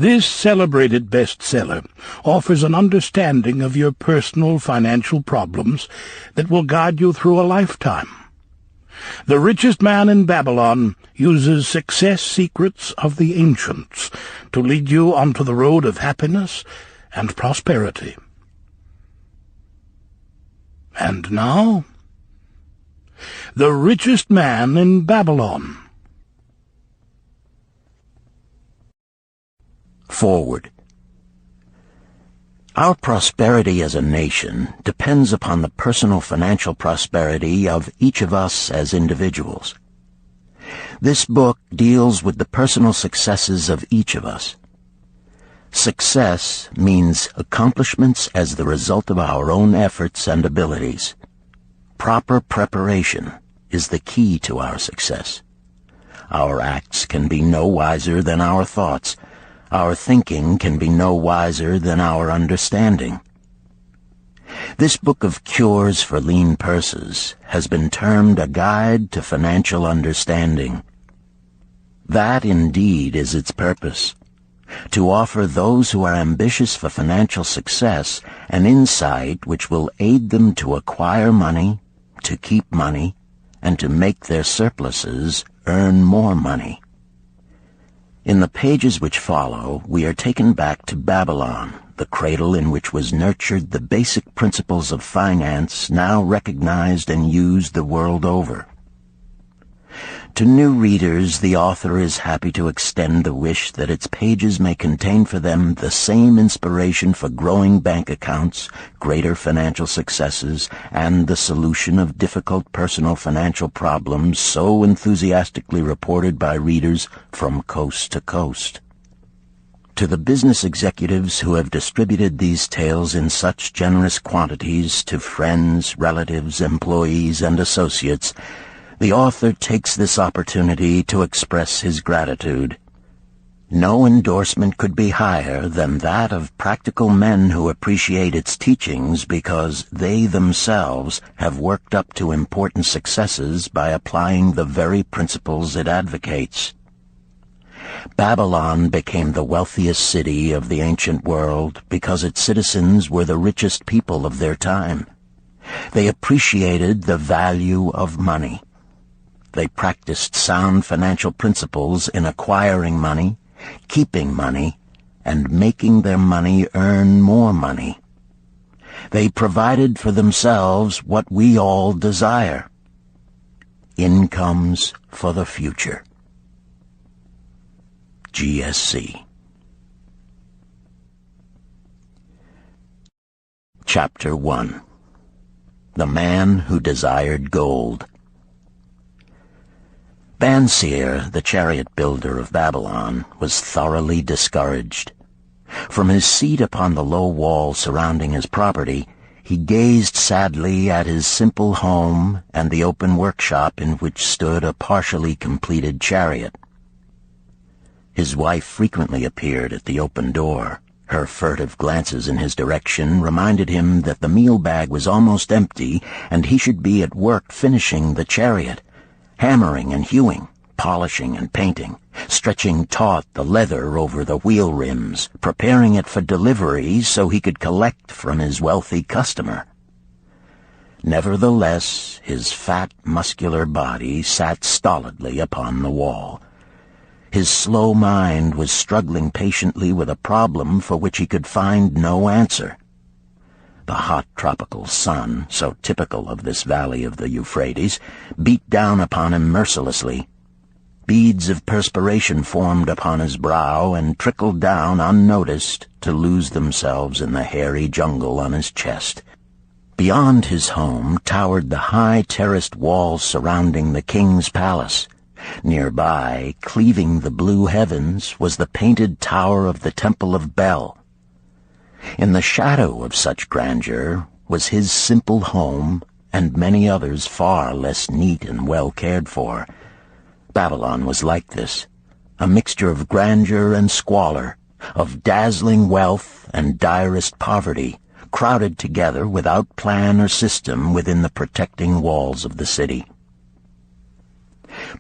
This celebrated bestseller offers an understanding of your personal financial problems that will guide you through a lifetime. The Richest Man in Babylon uses success secrets of the ancients to lead you onto the road of happiness and prosperity. And now, The Richest Man in Babylon. Forward. Our prosperity as a nation depends upon the personal financial prosperity of each of us as individuals. This book deals with the personal successes of each of us. Success means accomplishments as the result of our own efforts and abilities. Proper preparation is the key to our success. Our acts can be no wiser than our thoughts. Our thinking can be no wiser than our understanding. This book of cures for lean purses has been termed a guide to financial understanding. That indeed is its purpose, to offer those who are ambitious for financial success an insight which will aid them to acquire money, to keep money, and to make their surpluses earn more money. In the pages which follow, we are taken back to Babylon, the cradle in which was nurtured the basic principles of finance now recognized and used the world over. To new readers, the author is happy to extend the wish that its pages may contain for them the same inspiration for growing bank accounts, greater financial successes, and the solution of difficult personal financial problems so enthusiastically reported by readers from coast to coast. To the business executives who have distributed these tales in such generous quantities to friends, relatives, employees, and associates, the author takes this opportunity to express his gratitude. No endorsement could be higher than that of practical men who appreciate its teachings because they themselves have worked up to important successes by applying the very principles it advocates. Babylon became the wealthiest city of the ancient world because its citizens were the richest people of their time. They appreciated the value of money. They practiced sound financial principles in acquiring money, keeping money, and making their money earn more money. They provided for themselves what we all desire: incomes for the future. GSC. Chapter 1. The Man Who Desired Gold. Banseer, the chariot builder of Babylon, was thoroughly discouraged. From his seat upon the low wall surrounding his property, he gazed sadly at his simple home and the open workshop in which stood a partially completed chariot. His wife frequently appeared at the open door. Her furtive glances in his direction reminded him that the meal bag was almost empty and he should be at work finishing the chariot, hammering and hewing, polishing and painting, stretching taut the leather over the wheel rims, preparing it for delivery so he could collect from his wealthy customer. Nevertheless, his fat, muscular body sat stolidly upon the wall. His slow mind was struggling patiently with a problem for which he could find no answer. The hot tropical sun, so typical of this valley of the Euphrates, beat down upon him mercilessly. Beads of perspiration formed upon his brow and trickled down unnoticed to lose themselves in the hairy jungle on his chest. Beyond his home towered the high terraced walls surrounding the king's palace. Nearby, cleaving the blue heavens, was the painted tower of the Temple of Bel. In the shadow of such grandeur was his simple home and many others far less neat and well cared for. Babylon was like this, a mixture of grandeur and squalor, of dazzling wealth and direst poverty, crowded together without plan or system within the protecting walls of the city.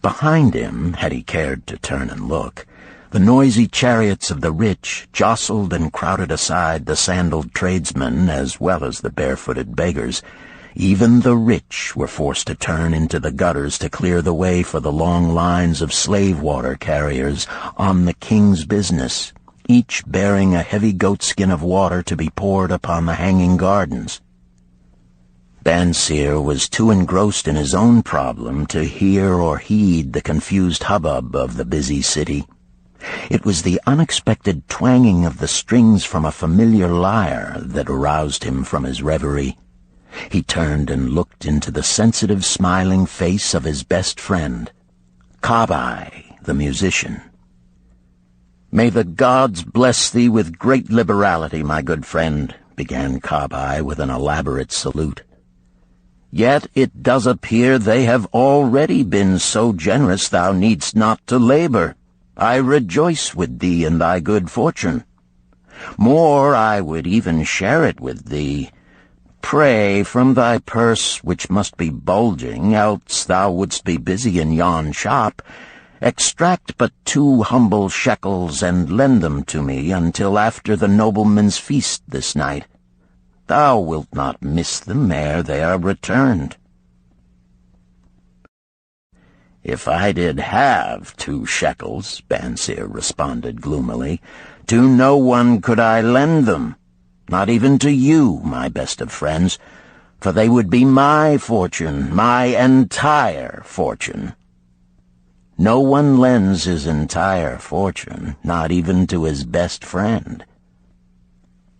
Behind him, had he cared to turn and look, The noisy chariots of the rich jostled and crowded aside the sandaled tradesmen as well as the barefooted beggars. Even the rich were forced to turn into the gutters to clear the way for the long lines of slave-water carriers on the king's business, each bearing a heavy goatskin of water to be poured upon the hanging gardens. Bansir was too engrossed in his own problem to hear or heed the confused hubbub of the busy city. It was the unexpected twanging of the strings from a familiar lyre that aroused him from his reverie. He turned and looked into the sensitive, smiling face of his best friend, Kabai, the musician. "May the gods bless thee with great liberality, my good friend," began Kabai with an elaborate salute. "Yet it does appear they have already been so generous thou needst not to labor. I rejoice with thee in thy good fortune. More, I would even share it with thee. Pray, from thy purse, which must be bulging, else thou wouldst be busy in yon shop, extract but 2 humble shekels and lend them to me until after the nobleman's feast this night. Thou wilt not miss them ere they are returned." "If I did have 2 shekels," Bansir responded gloomily, "to no one could I lend them, not even to you, my best of friends, for they would be my fortune, my entire fortune." No one lends his entire fortune, not even to his best friend.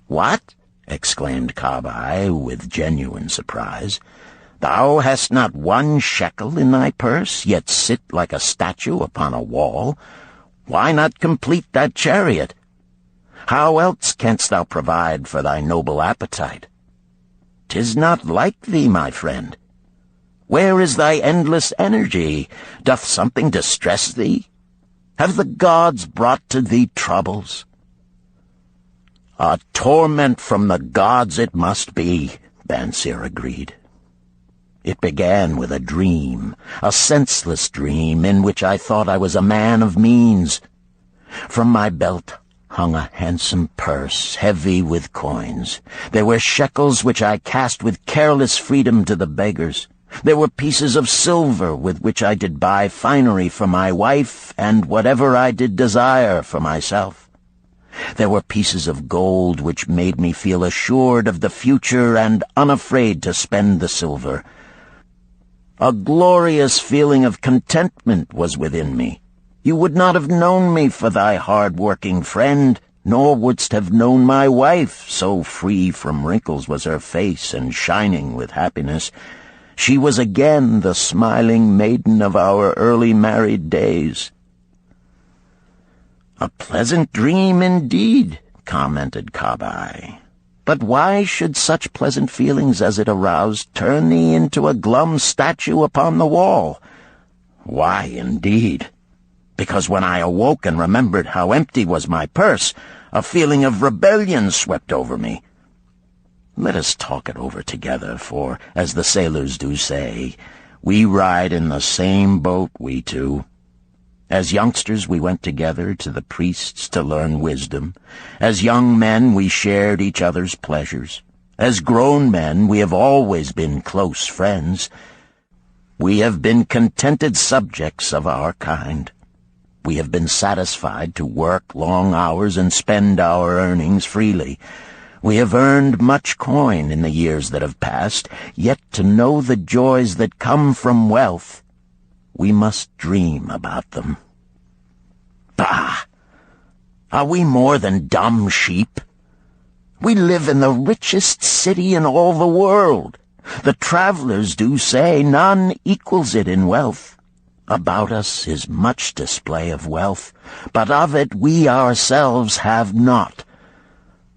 "What?" exclaimed Kabai with genuine surprise. "Thou hast not 1 shekel in thy purse, yet sit like a statue upon a wall. Why not complete that chariot? How else canst thou provide for thy noble appetite? 'Tis not like thee, my friend. Where is thy endless energy? Doth something distress thee? Have the gods brought to thee troubles?" "A torment from the gods it must be," Bansir agreed. "It began with a dream, a senseless dream in which I thought I was a man of means. From my belt hung a handsome purse, heavy with coins. There were shekels which I cast with careless freedom to the beggars. There were pieces of silver with which I did buy finery for my wife and whatever I did desire for myself. There were pieces of gold which made me feel assured of the future and unafraid to spend the silver. A glorious feeling of contentment was within me. You would not have known me for thy hard-working friend, nor wouldst have known my wife, so free from wrinkles was her face and shining with happiness. She was again the smiling maiden of our early married days." "A pleasant dream indeed," commented Kabai. "But why should such pleasant feelings as it aroused turn thee into a glum statue upon the wall?" "Why, indeed? Because when I awoke and remembered how empty was my purse, a feeling of rebellion swept over me. Let us talk it over together, for, as the sailors do say, we ride in the same boat, we two. As youngsters we went together to the priests to learn wisdom. As young men we shared each other's pleasures. As grown men we have always been close friends. We have been contented subjects of our kind. We have been satisfied to work long hours and spend our earnings freely. We have earned much coin in the years that have passed, yet to know the joys that come from wealth, we must dream about them. Bah! Are we more than dumb sheep? We live in the richest city in all the world. The travelers do say none equals it in wealth. About us is much display of wealth, but of it we ourselves have not.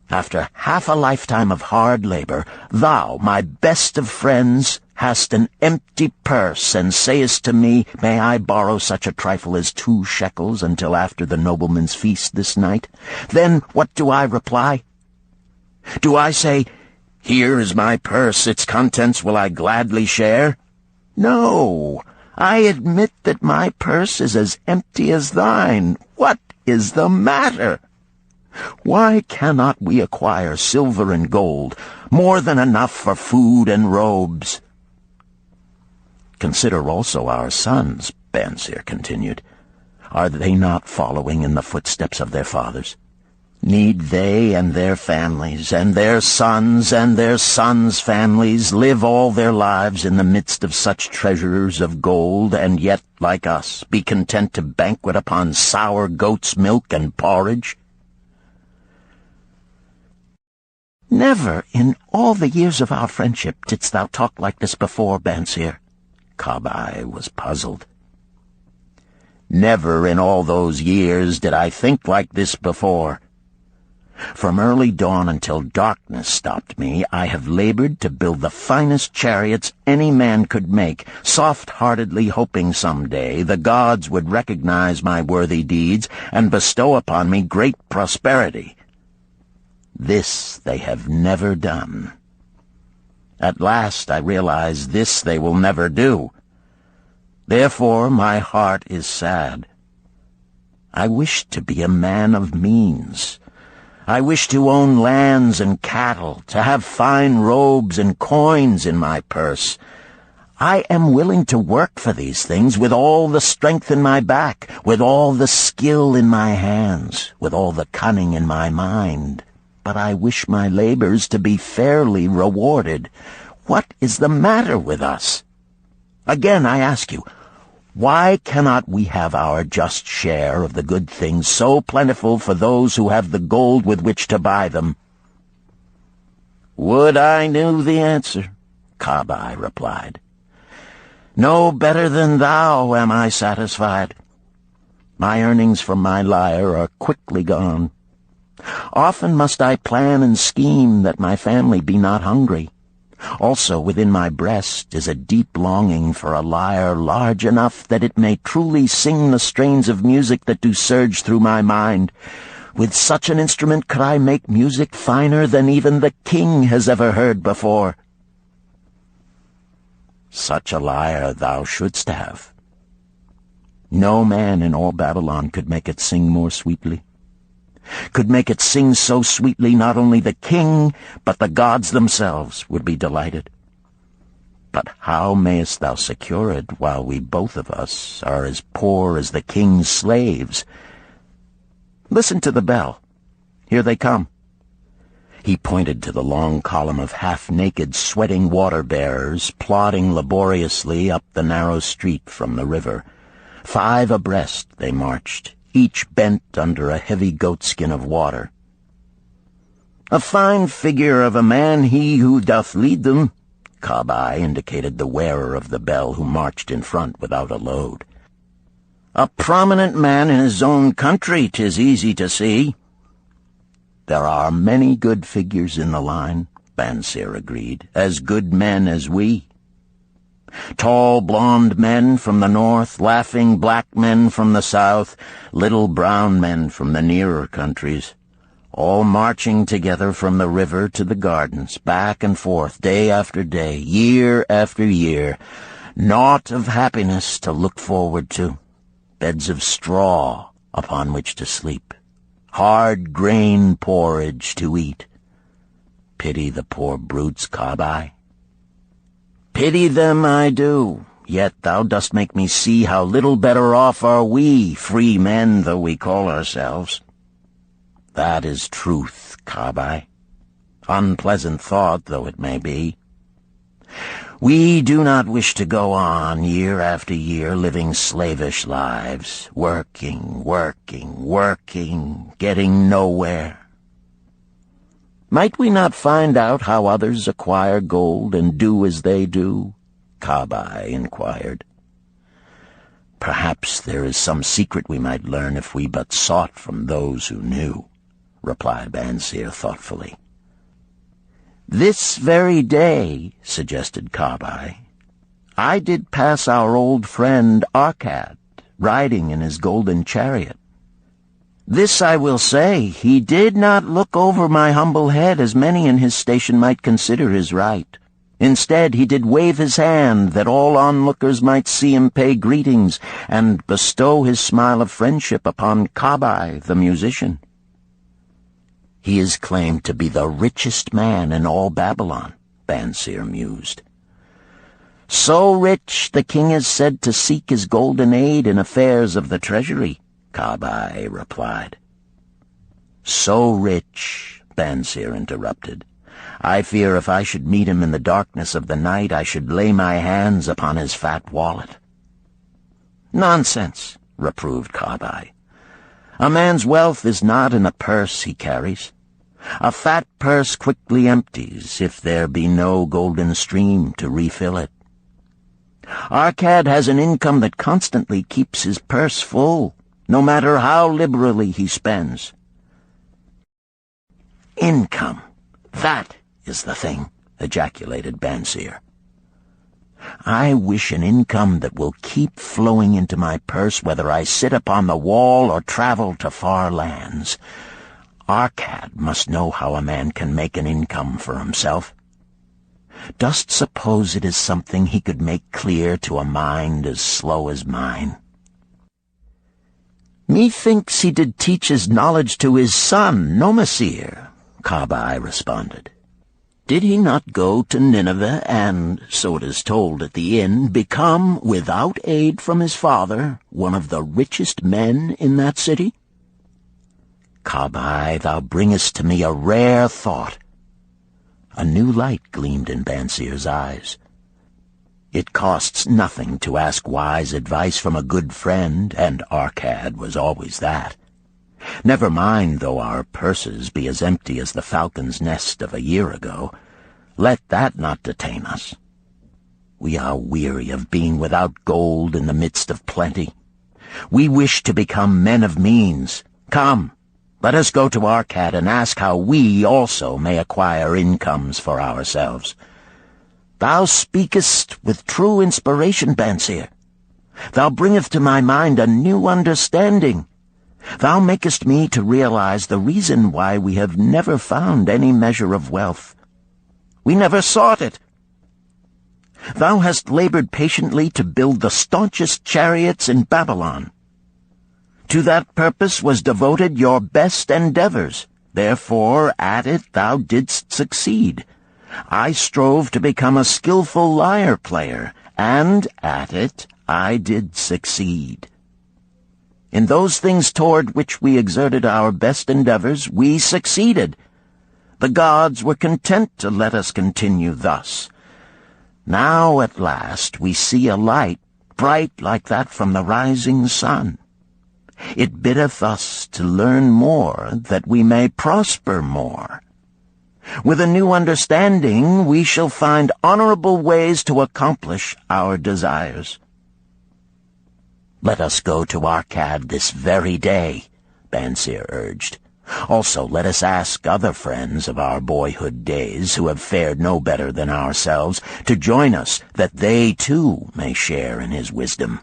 After half a lifetime of hard labor, thou, my best of friends, hast an empty purse, and sayest to me, may I borrow such a trifle as 2 shekels until after the nobleman's feast this night? Then what do I reply? Do I say, here is my purse, its contents will I gladly share? No, I admit that my purse is as empty as thine. What is the matter? Why cannot we acquire silver and gold, more than enough for food and robes? Consider also our sons, Bansir continued. Are they not following in the footsteps of their fathers? Need they and their families, and their sons' families, live all their lives in the midst of such treasures of gold, and yet, like us, be content to banquet upon sour goat's milk and porridge? Never in all the years of our friendship didst thou talk like this before, Bansir. Kabai was puzzled. Never in all those years did I think like this before. From early dawn until darkness stopped me, I have labored to build the finest chariots any man could make, soft-heartedly hoping some day the gods would recognize my worthy deeds and bestow upon me great prosperity. This they have never done. At last I realize this they will never do. Therefore my heart is sad. I wish to be a man of means. I wish to own lands and cattle, to have fine robes and coins in my purse. I am willing to work for these things with all the strength in my back, with all the skill in my hands, with all the cunning in my mind. But I wish my labors to be fairly rewarded. What is the matter with us? Again, I ask you, why cannot we have our just share of the good things so plentiful for those who have the gold with which to buy them? Would I knew the answer, Kabai replied. No better than thou am I satisfied. My earnings from my lyre are quickly gone. Often must I plan and scheme that my family be not hungry. Also within my breast is a deep longing for a lyre large enough that it may truly sing the strains of music that do surge through my mind. With such an instrument could I make music finer than even the king has ever heard before. Such a lyre thou shouldst have. No man in all Babylon could make it sing more sweetly. Could make it sing so sweetly not only the king, but the gods themselves would be delighted. But how mayest thou secure it while we both of us are as poor as the king's slaves? Listen to the bell. Here they come. He pointed to the long column of half-naked, sweating water-bearers plodding laboriously up the narrow street from the river. 5 abreast they marched, each bent under a heavy goatskin of water. A fine figure of a man he who doth lead them, Kabai indicated the wearer of the bell who marched in front without a load. A prominent man in his own country, 'tis easy to see. There are many good figures in the line, Bansir agreed, as good men as we. Tall, blond men from the north, laughing black men from the south, little brown men from the nearer countries, all marching together from the river to the gardens, back and forth, day after day, year after year, naught of happiness to look forward to, beds of straw upon which to sleep, hard grain porridge to eat. Pity the poor brutes, Kabai. Pity them I do, yet thou dost make me see how little better off are we, free men though we call ourselves. That is truth, Kabai, unpleasant thought though it may be. We do not wish to go on year after year living slavish lives, working, getting nowhere. Might we not find out how others acquire gold and do as they do? Kabai inquired. Perhaps there is some secret we might learn if we but sought from those who knew, replied Bansir thoughtfully. This very day, suggested Kabai, I did pass our old friend Arkad, riding in his golden chariot. This I will say, he did not look over my humble head as many in his station might consider his right. Instead, he did wave his hand that all onlookers might see him pay greetings and bestow his smile of friendship upon Kabai, the musician. He is claimed to be the richest man in all Babylon, Bansir mused. So rich, the king is said to seek his golden aid in affairs of the treasury, Kabai replied. So rich, Bansir interrupted. I fear if I should meet him in the darkness of the night, I should lay my hands upon his fat wallet. Nonsense, reproved Kabai. A man's wealth is not in a purse he carries. A fat purse quickly empties if there be no golden stream to refill it. Arkad has an income that constantly keeps his purse full, no matter how liberally he spends. Income, that is the thing, ejaculated Bansir. I wish an income that will keep flowing into my purse whether I sit upon the wall or travel to far lands. Arkad must know how a man can make an income for himself. Dost suppose it is something he could make clear to a mind as slow as mine? Methinks he did teach his knowledge to his son, Nomasir, Kabai responded. Did he not go to Nineveh and, so it is told at the inn, become, without aid from his father, one of the richest men in that city? Kabai, thou bringest to me a rare thought. A new light gleamed in Bansir's eyes. It costs nothing to ask wise advice from a good friend, and Arkad was always that. Never mind though our purses be as empty as the falcon's nest of a year ago. Let that not detain us. We are weary of being without gold in the midst of plenty. We wish to become men of means. Come, let us go to Arkad and ask how we also may acquire incomes for ourselves. Thou speakest with true inspiration, Bansir. Thou bringest to my mind a new understanding. Thou makest me to realize the reason why we have never found any measure of wealth. We never sought it. Thou hast labored patiently to build the staunchest chariots in Babylon. To that purpose was devoted your best endeavors. Therefore, at it thou didst succeed. I strove to become a skillful lyre player, and at it I did succeed. In those things toward which we exerted our best endeavors, we succeeded. The gods were content to let us continue thus. Now at last we see a light, bright like that from the rising sun. It biddeth us to learn more, that we may prosper more. With a new understanding, we shall find honorable ways to accomplish our desires. Let us go to Arkad this very day, Bansir urged. Also, let us ask other friends of our boyhood days who have fared no better than ourselves to join us, that they too may share in his wisdom.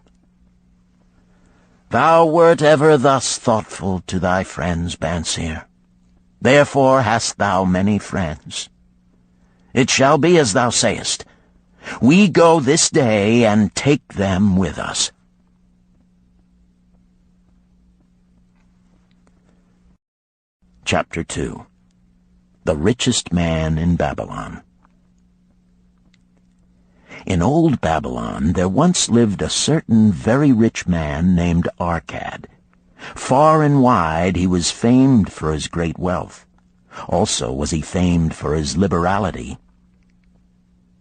Thou wert ever thus thoughtful to thy friends, Bansir. Therefore hast thou many friends. It shall be as thou sayest. We go this day and take them with us. Chapter 2. The Richest Man in Babylon. In old Babylon there once lived a certain very rich man named Arkad. Far and wide he was famed for his great wealth. Also was he famed for his liberality.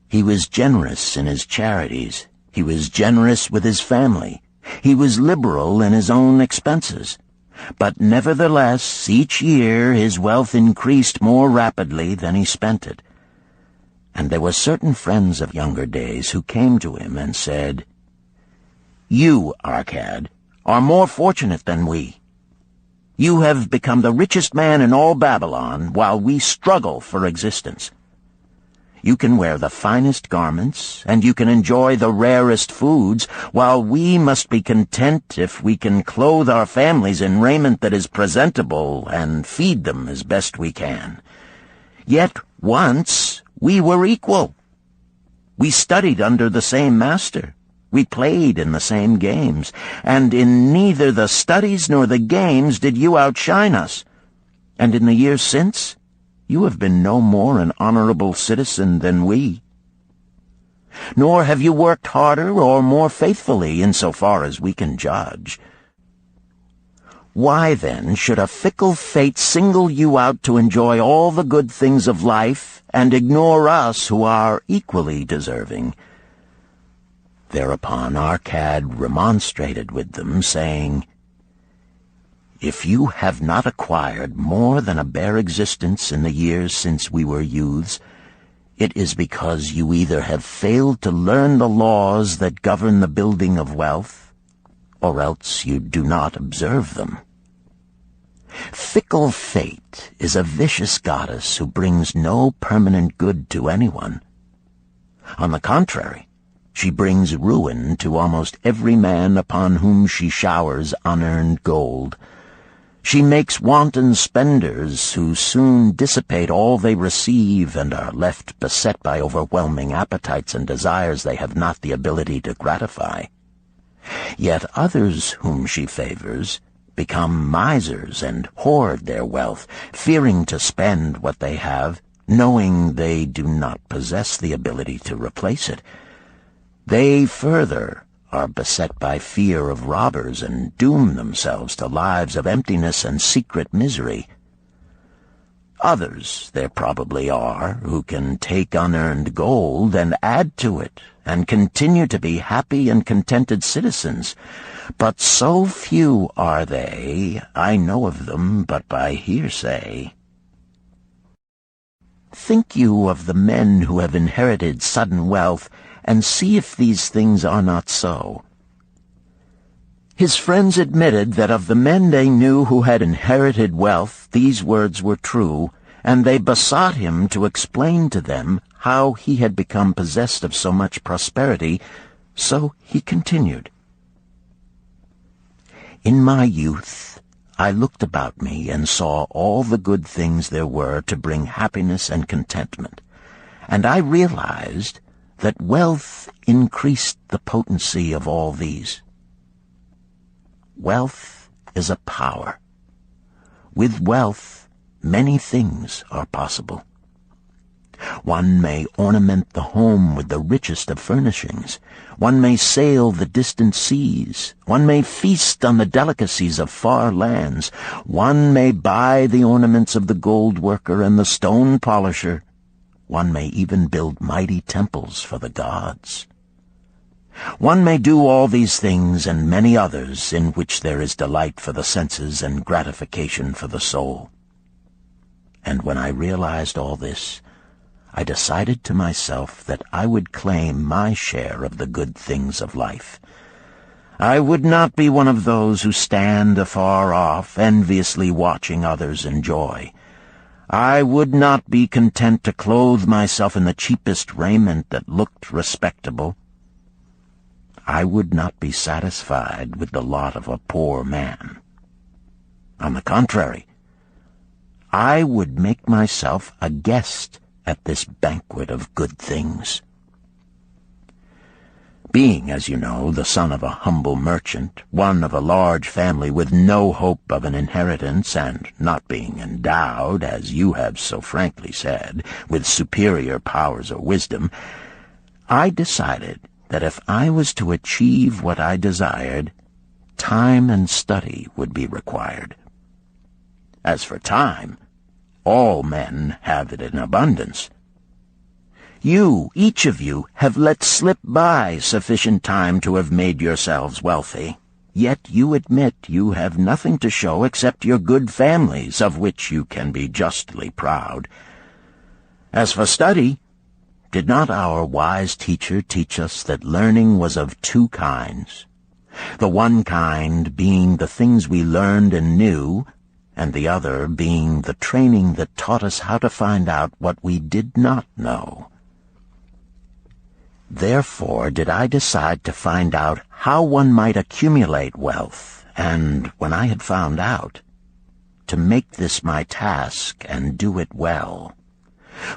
He was generous in his charities. He was generous with his family. He was liberal in his own expenses. But nevertheless, each year his wealth increased more rapidly than he spent it. And there were certain friends of younger days who came to him and said, You, Arkad, are more fortunate than we. You have become the richest man in all Babylon, while we struggle for existence. You can wear the finest garments, and you can enjoy the rarest foods, while we must be content if we can clothe our families in raiment that is presentable and feed them as best we can. Yet once we were equal. We studied under the same master. We played in the same games, and in neither the studies nor the games did you outshine us. And in the years since, you have been no more an honorable citizen than we. Nor have you worked harder or more faithfully in so far as we can judge. Why, then, should a fickle fate single you out to enjoy all the good things of life and ignore us who are equally deserving? Thereupon Arcad remonstrated with them, saying, If you have not acquired more than a bare existence in the years since we were youths, it is because you either have failed to learn the laws that govern the building of wealth, or else you do not observe them. Fickle fate is a vicious goddess who brings no permanent good to anyone. On the contrary, she brings ruin to almost every man upon whom she showers unearned gold. She makes wanton spenders who soon dissipate all they receive and are left beset by overwhelming appetites and desires they have not the ability to gratify. Yet others whom she favors become misers and hoard their wealth, fearing to spend what they have, knowing they do not possess the ability to replace it. They further are beset by fear of robbers and doom themselves to lives of emptiness and secret misery. Others there probably are who can take unearned gold and add to it and continue to be happy and contented citizens, but so few are they, I know of them but by hearsay. Think you of the men who have inherited sudden wealth, and see if these things are not so. His friends admitted that of the men they knew who had inherited wealth, these words were true, and they besought him to explain to them how he had become possessed of so much prosperity, so he continued. In my youth, I looked about me and saw all the good things there were to bring happiness and contentment, and I realized that wealth increased the potency of all these. Wealth is a power. With wealth, many things are possible. One may ornament the home with the richest of furnishings. One may sail the distant seas. One may feast on the delicacies of far lands. One may buy the ornaments of the gold worker and the stone polisher. One may even build mighty temples for the gods. One may do all these things and many others in which there is delight for the senses and gratification for the soul. And when I realized all this, I decided to myself that I would claim my share of the good things of life. I would not be one of those who stand afar off, enviously watching others enjoy. I would not be content to clothe myself in the cheapest raiment that looked respectable. I would not be satisfied with the lot of a poor man. On the contrary, I would make myself a guest at this banquet of good things. Being, as you know, the son of a humble merchant, one of a large family with no hope of an inheritance, and not being endowed, as you have so frankly said, with superior powers or wisdom, I decided that if I was to achieve what I desired, time and study would be required. As for time, all men have it in abundance. You, each of you, have let slip by sufficient time to have made yourselves wealthy. Yet you admit you have nothing to show except your good families, of which you can be justly proud. As for study, did not our wise teacher teach us that learning was of two kinds? The one kind being the things we learned and knew, and the other being the training that taught us how to find out what we did not know. Therefore did I decide to find out how one might accumulate wealth, and, when I had found out, to make this my task and do it well.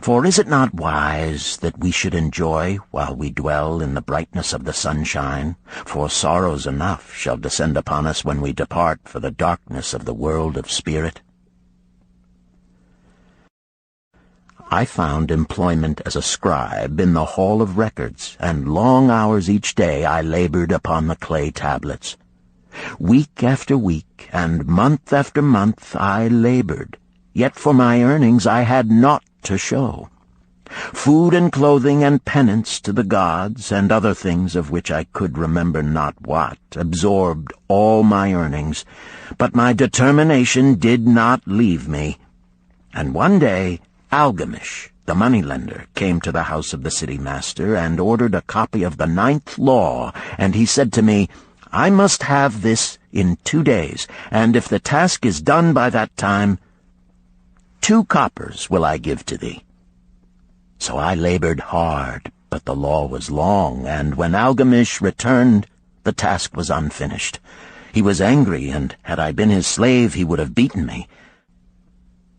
For is it not wise that we should enjoy while we dwell in the brightness of the sunshine? For sorrows enough shall descend upon us when we depart for the darkness of the world of spirit. I found employment as a scribe in the hall of records, and long hours each day I labored upon the clay tablets. Week after week, and month after month I labored, yet for my earnings I had naught to show. Food and clothing and penance to the gods, and other things of which I could remember not what, absorbed all my earnings, but my determination did not leave me. And one day Algamish, the moneylender, came to the house of the city master and ordered a copy of the 9th law, and he said to me, I must have this in 2 days, and if the task is done by that time, 2 coppers will I give to thee. So I labored hard, but the law was long, and when Algamish returned, the task was unfinished. He was angry, and had I been his slave, he would have beaten me.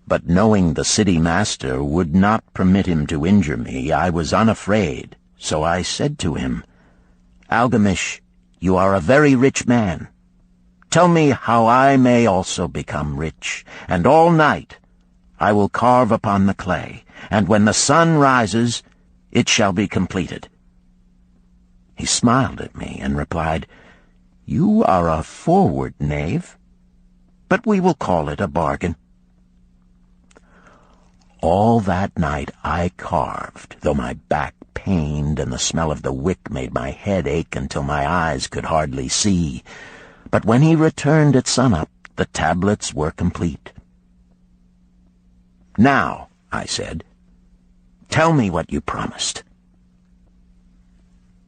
But knowing the city master would not permit him to injure me, I was unafraid. So I said to him, Algamish, you are a very rich man. Tell me how I may also become rich, and all night I will carve upon the clay, and when the sun rises, it shall be completed. He smiled at me and replied, You are a forward knave, but we will call it a bargain. All that night I carved, though my back pained and the smell of the wick made my head ache until my eyes could hardly see. But when he returned at sunup, the tablets were complete. Now, I said, tell me what you promised.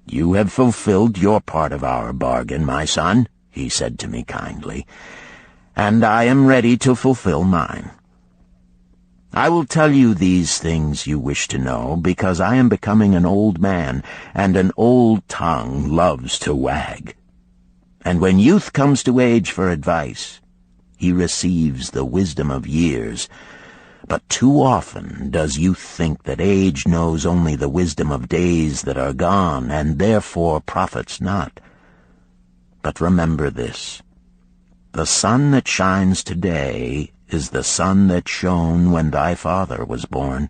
You have fulfilled your part of our bargain, my son, he said to me kindly, and I am ready to fulfill mine. I will tell you these things you wish to know, because I am becoming an old man, and an old tongue loves to wag. And when youth comes to age for advice, he receives the wisdom of years. But too often does youth think that age knows only the wisdom of days that are gone, and therefore profits not. But remember this, the sun that shines today is the sun that shone when thy father was born,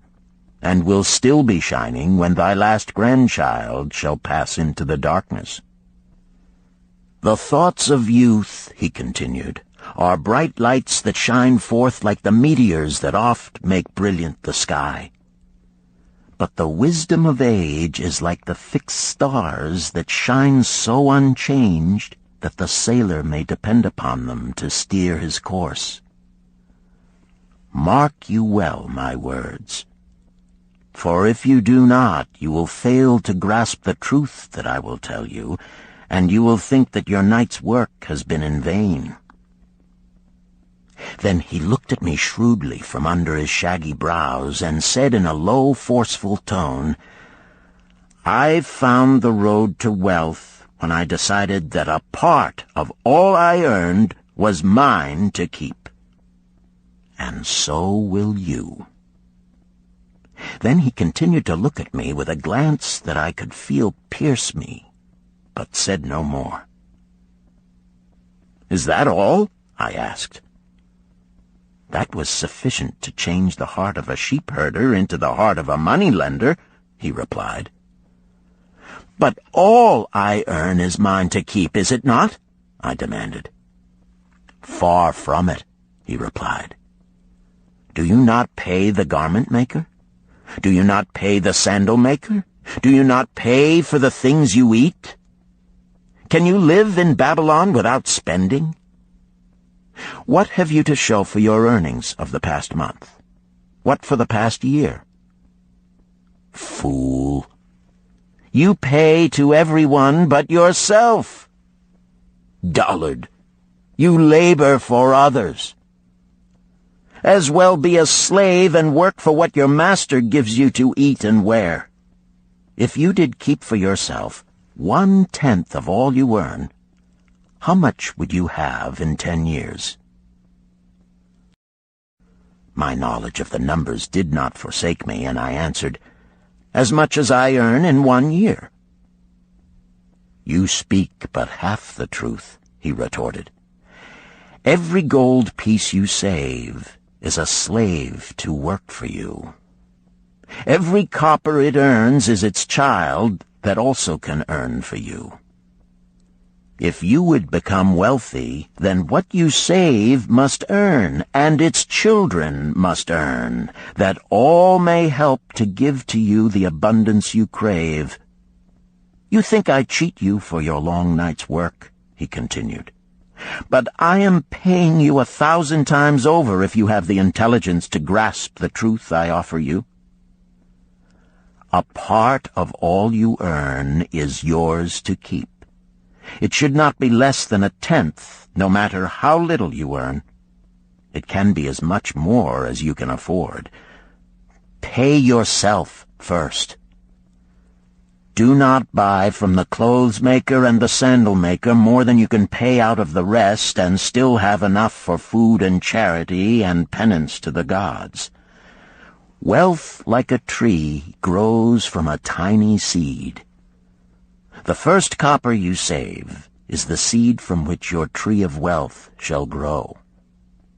and will still be shining when thy last grandchild shall pass into the darkness. The thoughts of youth, he continued, are bright lights that shine forth like the meteors that oft make brilliant the sky. But the wisdom of age is like the fixed stars that shine so unchanged that the sailor may depend upon them to steer his course. Mark you well my words, for if you do not, you will fail to grasp the truth that I will tell you, and you will think that your night's work has been in vain. Then he looked at me shrewdly from under his shaggy brows and said in a low, forceful tone, I've found the road to wealth when I decided that a part of all I earned was mine to keep. And so will you. Then he continued to look at me with a glance that I could feel pierce me, but said no more. Is that all? I asked. That was sufficient to change the heart of a sheep-herder into the heart of a moneylender, he replied. But all I earn is mine to keep, is it not? I demanded. Far from it, he replied. Do you not pay the garment maker? Do you not pay the sandal maker? Do you not pay for the things you eat? Can you live in Babylon without spending? What have you to show for your earnings of the past month? What for the past year? Fool! You pay to everyone but yourself. Dullard! You labor for others. As well be a slave and work for what your master gives you to eat and wear. If you did keep for yourself 1/10 of all you earn, how much would you have in 10 years? My knowledge of the numbers did not forsake me, and I answered, "As much as I earn in 1 year." "You speak but half the truth," he retorted. "Every gold piece you save is a slave to work for you. Every copper it earns is its child that also can earn for you. If you would become wealthy, then what you save must earn, and its children must earn, that all may help to give to you the abundance you crave. You think I cheat you for your long night's work," he continued, "but I am paying you 1,000 times over if you have the intelligence to grasp the truth I offer you. A part of all you earn is yours to keep. It should not be less than 1/10, no matter how little you earn. It can be as much more as you can afford. Pay yourself first. Do not buy from the clothes maker and the sandal maker more than you can pay out of the rest and still have enough for food and charity and penance to the gods. Wealth, like a tree, grows from a tiny seed. The first copper you save is the seed from which your tree of wealth shall grow.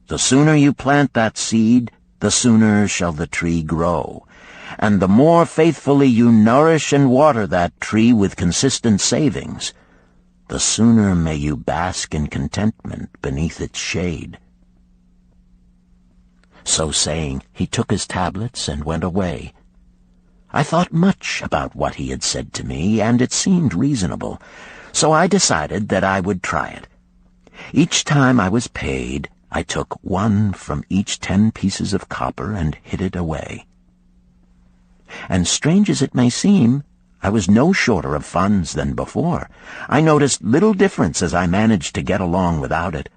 The sooner you plant that seed, the sooner shall the tree grow. And the more faithfully you nourish and water that tree with consistent savings, the sooner may you bask in contentment beneath its shade." So saying, he took his tablets and went away. I thought much about what he had said to me, and it seemed reasonable, so I decided that I would try it. Each time I was paid, I took 1 from each 10 pieces of copper and hid it away. And strange as it may seem, I was no shorter of funds than before. I noticed little difference as I managed to get along without it.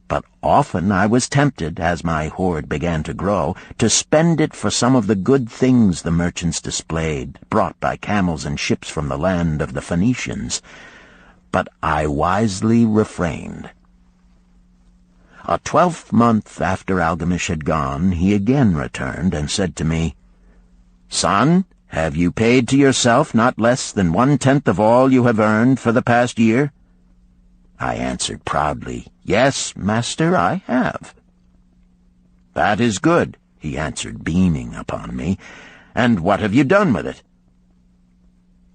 But often I was tempted, as my hoard began to grow, to spend it for some of the good things the merchants displayed, brought by camels and ships from the land of the Phoenicians. But I wisely refrained. A 12th month after Algamish had gone, he again returned and said to me, "Son, have you paid to yourself not less than 1/10 of all you have earned for the past year?" I answered proudly, "Yes, master, I have." "That is good," he answered, beaming upon me. "And what have you done with it?"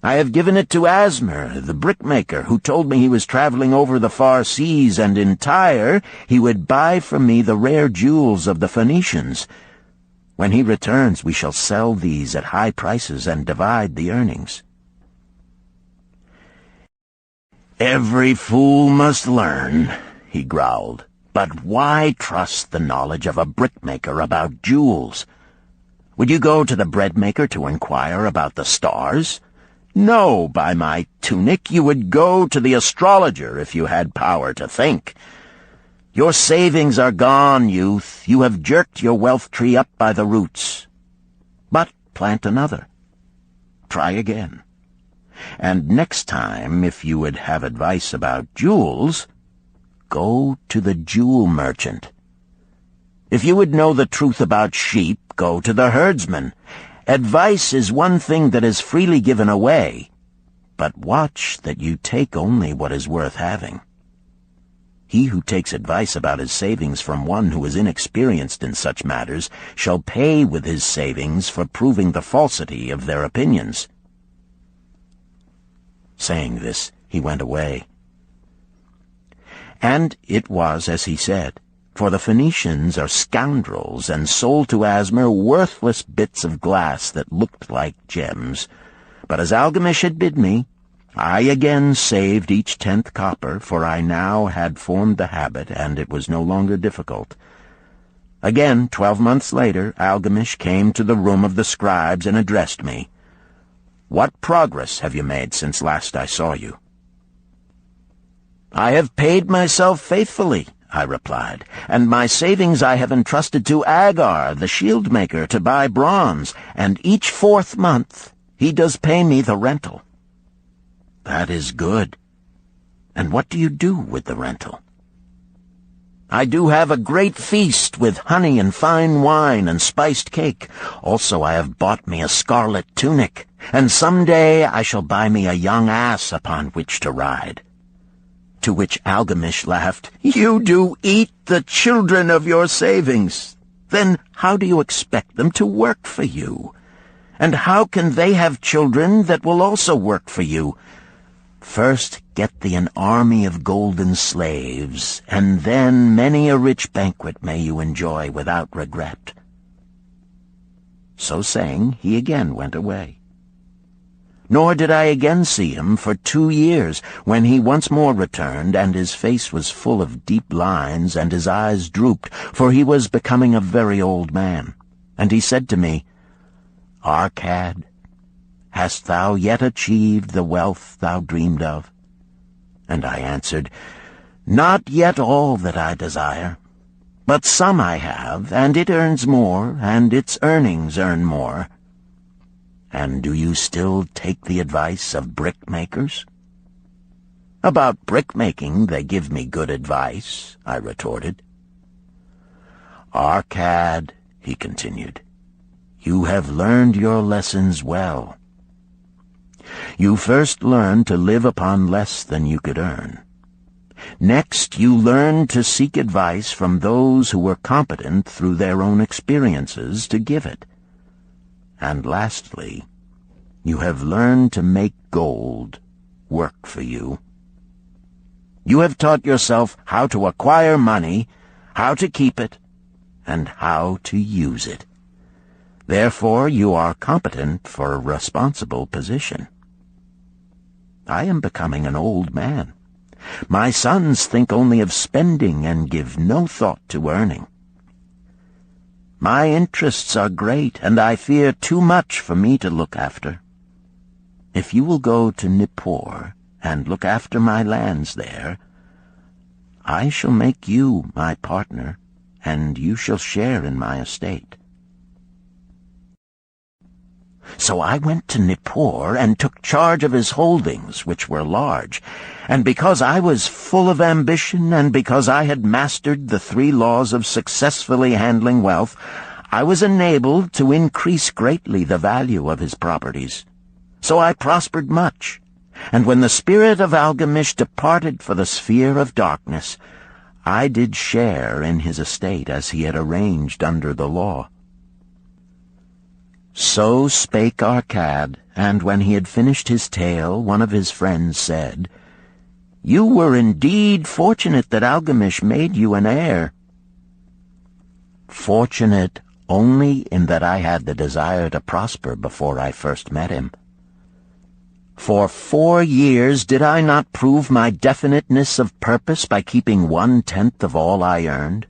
"I have given it to Asmer, the brickmaker, who told me he was traveling over the far seas, and in Tyre he would buy from me the rare jewels of the Phoenicians. When he returns, we shall sell these at high prices and divide the earnings." "Every fool must learn," he growled. "But why trust the knowledge of a brickmaker about jewels? Would you go to the breadmaker to inquire about the stars? No, by my tunic, you would go to the astrologer if you had power to think. Your savings are gone, youth. You have jerked your wealth tree up by the roots. But plant another. Try again. And next time, if you would have advice about jewels, go to the jewel merchant. If you would know the truth about sheep, go to the herdsman. Advice is one thing that is freely given away, but watch that you take only what is worth having. He who takes advice about his savings from one who is inexperienced in such matters shall pay with his savings for proving the falsity of their opinions." Saying this, he went away. And it was as he said, for the Phoenicians are scoundrels and sold to Asmer worthless bits of glass that looked like gems. But as Algamish had bid me, I again saved each 10th copper, for I now had formed the habit, and it was no longer difficult. Again, 12 months later, Algamish came to the room of the scribes and addressed me. "What progress have you made since last I saw you?" "I have paid myself faithfully," I replied, "and my savings I have entrusted to Agar, the shield-maker, to buy bronze, and each 4th month he does pay me the rental." "That is good. And what do you do with the rental?" I do have a great feast with honey and fine wine and spiced cake. Also I have bought me a scarlet tunic, and some day I shall buy me a young ass upon which to ride." To which Algamish laughed, "You do eat the children of your savings. Then how do you expect them to work for you? And how can they have children that will also work for you? First get thee an army of golden slaves, and then many a rich banquet may you enjoy without regret." So saying, he again went away. Nor did I again see him for 2 years, when he once more returned, and his face was full of deep lines, and his eyes drooped, for he was becoming a very old man. And he said to me, "Arcad, hast thou yet achieved the wealth thou dreamed of?" And I answered, "Not yet all that I desire, but some I have, and it earns more, and its earnings earn more." "And do you still take the advice of brickmakers?" "About brickmaking they give me good advice," I retorted. "Arcad," he continued, "you have learned your lessons well. You first learned to live upon less than you could earn. Next, you learned to seek advice from those who were competent through their own experiences to give it. And lastly, you have learned to make gold work for you. You have taught yourself how to acquire money, how to keep it, and how to use it. Therefore, you are competent for a responsible position. I am becoming an old man. My sons think only of spending and give no thought to earning. My interests are great, and I fear too much for me to look after. If you will go to Nippur and look after my lands there, I shall make you my partner, and you shall share in my estate." So I went to Nippur and took charge of his holdings, which were large, and because I was full of ambition and because I had mastered the 3 laws of successfully handling wealth, I was enabled to increase greatly the value of his properties. So I prospered much, and when the spirit of Algamish departed for the sphere of darkness, I did share in his estate as he had arranged under the law. So spake Arcad, and when he had finished his tale, one of his friends said, "You were indeed fortunate that Algamish made you an heir." "Fortunate only in that I had the desire to prosper before I first met him. For 4 years did I not prove my definiteness of purpose by keeping 1/10 of all I earned?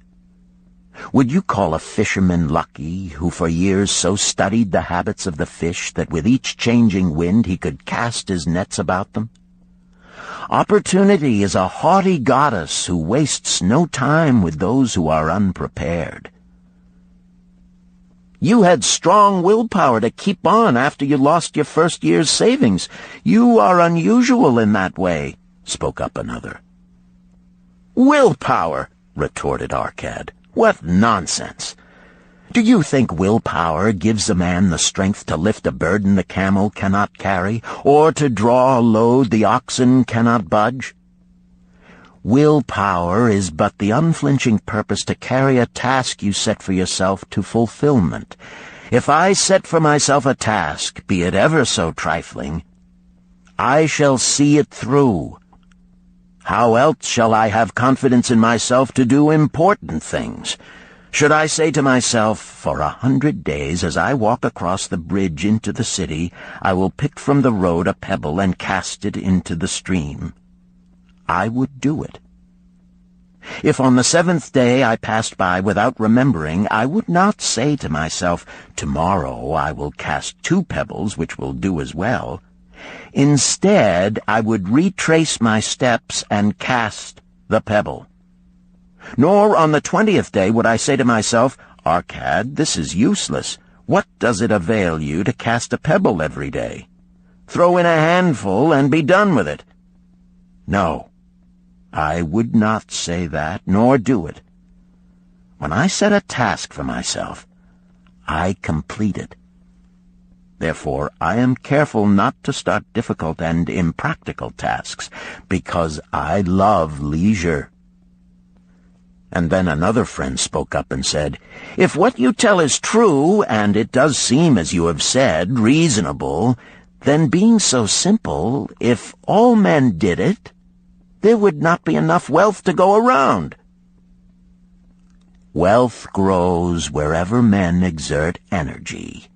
Would you call a fisherman lucky who for years so studied the habits of the fish that with each changing wind he could cast his nets about them? Opportunity is a haughty goddess who wastes no time with those who are unprepared. You had strong willpower to keep on after you lost your first year's savings. You are unusual in that way," spoke up another. "Willpower," retorted Arcad. "What nonsense! Do you think willpower gives a man the strength to lift a burden the camel cannot carry, or to draw a load the oxen cannot budge? Willpower is but the unflinching purpose to carry a task you set for yourself to fulfillment. If I set for myself a task, be it ever so trifling, I shall see it through. How else shall I have confidence in myself to do important things? Should I say to myself, for 100 days as I walk across the bridge into the city, I will pick from the road a pebble and cast it into the stream? I would do it. If on the 7th day I passed by without remembering, I would not say to myself, tomorrow I will cast 2 pebbles which will do as well. Instead, I would retrace my steps and cast the pebble. Nor on the 20th day would I say to myself, Arcad, this is useless. What does it avail you to cast a pebble every day? Throw in a handful and be done with it. No, I would not say that, nor do it. When I set a task for myself, I complete it. Therefore, I am careful not to start difficult and impractical tasks, because I love leisure." And then another friend spoke up and said, "If what you tell is true, and it does seem, as you have said, reasonable, then being so simple, if all men did it, there would not be enough wealth to go around." "Wealth grows wherever men exert energy,"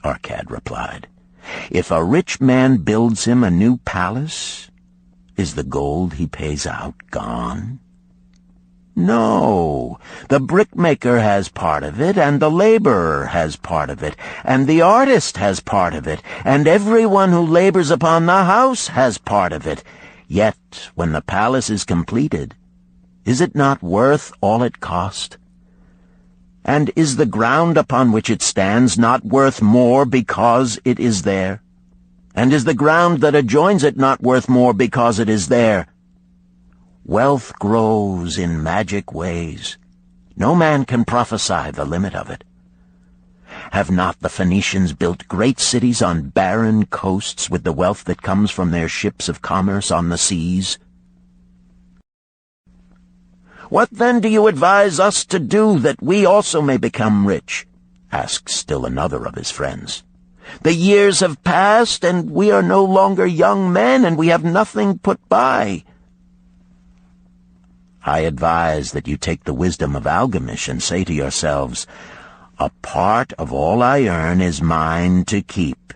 Arcad replied. "If a rich man builds him a new palace, is the gold he pays out gone? No, the brickmaker has part of it, and the laborer has part of it, and the artist has part of it, and everyone who labors upon the house has part of it. Yet, when the palace is completed, is it not worth all it cost? And is the ground upon which it stands not worth more because it is there? And is the ground that adjoins it not worth more because it is there? Wealth grows in magic ways. No man can prophesy the limit of it. Have not the Phoenicians built great cities on barren coasts with the wealth that comes from their ships of commerce on the seas? "What then do you advise us to do that we also may become rich?" asked still another of his friends. "The years have passed, and we are no longer young men, and we have nothing put by." "I advise that you take the wisdom of Algamish and say to yourselves, 'A part of all I earn is mine to keep.'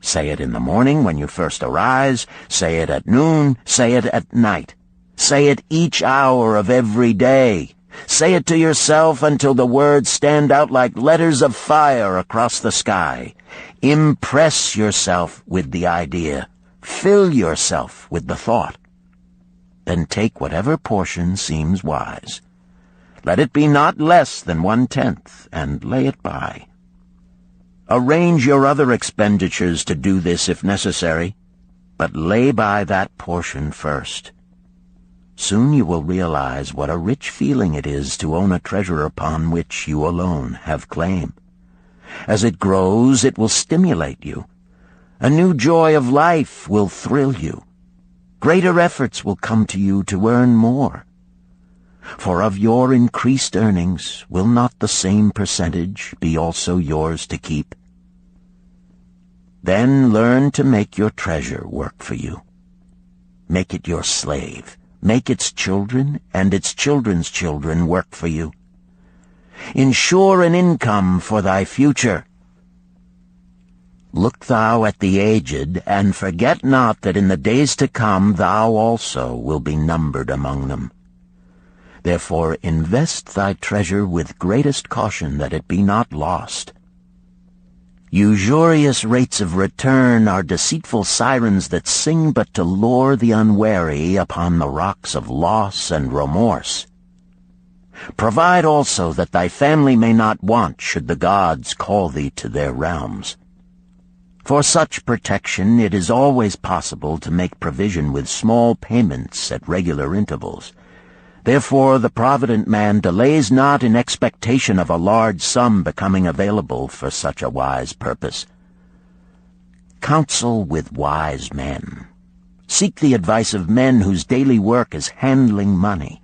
Say it in the morning when you first arise, say it at noon, say it at night. Say it each hour of every day. Say it to yourself until the words stand out like letters of fire across the sky. Impress yourself with the idea. Fill yourself with the thought. Then take whatever portion seems wise. Let it be not less than 1/10, and lay it by. Arrange your other expenditures to do this if necessary, but lay by that portion first. Soon you will realize what a rich feeling it is to own a treasure upon which you alone have claim. As it grows, it will stimulate you. A new joy of life will thrill you. Greater efforts will come to you to earn more. For of your increased earnings, will not the same percentage be also yours to keep? Then learn to make your treasure work for you. Make it your slave. Make its children and its children's children work for you. Ensure an income for thy future. Look thou at the aged, and forget not that in the days to come thou also will be numbered among them. Therefore invest thy treasure with greatest caution that it be not lost. Usurious rates of return are deceitful sirens that sing but to lure the unwary upon the rocks of loss and remorse. Provide also that thy family may not want should the gods call thee to their realms. For such protection it is always possible to make provision with small payments at regular intervals. Therefore the provident man delays not in expectation of a large sum becoming available for such a wise purpose. Counsel with wise men. Seek the advice of men whose daily work is handling money.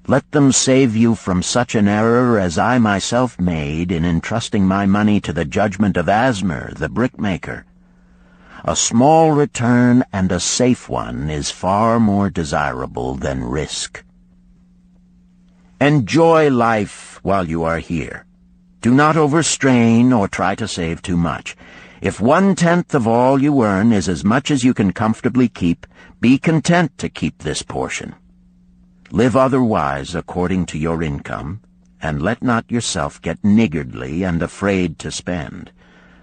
Let them save you from such an error as I myself made in entrusting my money to the judgment of Asmer, the brickmaker. A small return and a safe one is far more desirable than risk. Enjoy life while you are here. Do not overstrain or try to save too much. If 1/10 of all you earn is as much as you can comfortably keep, be content to keep this portion. Live otherwise according to your income, and let not yourself get niggardly and afraid to spend.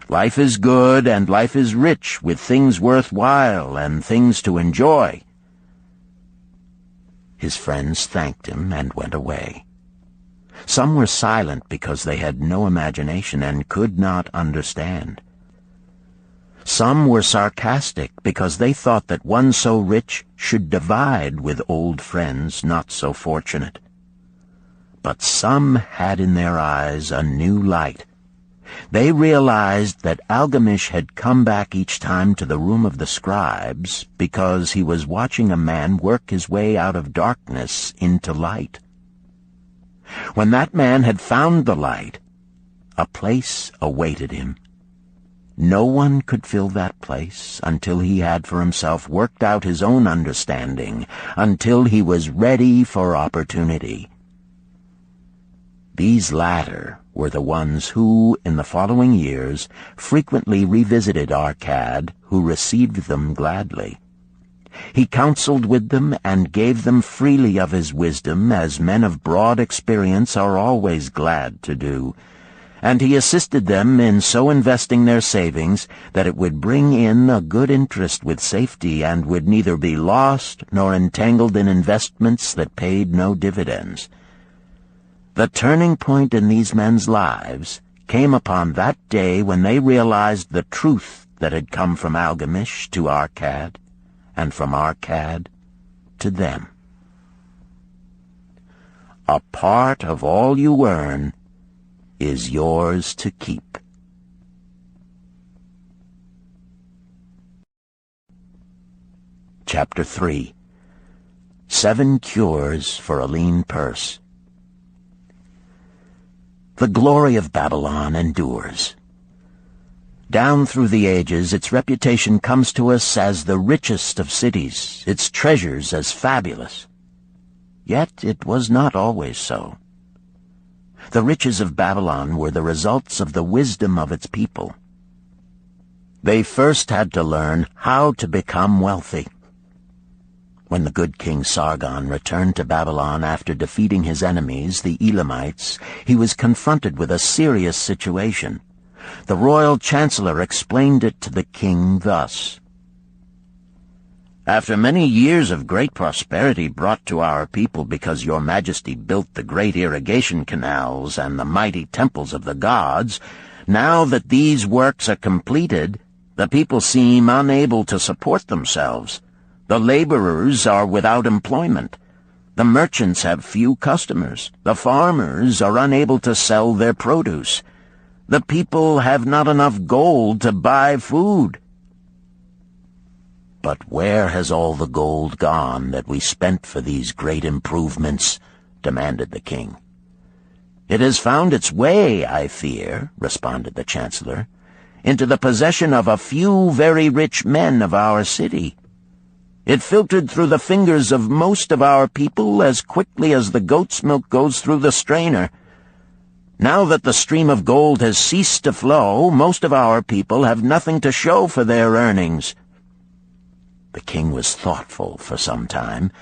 Life is good, and life is rich with things worthwhile and things to enjoy. His friends thanked him and went away. Some were silent because they had no imagination and could not understand. Some were sarcastic because they thought that one so rich should divide with old friends not so fortunate. But some had in their eyes a new light. They realized that Algamish had come back each time to the room of the scribes because he was watching a man work his way out of darkness into light. When that man had found the light, a place awaited him. No one could fill that place until he had for himself worked out his own understanding, until he was ready for opportunity. These latter were the ones who, in the following years, frequently revisited Arcad, who received them gladly. He counseled with them and gave them freely of his wisdom, as men of broad experience are always glad to do, and he assisted them in so investing their savings that it would bring in a good interest with safety and would neither be lost nor entangled in investments that paid no dividends. The turning point in these men's lives came upon that day when they realized the truth that had come from Algamish to Arcad, and from Arcad to them. A part of all you earn is yours to keep. Chapter 3. 7 Cures for a Lean Purse. The glory of Babylon endures. Down through the ages, its reputation comes to us as the richest of cities, its treasures as fabulous. Yet it was not always so. The riches of Babylon were the results of the wisdom of its people. They first had to learn how to become wealthy. When the good King Sargon returned to Babylon after defeating his enemies, the Elamites, he was confronted with a serious situation. The royal chancellor explained it to the king thus: "After many years of great prosperity brought to our people because your majesty built the great irrigation canals and the mighty temples of the gods, now that these works are completed, the people seem unable to support themselves. The laborers are without employment. The merchants have few customers. The farmers are unable to sell their produce. The people have not enough gold to buy food." "But where has all the gold gone that we spent for these great improvements?" demanded the king. "It has found its way, I fear," responded the chancellor, "into the possession of a few very rich men of our city. It filtered through the fingers of most of our people as quickly as the goat's milk goes through the strainer. Now that the stream of gold has ceased to flow, most of our people have nothing to show for their earnings." The king was thoughtful for some time.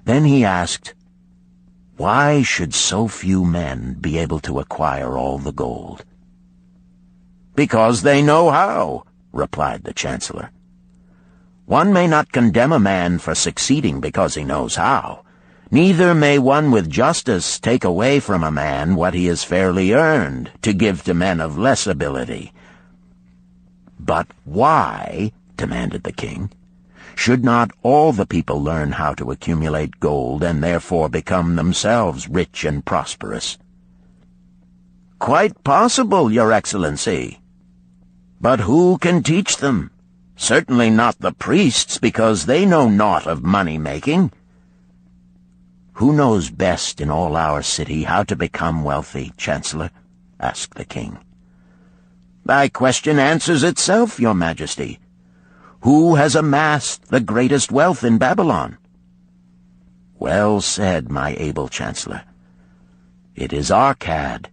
Then he asked, "Why should so few men be able to acquire all the gold?" "Because they know how," replied the chancellor. "One may not condemn a man for succeeding because he knows how. Neither may one with justice take away from a man what he has fairly earned to give to men of less ability." "But why," demanded the king, "should not all the people learn how to accumulate gold and therefore become themselves rich and prosperous?" "Quite possible, Your Excellency. But who can teach them? Certainly not the priests, because they know naught of money-making." "Who knows best in all our city how to become wealthy, Chancellor?" asked the king. "Thy question answers itself, Your Majesty. Who has amassed the greatest wealth in Babylon?" "Well said, my able chancellor. It is Arcad.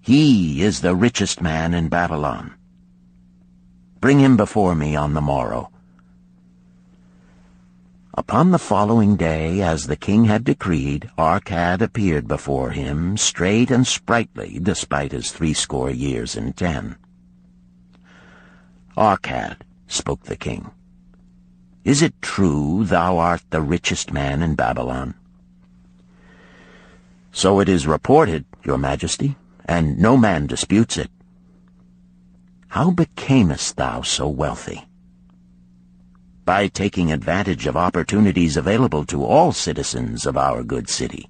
He is the richest man in Babylon. Bring him before me on the morrow." Upon the following day, as the king had decreed, Arcad appeared before him, straight and sprightly, despite his 80 years and 10. "Arcad," spoke the king, "is it true thou art the richest man in Babylon?" "So it is reported, Your Majesty, and no man disputes it." "How becamest thou so wealthy?" "By taking advantage of opportunities available to all citizens of our good city."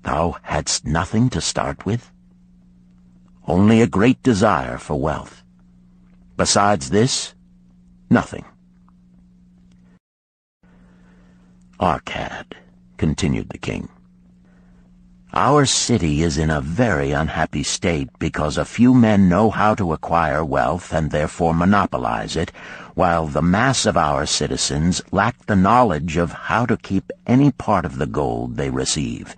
Thou hadst nothing to start with? Only a great desire for wealth. Besides this, nothing. Arcad, continued the king, our city is in a very unhappy state because a few men know how to acquire wealth and therefore monopolize it, while the mass of our citizens lack the knowledge of how to keep any part of the gold they receive.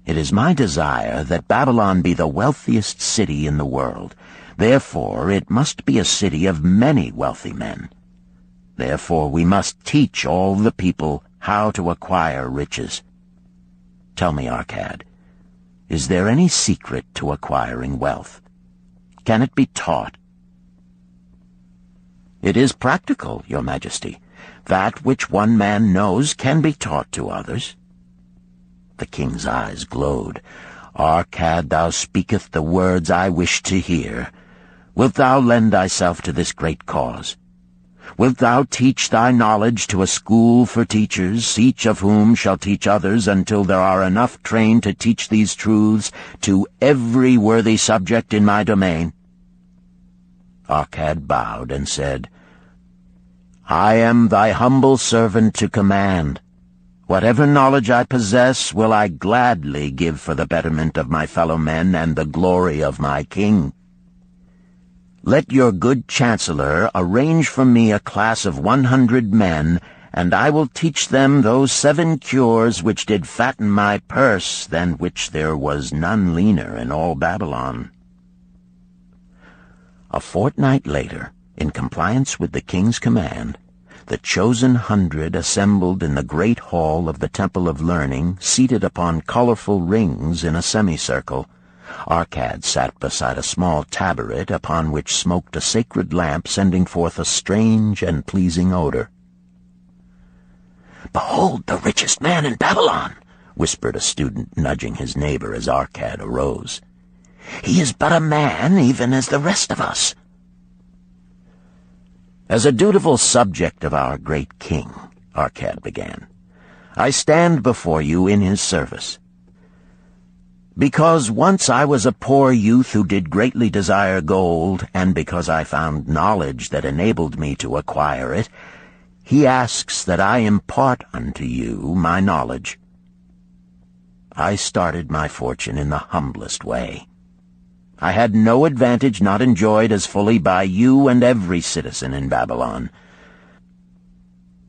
It is my desire that Babylon be the wealthiest city in the world. Therefore it must be a city of many wealthy men. Therefore we must teach all the people how to acquire riches. Tell me, Arcad, is there any secret to acquiring wealth? Can it be taught? It is practical, Your Majesty. That which one man knows can be taught to others. The king's eyes glowed. Arcad, thou speakest the words I wish to hear. Wilt thou lend thyself to this great cause? Wilt thou teach thy knowledge to a school for teachers, each of whom shall teach others until there are enough trained to teach these truths to every worthy subject in my domain? Arcad bowed and said, I am thy humble servant to command. Whatever knowledge I possess will I gladly give for the betterment of my fellow men and the glory of my king. Let your good chancellor arrange for me a class of 100 men, and I will teach them those 7 cures which did fatten my purse, than which there was none leaner in all Babylon. A fortnight later, in compliance with the king's command, the chosen 100 assembled in the great hall of the Temple of Learning, seated upon colorful rings in a semicircle. Arcad sat beside a small tabaret upon which smoked a sacred lamp sending forth a strange and pleasing odor. "Behold the richest man in Babylon," whispered a student, nudging his neighbor as Arcad arose. "He is but a man, even as the rest of us." "As a dutiful subject of our great king," Arcad began, "I stand before you in his service. Because once I was a poor youth who did greatly desire gold, and because I found knowledge that enabled me to acquire it, he asks that I impart unto you my knowledge. I started my fortune in the humblest way. I had no advantage not enjoyed as fully by you and every citizen in Babylon.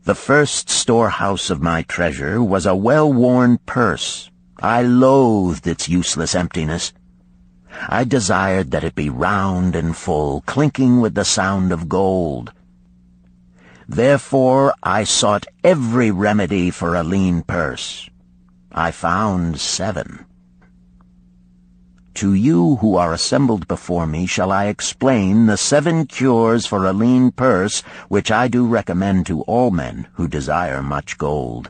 The first storehouse of my treasure was a well-worn purse. I loathed its useless emptiness. I desired that it be round and full, clinking with the sound of gold. Therefore I sought every remedy for a lean purse. I found 7. To you who are assembled before me shall I explain the 7 cures for a lean purse, which I do recommend to all men who desire much gold.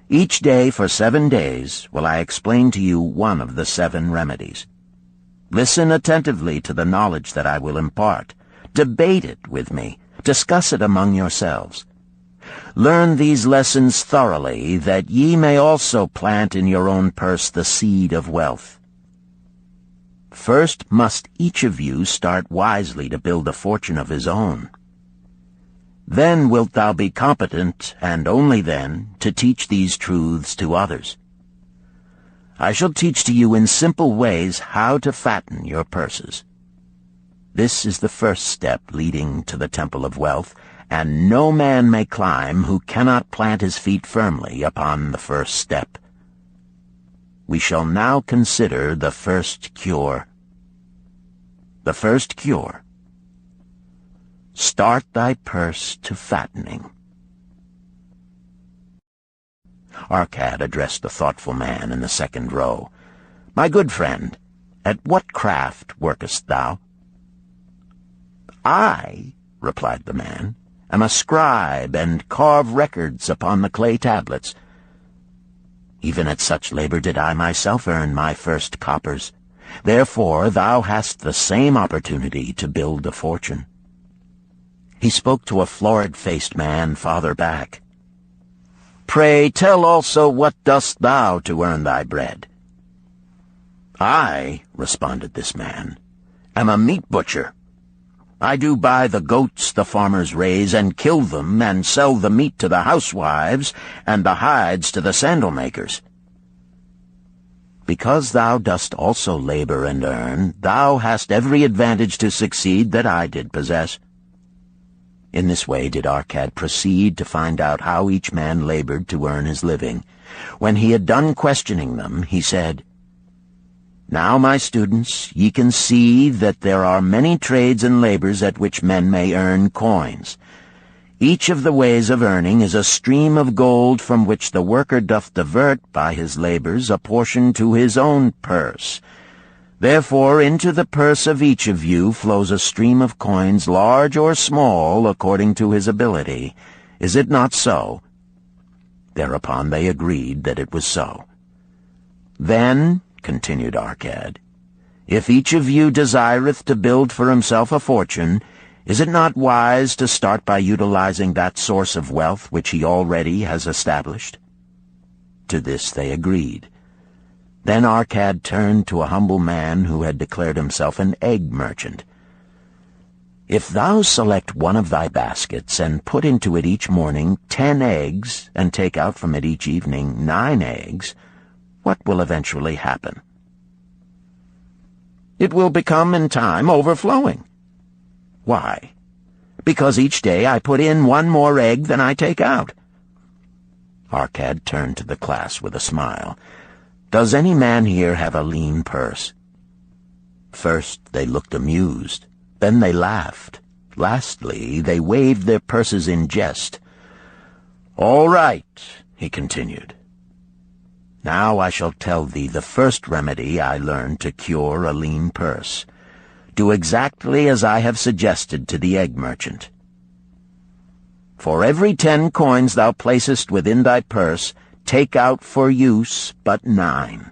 Each day for 7 days will I explain to you one of the 7 remedies. Listen attentively to the knowledge that I will impart. Debate it with me. Discuss it among yourselves. Learn these lessons thoroughly, that ye may also plant in your own purse the seed of wealth. First must each of you start wisely to build a fortune of his own. Then wilt thou be competent, and only then, to teach these truths to others. I shall teach to you in simple ways how to fatten your purses. This is the first step leading to the Temple of Wealth, and no man may climb who cannot plant his feet firmly upon the first step. We shall now consider the first cure. The first cure. Start thy purse to fattening. Arcad addressed the thoughtful man in the second row. My good friend, at what craft workest thou? I, replied the man, am a scribe, and carve records upon the clay tablets. Even at such labor did I myself earn my first coppers. Therefore thou hast the same opportunity to build a fortune. He spoke to a florid-faced man farther back. Pray tell also what dost thou to earn thy bread? I, responded this man, am a meat butcher. I do buy the goats the farmers raise, and kill them, and sell the meat to the housewives, and the hides to the sandal makers. Because thou dost also labor and earn, thou hast every advantage to succeed that I did possess. In this way did Arcad proceed to find out how each man labored to earn his living. When he had done questioning them, he said, Now, my students, ye can see that there are many trades and labors at which men may earn coins. Each of the ways of earning is a stream of gold from which the worker doth divert by his labors a portion to his own purse. Therefore into the purse of each of you flows a stream of coins, large or small, according to his ability. Is it not so? Thereupon they agreed that it was so. Then, continued Arcad, if each of you desireth to build for himself a fortune, is it not wise to start by utilizing that source of wealth which he already has established? To this they agreed. Then Arcad turned to a humble man who had declared himself an egg merchant. If thou select one of thy baskets, and put into it each morning 10 eggs, and take out from it each evening 9 eggs, what will eventually happen? It will become in time overflowing. Why? Because each day I put in 1 more egg than I take out. Arcad turned to the class with a smile. Does any man here have a lean purse? First they looked amused, then they laughed. Lastly, they waved their purses in jest. All right, he continued. Now I shall tell thee the first remedy I learned to cure a lean purse. Do exactly as I have suggested to the egg merchant. For every 10 coins thou placest within thy purse, take out for use but 9.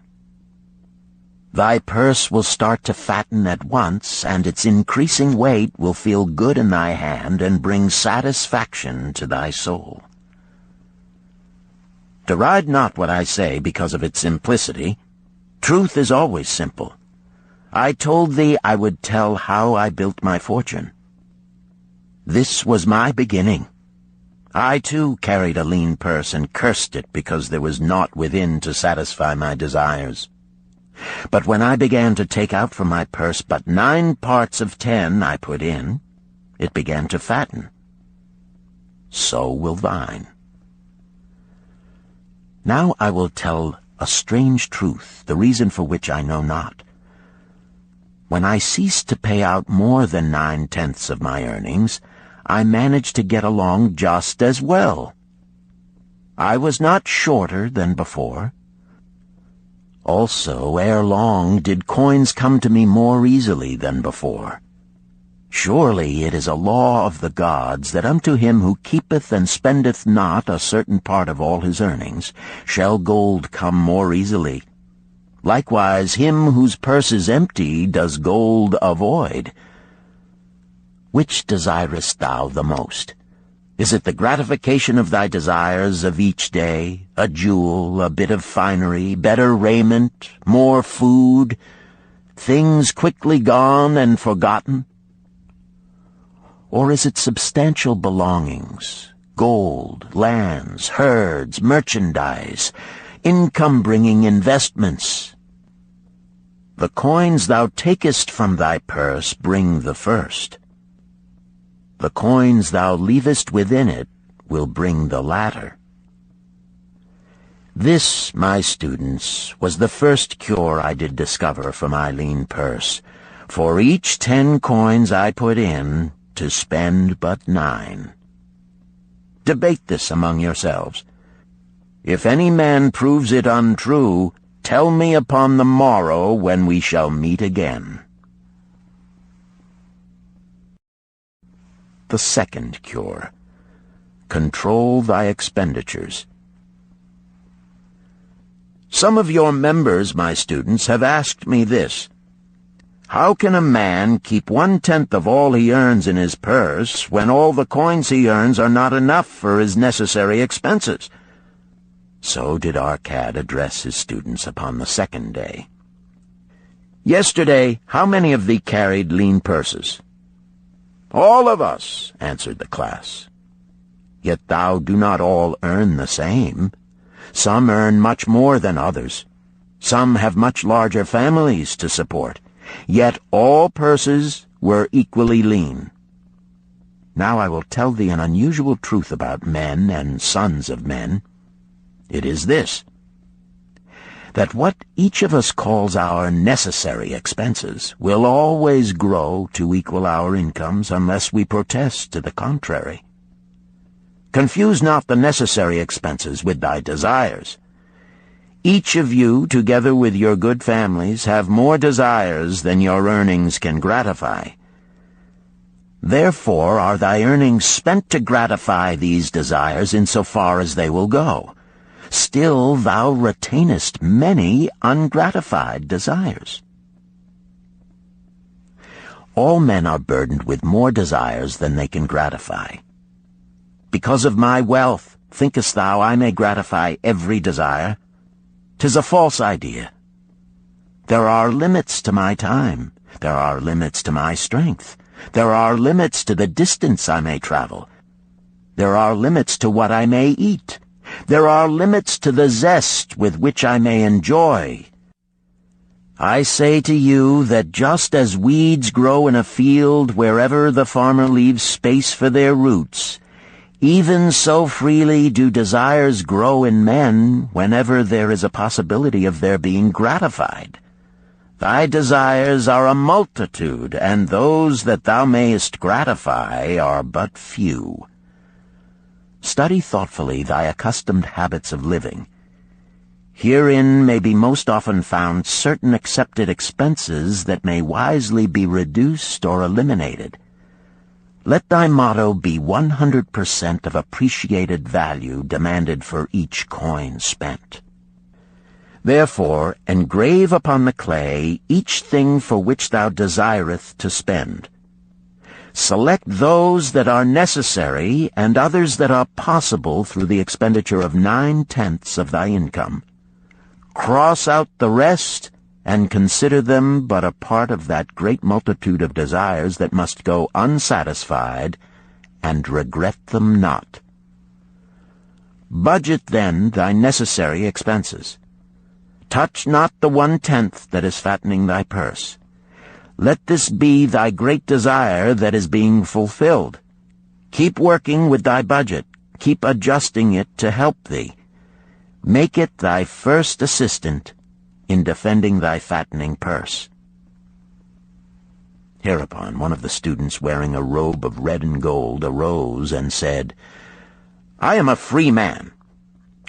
Thy purse will start to fatten at once, and its increasing weight will feel good in thy hand and bring satisfaction to thy soul. Deride not what I say because of its simplicity. Truth is always simple. I told thee I would tell how I built my fortune. This was my beginning. I, too, carried a lean purse and cursed it because there was naught within to satisfy my desires. But when I began to take out from my purse but 9 parts of 10 I put in, it began to fatten. So will thine. Now I will tell a strange truth, the reason for which I know not. When I ceased to pay out more than 9/10 of my earnings, I managed to get along just as well. I was not shorter than before. Also, ere long did coins come to me more easily than before. Surely it is a law of the gods that unto him who keepeth and spendeth not a certain part of all his earnings shall gold come more easily. Likewise him whose purse is empty does gold avoid. Which desirest thou the most? Is it the gratification of thy desires of each day, a jewel, a bit of finery, better raiment, more food, things quickly gone and forgotten? Or is it substantial belongings, gold, lands, herds, merchandise, income-bringing investments? The coins thou takest from thy purse bring the first. The coins thou leavest within it will bring the latter. This, my students, was the first cure I did discover for my lean purse. For each 10 coins I put in, to spend but 9. Debate this among yourselves. If any man proves it untrue, tell me upon the morrow when we shall meet again. The second cure. Control thy expenditures. Some of your members, my students, have asked me this. How can a man keep 1/10 of all he earns in his purse when all the coins he earns are not enough for his necessary expenses? So did Arcad address his students upon the second day. "Yesterday, how many of thee carried lean purses?" "All of us," answered the class. "Yet thou do not all earn the same. Some earn much more than others. Some have much larger families to support. Yet all purses were equally lean. Now I will tell thee an unusual truth about men and sons of men. It is this: that what each of us calls our necessary expenses will always grow to equal our incomes unless we protest to the contrary. Confuse not the necessary expenses with thy desires. Each of you, together with your good families, have more desires than your earnings can gratify. Therefore are thy earnings spent to gratify these desires in so far as they will go. Still thou retainest many ungratified desires. All men are burdened with more desires than they can gratify. Because of my wealth, thinkest thou I may gratify every desire? 'Tis a false idea. There are limits to my time. There are limits to my strength. There are limits to the distance I may travel. There are limits to what I may eat. There are limits to the zest with which I may enjoy. I say to you that just as weeds grow in a field wherever the farmer leaves space for their roots, even so freely do desires grow in men whenever there is a possibility of their being gratified. Thy desires are a multitude, and those that thou mayest gratify are but few. Study thoughtfully thy accustomed habits of living. Herein may be most often found certain accepted expenses that may wisely be reduced or eliminated. Let thy motto be 100% of appreciated value demanded for each coin spent. Therefore engrave upon the clay each thing for which thou desireth to spend. Select those that are necessary and others that are possible through the expenditure of 9/10 of thy income. Cross out the rest, and consider them but a part of that great multitude of desires that must go unsatisfied, and regret them not. Budget then thy necessary expenses. Touch not the 1/10 that is fattening thy purse. Let this be thy great desire that is being fulfilled. Keep working with thy budget. Keep adjusting it to help thee. Make it thy first assistant in defending thy fattening purse. Hereupon one of the students, wearing a robe of red and gold, arose and said, "I am a free man.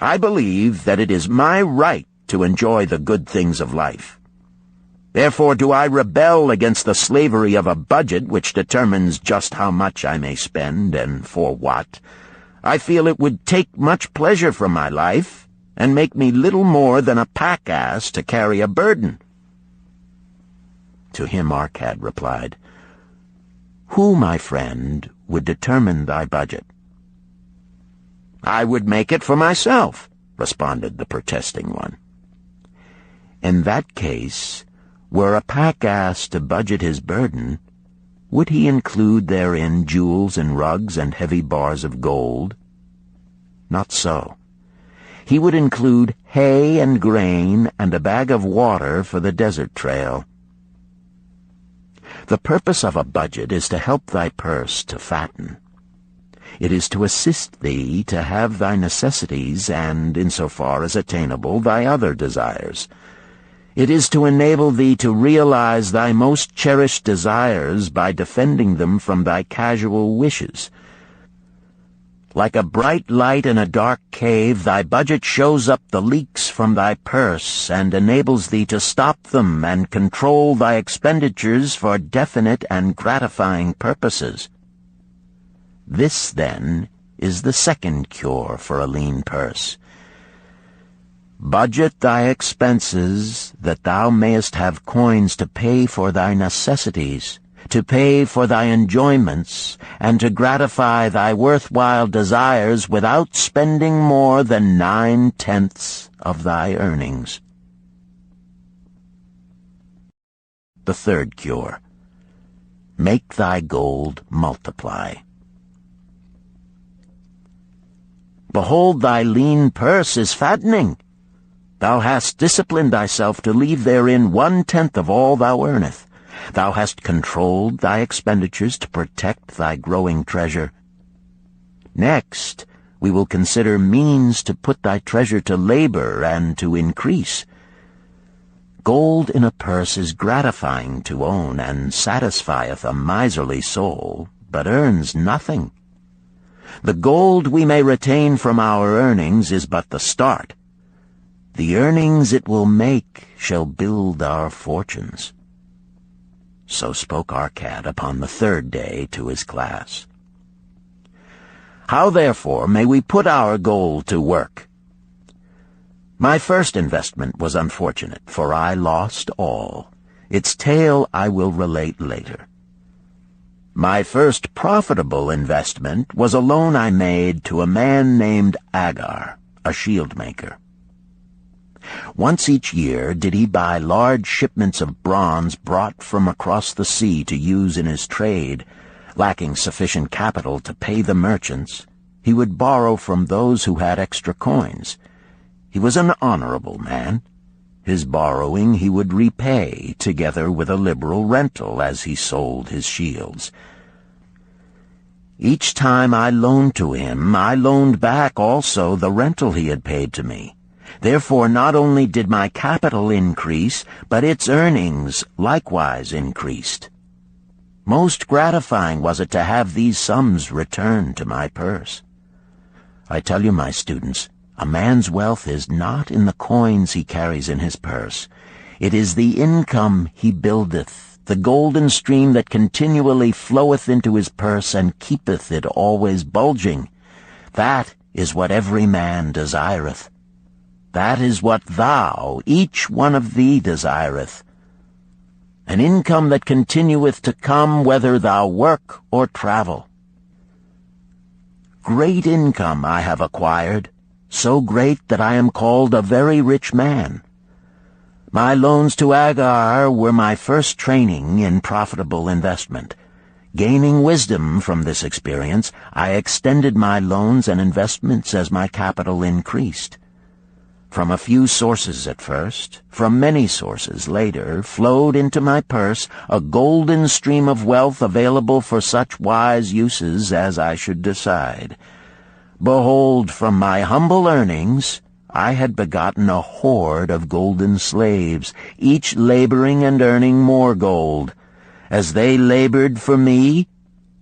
I believe that it is my right to enjoy the good things of life. Therefore do I rebel against the slavery of a budget which determines just how much I may spend and for what. I feel it would take much pleasure from my life and make me little more than a pack-ass to carry a burden." To him Arcad replied, "Who, my friend, would determine thy budget?" "I would make it for myself," responded the protesting one. "In that case, were a pack-ass to budget his burden, would he include therein jewels and rugs and heavy bars of gold? Not so. He would include hay and grain and a bag of water for the desert trail. The purpose of a budget is to help thy purse to fatten. It is to assist thee to have thy necessities and, insofar as attainable, thy other desires. It is to enable thee to realize thy most cherished desires by defending them from thy casual wishes. Like a bright light in a dark cave, thy budget shows up the leaks from thy purse and enables thee to stop them and control thy expenditures for definite and gratifying purposes. This, then, is the second cure for a lean purse. Budget thy expenses, that thou mayest have coins to pay for thy necessities, to pay for thy enjoyments, and to gratify thy worthwhile desires without spending more than 9/10 of thy earnings. The third cure: make thy gold multiply. Behold, thy lean purse is fattening. Thou hast disciplined thyself to leave therein 1/10 of all thou earnest. Thou hast controlled thy expenditures to protect thy growing treasure. Next, we will consider means to put thy treasure to labor and to increase. Gold in a purse is gratifying to own, and satisfieth a miserly soul, but earns nothing. The gold we may retain from our earnings is but the start. The earnings it will make shall build our fortunes. So spoke our cat upon the third day to his class. How, therefore, may we put our gold to work? My first investment was unfortunate, for I lost all. Its tale I will relate later. My first profitable investment was a loan I made to a man named Agar, a shield maker. Once each year did he buy large shipments of bronze brought from across the sea to use in his trade. Lacking sufficient capital to pay the merchants, he would borrow from those who had extra coins. He was an honorable man. His borrowing he would repay, together with a liberal rental as he sold his shields. Each time I loaned to him, I loaned back also the rental he had paid to me. Therefore not only did my capital increase, but its earnings likewise increased. Most gratifying was it to have these sums returned to my purse. I tell you, my students, a man's wealth is not in the coins he carries in his purse. It is the income he buildeth, the golden stream that continually floweth into his purse and keepeth it always bulging. That is what every man desireth. That is what thou, each one of thee, desireth. An income that continueth to come whether thou work or travel. Great income I have acquired, so great that I am called a very rich man. My loans to Agar were my first training in profitable investment. Gaining wisdom from this experience, I extended my loans and investments as my capital increased. From a few sources at first, from many sources later, flowed into my purse a golden stream of wealth available for such wise uses as I should decide. Behold, from my humble earnings, I had begotten a horde of golden slaves, each laboring and earning more gold. As they labored for me,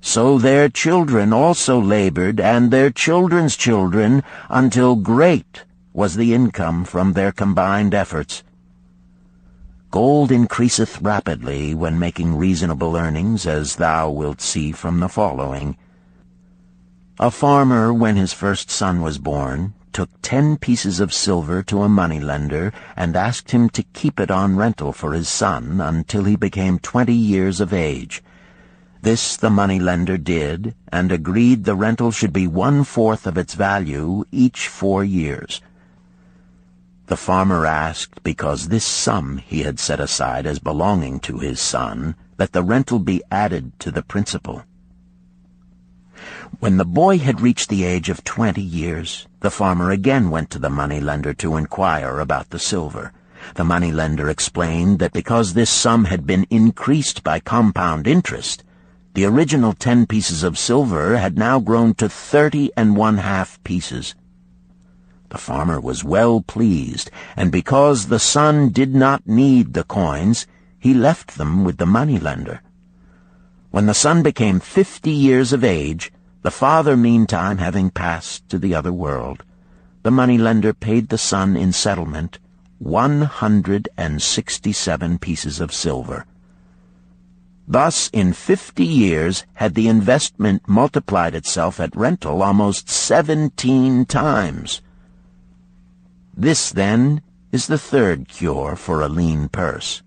so their children also labored, and their children's children, until great was the income from their combined efforts. Gold increaseth rapidly when making reasonable earnings, as thou wilt see from the following. A farmer, when his first son was born, took 10 pieces of silver to a moneylender and asked him to keep it on rental for his son until he became 20 years of age. This the moneylender did, and agreed the rental should be 1/4 of its value each 4 years. The farmer asked, because this sum he had set aside as belonging to his son, that the rental be added to the principal. When the boy had reached the age of 20 years, the farmer again went to the moneylender to inquire about the silver. The moneylender explained that because this sum had been increased by compound interest, the original 10 pieces of silver had now grown to 30½ pieces. The farmer was well pleased, and because the son did not need the coins, he left them with the moneylender. When the son became 50 years of age, the father meantime having passed to the other world, the moneylender paid the son in settlement 167 pieces of silver. Thus, in 50 years, had the investment multiplied itself at rental almost 17 times. This, then, is the third cure for a lean purse.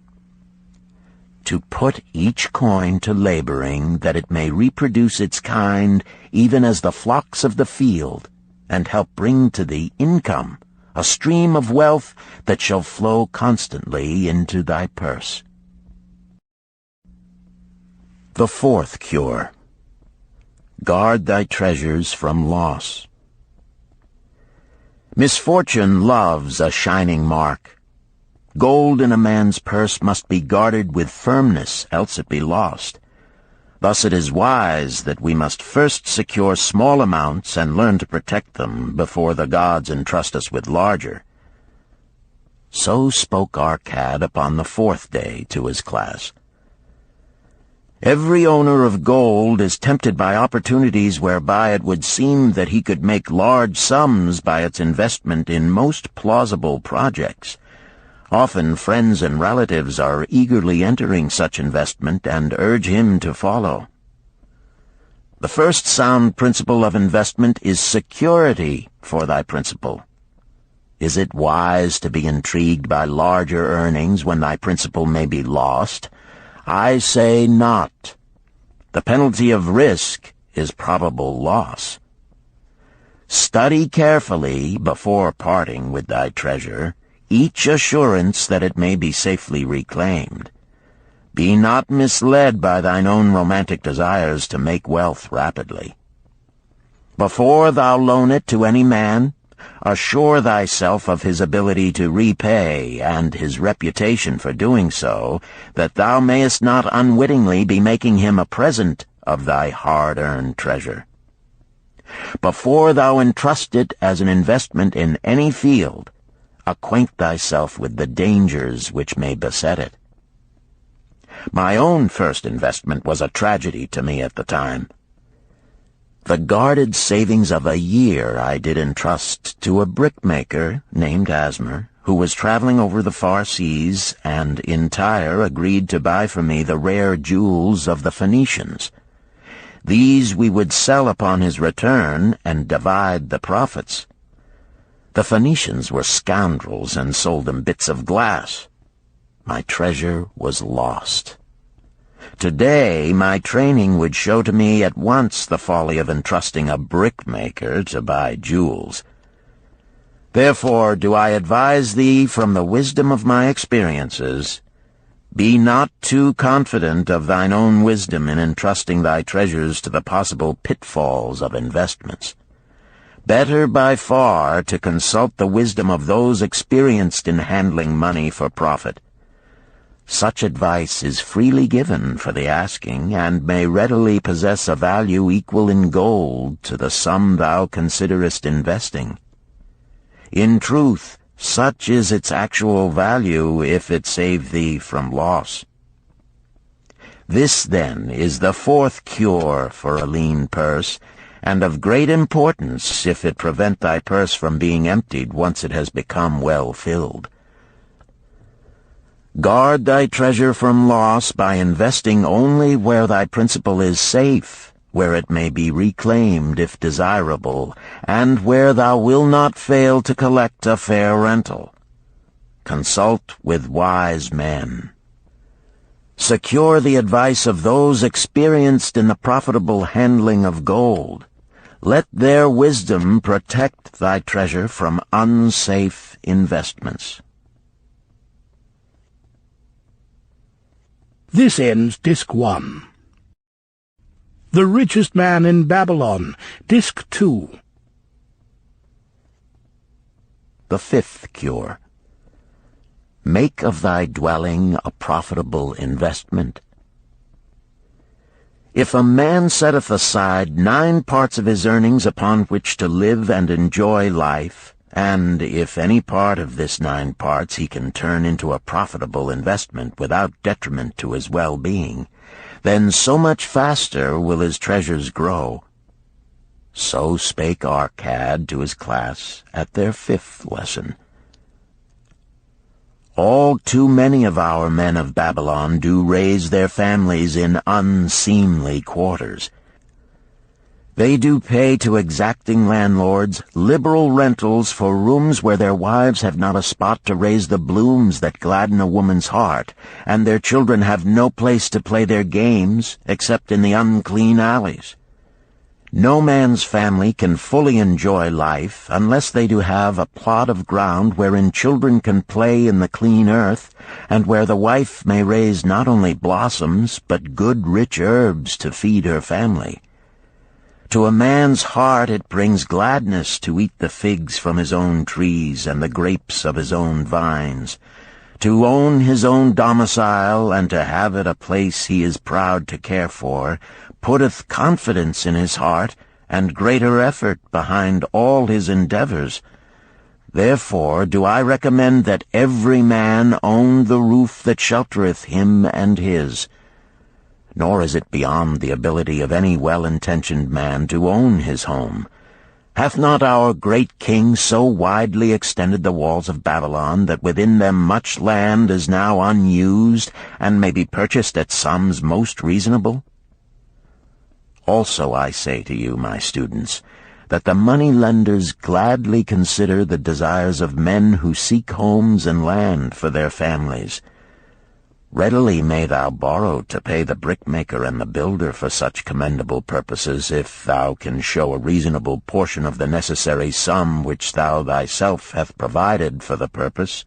to put each coin to laboring, that it may reproduce its kind, even as the flocks of the field, and help bring to thee income, a stream of wealth that shall flow constantly into thy purse. The fourth cure. Guard thy treasures from loss. Misfortune loves a shining mark. Gold in a man's purse must be guarded with firmness, else it be lost. Thus it is wise that we must first secure small amounts and learn to protect them before the gods entrust us with larger. So spoke Arcad upon the fourth day to his class. Every owner of gold is tempted by opportunities whereby it would seem that he could make large sums by its investment in most plausible projects. Often friends and relatives are eagerly entering such investment and urge him to follow. The first sound principle of investment is security for thy principal. Is it wise to be intrigued by larger earnings when thy principal may be lost? I say not. The penalty of risk is probable loss. Study carefully, before parting with thy treasure, each assurance that it may be safely reclaimed. Be not misled by thine own romantic desires to make wealth rapidly. Before thou loan it to any man, assure thyself of his ability to repay and his reputation for doing so, that thou mayest not unwittingly be making him a present of thy hard-earned treasure. Before thou entrust it as an investment in any field, acquaint thyself with the dangers which may beset it. My own first investment was a tragedy to me at the time. The guarded savings of a year I did entrust to a brickmaker named Asmer, who was traveling over the far seas, and in Tyre agreed to buy for me the rare jewels of the Phoenicians. These we would sell upon his return and divide the profits. The Phoenicians were scoundrels and sold him bits of glass. My treasure was lost. Today, my training would show to me at once the folly of entrusting a brickmaker to buy jewels. Therefore do I advise thee from the wisdom of my experiences, be not too confident of thine own wisdom in entrusting thy treasures to the possible pitfalls of investments. Better by far to consult the wisdom of those experienced in handling money for profit. Such advice is freely given for the asking, and may readily possess a value equal in gold to the sum thou considerest investing. In truth, such is its actual value if it save thee from loss. This, then, is the fourth cure for a lean purse, and of great importance if it prevent thy purse from being emptied once it has become well filled. Guard thy treasure from loss by investing only where thy principal is safe, where it may be reclaimed if desirable, and where thou wilt not fail to collect a fair rental. Consult with wise men. Secure the advice of those experienced in the profitable handling of gold. Let their wisdom protect thy treasure from unsafe investments. This ends Disc 1. The Richest Man in Babylon, Disc 2. The fifth cure. Make of thy dwelling a profitable investment. If a man setteth aside 9 parts of his earnings upon which to live and enjoy life, and if any part of this 9 parts he can turn into a profitable investment without detriment to his well-being, then so much faster will his treasures grow. So spake Arcad to his class at their 5th lesson. All too many of our men of Babylon do raise their families in unseemly quarters. They do pay to exacting landlords liberal rentals for rooms where their wives have not a spot to raise the blooms that gladden a woman's heart, and their children have no place to play their games except in the unclean alleys. No man's family can fully enjoy life unless they do have a plot of ground wherein children can play in the clean earth, and where the wife may raise not only blossoms but good rich herbs to feed her family. To a man's heart it brings gladness to eat the figs from his own trees and the grapes of his own vines, to own his own domicile and to have it a place he is proud to care for, putteth confidence in his heart and greater effort behind all his endeavors. Therefore do I recommend that every man own the roof that sheltereth him and his. Nor is it beyond the ability of any well-intentioned man to own his home. Hath not our great king so widely extended the walls of Babylon that within them much land is now unused, and may be purchased at sums most reasonable? Also I say to you, my students, that the money-lenders gladly consider the desires of men who seek homes and land for their families. Readily may thou borrow to pay the brickmaker and the builder for such commendable purposes, if thou can show a reasonable portion of the necessary sum which thou thyself hast provided for the purpose.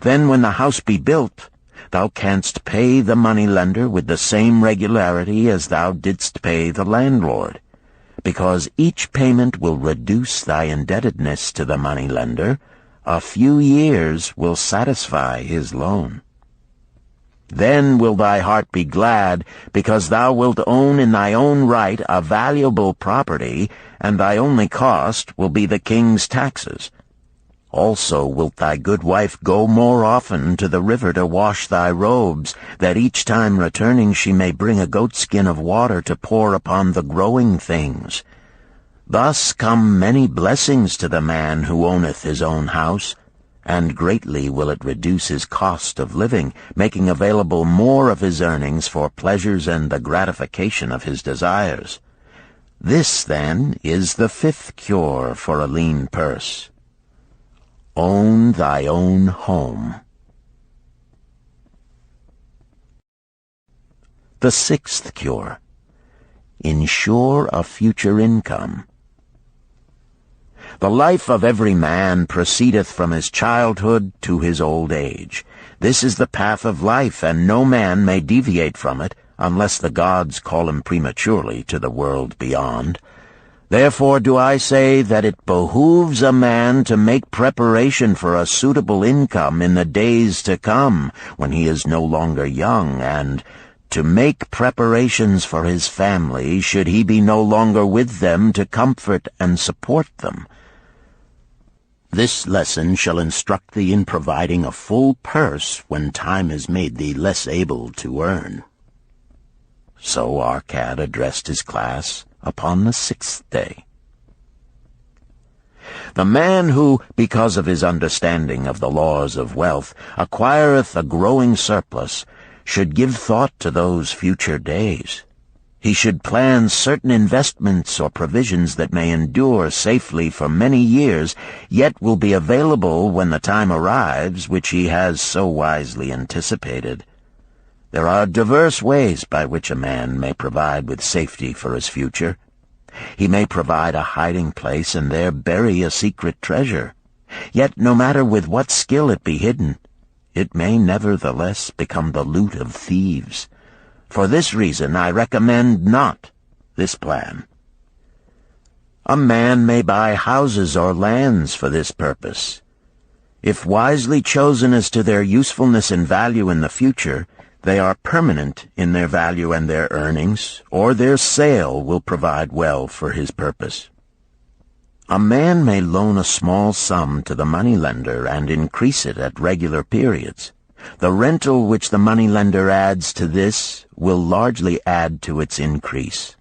Then when the house be built, thou canst pay the money-lender with the same regularity as thou didst pay the landlord, because each payment will reduce thy indebtedness to the money-lender. A few years will satisfy his loan. Then will thy heart be glad, because thou wilt own in thy own right a valuable property, and thy only cost will be the king's taxes. Also wilt thy good wife go more often to the river to wash thy robes, that each time returning she may bring a goatskin of water to pour upon the growing things. Thus come many blessings to the man who owneth his own house, and greatly will it reduce his cost of living, making available more of his earnings for pleasures and the gratification of his desires. This, then, is the fifth cure for a lean purse. Own thy own home. The sixth cure. Ensure a future income. The life of every man proceedeth from his childhood to his old age. This is the path of life, and no man may deviate from it, unless the gods call him prematurely to the world beyond. Therefore do I say that it behooves a man to make preparation for a suitable income in the days to come, when he is no longer young, and to make preparations for his family, should he be no longer with them to comfort and support them. This lesson shall instruct thee in providing a full purse when time has made thee less able to earn. So Arcad addressed his class upon the sixth day. The man who, because of his understanding of the laws of wealth, acquireth a growing surplus, should give thought to those future days. He should plan certain investments or provisions that may endure safely for many years, yet will be available when the time arrives which he has so wisely anticipated. There are diverse ways by which a man may provide with safety for his future. He may provide a hiding place and there bury a secret treasure. Yet no matter with what skill it be hidden, it may nevertheless become the loot of thieves. For this reason I recommend not this plan. A man may buy houses or lands for this purpose. If wisely chosen as to their usefulness and value in the future, they are permanent in their value and their earnings, or their sale will provide well for his purpose. A man may loan a small sum to the moneylender and increase it at regular periods. The rental which the moneylender adds to this will largely add to its increase.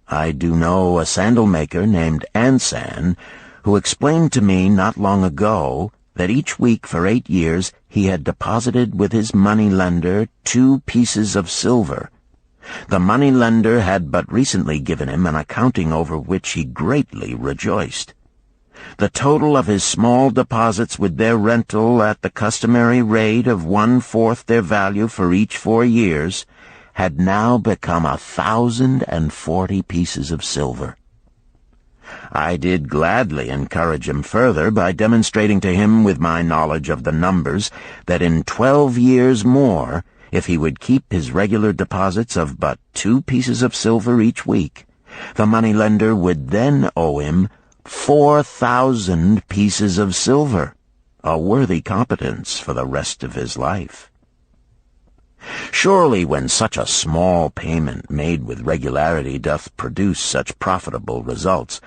I do know a sandal-maker named Ansan, who explained to me not long ago that each week for 8 years he had deposited with his moneylender 2 pieces of silver. The money-lender had but recently given him an accounting over which he greatly rejoiced. The total of his small deposits with their rental at the customary rate of 1/4 their value for each 4 years had now become 1,040 pieces of silver. I did gladly encourage him further by demonstrating to him with my knowledge of the numbers that in 12 years more, if he would keep his regular deposits of but 2 pieces of silver each week, the moneylender would then owe him 4,000 pieces of silver, a worthy competence for the rest of his life. Surely when such a small payment made with regularity doth produce such profitable results,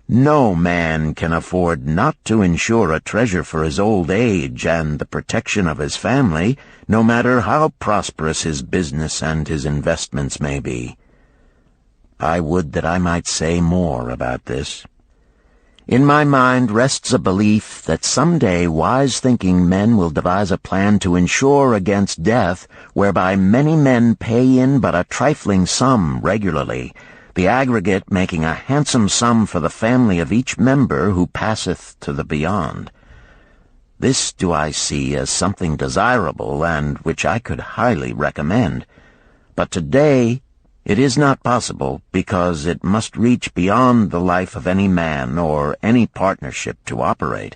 no man can afford not to insure a treasure for his old age and the protection of his family, no matter how prosperous his business and his investments may be. I would that I might say more about this. In my mind rests a belief that someday wise-thinking men will devise a plan to insure against death, whereby many men pay in but a trifling sum regularly, the aggregate making a handsome sum for the family of each member who passeth to the beyond. This do I see as something desirable, and which I could highly recommend. But today it is not possible, because it must reach beyond the life of any man or any partnership to operate.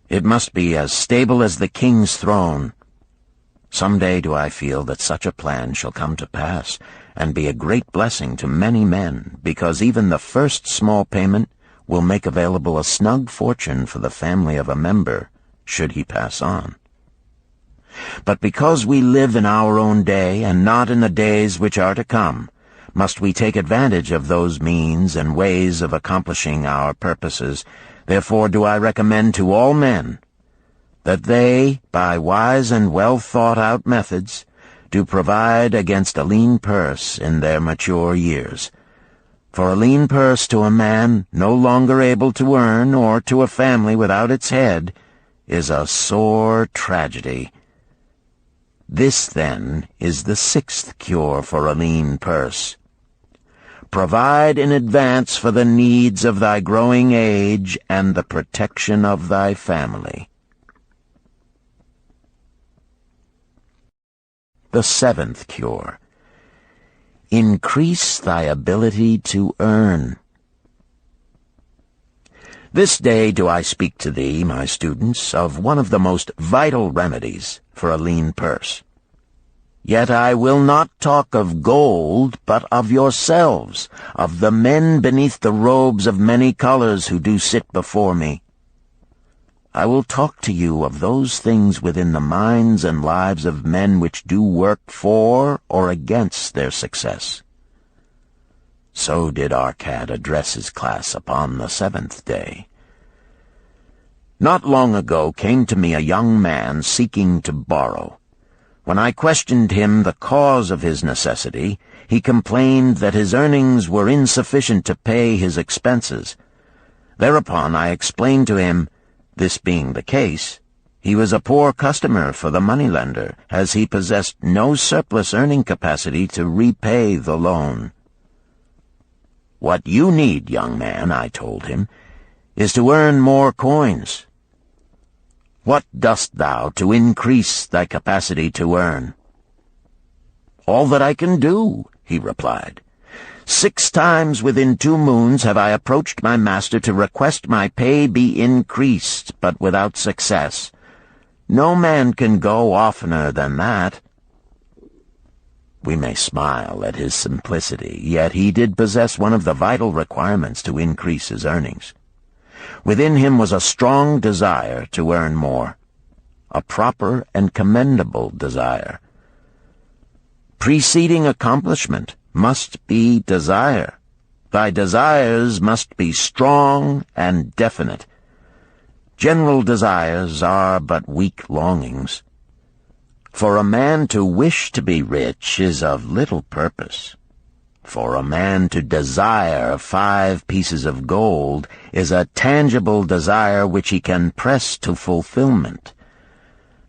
It must be as stable as the king's throne. Some day do I feel that such a plan shall come to pass, and be a great blessing to many men, because even the first small payment will make available a snug fortune for the family of a member, should he pass on. But because we live in our own day, and not in the days which are to come, must we take advantage of those means and ways of accomplishing our purposes. Therefore do I recommend to all men that they, by wise and well-thought-out methods, do provide against a lean purse in their mature years. For a lean purse to a man no longer able to earn, or to a family without its head, is a sore tragedy. This, then, is the 6th cure for a lean purse. Provide in advance for the needs of thy growing age and the protection of thy family. The 7th cure. Increase thy ability to earn. This day do I speak to thee, my students, of one of the most vital remedies for a lean purse. Yet I will not talk of gold, but of yourselves, of the men beneath the robes of many colors who do sit before me. I will talk to you of those things within the minds and lives of men which do work for or against their success. So did Arcad address his class upon the 7th day. Not long ago came to me a young man seeking to borrow. When I questioned him the cause of his necessity, he complained that his earnings were insufficient to pay his expenses. Thereupon I explained to him, this being the case, he was a poor customer for the moneylender, as he possessed no surplus earning capacity to repay the loan. What you need, young man, I told him, is to earn more coins. What dost thou to increase thy capacity to earn? All that I can do, he replied. 6 times within 2 moons have I approached my master to request my pay be increased, but without success. No man can go oftener than that. We may smile at his simplicity, yet he did possess one of the vital requirements to increase his earnings. Within him was a strong desire to earn more, a proper and commendable desire. Preceding accomplishment must be desire. Thy desires must be strong and definite. General desires are but weak longings. For a man to wish to be rich is of little purpose. For a man to desire 5 pieces of gold is a tangible desire which he can press to fulfillment.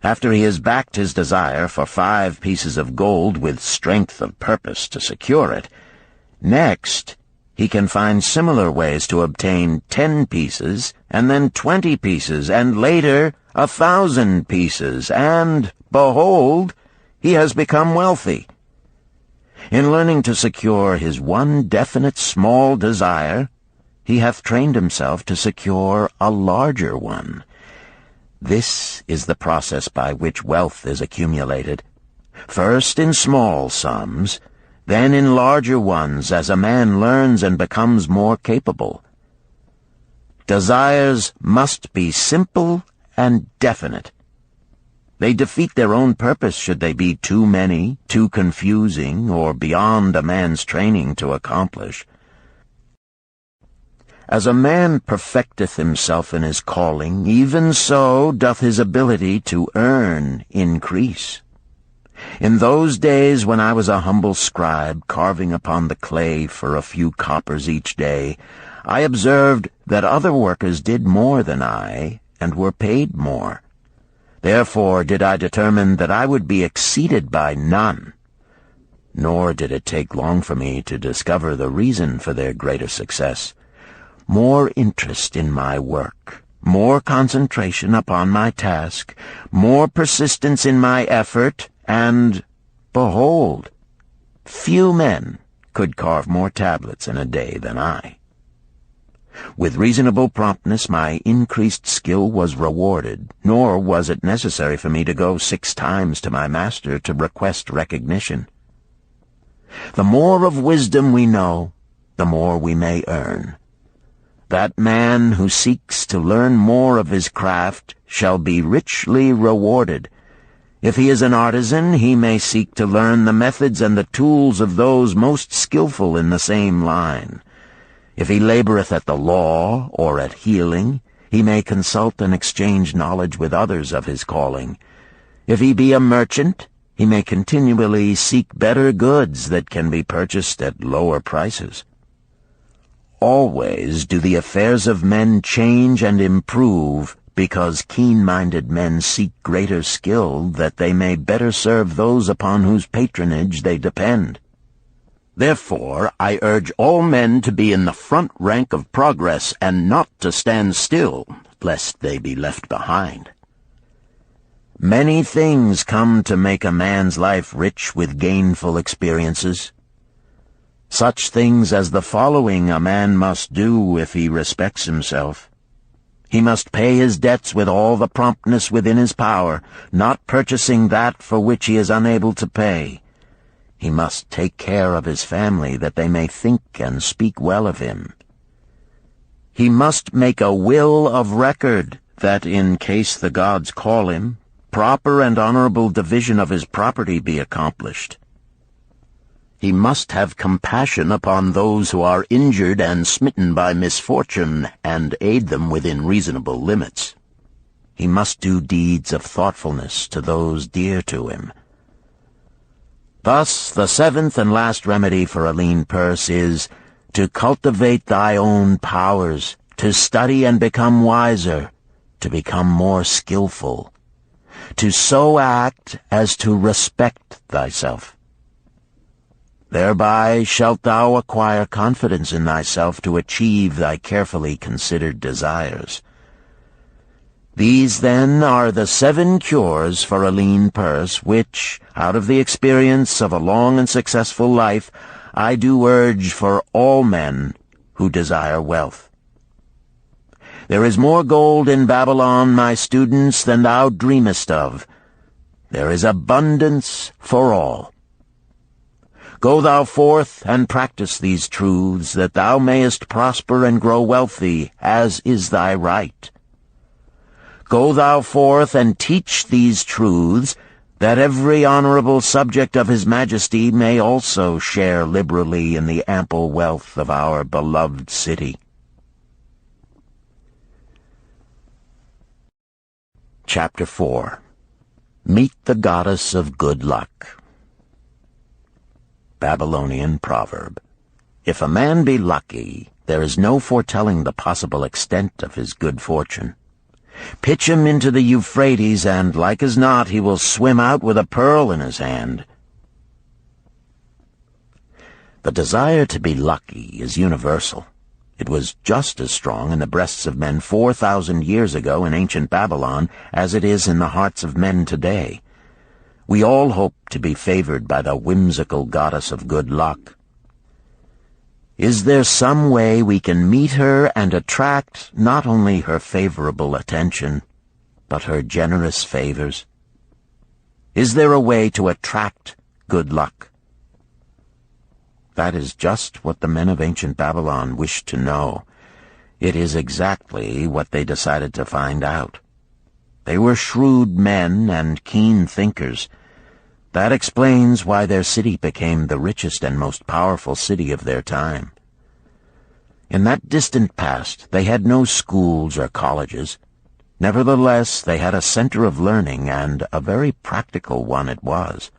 After he has backed his desire for 5 pieces of gold with strength of purpose to secure it, next he can find similar ways to obtain 10 pieces, and then 20 pieces, and later 1,000 pieces, and, behold, he has become wealthy. In learning to secure his one definite small desire, he hath trained himself to secure a larger one. This is the process by which wealth is accumulated, first in small sums, then in larger ones as a man learns and becomes more capable. Desires must be simple and definite. They defeat their own purpose should they be too many, too confusing, or beyond a man's training to accomplish. As a man perfecteth himself in his calling, even so doth his ability to earn increase. In those days when I was a humble scribe carving upon the clay for a few coppers each day, I observed that other workers did more than I, and were paid more. Therefore did I determine that I would be exceeded by none. Nor did it take long for me to discover the reason for their greater success. More interest in my work, more concentration upon my task, more persistence in my effort, and, behold, few men could carve more tablets in a day than I. With reasonable promptness my increased skill was rewarded, nor was it necessary for me to go 6 times to my master to request recognition. The more of wisdom we know, the more we may earn. That man who seeks to learn more of his craft shall be richly rewarded. If he is an artisan, he may seek to learn the methods and the tools of those most skillful in the same line. If he laboreth at the law or at healing, he may consult and exchange knowledge with others of his calling. If he be a merchant, he may continually seek better goods that can be purchased at lower prices. Always do the affairs of men change and improve, because keen-minded men seek greater skill that they may better serve those upon whose patronage they depend. Therefore I urge all men to be in the front rank of progress, and not to stand still, lest they be left behind. Many things come to make a man's life rich with gainful experiences. Such things as the following a man must do if he respects himself. He must pay his debts with all the promptness within his power, not purchasing that for which he is unable to pay. He must take care of his family, that they may think and speak well of him. He must make a will of record, that in case the gods call him, proper and honorable division of his property be accomplished. He must have compassion upon those who are injured and smitten by misfortune, and aid them within reasonable limits. He must do deeds of thoughtfulness to those dear to him. Thus, the 7th and last remedy for a lean purse is to cultivate thy own powers, to study and become wiser, to become more skillful, to so act as to respect thyself. Thereby shalt thou acquire confidence in thyself to achieve thy carefully considered desires. These, then, are the 7 cures for a lean purse, which, out of the experience of a long and successful life, I do urge for all men who desire wealth. There is more gold in Babylon, my students, than thou dreamest of. There is abundance for all. Go thou forth and practice these truths, that thou mayest prosper and grow wealthy, as is thy right. Go thou forth and teach these truths, that every honorable subject of his majesty may also share liberally in the ample wealth of our beloved city. Chapter 4. Meet the Goddess of Good Luck. Babylonian Proverb. If a man be lucky, there is no foretelling the possible extent of his good fortune. Pitch him into the Euphrates, and like as not he will swim out with a pearl in his hand. The desire to be lucky is universal. It was just as strong in the breasts of men 4,000 years ago in ancient Babylon as it is in the hearts of men today. We all hope to be favored by the whimsical goddess of good luck. Is there some way we can meet her and attract not only her favorable attention, but her generous favors? Is there a way to attract good luck? That is just what the men of ancient Babylon wished to know. It is exactly what they decided to find out. They were shrewd men and keen thinkers. That explains why their city became the richest and most powerful city of their time. In that distant past, they had no schools or colleges. Nevertheless, they had a center of learning, and a very practical one it was.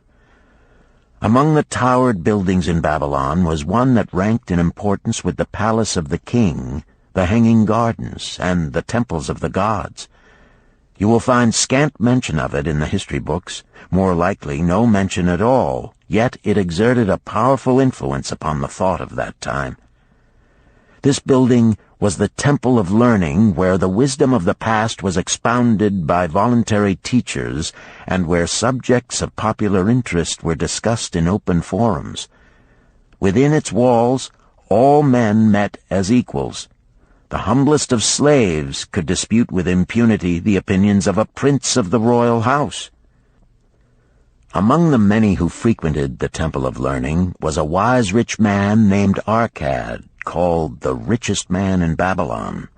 Among the towered buildings in Babylon was one that ranked in importance with the palace of the king, the hanging gardens, and the temples of the gods. You will find scant mention of it in the history books, more likely no mention at all, yet it exerted a powerful influence upon the thought of that time. This building was the temple of learning, where the wisdom of the past was expounded by voluntary teachers, and where subjects of popular interest were discussed in open forums. Within its walls, all men met as equals. The humblest of slaves could dispute with impunity the opinions of a prince of the royal house. Among the many who frequented the Temple of Learning was a wise rich man named Arcad, called the richest man in Babylon.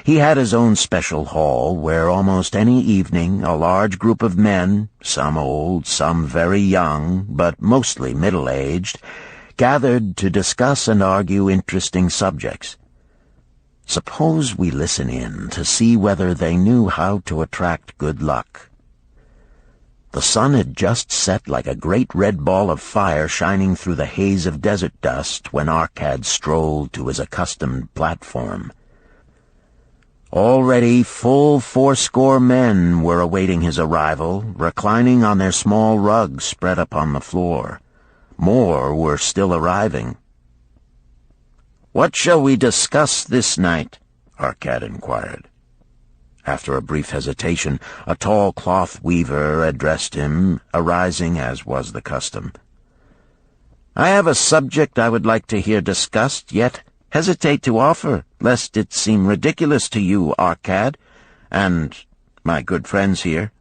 He had his own special hall where almost any evening a large group of men, some old, some very young, but mostly middle-aged, gathered to discuss and argue interesting subjects. Suppose we listen in to see whether they knew how to attract good luck. The sun had just set like a great red ball of fire shining through the haze of desert dust when Arcad strolled to his accustomed platform. Already full 80 men were awaiting his arrival, reclining on their small rugs spread upon the floor. More were still arriving. "What shall we discuss this night?" Arcad inquired. After a brief hesitation, a tall cloth weaver addressed him, arising as was the custom. "I have a subject I would like to hear discussed, yet hesitate to offer, lest it seem ridiculous to you, Arcad, and my good friends here."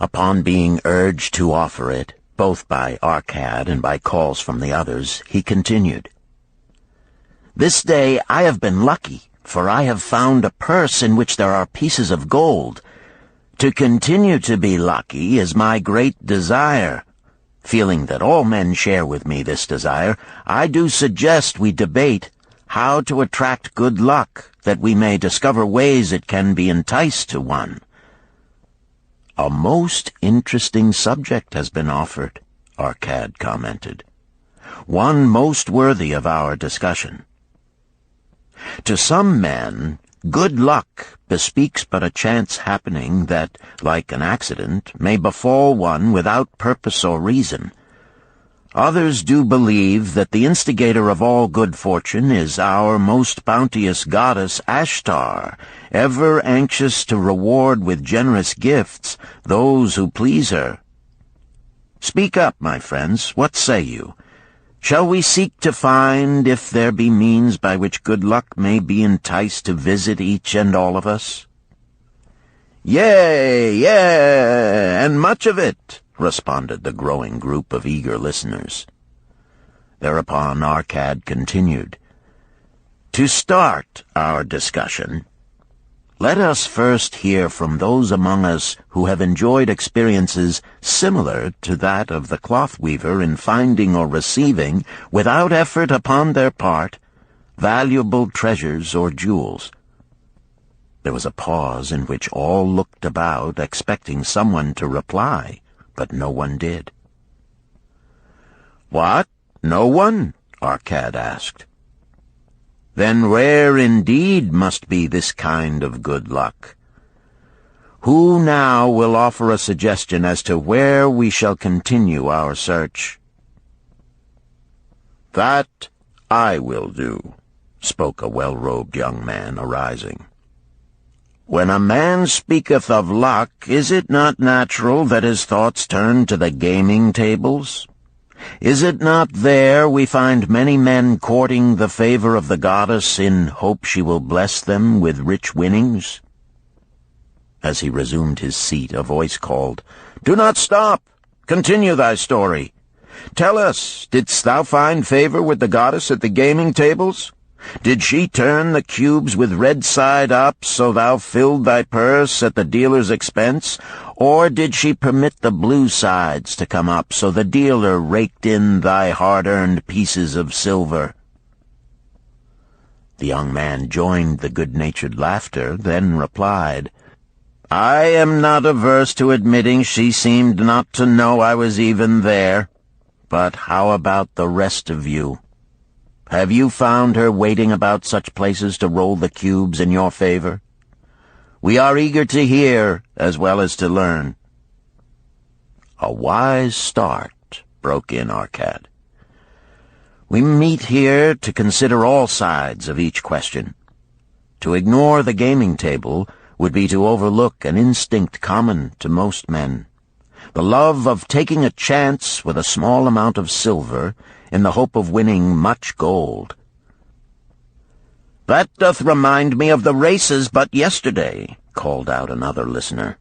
Upon being urged to offer it, both by Arcad and by calls from the others, he continued, "This day I have been lucky, for I have found a purse in which there are pieces of gold. To continue to be lucky is my great desire. Feeling that all men share with me this desire, I do suggest we debate how to attract good luck, that we may discover ways it can be enticed to one." "A most interesting subject has been offered," Arcad commented. "One most worthy of our discussion. To some men, good luck bespeaks but a chance happening that, like an accident, may befall one without purpose or reason. Others do believe that the instigator of all good fortune is our most bounteous goddess Ashtar, ever anxious to reward with generous gifts those who please her. Speak up, my friends, what say you? Shall we seek to find if there be means by which good luck may be enticed to visit each and all of us?" "Yea, and much of it," responded the growing group of eager listeners. Thereupon Arcad continued, "To start our discussion, let us first hear from those among us who have enjoyed experiences similar to that of the cloth weaver in finding or receiving, without effort upon their part, valuable treasures or jewels." There was a pause in which all looked about, expecting someone to reply, but no one did. "What? No one?" Arcad asked. Then rare indeed must be this kind of good luck. Who now will offer a suggestion as to where we shall continue our search?" "That I will do," spoke a well-robed young man, arising. "When a man speaketh of luck, is it not natural that his thoughts turn to the gaming tables? Is it not there we find many men courting the favor of the goddess in hope she will bless them with rich winnings?" As he resumed his seat, a voice called, "Do not stop! Continue thy story. Tell us, didst thou find favor with the goddess at the gaming tables? Did she turn the cubes with red side up, so thou filled thy purse at the dealer's expense? Or did she permit the blue sides to come up, so the dealer raked in thy hard-earned pieces of silver?" The young man joined the good-natured laughter, then replied, "I am not averse to admitting she seemed not to know I was even there. But how about the rest of you? Have you found her waiting about such places to roll the cubes in your favor? We are eager to hear as well as to learn." "A wise start," broke in Arcad. "We meet here to consider all sides of each question. To ignore the gaming table would be to overlook an instinct common to most men, the love of taking a chance with a small amount of silver in the hope of winning much gold." "That doth remind me of the races but yesterday," called out another listener.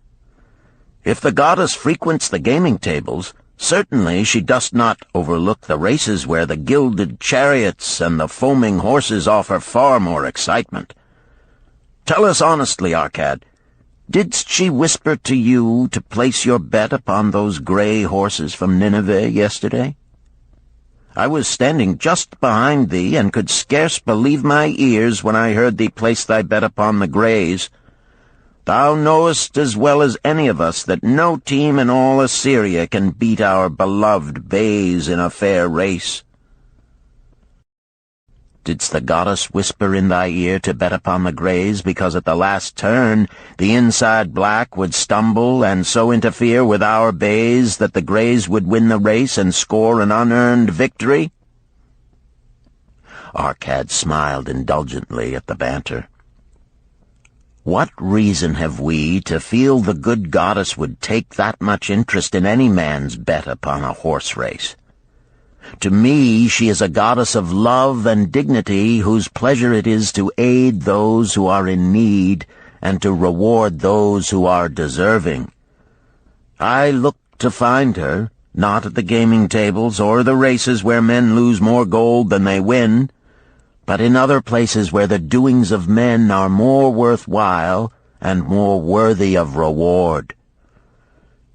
"If the goddess frequents the gaming tables, certainly she doth not overlook the races where the gilded chariots and the foaming horses offer far more excitement. Tell us honestly, Arcad, didst she whisper to you to place your bet upon those gray horses from Nineveh yesterday? I was standing just behind thee, and could scarce believe my ears when I heard thee place thy bet upon the grays. Thou knowest as well as any of us that no team in all Assyria can beat our beloved bays in a fair race. Didst the goddess whisper in thy ear to bet upon the grays, because at the last turn the inside black would stumble and so interfere with our bays that the grays would win the race and score an unearned victory?" Arcad smiled indulgently at the banter. "What reason have we to feel the good goddess would take that much interest in any man's bet upon a horse race? To me she is a goddess of love and dignity, whose pleasure it is to aid those who are in need and to reward those who are deserving. I look to find her, not at the gaming tables or the races where men lose more gold than they win, but in other places where the doings of men are more worthwhile and more worthy of reward.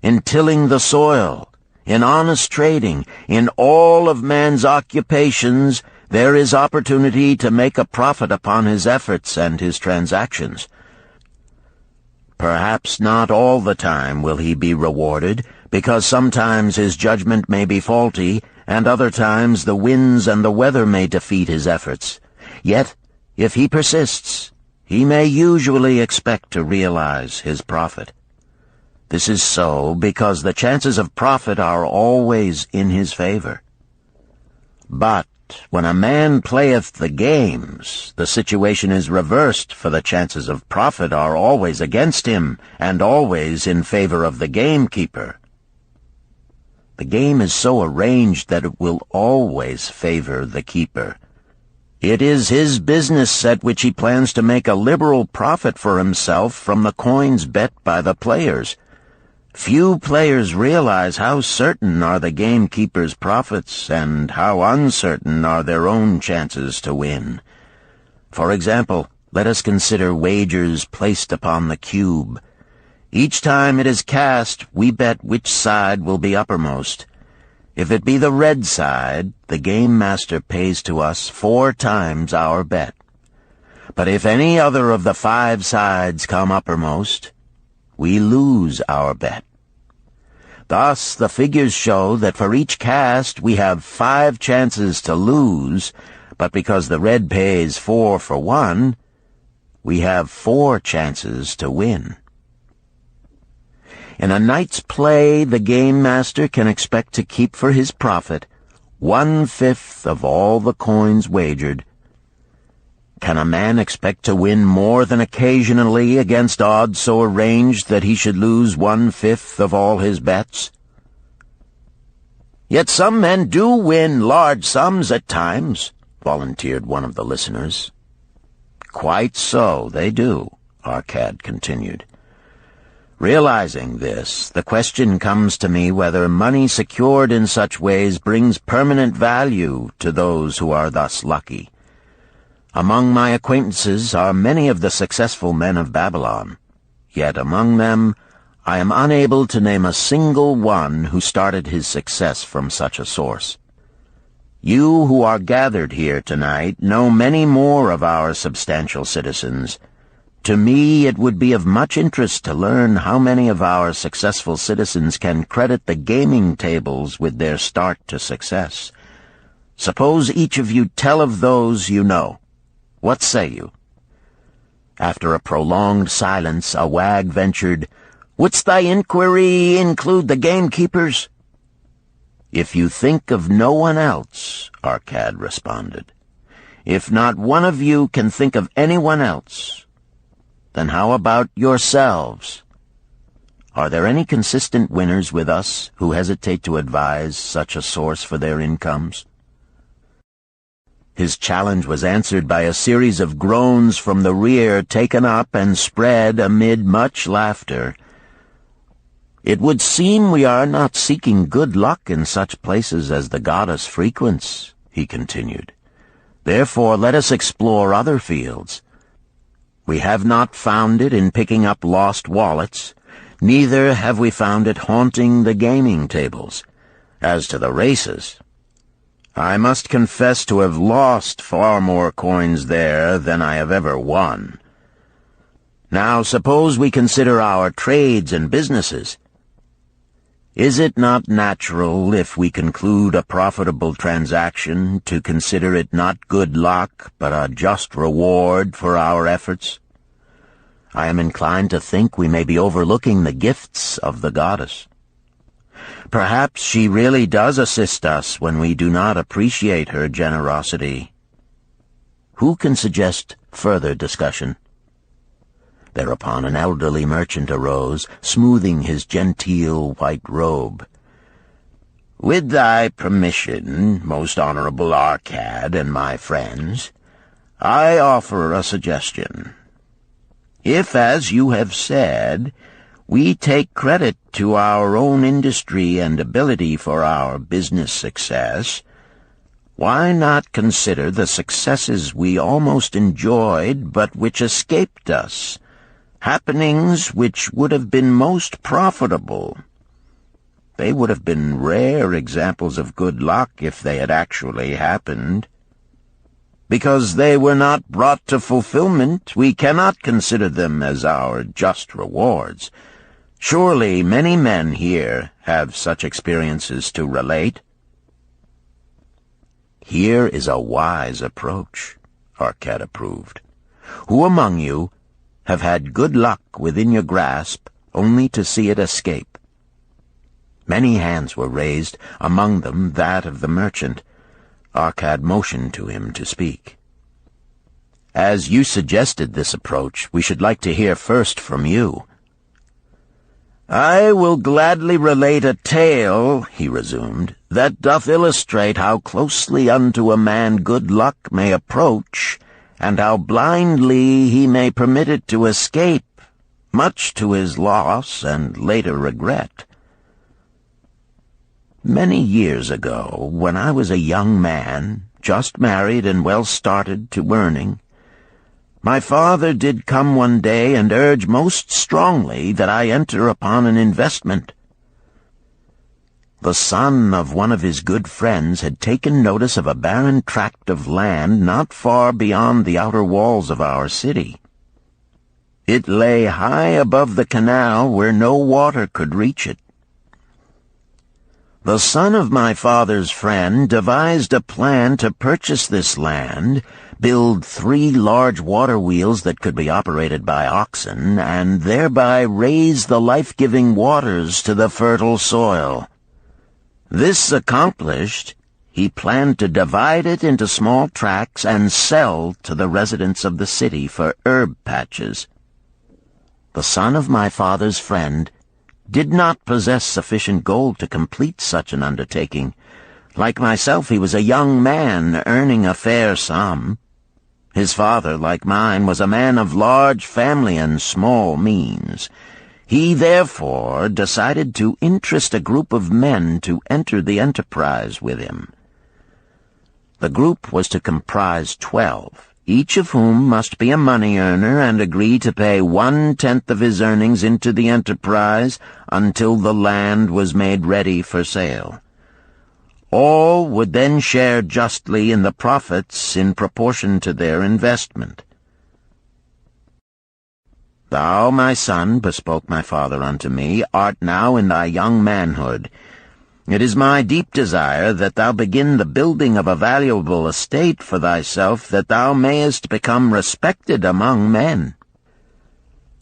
In tilling the soil, in honest trading, in all of man's occupations, there is opportunity to make a profit upon his efforts and his transactions. Perhaps not all the time will he be rewarded, because sometimes his judgment may be faulty, and other times the winds and the weather may defeat his efforts. Yet, if he persists, he may usually expect to realize his profit. This is so because the chances of profit are always in his favor. But when a man playeth the games, the situation is reversed, for the chances of profit are always against him, and always in favor of the gamekeeper. The game is so arranged that it will always favor the keeper. It is his business at which he plans to make a liberal profit for himself from the coins bet by the players. Few players realize how certain are the gamekeeper's profits and how uncertain are their own chances to win. For example, let us consider wagers placed upon the cube. Each time it is cast, we bet which side will be uppermost. If it be the red side, the game master pays to us 4 times our bet. But if any other of the 5 sides come uppermost, we lose our bet. Thus, the figures show that for each cast we have 5 chances to lose, but because the red pays 4 for 1, we have 4 chances to win. In a night's play, the game master can expect to keep for his profit 1/5 of all the coins wagered. Can a man expect to win more than occasionally against odds so arranged that he should lose 1/5 of all his bets? Yet some men do win large sums at times, volunteered one of the listeners. Quite so, they do, Arcad continued. Realizing this, the question comes to me whether money secured in such ways brings permanent value to those who are thus lucky. Among my acquaintances are many of the successful men of Babylon, yet among them I am unable to name a single one who started his success from such a source. You who are gathered here tonight know many more of our substantial citizens. To me, it would be of much interest to learn how many of our successful citizens can credit the gaming tables with their start to success. Suppose each of you tell of those you know. What say you? After a prolonged silence, a wag ventured, "Wouldst thy inquiry include the gamekeepers?" "If you think of no one else," Arcad responded. "If not one of you can think of anyone else, then how about yourselves? Are there any consistent winners with us who hesitate to advise such a source for their incomes?" His challenge was answered by a series of groans from the rear, taken up and spread amid much laughter. "It would seem we are not seeking good luck in such places as the goddess frequents," he continued. "Therefore let us explore other fields. We have not found it in picking up lost wallets, neither have we found it haunting the gaming tables. As to the races, I must confess to have lost far more coins there than I have ever won. Now suppose we consider our trades and businesses. Is it not natural, if we conclude a profitable transaction, to consider it not good luck, but a just reward for our efforts? I am inclined to think we may be overlooking the gifts of the goddess. Perhaps she really does assist us when we do not appreciate her generosity. Who can suggest further discussion?" Thereupon an elderly merchant arose, smoothing his genteel white robe. "With thy permission, most honorable Arcad and my friends, I offer a suggestion. If, as you have said, we take credit to our own industry and ability for our business success, why not consider the successes we almost enjoyed but which escaped us, happenings which would have been most profitable? They would have been rare examples of good luck if they had actually happened. Because they were not brought to fulfillment, we cannot consider them as our just rewards. Surely many men here have such experiences to relate." "Here is a wise approach," Arcad approved. "Who among you have had good luck within your grasp only to see it escape?" Many hands were raised, among them that of the merchant. Arcad motioned to him to speak. "As you suggested this approach, we should like to hear first from you." "I will gladly relate a tale," he resumed, "that doth illustrate how closely unto a man good luck may approach, and how blindly he may permit it to escape, much to his loss and later regret. Many years ago, when I was a young man, just married and well started to earning, my father did come one day and urge most strongly that I enter upon an investment. The son of one of his good friends had taken notice of a barren tract of land not far beyond the outer walls of our city. It lay high above the canal where no water could reach it. The son of my father's friend devised a plan to purchase this land, build 3 large water wheels that could be operated by oxen, and thereby raise the life-giving waters to the fertile soil. This accomplished, he planned to divide it into small tracts and sell to the residents of the city for herb patches. The son of my father's friend did not possess sufficient gold to complete such an undertaking. Like myself, he was a young man earning a fair sum. His father, like mine, was a man of large family and small means. He therefore decided to interest a group of men to enter the enterprise with him. The group was to comprise 12, each of whom must be a money earner and agree to pay 1/10 of his earnings into the enterprise until the land was made ready for sale. All would then share justly in the profits in proportion to their investment. "Thou, my son," bespoke my father unto me, "art now in thy young manhood. It is my deep desire that thou begin the building of a valuable estate for thyself, that thou mayest become respected among men.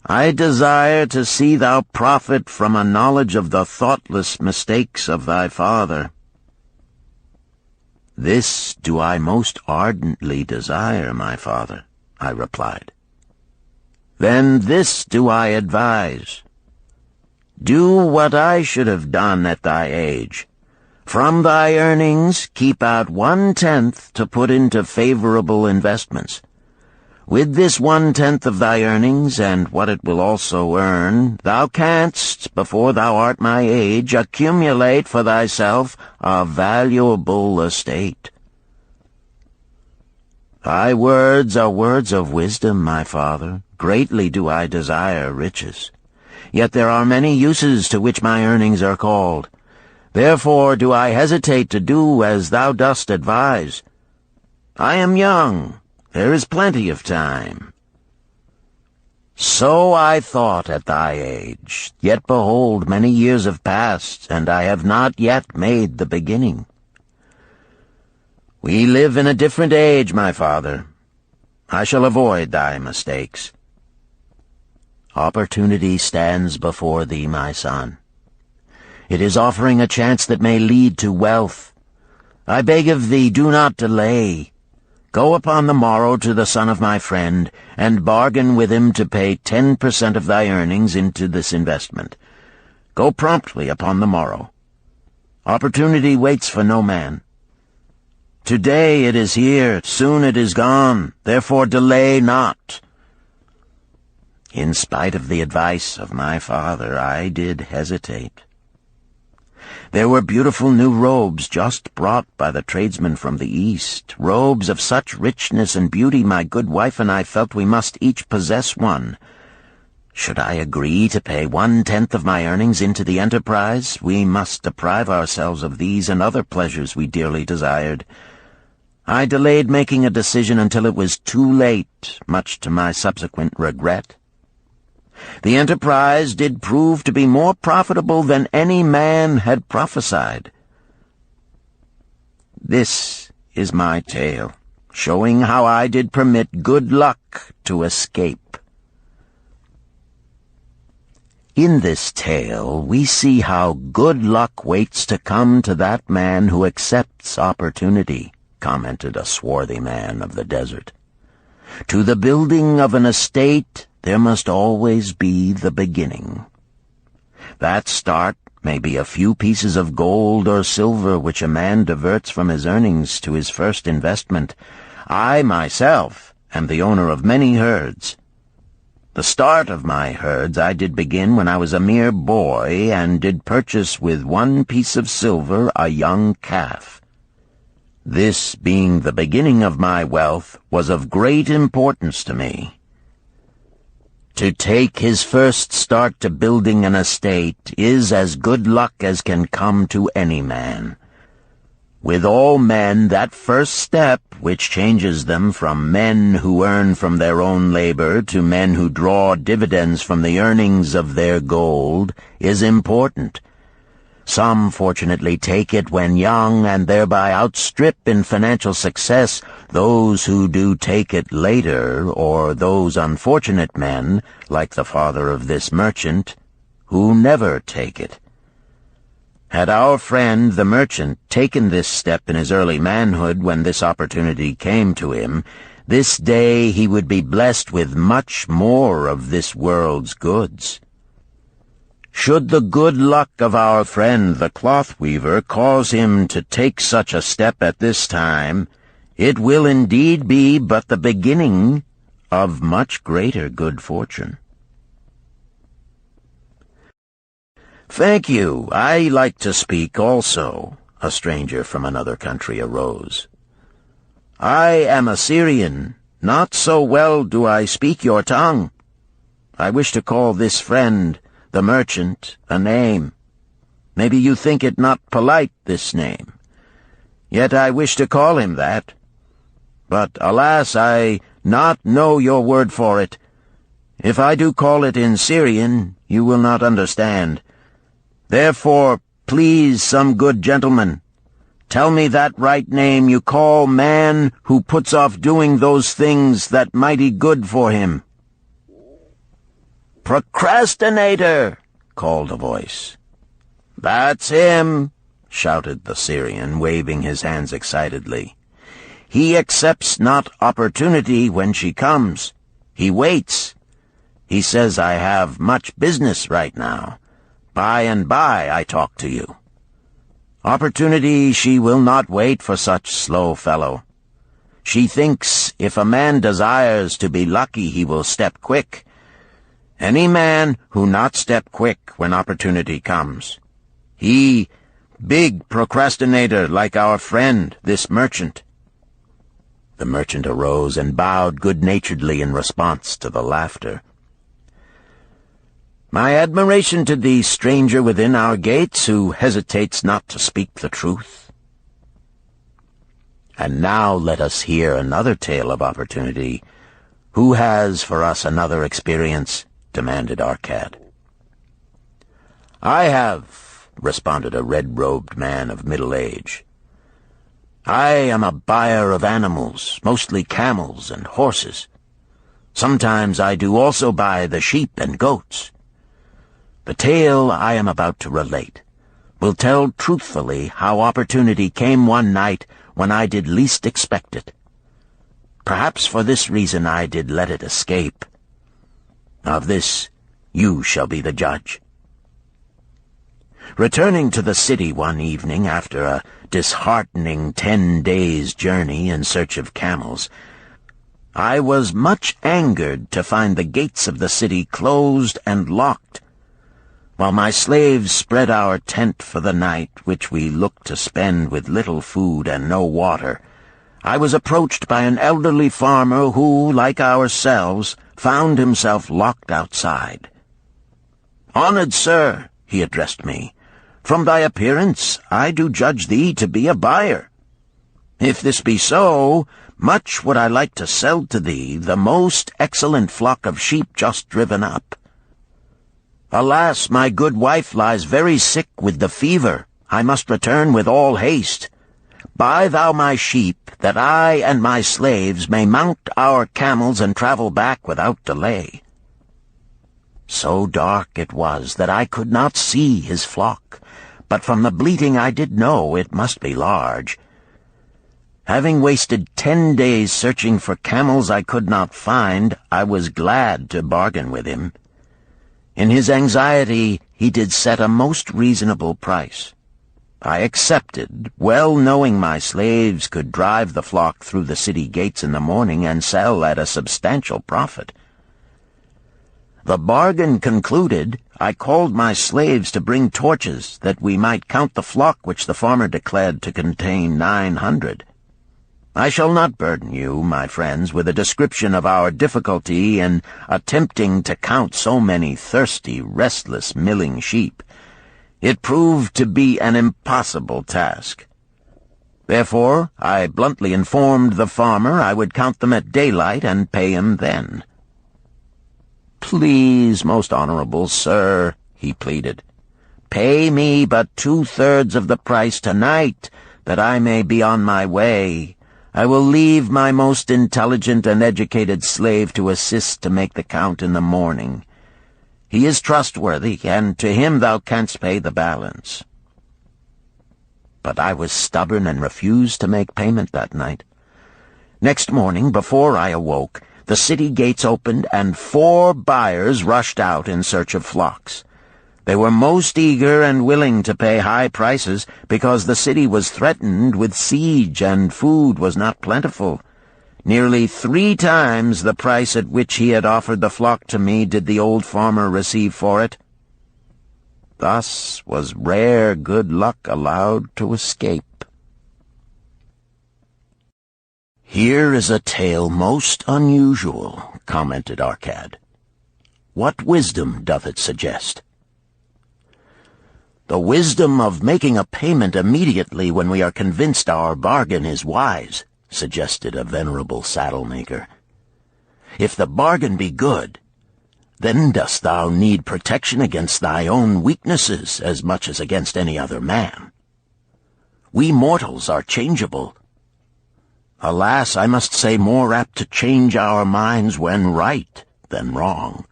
I desire to see thou profit from a knowledge of the thoughtless mistakes of thy father." "This do I most ardently desire, my father," I replied. "Then this do I advise. Do what I should have done at thy age. From thy earnings keep out 1/10 to put into favorable investments. With this 1/10 of thy earnings, and what it will also earn, thou canst, before thou art my age, accumulate for thyself a valuable estate." "Thy words are words of wisdom, my father. Greatly do I desire riches. Yet there are many uses to which my earnings are called. Therefore do I hesitate to do as thou dost advise. I am young. There is plenty of time." "So I thought at thy age. Yet behold, many years have passed, and I have not yet made the beginning." "We live in a different age, my father. I shall avoid thy mistakes." "Opportunity stands before thee, my son. It is offering a chance that may lead to wealth. I beg of thee, do not delay. Go upon the morrow to the son of my friend, and bargain with him to pay 10% of thy earnings into this investment. Go promptly upon the morrow. Opportunity waits for no man. Today it is here, soon it is gone, therefore delay not." In spite of the advice of my father, I did hesitate. There were beautiful new robes just brought by the tradesmen from the East, robes of such richness and beauty my good wife and I felt we must each possess one. Should I agree to pay 1/10 of my earnings into the enterprise, we must deprive ourselves of these and other pleasures we dearly desired. I delayed making a decision until it was too late, much to my subsequent regret. The enterprise did prove to be more profitable than any man had prophesied. This is my tale, showing how I did permit good luck to escape. In this tale, we see how good luck waits to come to that man who accepts opportunity, commented a swarthy man of the desert. To the building of an estate, there must always be the beginning. That start may be a few pieces of gold or silver which a man diverts from his earnings to his first investment. I, myself, am the owner of many herds. The start of my herds I did begin when I was a mere boy, and did purchase with 1 piece of silver a young calf. This, being the beginning of my wealth, was of great importance to me. To take his first start to building an estate is as good luck as can come to any man. With all men, that first step, which changes them from men who earn from their own labor to men who draw dividends from the earnings of their gold, is important. Some fortunately take it when young and thereby outstrip in financial success those who do take it later, or those unfortunate men, like the father of this merchant, who never take it. Had our friend the merchant taken this step in his early manhood when this opportunity came to him, this day he would be blessed with much more of this world's goods. Should the good luck of our friend the cloth weaver cause him to take such a step at this time, it will indeed be but the beginning of much greater good fortune. "Thank you. I like to speak also," a stranger from another country arose. "I am a Syrian. Not so well do I speak your tongue. I wish to call this friend, the merchant, a name. Maybe you think it not polite, this name. Yet I wish to call him that. But, alas, I not know your word for it. If I do call it in Syrian, you will not understand. Therefore, please, some good gentleman, tell me that right name you call man who puts off doing those things that mighty good for him." "Procrastinator!" called a voice. "That's him!" shouted the Syrian, waving his hands excitedly. "He accepts not opportunity when she comes. He waits. He says, I have much business right now. By and by I talk to you. Opportunity she will not wait for such slow fellow. She thinks if a man desires to be lucky he will step quick. Any man who not step quick when opportunity comes. He, big procrastinator like our friend, this merchant." The merchant arose and bowed good-naturedly in response to the laughter. "My admiration to the stranger within our gates who hesitates not to speak the truth." And now let us hear another tale of opportunity. "Who has for us another experience?" demanded Arcad. "I have," responded a red-robed man of middle age. "I am a buyer of animals, mostly camels and horses. Sometimes I do also buy the sheep and goats. The tale I am about to relate will tell truthfully how opportunity came one night when I did least expect it. Perhaps for this reason I did let it escape. Of this you shall be the judge. Returning to the city one evening after a disheartening 10 days' journey in search of camels, I was much angered to find the gates of the city closed and locked. While my slaves spread our tent for the night, which we looked to spend with little food and no water, I was approached by an elderly farmer who, like ourselves, found himself locked outside. "Honored sir," he addressed me, "from thy appearance I do judge thee to be a buyer. If this be so, much would I like to sell to thee the most excellent flock of sheep just driven up. Alas, my good wife lies very sick with the fever. I must return with all haste. Buy thou my sheep, that I and my slaves may mount our camels and travel back without delay." So dark it was that I could not see his flock, but from the bleating I did know it must be large. Having wasted 10 days searching for camels I could not find, I was glad to bargain with him. In his anxiety he did set a most reasonable price. I accepted, well knowing my slaves could drive the flock through the city gates in the morning and sell at a substantial profit. The bargain concluded, I called my slaves to bring torches that we might count the flock which the farmer declared to contain 900. I shall not burden you, my friends, with a description of our difficulty in attempting to count so many thirsty, restless, milling sheep. It proved to be an impossible task. Therefore, I bluntly informed the farmer I would count them at daylight and pay him then. "Please, most honorable sir," he pleaded, Pay me but 2/3 of the price tonight, that I may be on my way. I will leave my most intelligent and educated slave to assist to make the count in the morning. He is trustworthy, and to him thou canst pay the balance." But I was stubborn and refused to make payment that night. Next morning, before I awoke, the city gates opened, and 4 buyers rushed out in search of flocks. They were most eager and willing to pay high prices because the city was threatened with siege and food was not plentiful. Nearly 3 times the price at which he had offered the flock to me did the old farmer receive for it. Thus was rare good luck allowed to escape. "Here is a tale most unusual," commented Arcad. "What wisdom doth it suggest?" "The wisdom of making a payment immediately when we are convinced our bargain is wise," suggested a venerable saddle-maker. "If the bargain be good, then dost thou need protection against thy own weaknesses as much as against any other man. We mortals are changeable. Alas, I must say, more apt to change our minds when right than wrong.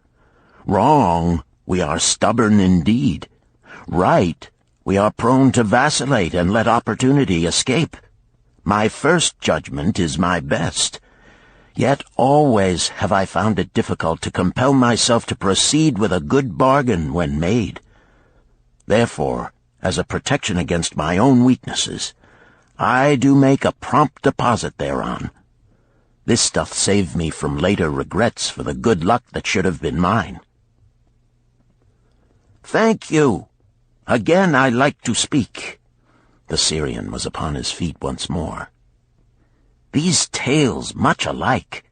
Wrong, we are stubborn indeed. Right, we are prone to vacillate and let opportunity escape. My first judgment is my best. Yet always have I found it difficult to compel myself to proceed with a good bargain when made. Therefore, as a protection against my own weaknesses, I do make a prompt deposit thereon. This doth save me from later regrets for the good luck that should have been mine." "Thank you. Again I like to speak." The Syrian was upon his feet once more. "These tales much alike.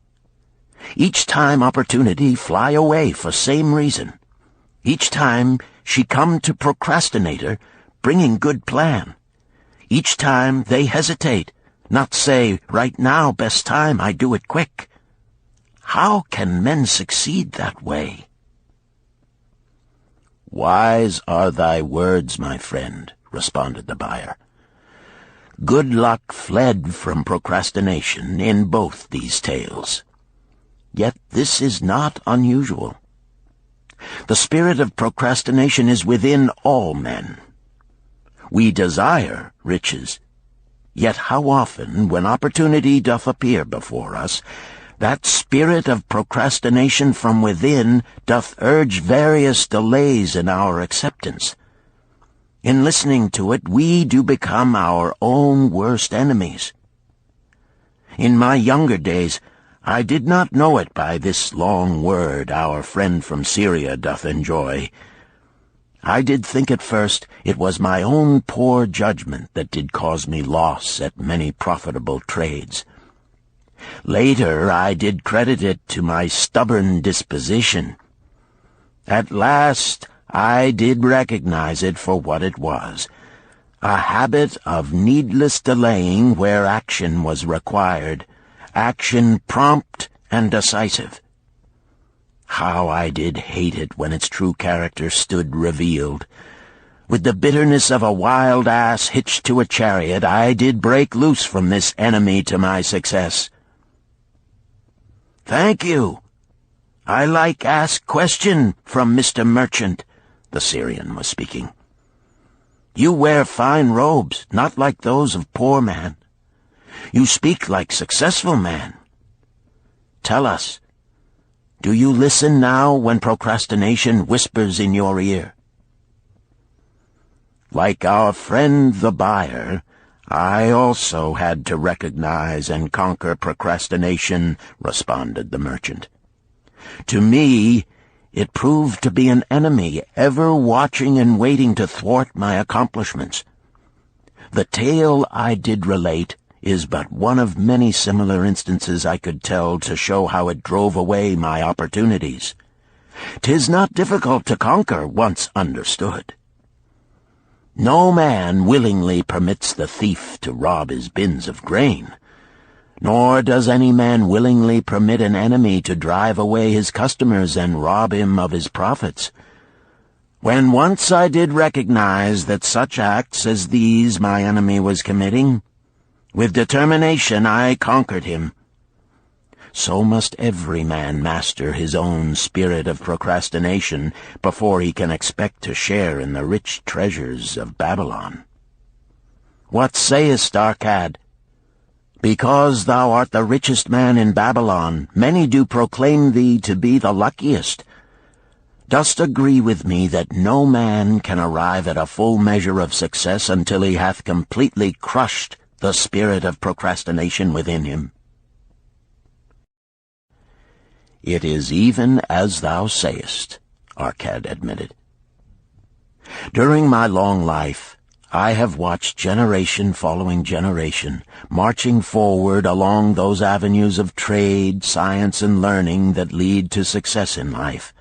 Each time opportunity fly away for same reason. Each time she come to procrastinator, bringing good plan. Each time they hesitate, not say, right now, best time, I do it quick. How can men succeed that way?" "Wise are thy words, my friend," responded the buyer. "Good luck fled from procrastination in both these tales. Yet this is not unusual. The spirit of procrastination is within all men. We desire riches, yet how often, when opportunity doth appear before us, that spirit of procrastination from within doth urge various delays in our acceptance. In listening to it, we do become our own worst enemies. In my younger days, I did not know it by this long word our friend from Syria doth enjoy. I did think at first it was my own poor judgment that did cause me loss at many profitable trades. Later I did credit it to my stubborn disposition. At last I did recognize it for what it was, a habit of needless delaying where action was required, action prompt and decisive. How I did hate it when its true character stood revealed. With the bitterness of a wild ass hitched to a chariot, I did break loose from this enemy to my success. "Thank you. I like ask question from Mr. Merchant," the Syrian was speaking. "You wear fine robes, not like those of poor man. You speak like successful man. Tell us, do you listen now when procrastination whispers in your ear?" "Like our friend the buyer, I also had to recognize and conquer procrastination," responded the merchant. "To me, it proved to be an enemy ever watching and waiting to thwart my accomplishments. The tale I did relate is but one of many similar instances I could tell to show how it drove away my opportunities. 'Tis not difficult to conquer once understood. No man willingly permits the thief to rob his bins of grain, nor does any man willingly permit an enemy to drive away his customers and rob him of his profits. When once I did recognize that such acts as these my enemy was committing, with determination I conquered him. So must every man master his own spirit of procrastination before he can expect to share in the rich treasures of Babylon. What sayest, Arcad? Because thou art the richest man in Babylon, many do proclaim thee to be the luckiest. Dost agree with me that no man can arrive at a full measure of success until he hath completely crushed the spirit of procrastination within him? It is even as thou sayest, Arcad admitted. During my long life, I have watched generation following generation, marching forward along those avenues of trade, science, and learning that lead to success in life.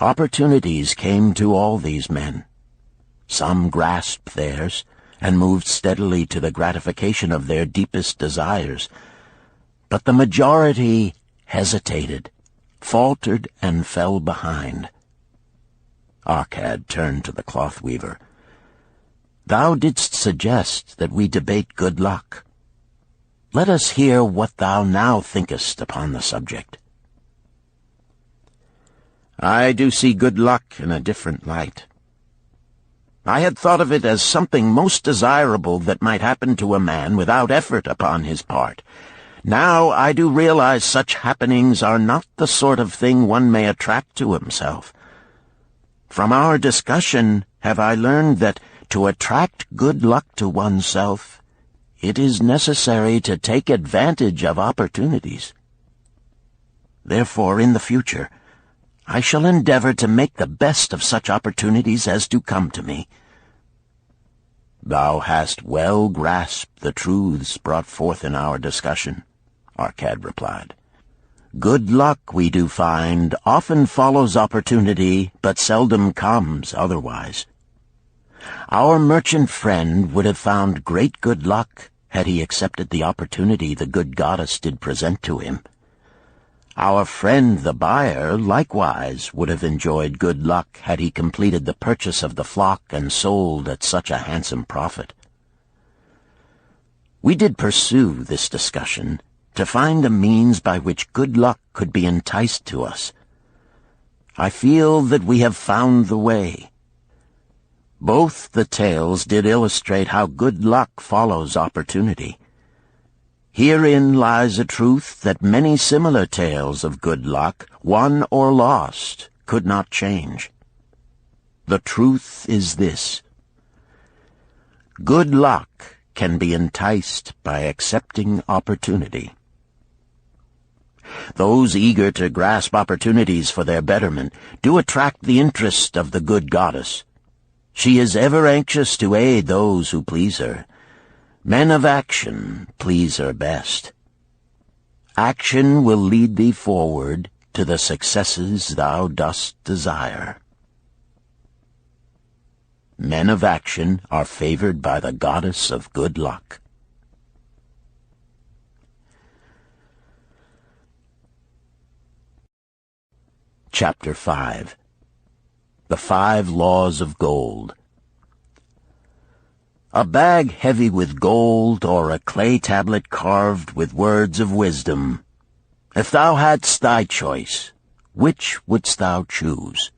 Opportunities came to all these men. Some grasped theirs and moved steadily to the gratification of their deepest desires, but the majority hesitated, faltered, and fell behind. Arcad turned to the cloth weaver. Thou didst suggest that we debate good luck. Let us hear what thou now thinkest upon the subject. I do see good luck in a different light. I had thought of it as something most desirable that might happen to a man without effort upon his part. Now I do realize such happenings are not the sort of thing one may attract to himself. From our discussion have I learned that to attract good luck to oneself, it is necessary to take advantage of opportunities. Therefore, in the future, I shall endeavor to make the best of such opportunities as do come to me. Thou hast well grasped the truths brought forth in our discussion, Arcad replied. Good luck, we do find, often follows opportunity, but seldom comes otherwise. Our merchant friend would have found great good luck had he accepted the opportunity the good goddess did present to him. Our friend the buyer likewise would have enjoyed good luck had he completed the purchase of the flock and sold at such a handsome profit. We did pursue this discussion to find a means by which good luck could be enticed to us. I feel that we have found the way. Both the tales did illustrate how good luck follows opportunity. Herein lies a truth that many similar tales of good luck, won or lost, could not change. The truth is this: good luck can be enticed by accepting opportunity. Those eager to grasp opportunities for their betterment do attract the interest of the good goddess. She is ever anxious to aid those who please her. Men of action please her best. Action will lead thee forward to the successes thou dost desire. Men of action are favored by the goddess of good luck. Chapter 5. The 5 Laws of Gold. A bag heavy with gold, or a clay tablet carved with words of wisdom. If thou hadst thy choice, which wouldst thou choose?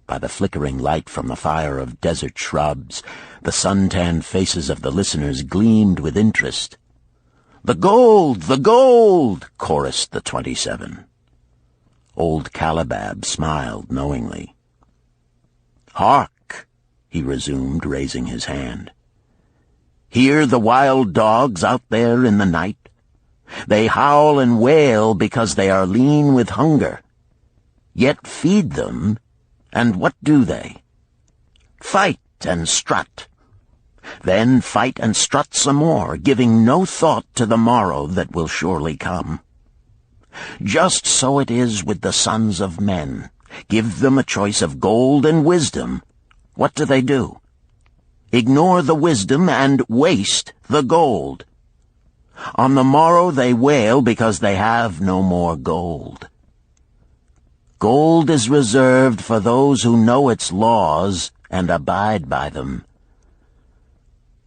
By the flickering light from the fire of desert shrubs, the sun-tanned faces of the listeners gleamed with interest. "The gold! The gold!" chorused the 27. Old Calibab smiled knowingly. "Hark!" he resumed, raising his hand. "Hear the wild dogs out there in the night? They howl and wail because they are lean with hunger. Yet feed them, and what do they? Fight and strut. Then fight and strut some more, giving no thought to the morrow that will surely come. Just so it is with the sons of men. Give them a choice of gold and wisdom. What do? Ignore the wisdom and waste the gold. On the morrow they wail because they have no more gold. Gold is reserved for those who know its laws and abide by them."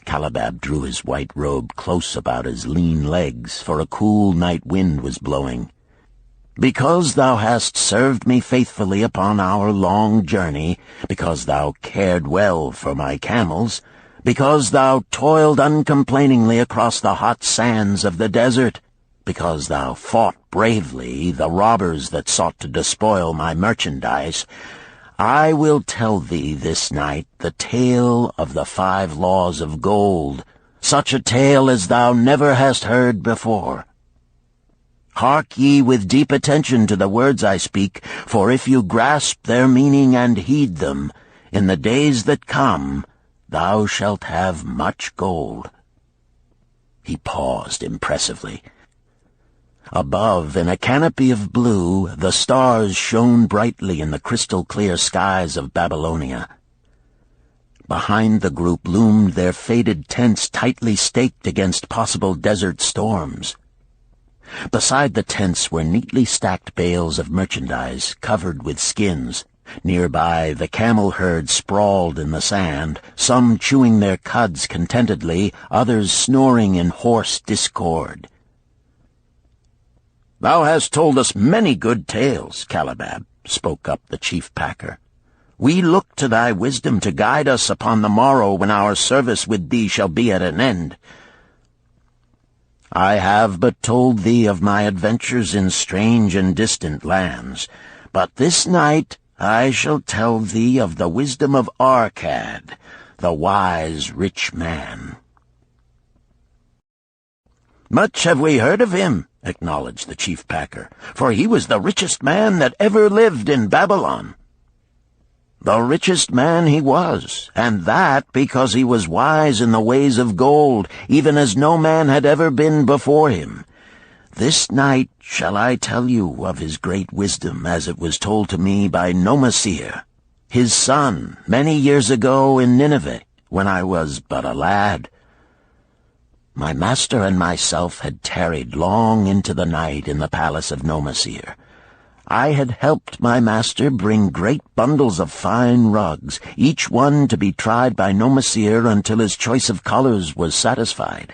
Calabab drew his white robe close about his lean legs, for a cool night wind was blowing. "Because thou hast served me faithfully upon our long journey, because thou cared well for my camels, because thou toiled uncomplainingly across the hot sands of the desert, because thou fought bravely the robbers that sought to despoil my merchandise, I will tell thee this night the tale of the 5 laws of gold, such a tale as thou never hast heard before. Hark ye with deep attention to the words I speak, for if you grasp their meaning and heed them, in the days that come thou shalt have much gold." He paused impressively. Above, in a canopy of blue, the stars shone brightly in the crystal-clear skies of Babylonia. Behind the group loomed their faded tents tightly staked against possible desert storms. Beside the tents were neatly stacked bales of merchandise covered with skins. Nearby, the camel herd sprawled in the sand, some chewing their cuds contentedly, others snoring in hoarse discord. "Thou hast told us many good tales, Calabab," spoke up the chief packer. "We look to thy wisdom to guide us upon the morrow when our service with thee shall be at an end. I have but told thee of my adventures in strange and distant lands, but this night I shall tell thee of the wisdom of Arkad, the wise rich man." "Much have we heard of him," acknowledged the chief packer, "for he was the richest man that ever lived in Babylon." "The richest man he was, and that because he was wise in the ways of gold, even as no man had ever been before him. This night shall I tell you of his great wisdom as it was told to me by Nomasir, his son, many years ago in Nineveh, when I was but a lad. My master and myself had tarried long into the night in the palace of Nomasir. I had helped my master bring great bundles of fine rugs, each one to be tried by Nomasir until his choice of colors was satisfied.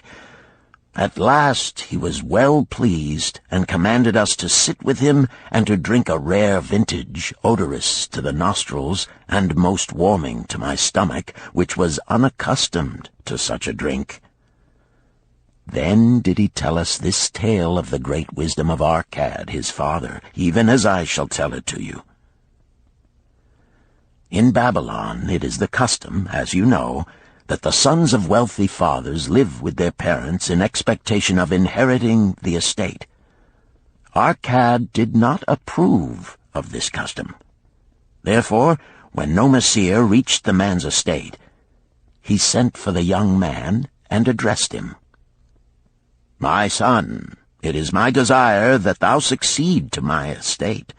At last he was well pleased, and commanded us to sit with him and to drink a rare vintage, odorous to the nostrils and most warming to my stomach, which was unaccustomed to such a drink. Then did he tell us this tale of the great wisdom of Arkad, his father, even as I shall tell it to you. In Babylon it is the custom, as you know, that the sons of wealthy fathers live with their parents in expectation of inheriting the estate. Arkad did not approve of this custom. Therefore, when Nomasir reached the man's estate, he sent for the young man and addressed him. "My son, it is my desire that thou succeed to my estate.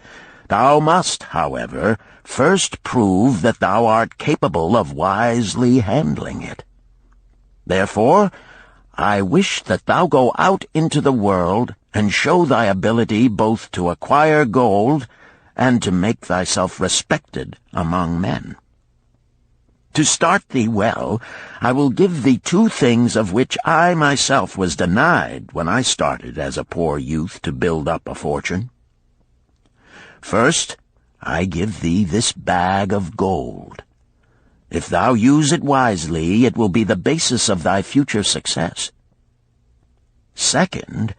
Thou must, however, first prove that thou art capable of wisely handling it. Therefore, I wish that thou go out into the world and show thy ability both to acquire gold and to make thyself respected among men. To start thee well, I will give thee 2 things of which I myself was denied when I started as a poor youth to build up a fortune. First, I give thee this bag of gold. If thou use it wisely, it will be the basis of thy future success. Second,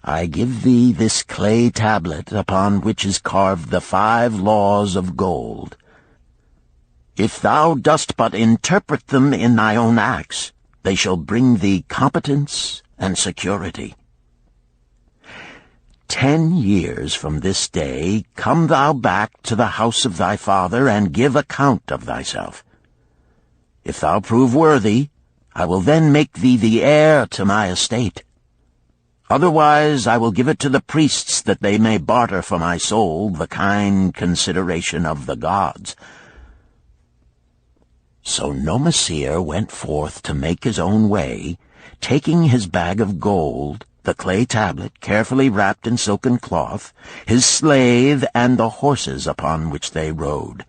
I give thee this clay tablet upon which is carved the 5 laws of gold. If thou dost but interpret them in thy own acts, they shall bring thee competence and security. 10 years from this day come thou back to the house of thy father and give account of thyself. If thou prove worthy, I will then make thee the heir to my estate. Otherwise I will give it to the priests that they may barter for my soul the kind consideration of the gods." So Nomasir went forth to make his own way, taking his bag of gold the clay tablet carefully wrapped in silken cloth, his slave, and the horses upon which they rode.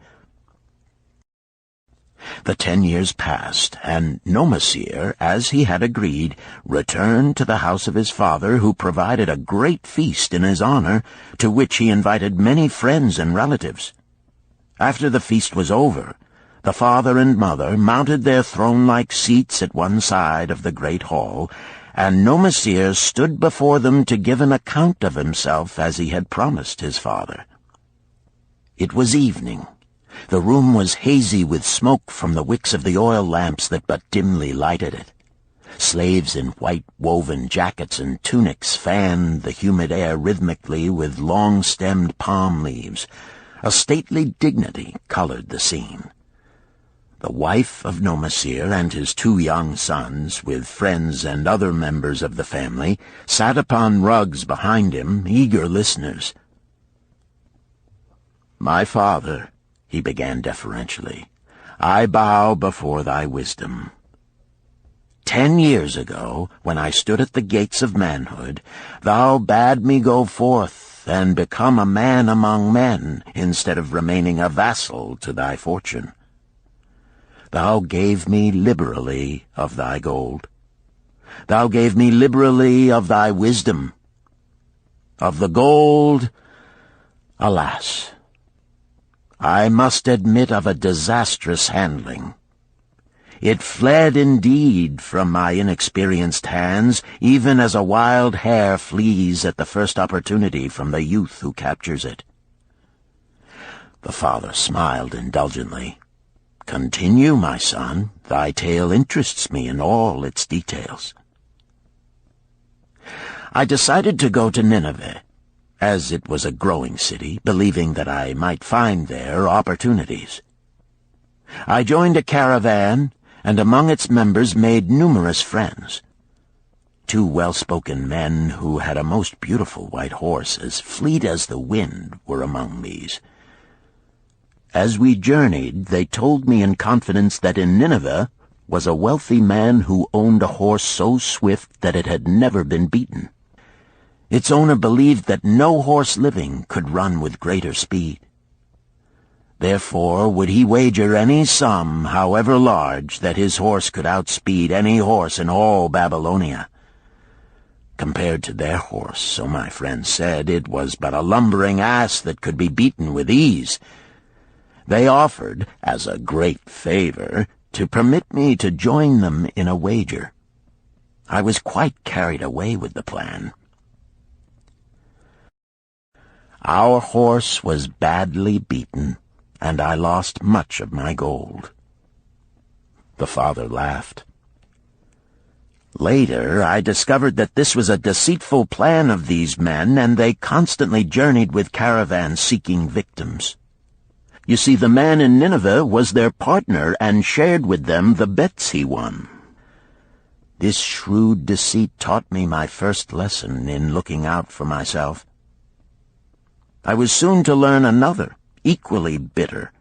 The 10 years passed, and Nomasir, as he had agreed, returned to the house of his father, who provided a great feast in his honor, to which he invited many friends and relatives. After the feast was over, the father and mother mounted their throne-like seats at one side of the great hall, and Nomasir stood before them to give an account of himself as he had promised his father. It was evening. The room was hazy with smoke from the wicks of the oil lamps that but dimly lighted it. Slaves in white woven jackets and tunics fanned the humid air rhythmically with long-stemmed palm leaves. A stately dignity colored the scene. The wife of Nomasir and his 2 young sons, with friends and other members of the family, sat upon rugs behind him, eager listeners. "My father," he began deferentially, "I bow before thy wisdom. 10 years ago, when I stood at the gates of manhood, thou bade me go forth and become a man among men, instead of remaining a vassal to thy fortune. Thou gave me liberally of thy gold. Thou gave me liberally of thy wisdom. Of the gold, alas, I must admit of a disastrous handling. It fled indeed from my inexperienced hands, even as a wild hare flees at the first opportunity from the youth who captures it." The father smiled indulgently. "Continue, my son. Thy tale interests me in all its details." "I decided to go to Nineveh, as it was a growing city, believing that I might find there opportunities. I joined a caravan, and among its members made numerous friends. 2 well-spoken men who had a most beautiful white horse, as fleet as the wind, were among these. As we journeyed, they told me in confidence that in Nineveh was a wealthy man who owned a horse so swift that it had never been beaten. Its owner believed that no horse living could run with greater speed. Therefore would he wager any sum, however large, that his horse could outspeed any horse in all Babylonia. Compared to their horse, so my friend said, it was but a lumbering ass that could be beaten with ease. They offered, as a great favor, to permit me to join them in a wager. I was quite carried away with the plan. Our horse was badly beaten, and I lost much of my gold." The father laughed. "Later, I discovered that this was a deceitful plan of these men, and they constantly journeyed with caravans seeking victims. You see, the man in Nineveh was their partner and shared with them the bets he won. This shrewd deceit taught me my first lesson in looking out for myself. I was soon to learn another, equally bitter.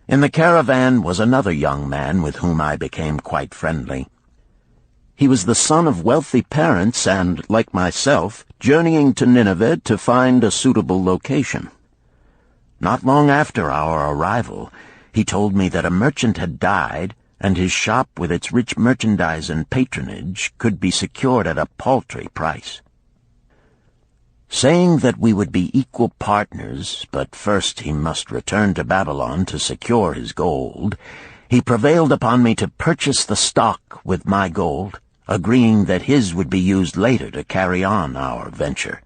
In the caravan was another young man with whom I became quite friendly. He was the son of wealthy parents and, like myself, journeying to Nineveh to find a suitable location. Not long after our arrival, he told me that a merchant had died, and his shop with its rich merchandise and patronage could be secured at a paltry price. Saying that we would be equal partners, but first he must return to Babylon to secure his gold, he prevailed upon me to purchase the stock with my gold, agreeing that his would be used later to carry on our venture.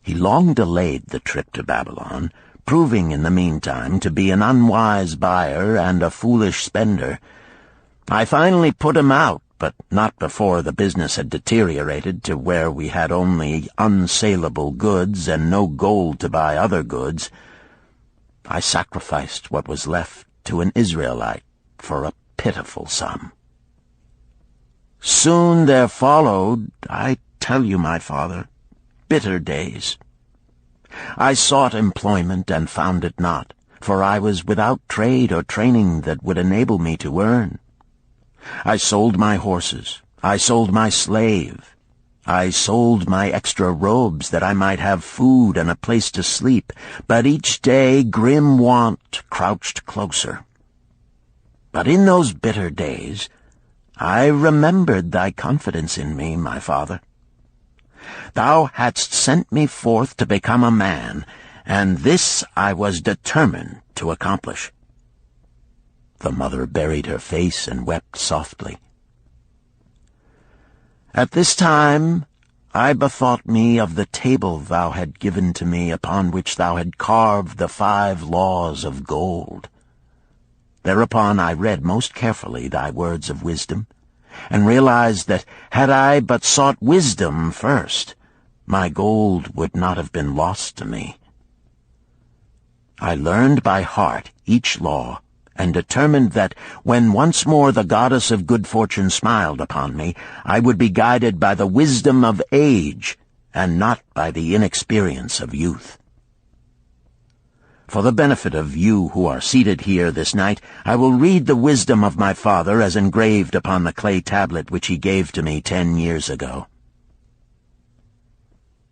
He long delayed the trip to Babylon, proving in the meantime to be an unwise buyer and a foolish spender. I finally put him out, but not before the business had deteriorated to where we had only unsaleable goods and no gold to buy other goods. I sacrificed what was left to an Israelite for a pitiful sum. Soon there followed, I tell you, my father, bitter days. I sought employment and found it not, for I was without trade or training that would enable me to earn. I sold my horses, I sold my slave. I sold my extra robes that I might have food and a place to sleep, but each day grim want crouched closer. But in those bitter days I remembered thy confidence in me, my father. Thou hadst sent me forth to become a man, and this I was determined to accomplish. The mother buried her face and wept softly. At this time I bethought me of the table thou had given to me, upon which thou had carved the 5 laws of gold. Thereupon I read most carefully thy words of wisdom, and realized that had I but sought wisdom first, my gold would not have been lost to me. I learned by heart each law, and determined that when once more the goddess of good fortune smiled upon me, I would be guided by the wisdom of age, and not by the inexperience of youth. For the benefit of you who are seated here this night, I will read the wisdom of my father as engraved upon the clay tablet which he gave to me 10 years ago.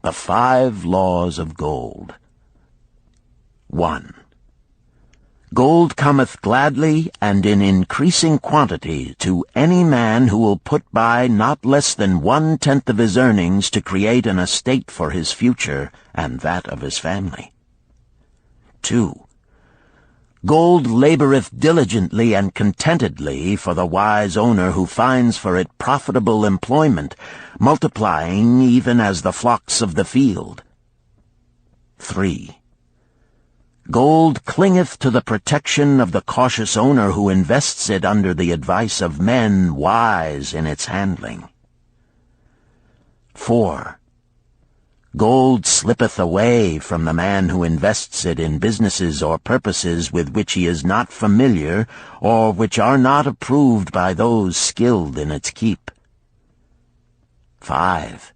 The 5 laws of gold. 1. Gold cometh gladly and in increasing quantity to any man who will put by not less than 1/10 of his earnings to create an estate for his future and that of his family. 2. Gold laboreth diligently and contentedly for the wise owner who finds for it profitable employment, multiplying even as the flocks of the field. 3. Gold clingeth to the protection of the cautious owner who invests it under the advice of men wise in its handling. 4. Gold slippeth away from the man who invests it in businesses or purposes with which he is not familiar, or which are not approved by those skilled in its keep. 5.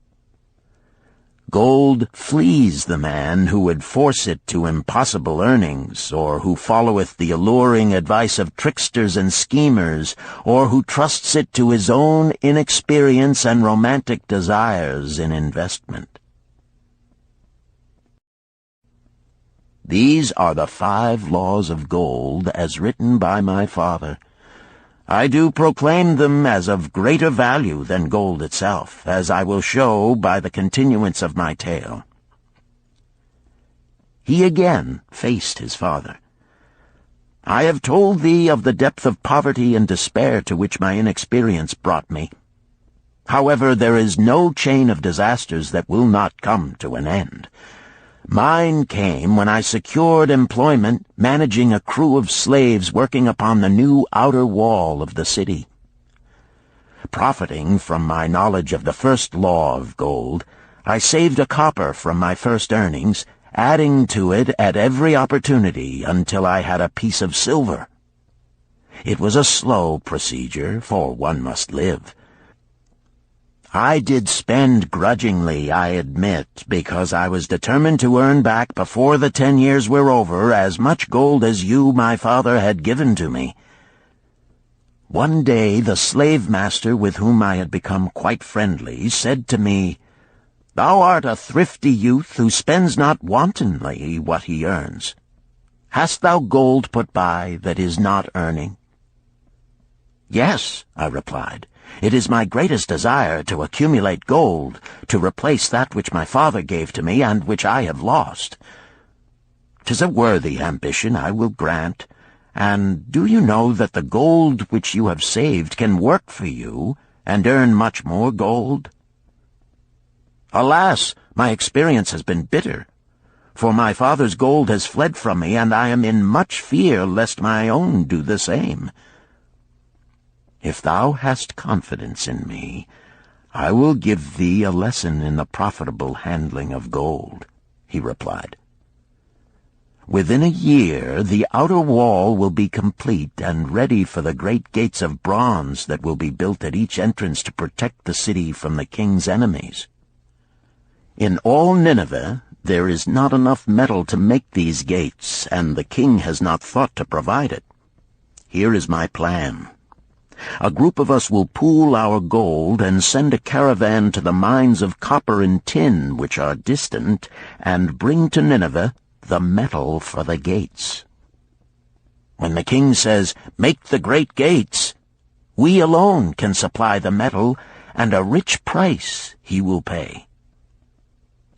Gold flees the man who would force it to impossible earnings, or who followeth the alluring advice of tricksters and schemers, or who trusts it to his own inexperience and romantic desires in investment. These are the 5 laws of gold as written by my father. I do proclaim them as of greater value than gold itself, as I will show by the continuance of my tale. He again faced his father. I have told thee of the depth of poverty and despair to which my inexperience brought me. However, there is no chain of disasters that will not come to an end. Mine came when I secured employment managing a crew of slaves working upon the new outer wall of the city. Profiting from my knowledge of the first law of gold, I saved a copper from my first earnings, adding to it at every opportunity until I had a piece of silver. It was a slow procedure, for one must live. I did spend grudgingly, I admit, because I was determined to earn back before the 10 years were over as much gold as you, my father, had given to me. One day the slave-master with whom I had become quite friendly said to me, "Thou art a thrifty youth who spends not wantonly what he earns. Hast thou gold put by that is not earning?" "Yes," I replied. "It is my greatest desire to accumulate gold, to replace that which my father gave to me and which I have lost. 'Tis a worthy ambition, I will grant. And do you know that the gold which you have saved can work for you and earn much more gold?" "Alas, my experience has been bitter, for my father's gold has fled from me, and I am in much fear lest my own do the same." "If thou hast confidence in me, I will give thee a lesson in the profitable handling of gold," he replied. "Within a year the outer wall will be complete and ready for the great gates of bronze that will be built at each entrance to protect the city from the king's enemies. In all Nineveh there is not enough metal to make these gates, and the king has not thought to provide it. Here is my plan. A group of us will pool our gold and send a caravan to the mines of copper and tin which are distant, and bring to Nineveh the metal for the gates. When the king says, 'Make the great gates,' we alone can supply the metal, and a rich price he will pay.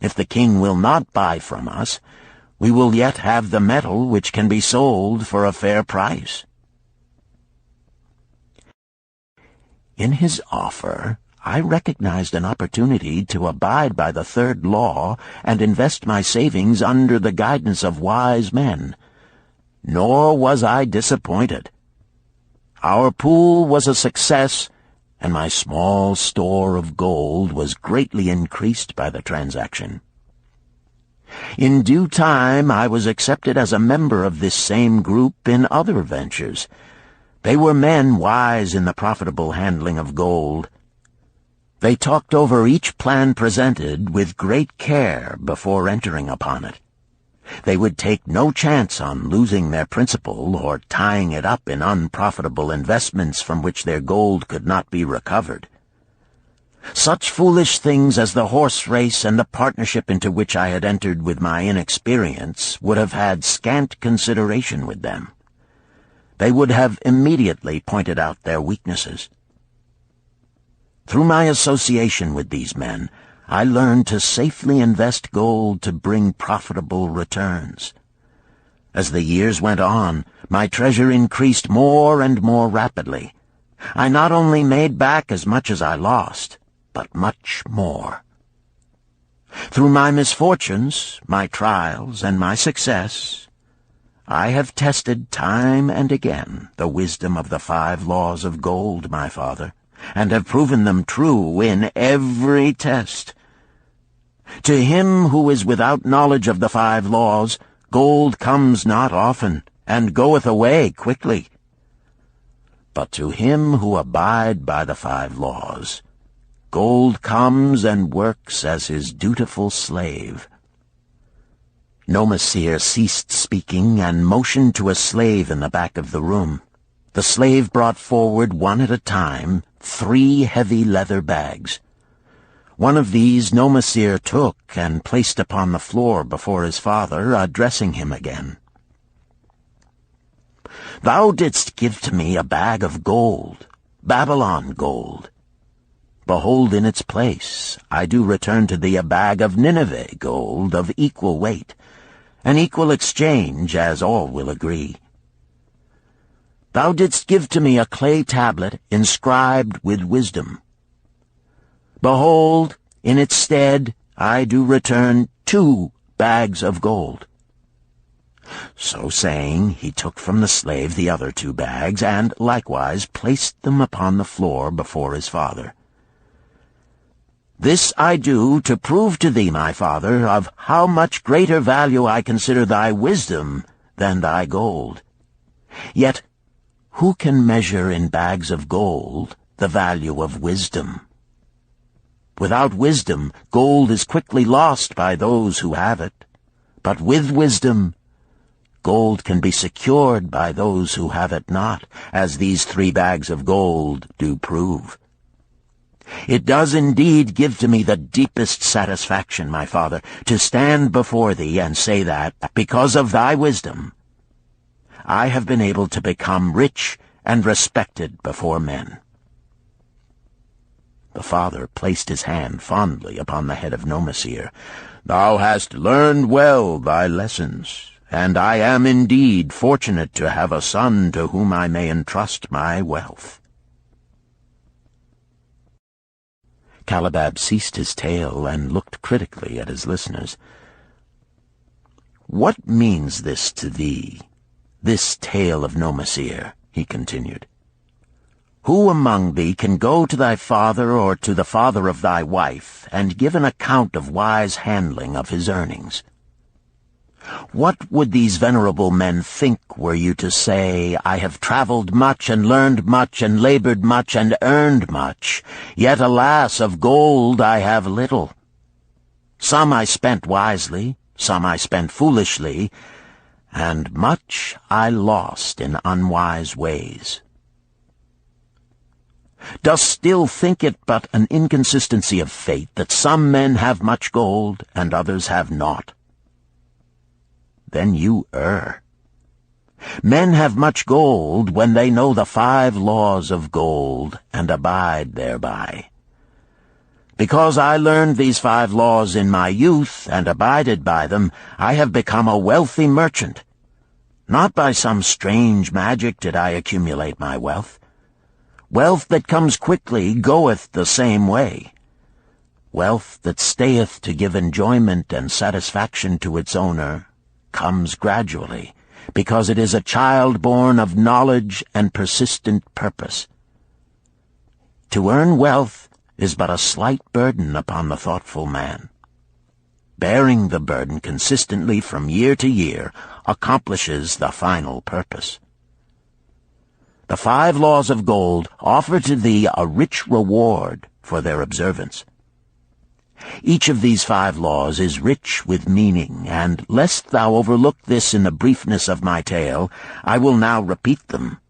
If the king will not buy from us, we will yet have the metal which can be sold for a fair price." In his offer, I recognized an opportunity to abide by the third law and invest my savings under the guidance of wise men. Nor was I disappointed. Our pool was a success, and my small store of gold was greatly increased by the transaction. In due time I was accepted as a member of this same group in other ventures. They were men wise in the profitable handling of gold. They talked over each plan presented with great care before entering upon it. They would take no chance on losing their principal or tying it up in unprofitable investments from which their gold could not be recovered. Such foolish things as the horse race and the partnership into which I had entered with my inexperience would have had scant consideration with them. They would have immediately pointed out their weaknesses. Through my association with these men, I learned to safely invest gold to bring profitable returns. As the years went on, my treasure increased more and more rapidly. I not only made back as much as I lost, but much more. Through my misfortunes, my trials, and my success, I have tested time and again the wisdom of the 5 laws of gold, my father, and have proven them true in every test. To him who is without knowledge of the 5 laws, gold comes not often, and goeth away quickly. But to him who abide by the 5 laws, gold comes and works as his dutiful slave. Nomasir ceased speaking and motioned to a slave in the back of the room. The slave brought forward, one at a time, 3 heavy leather bags. One of these Nomasir took and placed upon the floor before his father, addressing him again. "Thou didst give to me a bag of gold, Babylon gold. Behold, in its place I do return to thee a bag of Nineveh gold of equal weight, an equal exchange, as all will agree. Thou didst give to me a clay tablet inscribed with wisdom. Behold, in its stead I do return 2 bags of gold." So saying, he took from the slave the other 2 bags, and likewise placed them upon the floor before his father. "This I do to prove to thee, my father, of how much greater value I consider thy wisdom than thy gold. Yet who can measure in bags of gold the value of wisdom? Without wisdom, gold is quickly lost by those who have it. But with wisdom, gold can be secured by those who have it not, as these 3 bags of gold do prove. It does indeed give to me the deepest satisfaction, my father, to stand before thee and say that, because of thy wisdom, I have been able to become rich and respected before men." The father placed his hand fondly upon the head of Nomasir. "Thou hast learned well thy lessons, and I am indeed fortunate to have a son to whom I may entrust my wealth." Calibab ceased his tale and looked critically at his listeners. "What means this to thee, this tale of Nomasir?" he continued. "Who among thee can go to thy father or to the father of thy wife and give an account of wise handling of his earnings? What would these venerable men think were you to say, 'I have traveled much and learned much and labored much and earned much, yet alas, of gold I have little. Some I spent wisely, some I spent foolishly, and much I lost in unwise ways'?" Dost still think it but an inconsistency of fate that some men have much gold and others have naught? Then you err. Men have much gold when they know the 5 laws of gold and abide thereby. Because I learned these 5 laws in my youth and abided by them, I have become a wealthy merchant. Not by some strange magic did I accumulate my wealth. Wealth that comes quickly goeth the same way. Wealth that stayeth to give enjoyment and satisfaction to its owner comes gradually, because it is a child born of knowledge and persistent purpose. To earn wealth is but a slight burden upon the thoughtful man. Bearing the burden consistently from year to year accomplishes the final purpose. The 5 laws of gold offer to thee a rich reward for their observance. Each of these 5 laws is rich with meaning, and lest thou overlook this in the briefness of my tale, I will now repeat them.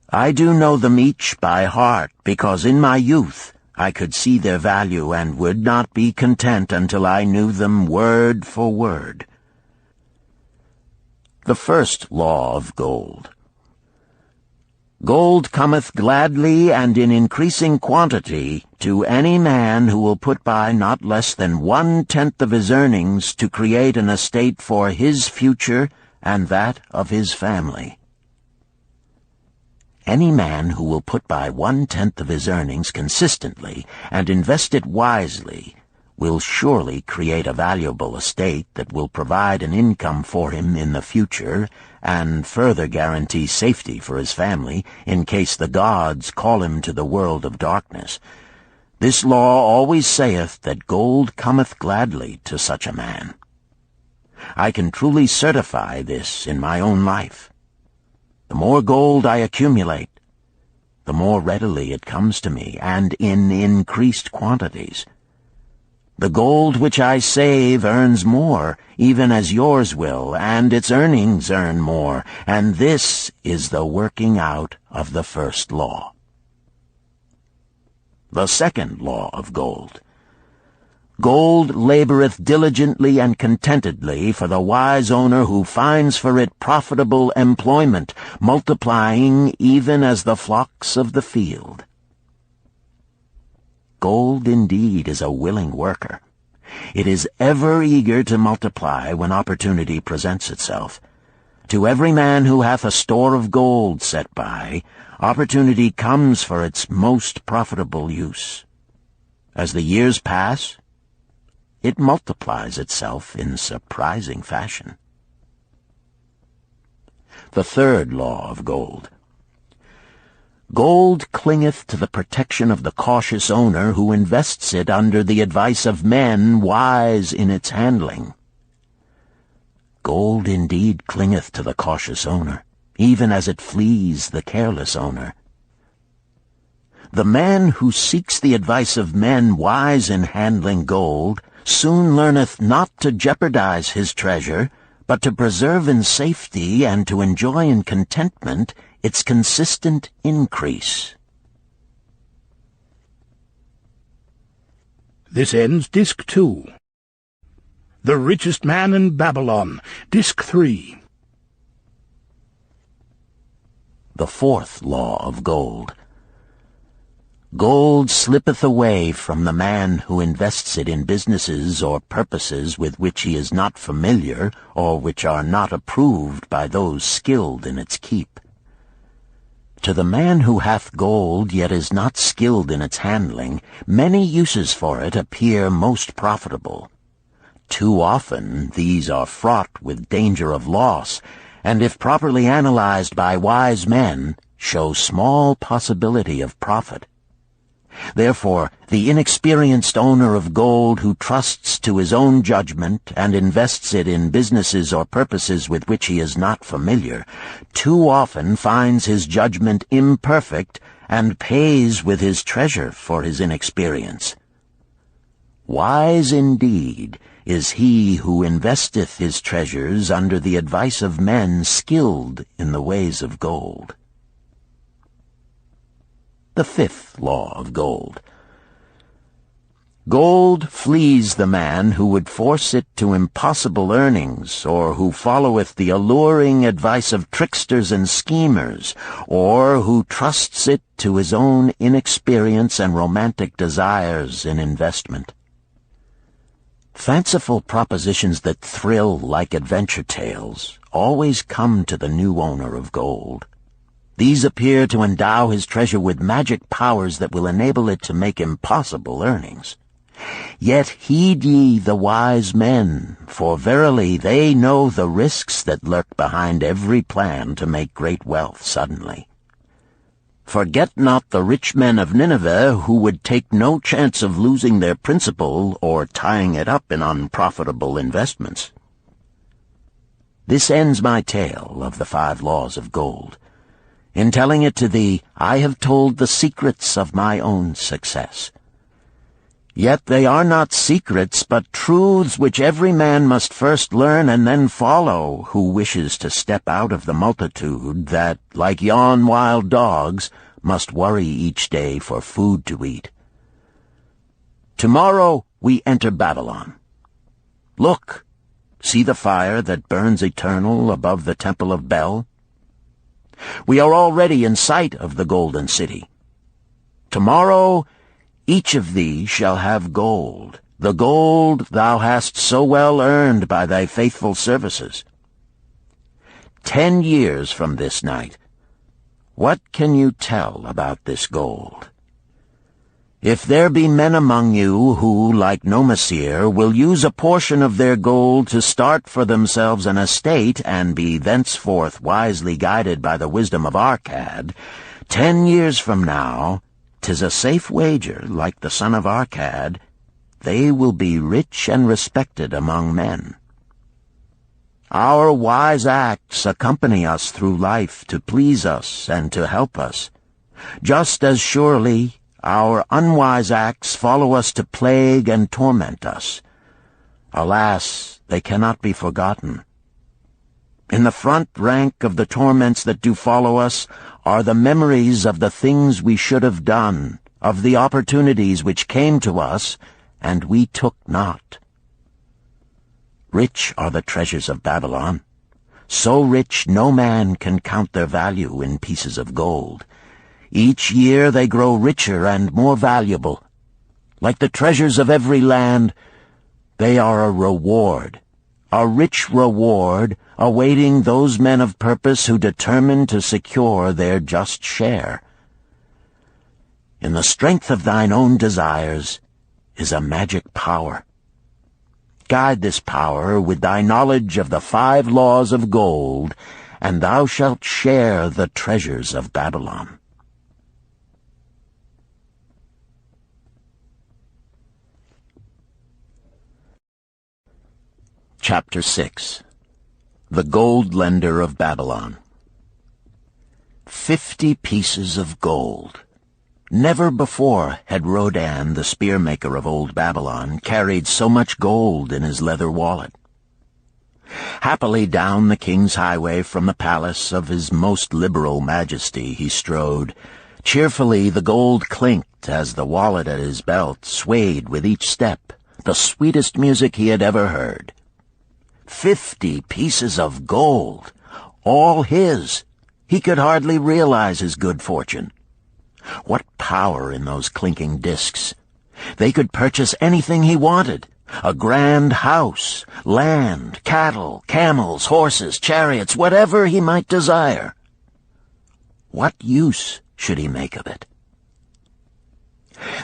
I do know them each by heart, because in my youth I could see their value and would not be content until I knew them word for word. The first law of gold. Gold cometh gladly and in increasing quantity to any man who will put by not less than 1/10 of his earnings to create an estate for his future and that of his family. Any man who will put by 1/10 of his earnings consistently and invest it wisely will surely create a valuable estate that will provide an income for him in the future and further guarantee safety for his family in case the gods call him to the world of darkness. This law always saith that gold cometh gladly to such a man. I can truly certify this in my own life. The more gold I accumulate, the more readily it comes to me, and in increased quantities. The gold which I save earns more, even as yours will, and its earnings earn more, and this is the working out of the first law. The second law of gold. Gold laboreth diligently and contentedly for the wise owner who finds for it profitable employment, multiplying even as the flocks of the field. Gold indeed is a willing worker. It is ever eager to multiply when opportunity presents itself. To every man who hath a store of gold set by, opportunity comes for its most profitable use. As the years pass, it multiplies itself in surprising fashion. The third law of gold. Gold clingeth to the protection of the cautious owner who invests it under the advice of men wise in its handling. Gold indeed clingeth to the cautious owner, even as it flees the careless owner. The man who seeks the advice of men wise in handling gold soon learneth not to jeopardize his treasure, but to preserve in safety and to enjoy in contentment its consistent increase. This ends Disc 2. The Richest Man in Babylon, Disc 3. The fourth law of gold. Gold slippeth away from the man who invests it in businesses or purposes with which he is not familiar or which are not approved by those skilled in its keep. To the man who hath gold yet is not skilled in its handling, many uses for it appear most profitable. Too often these are fraught with danger of loss, and if properly analyzed by wise men, show small possibility of profit. Therefore, the inexperienced owner of gold who trusts to his own judgment and invests it in businesses or purposes with which he is not familiar, too often finds his judgment imperfect and pays with his treasure for his inexperience. Wise indeed is he who investeth his treasures under the advice of men skilled in the ways of gold. The 5th law of gold. Gold flees the man who would force it to impossible earnings, or who followeth the alluring advice of tricksters and schemers, or who trusts it to his own inexperience and romantic desires in investment. Fanciful propositions that thrill like adventure tales always come to the new owner of gold. These appear to endow his treasure with magic powers that will enable it to make impossible earnings. Yet heed ye the wise men, for verily they know the risks that lurk behind every plan to make great wealth suddenly. Forget not the rich men of Nineveh, who would take no chance of losing their principal or tying it up in unprofitable investments. This ends my tale of the 5 laws of gold. In telling it to thee, I have told the secrets of my own success. Yet they are not secrets, but truths which every man must first learn and then follow, who wishes to step out of the multitude that, like yon wild dogs, must worry each day for food to eat. Tomorrow we enter Babylon. Look, see the fire that burns eternal above the temple of Bel? We are already in sight of the golden city. Tomorrow each of thee shall have gold, the gold thou hast so well earned by thy faithful services. 10 years from this night, what can you tell about this gold? If there be men among you who, like Nomasir, will use a portion of their gold to start for themselves an estate and be thenceforth wisely guided by the wisdom of Arkad, 10 years from now, 'tis a safe wager, like the son of Arkad, they will be rich and respected among men. Our wise acts accompany us through life to please us and to help us. Just as surely our unwise acts follow us to plague and torment us. Alas, they cannot be forgotten. In the front rank of the torments that do follow us are the memories of the things we should have done, of the opportunities which came to us, and we took not. Rich are the treasures of Babylon. So rich no man can count their value in pieces of gold. Each year they grow richer and more valuable. Like the treasures of every land, they are a reward, a rich reward, awaiting those men of purpose who determine to secure their just share. In the strength of thine own desires is a magic power. Guide this power with thy knowledge of the 5 laws of gold, and thou shalt share the treasures of Babylon. Chapter 6. The Gold Lender of Babylon. 50 pieces of gold. Never before had Rodan, the spear-maker of old Babylon, carried so much gold in his leather wallet. Happily down the king's highway from the palace of his most liberal majesty he strode. Cheerfully the gold clinked as the wallet at his belt swayed with each step, the sweetest music he had ever heard. 50 pieces of gold, all his. He could hardly realize his good fortune. What power in those clinking discs! They could purchase anything he wanted. A grand house, land, cattle, camels, horses, chariots, whatever he might desire. What use should he make of it?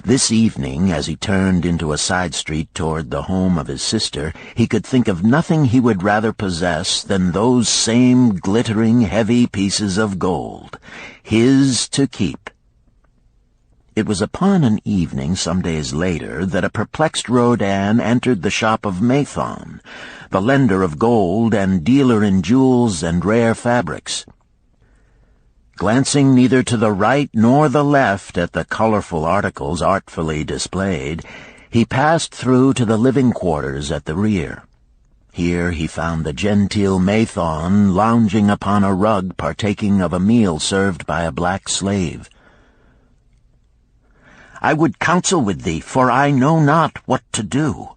This evening, as he turned into a side street toward the home of his sister, he could think of nothing he would rather possess than those same glittering, heavy pieces of gold, his to keep. It was upon an evening some days later that a perplexed Rodan entered the shop of Mathon, the lender of gold and dealer in jewels and rare fabrics. Glancing neither to the right nor the left at the colorful articles artfully displayed, he passed through to the living quarters at the rear. Here he found the genteel Mathon lounging upon a rug partaking of a meal served by a black slave. I would counsel with thee, for I know not what to do."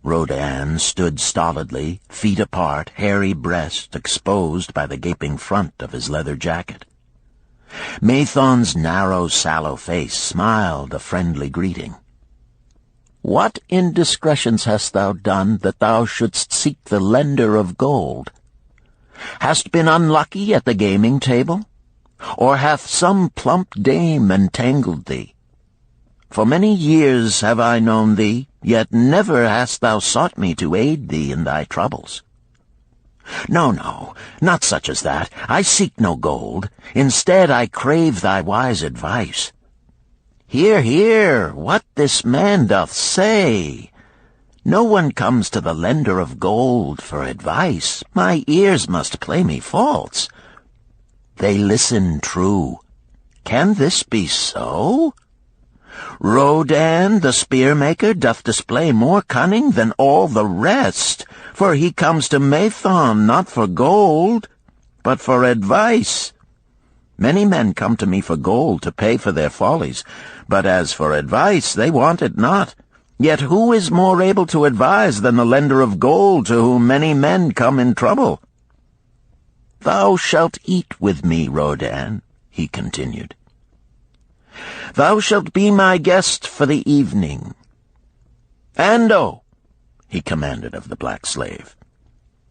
Rodan stood stolidly, feet apart, hairy breast exposed by the gaping front of his leather jacket. Mathon's narrow, sallow face smiled a friendly greeting. "What indiscretions hast thou done that thou shouldst seek the lender of gold? Hast been unlucky at the gaming table? Or hath some plump dame entangled thee? For many years have I known thee, yet never hast thou sought me to aid thee in thy troubles. No, no, not such as that. I seek no gold. Instead I crave thy wise advice. Hear, hear, what this man doth say. No one comes to the lender of gold for advice. My ears must play me false. They listen true. Can this be so? Rodan, the spear-maker, doth display more cunning than all the rest, for he comes to Mathon not for gold, but for advice. Many men come to me for gold to pay for their follies, but as for advice, they want it not. Yet who is more able to advise than the lender of gold to whom many men come in trouble? Thou shalt eat with me, Rodan, he continued. Thou shalt be my guest for the evening. Ando, he commanded of the black slave,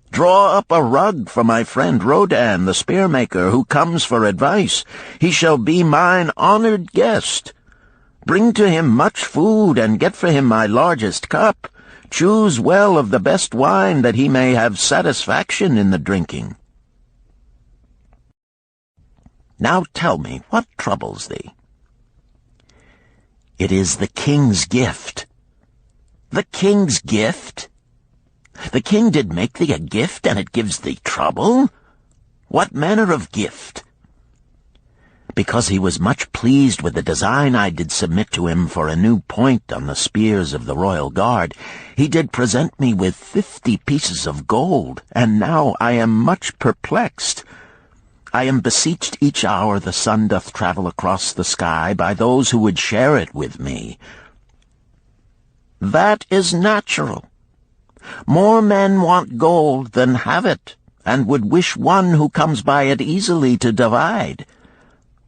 draw up a rug for my friend Rodan, the spear-maker, who comes for advice. He shall be mine honored guest. Bring to him much food, and get for him my largest cup. Choose well of the best wine, that he may have satisfaction in the drinking. Now tell me, what troubles thee? It is the king's gift. The king's gift? The king did make thee a gift, and it gives thee trouble? What manner of gift? Because he was much pleased with the design I did submit to him for a new point on the spears of the royal guard, he did present me with 50 pieces of gold, and now I am much perplexed. I am beseeched each hour the sun doth travel across the sky by those who would share it with me. That is natural. More men want gold than have it, and would wish one who comes by it easily to divide.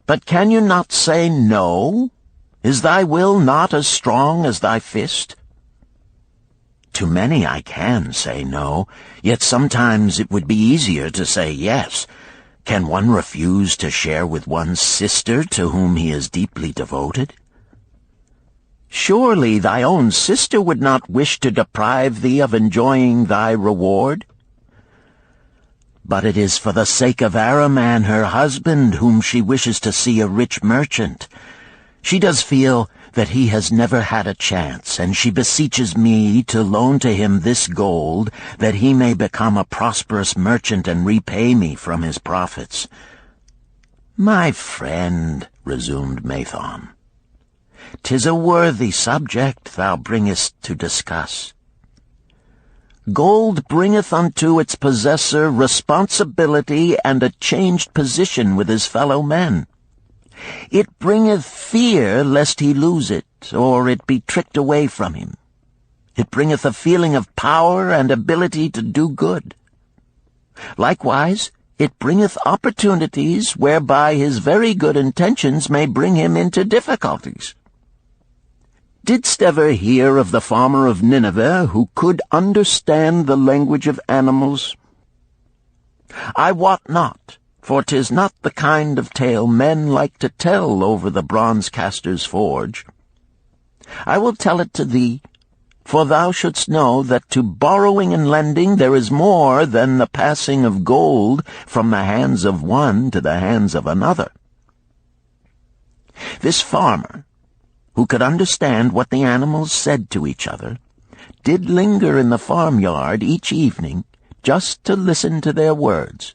But can you not say no? Is thy will not as strong as thy fist? To many I can say no, yet sometimes it would be easier to say yes. Can one refuse to share with one's sister to whom he is deeply devoted? Surely thy own sister would not wish to deprive thee of enjoying thy reward? But it is for the sake of Araman, her husband, whom she wishes to see a rich merchant. She does feel that he has never had a chance, and she beseeches me to loan to him this gold, that he may become a prosperous merchant and repay me from his profits. My friend, resumed Mathon, 'tis a worthy subject thou bringest to discuss. Gold bringeth unto its possessor responsibility and a changed position with his fellow men. It bringeth fear lest he lose it, or it be tricked away from him. It bringeth a feeling of power and ability to do good. Likewise, it bringeth opportunities whereby his very good intentions may bring him into difficulties. Didst ever hear of the farmer of Nineveh who could understand the language of animals? I wot not, for 'tis not the kind of tale men like to tell over the bronze-caster's forge. I will tell it to thee, for thou shouldst know that to borrowing and lending there is more than the passing of gold from the hands of one to the hands of another. This farmer, who could understand what the animals said to each other, did linger in the farmyard each evening just to listen to their words.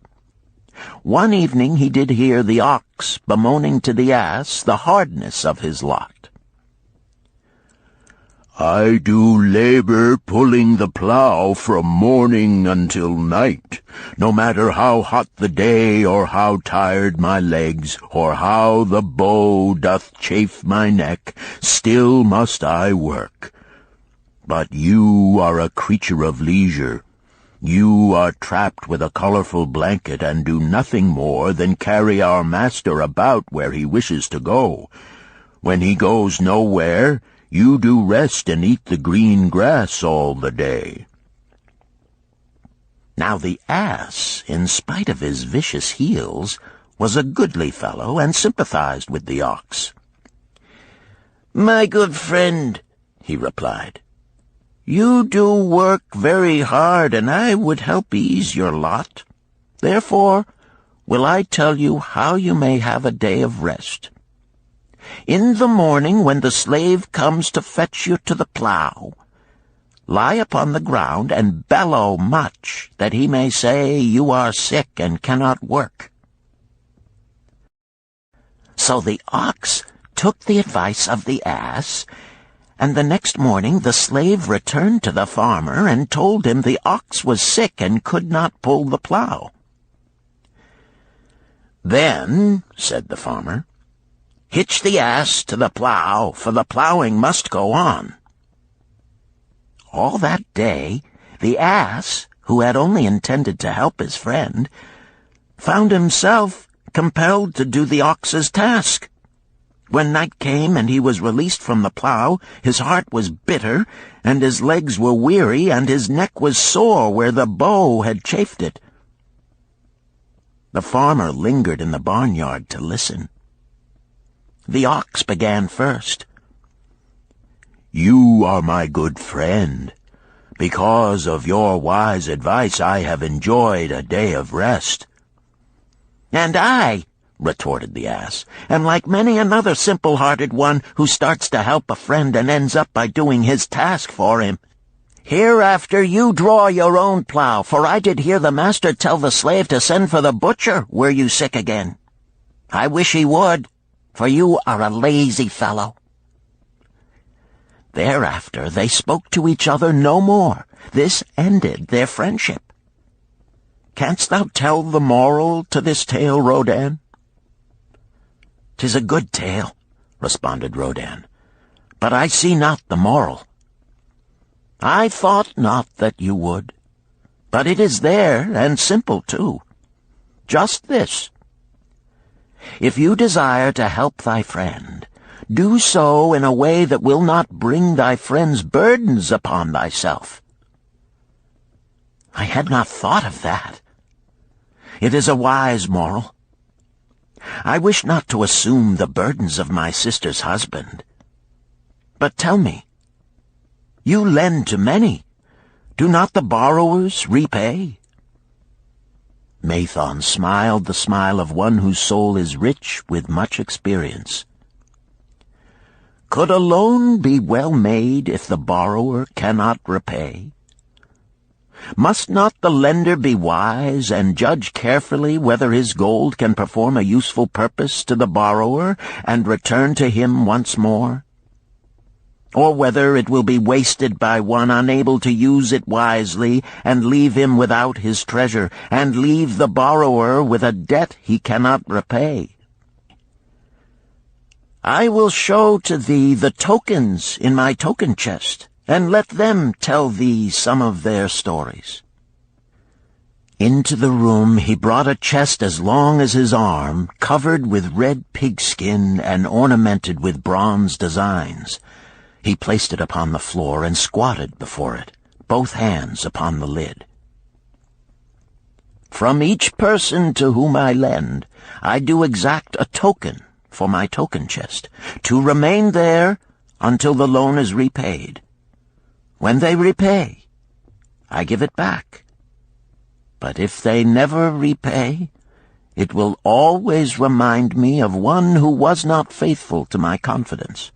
One evening he did hear the ox bemoaning to the ass the hardness of his lot. I do labor pulling the plow from morning until night, no matter how hot the day, or how tired my legs, or how the bow doth chafe my neck, still must I work. But you are a creature of leisure. You are trapped with a colorful blanket and do nothing more than carry our master about where he wishes to go. When he goes nowhere, you do rest and eat the green grass all the day." Now the ass, in spite of his vicious heels, was a goodly fellow and sympathized with the ox. "My good friend," he replied, "you do work very hard, and I would help ease your lot. Therefore will I tell you how you may have a day of rest. In the morning, when the slave comes to fetch you to the plow, lie upon the ground and bellow much, that he may say you are sick and cannot work." So the ox took the advice of the ass, and the next morning the slave returned to the farmer and told him the ox was sick and could not pull the plow. "Then," said the farmer, "hitch the ass to the plow, for the plowing must go on." All that day, the ass, who had only intended to help his friend, found himself compelled to do the ox's task. When night came and he was released from the plow, his heart was bitter, and his legs were weary, and his neck was sore where the bow had chafed it. The farmer lingered in the barnyard to listen. The ox began first. "You are my good friend. Because of your wise advice I have enjoyed a day of rest." "And I," retorted the ass, "am like many another simple-hearted one who starts to help a friend and ends up by doing his task for him. Hereafter you draw your own plow, for I did hear the master tell the slave to send for the butcher were you sick again. I wish he would, for you are a lazy fellow." Thereafter they spoke to each other no more. This ended their friendship. "Canst thou tell the moral to this tale, Rodan?" "'Tis a good tale," responded Rodan, "but I see not the moral." "I thought not that you would, but it is there, and simple too. Just this: if you desire to help thy friend, do so in a way that will not bring thy friend's burdens upon thyself." "I had not thought of that. It is a wise moral. I wish not to assume the burdens of my sister's husband. But tell me, you lend to many. Do not the borrowers repay?" Mathon smiled the smile of one whose soul is rich with much experience. "Could a loan be well made if the borrower cannot repay? Must not the lender be wise and judge carefully whether his gold can perform a useful purpose to the borrower and return to him once more? Or whether it will be wasted by one unable to use it wisely and leave him without his treasure, and leave the borrower with a debt he cannot repay? I will show to thee the tokens in my token chest, and let them tell thee some of their stories." Into the room he brought a chest as long as his arm, covered with red pigskin and ornamented with bronze designs. He placed it upon the floor and squatted before it, both hands upon the lid. "From each person to whom I lend, I do exact a token for my token chest, to remain there until the loan is repaid. When they repay, I give it back. But if they never repay, it will always remind me of one who was not faithful to my confidence.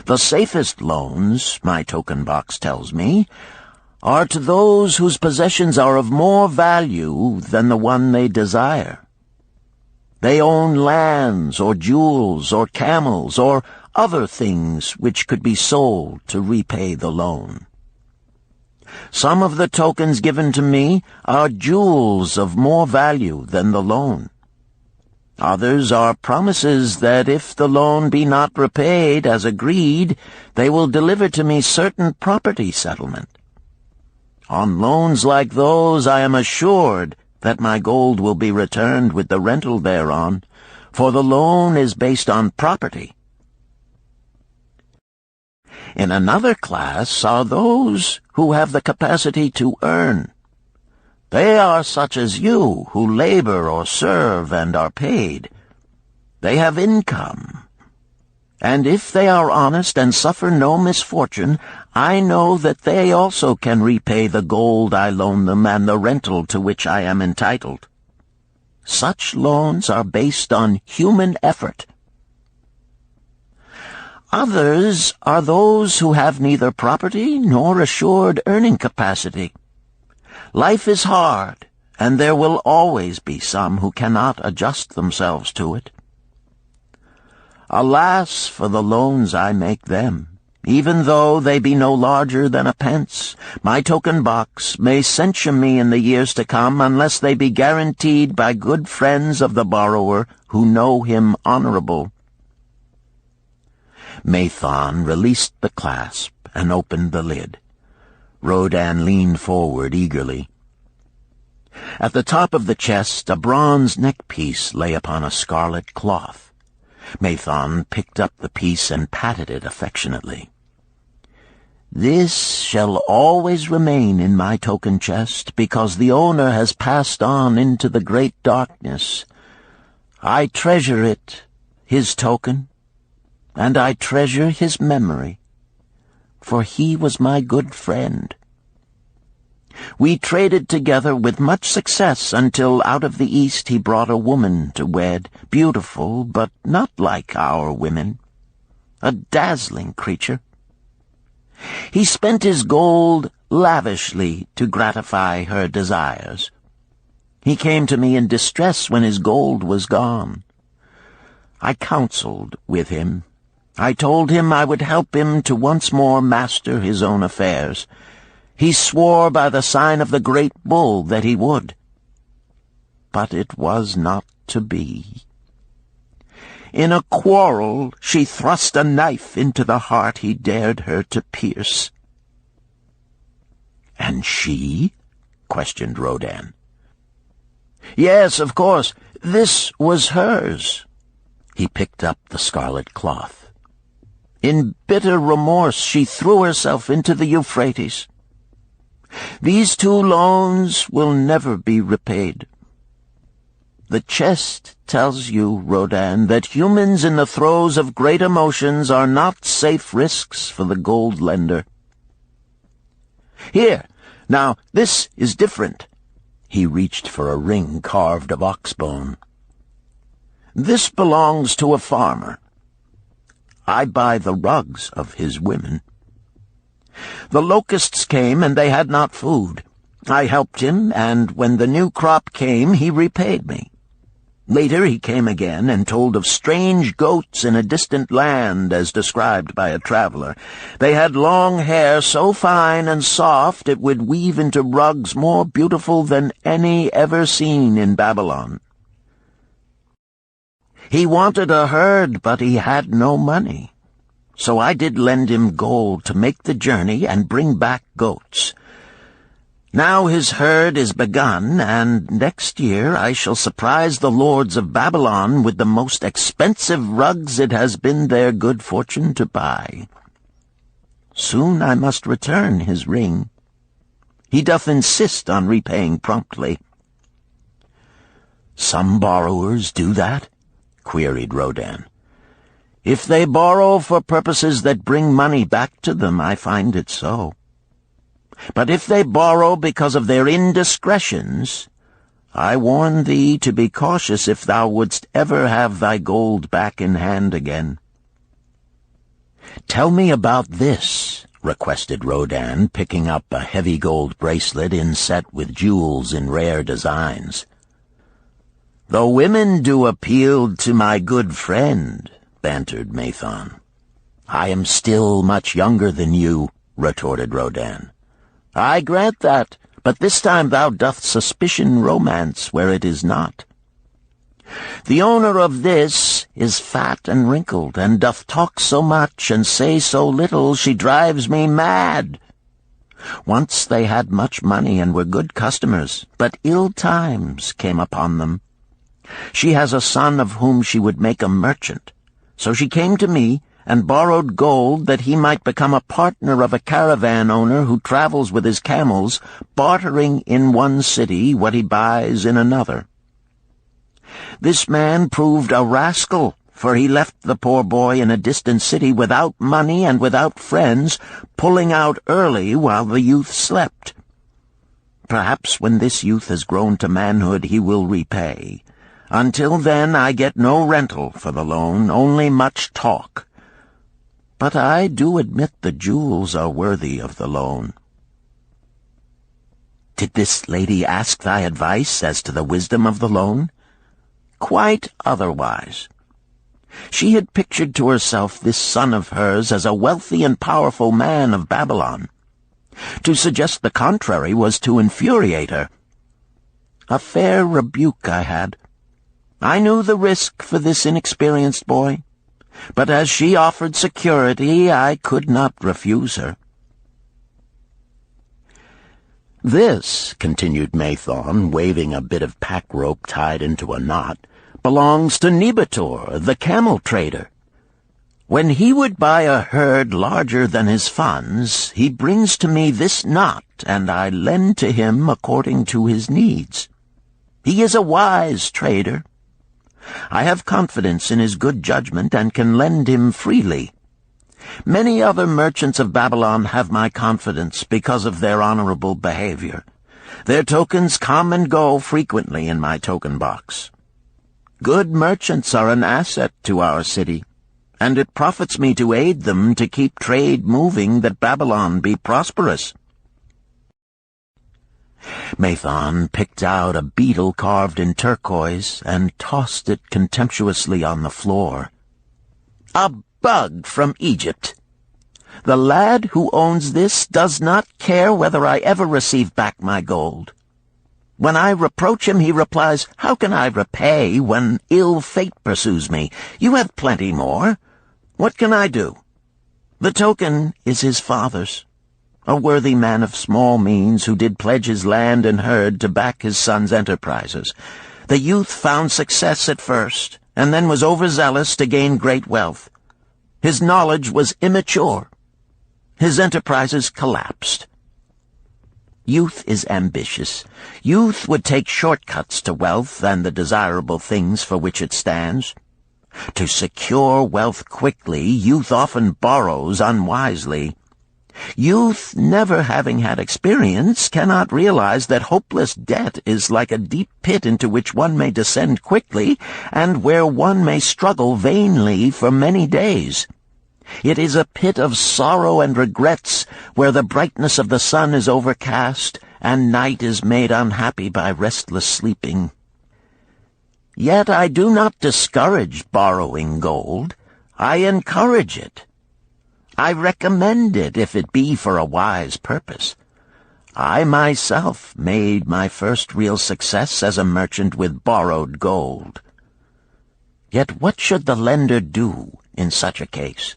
The safest loans, my token box tells me, are to those whose possessions are of more value than the one they desire. They own lands or jewels or camels or other things which could be sold to repay the loan. Some of the tokens given to me are jewels of more value than the loan. Others are promises that if the loan be not repaid as agreed, they will deliver to me certain property settlement. On loans like those I am assured that my gold will be returned with the rental thereon, for the loan is based on property. In another class are those who have the capacity to earn. They are such as you, who labor or serve and are paid. They have income. And if they are honest and suffer no misfortune, I know that they also can repay the gold I loan them and the rental to which I am entitled. Such loans are based on human effort. Others are those who have neither property nor assured earning capacity. Life is hard, and there will always be some who cannot adjust themselves to it. Alas for the loans I make them! Even though they be no larger than a pence, my token box may censure me in the years to come unless they be guaranteed by good friends of the borrower who know him honorable. Mathon released the clasp and opened the lid. Rodan leaned forward eagerly. At the top of the chest, a bronze neckpiece lay upon a scarlet cloth. Mathon picked up the piece and patted it affectionately. "This shall always remain in my token chest, because the owner has passed on into the great darkness. I treasure it, his token, and I treasure his memory, for he was my good friend. We traded together with much success until out of the East he brought a woman to wed, beautiful, but not like our women, a dazzling creature. He spent his gold lavishly to gratify her desires. He came to me in distress when his gold was gone. I counseled with him. I told him I would help him to once more master his own affairs. He swore by the sign of the great bull that he would. But it was not to be. In a quarrel, she thrust a knife into the heart he dared her to pierce." "And she?" questioned Rodan. "Yes, of course. This was hers." He picked up the scarlet cloth. "In bitter remorse, she threw herself into the Euphrates. These 2 loans will never be repaid. The chest tells you, Rodan, that humans in the throes of great emotions are not safe risks for the gold lender. Here, now, this is different." He reached for a ring carved of oxbone. "This belongs to a farmer. I buy the rugs of his women. The locusts came, and they had not food. I helped him, and when the new crop came, he repaid me. Later he came again and told of strange goats in a distant land, as described by a traveler. They had long hair so fine and soft it would weave into rugs more beautiful than any ever seen in Babylon. He wanted a herd, but he had no money. So I did lend him gold to make the journey and bring back goats. Now his herd is begun, and next year I shall surprise the lords of Babylon with the most expensive rugs it has been their good fortune to buy. Soon I must return his ring. He doth insist on repaying promptly." "Some borrowers do that?" queried Rodan. "If they borrow for purposes that bring money back to them, I find it so. But if they borrow because of their indiscretions, I warn thee to be cautious if thou wouldst ever have thy gold back in hand again." "Tell me about this," requested Rodan, picking up a heavy gold bracelet inset with jewels in rare designs. "The women do appeal to my good friend," bantered Mathon. "I am still much younger than you," retorted Rodan. "I grant that, but this time thou doth suspicion romance where it is not. The owner of this is fat and wrinkled, and doth talk so much and say so little, she drives me mad. Once they had much money and were good customers, but ill times came upon them. She has a son of whom she would make a merchant. So she came to me and borrowed gold that he might become a partner of a caravan owner who travels with his camels, bartering in one city what he buys in another. This man proved a rascal, for he left the poor boy in a distant city without money and without friends, pulling out early while the youth slept. Perhaps when this youth has grown to manhood he will repay. Until then I get no rental for the loan, only much talk. But I do admit the jewels are worthy of the loan." "Did this lady ask thy advice as to the wisdom of the loan?" "Quite otherwise. She had pictured to herself this son of hers as a wealthy and powerful man of Babylon. To suggest the contrary was to infuriate her. A fair rebuke I had. I knew the risk for this inexperienced boy, but as she offered security, I could not refuse her." "This," continued Mathon, waving a bit of pack rope tied into a knot, "belongs to Nebator, the camel trader. When he would buy a herd larger than his funds, he brings to me this knot, and I lend to him according to his needs. He is a wise trader. I have confidence in his good judgment and can lend him freely. Many other merchants of Babylon have my confidence because of their honorable behavior. Their tokens come and go frequently in my token box. Good merchants are an asset to our city, and it profits me to aid them to keep trade moving that Babylon be prosperous." Mathon picked out a beetle carved in turquoise and tossed it contemptuously on the floor. "A bug from Egypt. The lad who owns this does not care whether I ever receive back my gold. When I reproach him, he replies, 'How can I repay when ill fate pursues me? You have plenty more. What can I do?' The token is his father's, a worthy man of small means who did pledge his land and herd to back his son's enterprises. The youth found success at first, and then was overzealous to gain great wealth. His knowledge was immature. His enterprises collapsed. Youth is ambitious. Youth would take shortcuts to wealth and the desirable things for which it stands. To secure wealth quickly, youth often borrows unwisely. Youth, never having had experience, cannot realize that hopeless debt is like a deep pit into which one may descend quickly, and where one may struggle vainly for many days. It is a pit of sorrow and regrets, where the brightness of the sun is overcast, and night is made unhappy by restless sleeping. Yet I do not discourage borrowing gold. I encourage it. I recommend it if it be for a wise purpose. I myself made my first real success as a merchant with borrowed gold. Yet what should the lender do in such a case?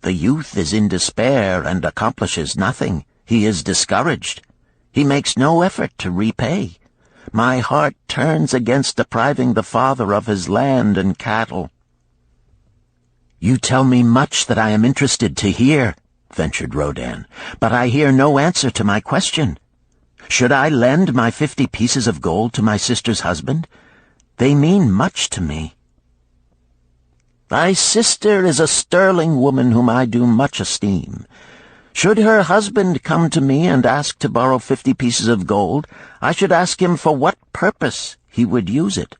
The youth is in despair and accomplishes nothing. He is discouraged. He makes no effort to repay. My heart turns against depriving the father of his land and cattle." "You tell me much that I am interested to hear," ventured Rodan, "but I hear no answer to my question. Should I lend my 50 pieces of gold to my sister's husband? They mean much to me." "Thy sister is a sterling woman whom I do much esteem. Should her husband come to me and ask to borrow 50 pieces of gold, I should ask him for what purpose he would use it.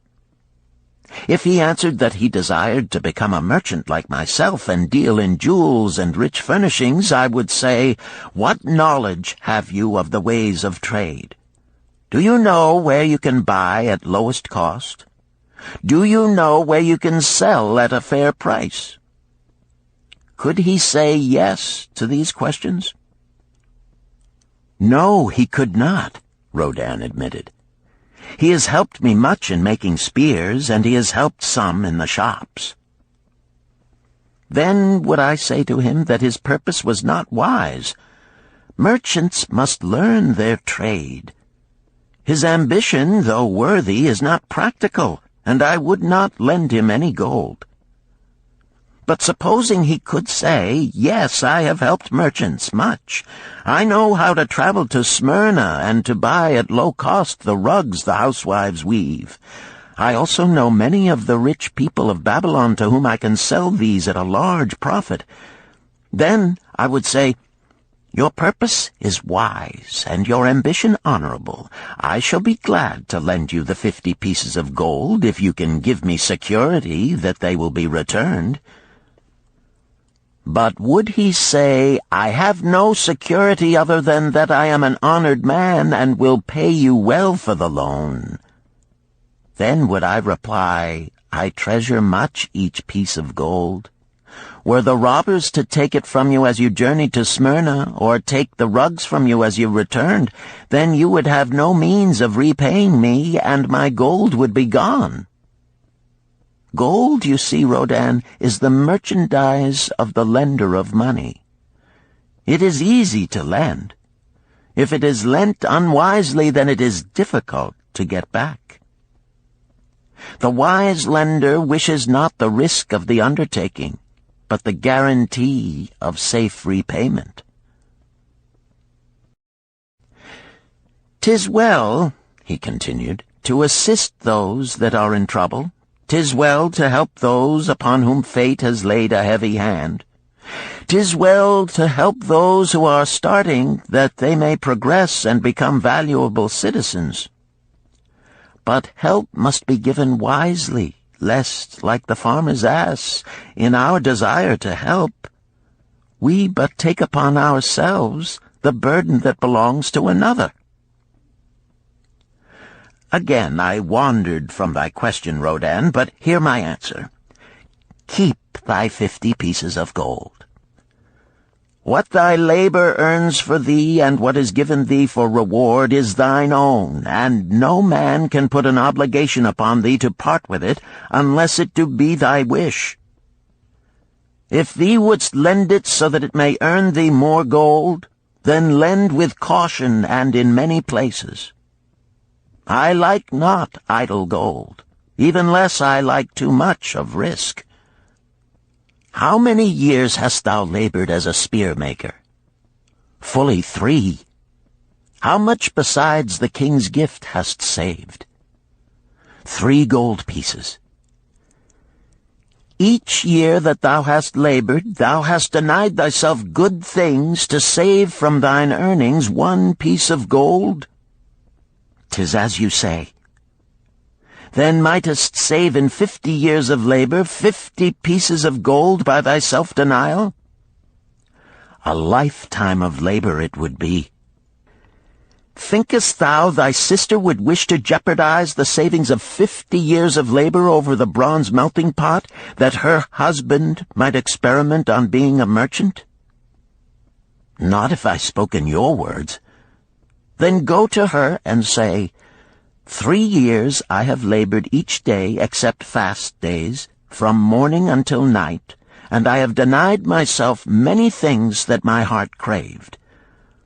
If he answered that he desired to become a merchant like myself and deal in jewels and rich furnishings, I would say, 'What knowledge have you of the ways of trade? Do you know where you can buy at lowest cost? Do you know where you can sell at a fair price? Could he say yes to these questions? No, he could not, Rodin admitted. He has helped me much in making spears, and he has helped some in the shops. Then would I say to him that his purpose was not wise. Merchants must learn their trade. His ambition, though worthy, is not practical, and I would not lend him any gold. But supposing he could say, yes, I have helped merchants much. I know how to travel to Smyrna and to buy at low cost the rugs the housewives weave. I also know many of the rich people of Babylon to whom I can sell these at a large profit. Then I would say, your purpose is wise and your ambition honorable. I shall be glad to lend you the 50 pieces of gold if you can give me security that they will be returned. But would he say, I have no security other than that I am an honored man and will pay you well for the loan? Then would I reply, I treasure much each piece of gold. Were the robbers to take it from you as you journeyed to Smyrna, or take the rugs from you as you returned, then you would have no means of repaying me, and my gold would be gone. Gold, you see, Rodin, is the merchandise of the lender of money. It is easy to lend. If it is lent unwisely, then it is difficult to get back. The wise lender wishes not the risk of the undertaking, but the guarantee of safe repayment. "'Tis well," he continued, "to assist those that are in trouble. 'Tis well to help those upon whom fate has laid a heavy hand. 'Tis well to help those who are starting, that they may progress and become valuable citizens. But help must be given wisely, lest, like the farmer's ass, in our desire to help, we but take upon ourselves the burden that belongs to another." Again I wandered from thy question, Rodin, but hear my answer. Keep thy 50 pieces of gold. What thy labor earns for thee and what is given thee for reward is thine own, and no man can put an obligation upon thee to part with it unless it do be thy wish. If thee wouldst lend it so that it may earn thee more gold, then lend with caution and in many places. I like not idle gold, even less I like too much of risk. How many years hast thou labored as a spear-maker? Fully 3. How much besides the king's gift hast saved? 3 gold pieces. Each year that thou hast labored, thou hast denied thyself good things to save from thine earnings 1 piece of gold? 'Tis as you say. Then mightest save in 50 years of labor 50 pieces of gold by thy self-denial? A lifetime of labor it would be. Thinkest thou thy sister would wish to jeopardize the savings of 50 years of labor over the bronze melting pot, that her husband might experiment on being a merchant? Not if I spoke in your words. Then go to her and say, 3 years I have labored each day except fast days, from morning until night, and I have denied myself many things that my heart craved.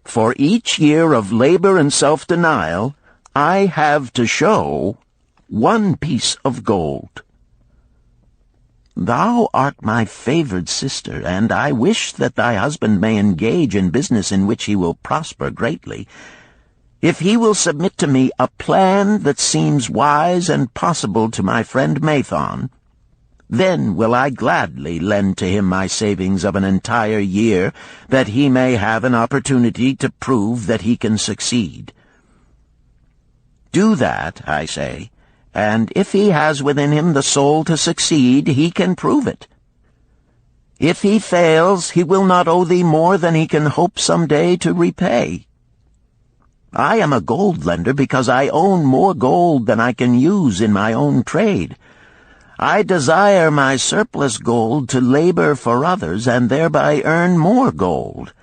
For each year of labor and self-denial, I have to show 1 piece of gold. Thou art my favored sister, and I wish that thy husband may engage in business in which he will prosper greatly. If he will submit to me a plan that seems wise and possible to my friend Mathon, then will I gladly lend to him my savings of an entire year, that he may have an opportunity to prove that he can succeed. Do that, I say, and if he has within him the soul to succeed, he can prove it. If he fails, he will not owe thee more than he can hope some day to repay. I am a gold lender because I own more gold than I can use in my own trade. I desire my surplus gold to labor for others and thereby earn more gold.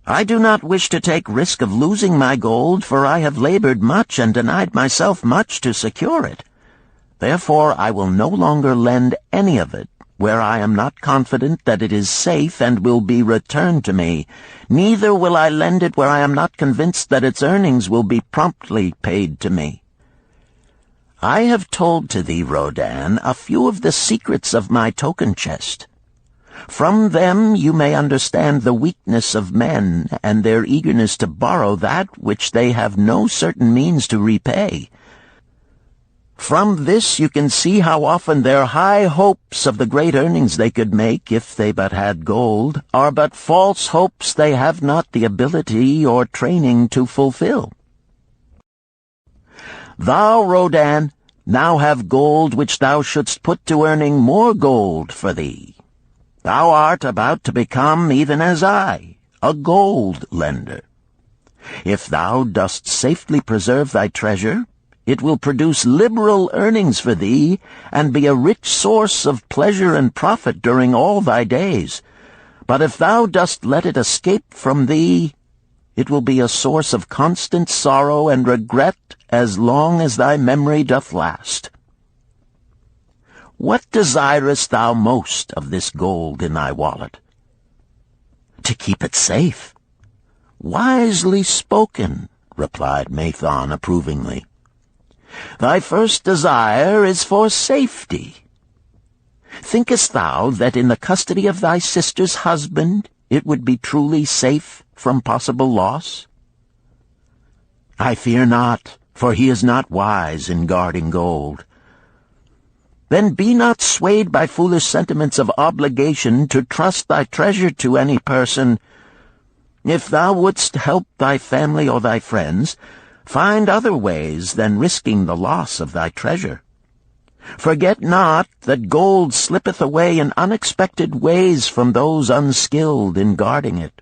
I do not wish to take risk of losing my gold, for I have labored much and denied myself much to secure it. Therefore I will no longer lend any of it where I am not confident that it is safe and will be returned to me. Neither will I lend it where I am not convinced that its earnings will be promptly paid to me. I have told to thee, Rodan, a few of the secrets of my token chest. From them you may understand the weakness of men and their eagerness to borrow that which they have no certain means to repay. From this you can see how often their high hopes of the great earnings they could make if they but had gold are but false hopes they have not the ability or training to fulfill. Thou, Rodan, now have gold which thou shouldst put to earning more gold for thee. Thou art about to become, even as I, a gold lender. If thou dost safely preserve thy treasure, it will produce liberal earnings for thee, and be a rich source of pleasure and profit during all thy days. But if thou dost let it escape from thee, it will be a source of constant sorrow and regret as long as thy memory doth last. What desirest thou most of this gold in thy wallet? To keep it safe. Wisely spoken, replied Mathon approvingly. Thy first desire is for safety. Thinkest thou that in the custody of thy sister's husband it would be truly safe from possible loss? I fear not, for he is not wise in guarding gold. Then be not swayed by foolish sentiments of obligation to trust thy treasure to any person. If thou wouldst help thy family or thy friends, find other ways than risking the loss of thy treasure. Forget not that gold slippeth away in unexpected ways from those unskilled in guarding it.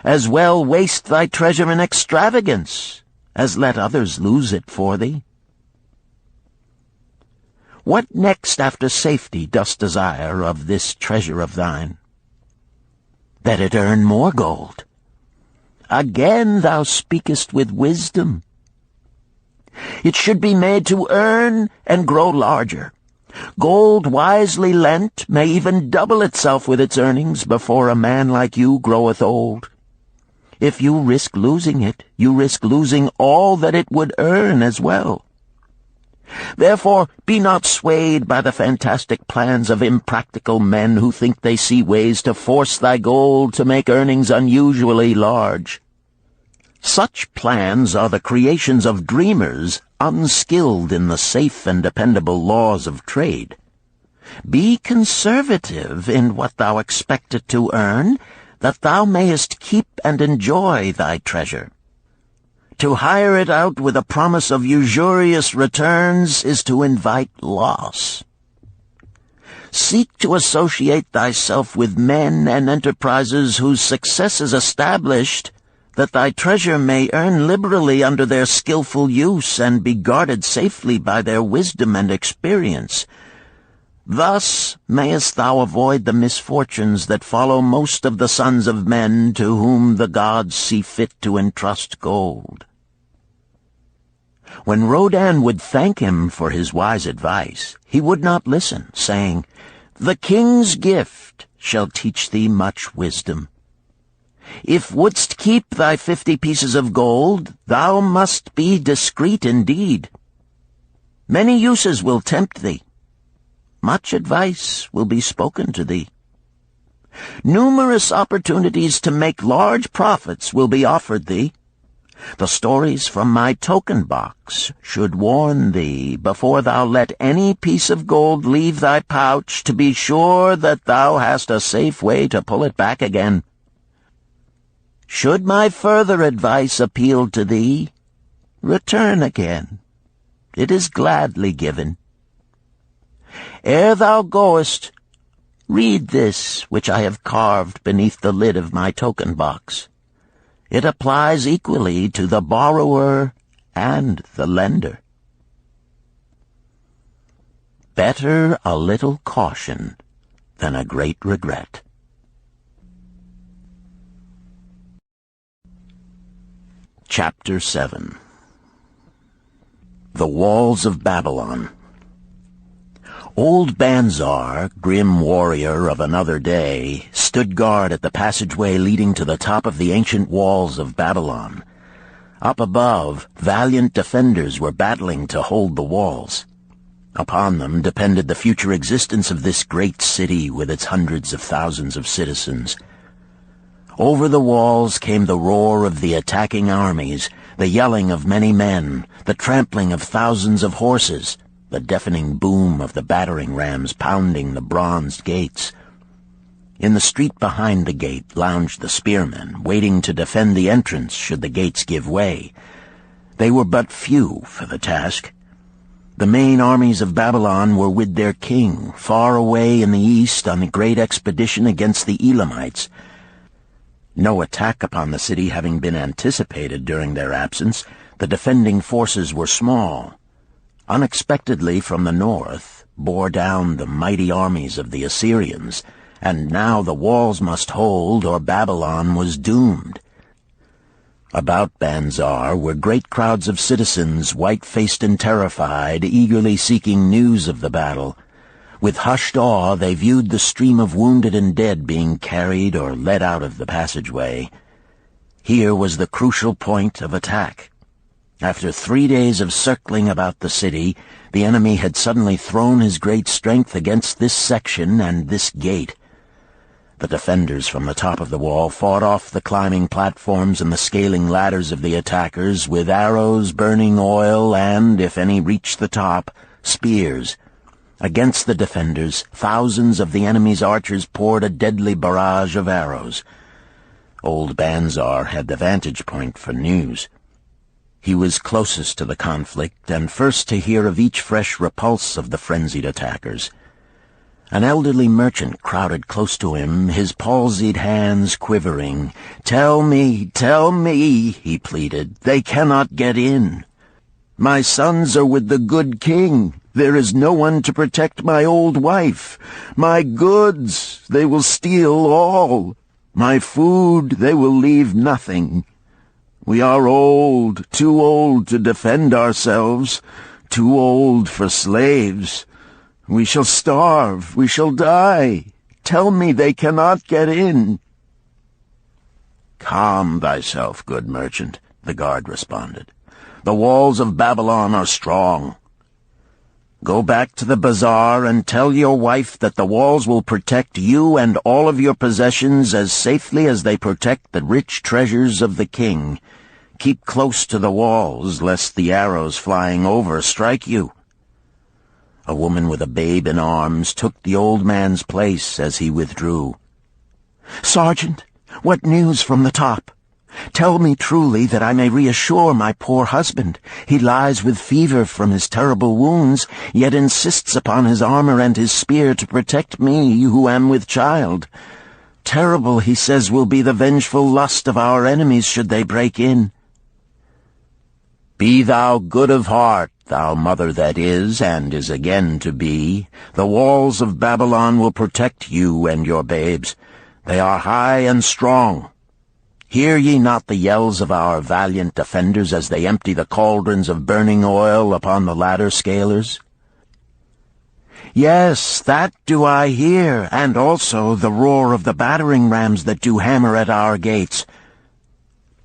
As well waste thy treasure in extravagance as let others lose it for thee. What next after safety dost desire of this treasure of thine? That it earn more gold. Again thou speakest with wisdom. It should be made to earn and grow larger. Gold wisely lent may even double itself with its earnings before a man like you groweth old. If you risk losing it, you risk losing all that it would earn as well. Therefore, be not swayed by the fantastic plans of impractical men who think they see ways to force thy gold to make earnings unusually large. Such plans are the creations of dreamers unskilled in the safe and dependable laws of trade. Be conservative in what thou expectest to earn, that thou mayest keep and enjoy thy treasure. To hire it out with a promise of usurious returns is to invite loss. Seek to associate thyself with men and enterprises whose success is established, that thy treasure may earn liberally under their skillful use and be guarded safely by their wisdom and experience. Thus mayest thou avoid the misfortunes that follow most of the sons of men to whom the gods see fit to entrust gold. When Rodan would thank him for his wise advice, he would not listen, saying, "The king's gift shall teach thee much wisdom. If wouldst keep thy 50 pieces of gold, thou must be discreet indeed. Many uses will tempt thee. Much advice will be spoken to thee. Numerous opportunities to make large profits will be offered thee. The stories from my token box should warn thee, before thou let any piece of gold leave thy pouch, to be sure that thou hast a safe way to pull it back again. Should my further advice appeal to thee, return again. It is gladly given. Ere thou goest, read this which I have carved beneath the lid of my token box. It applies equally to the borrower and the lender. Better a little caution than a great regret. Chapter 7. The Walls of Babylon. Old Banzar, grim warrior of another day, stood guard at the passageway leading to the top of the ancient walls of Babylon. Up above, valiant defenders were battling to hold the walls. Upon them depended the future existence of this great city with its hundreds of thousands of citizens. Over the walls came the roar of the attacking armies, the yelling of many men, the trampling of thousands of horses, the deafening boom of the battering rams pounding the bronzed gates. In the street behind the gate lounged the spearmen, waiting to defend the entrance should the gates give way. They were but few for the task. The main armies of Babylon were with their king, far away in the east on a great expedition against the Elamites. No attack upon the city having been anticipated during their absence, the defending forces were small. Unexpectedly from the north bore down the mighty armies of the Assyrians, and now the walls must hold or Babylon was doomed. About Banzar were great crowds of citizens, white-faced and terrified, eagerly seeking news of the battle. With hushed awe they viewed the stream of wounded and dead being carried or led out of the passageway. Here was the crucial point of attack. After 3 days of circling about the city, the enemy had suddenly thrown his great strength against this section and this gate. The defenders from the top of the wall fought off the climbing platforms and the scaling ladders of the attackers with arrows, burning oil, and, if any reached the top, spears. Against the defenders, thousands of the enemy's archers poured a deadly barrage of arrows. Old Banzar had the vantage point for news. He was closest to the conflict and first to hear of each fresh repulse of the frenzied attackers. An elderly merchant crowded close to him, his palsied hands quivering. "Tell me, he pleaded. "They cannot get in. My sons are with the good king. There is no one to protect my old wife. My goods, they will steal all. My food, they will leave nothing. We are old, too old to defend ourselves, too old for slaves. We shall starve, we shall die. Tell me they cannot get in." "Calm thyself, good merchant," the guard responded. "The walls of Babylon are strong. Go back to the bazaar and tell your wife that the walls will protect you and all of your possessions as safely as they protect the rich treasures of the king. Keep close to the walls, lest the arrows flying over strike you." A woman with a babe in arms took the old man's place as he withdrew. "Sergeant, what news from the top? Tell me truly that I may reassure my poor husband. He lies with fever from his terrible wounds, yet insists upon his armor and his spear to protect me who am with child. Terrible, he says, will be the vengeful lust of our enemies should they break in." "Be thou good of heart, thou mother that is and is again to be. The walls of Babylon will protect you and your babes. They are high and strong. Hear ye not the yells of our valiant defenders as they empty the cauldrons of burning oil upon the ladder scalers?" "Yes, that do I hear, and also the roar of the battering rams that do hammer at our gates."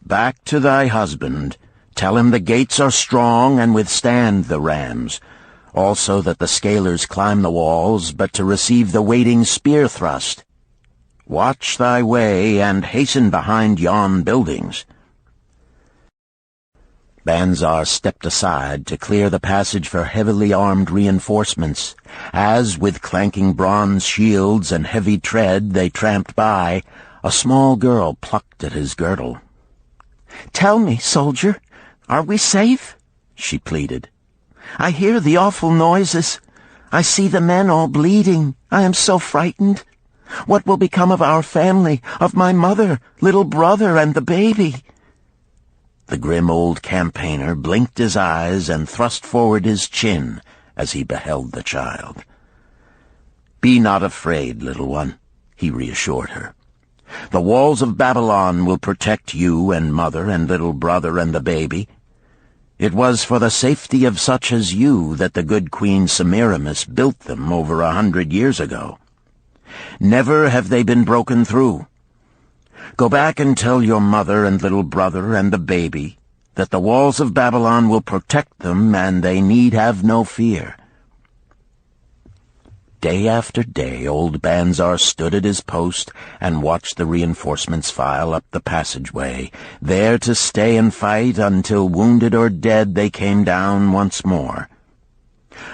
"Back to thy husband. Tell him the gates are strong and withstand the rams. Also that the scalers climb the walls, but to receive the waiting spear thrust. Watch thy way, and hasten behind yon buildings." Banzar stepped aside to clear the passage for heavily armed reinforcements. As, with clanking bronze shields and heavy tread, they tramped by, a small girl plucked at his girdle. "Tell me, soldier, are we safe?" she pleaded. "I hear the awful noises. I see the men all bleeding. I am so frightened. What will become of our family, of my mother, little brother, and the baby? The grim old campaigner blinked his eyes and thrust forward his chin as he beheld the child. "Be not afraid, little one," he reassured her. "The walls of Babylon will protect you and mother and little brother and the baby. It was for the safety of such as you that the good Queen Semiramis built them over 100 years ago. Never have they been broken through. Go back and tell your mother and little brother and the baby that the walls of Babylon will protect them and they need have no fear." Day after day old Banzar stood at his post and watched the reinforcements file up the passageway, there to stay and fight until wounded or dead they came down once more.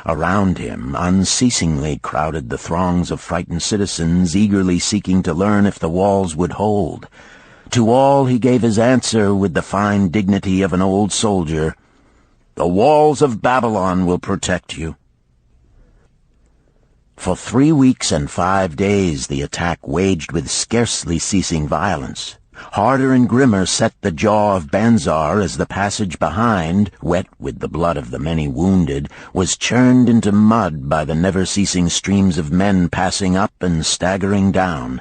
Around him unceasingly crowded the throngs of frightened citizens eagerly seeking to learn if the walls would hold. To all he gave his answer with the fine dignity of an old soldier: "The walls of Babylon will protect you." For 3 weeks and 5 days the attack waged with scarcely ceasing violence. Harder and grimmer set the jaw of Banzar as the passage behind, wet with the blood of the many wounded, was churned into mud by the never-ceasing streams of men passing up and staggering down.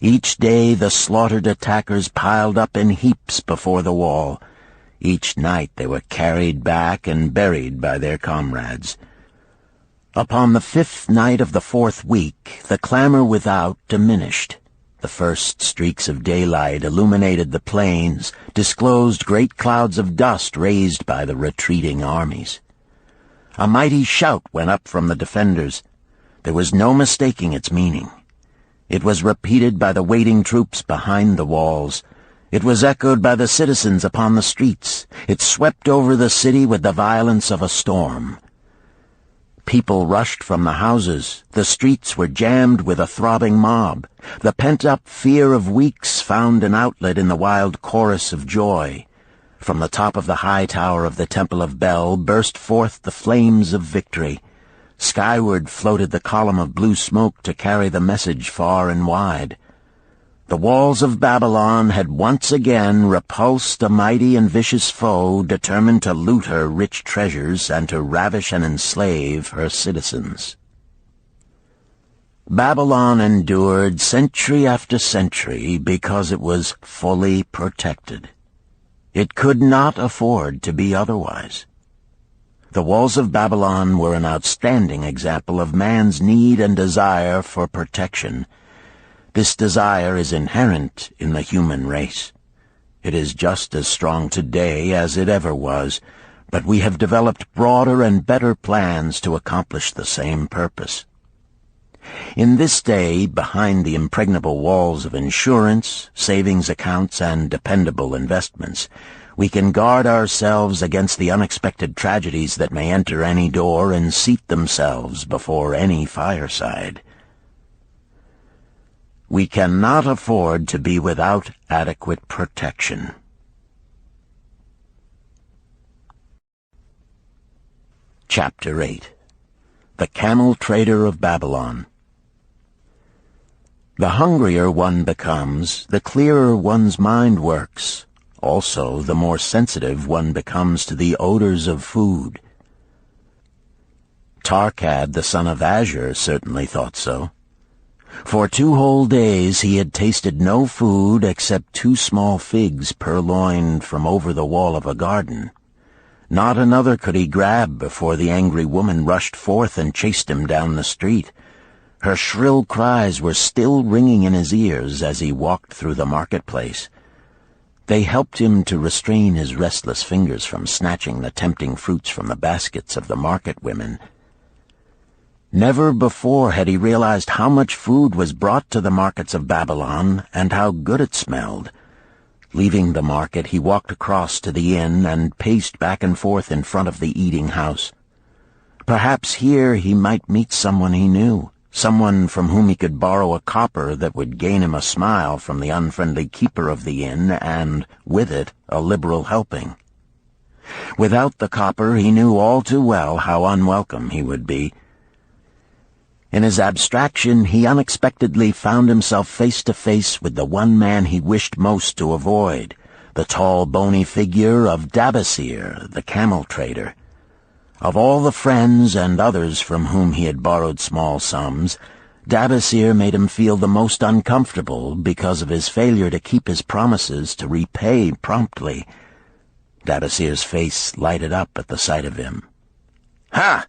Each day the slaughtered attackers piled up in heaps before the wall. Each night they were carried back and buried by their comrades. Upon the 5th night of the 4th week, the clamor without diminished. The first streaks of daylight illuminated the plains, disclosed great clouds of dust raised by the retreating armies. A mighty shout went up from the defenders. There was no mistaking its meaning. It was repeated by the waiting troops behind the walls. It was echoed by the citizens upon the streets. It swept over the city with the violence of a storm. People rushed from the houses. The streets were jammed with a throbbing mob. The pent-up fear of weeks found an outlet in the wild chorus of joy. From the top of the high tower of the Temple of Bel burst forth the flames of victory. Skyward floated the column of blue smoke to carry the message far and wide. The walls of Babylon had once again repulsed a mighty and vicious foe determined to loot her rich treasures and to ravish and enslave her citizens. Babylon endured century after century because it was fully protected. It could not afford to be otherwise. The walls of Babylon were an outstanding example of man's need and desire for protection. This desire is inherent in the human race. It is just as strong today as it ever was, but we have developed broader and better plans to accomplish the same purpose. In this day, behind the impregnable walls of insurance, savings accounts, and dependable investments, we can guard ourselves against the unexpected tragedies that may enter any door and seat themselves before any fireside. We cannot afford to be without adequate protection. Chapter 8. The Camel Trader of Babylon. The hungrier one becomes, the clearer one's mind works. Also, the more sensitive one becomes to the odors of food. Tarkad, the son of Azure, certainly thought so. For 2 whole days he had tasted no food except 2 small figs purloined from over the wall of a garden. Not another could he grab before the angry woman rushed forth and chased him down the street. Her shrill cries were still ringing in his ears as he walked through the marketplace. They helped him to restrain his restless fingers from snatching the tempting fruits from the baskets of the market women. Never before had he realized how much food was brought to the markets of Babylon and how good it smelled. Leaving the market, he walked across to the inn and paced back and forth in front of the eating house. Perhaps here he might meet someone he knew, someone from whom he could borrow a copper that would gain him a smile from the unfriendly keeper of the inn and, with it, a liberal helping. Without the copper, he knew all too well how unwelcome he would be. In his abstraction, he unexpectedly found himself face to face with the one man he wished most to avoid, the tall, bony figure of Dabasir, the camel trader. Of all the friends and others from whom he had borrowed small sums, Dabasir made him feel the most uncomfortable because of his failure to keep his promises to repay promptly. Dabasir's face lighted up at the sight of him. "Ha!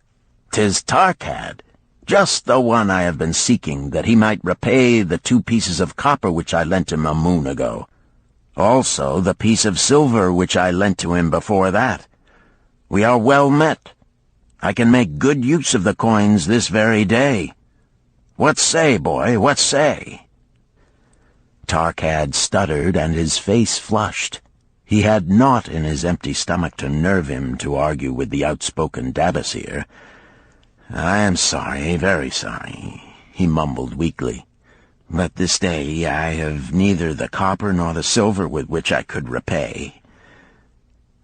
'Tis Tarkad, just the one I have been seeking, that he might repay the 2 pieces of copper which I lent him a moon ago. Also the piece of silver which I lent to him before that. We are well met. I can make good use of the coins this very day. What say, boy, what say?" Tarkad stuttered, and his face flushed. He had naught in his empty stomach to nerve him to argue with the outspoken Dabasir. "I am sorry, very sorry," he mumbled weakly. "But this day I have neither the copper nor the silver with which I could repay."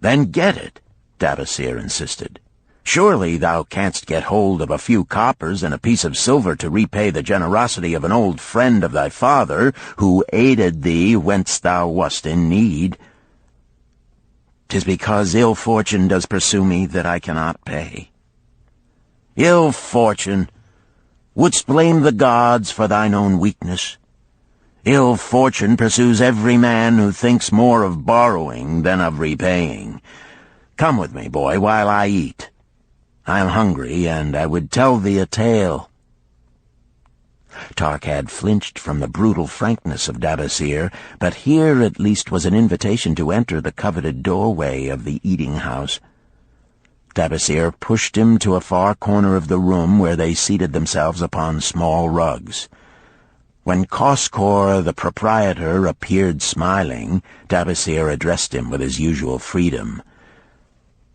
"Then get it," Dabasir insisted. "Surely thou canst get hold of a few coppers and a piece of silver to repay the generosity of an old friend of thy father, who aided thee whence thou wast in need." "'Tis because ill fortune does pursue me that I cannot pay." "Ill fortune? Wouldst blame the gods for thine own weakness? Ill fortune pursues every man who thinks more of borrowing than of repaying. Come with me, boy, while I eat. I am hungry, and I would tell thee a tale." Tarkad flinched from the brutal frankness of Dabasir, but here at least was an invitation to enter the coveted doorway of the eating-house. Dabasir pushed him to a far corner of the room where they seated themselves upon small rugs. When Koskor, the proprietor, appeared smiling, Dabasir addressed him with his usual freedom.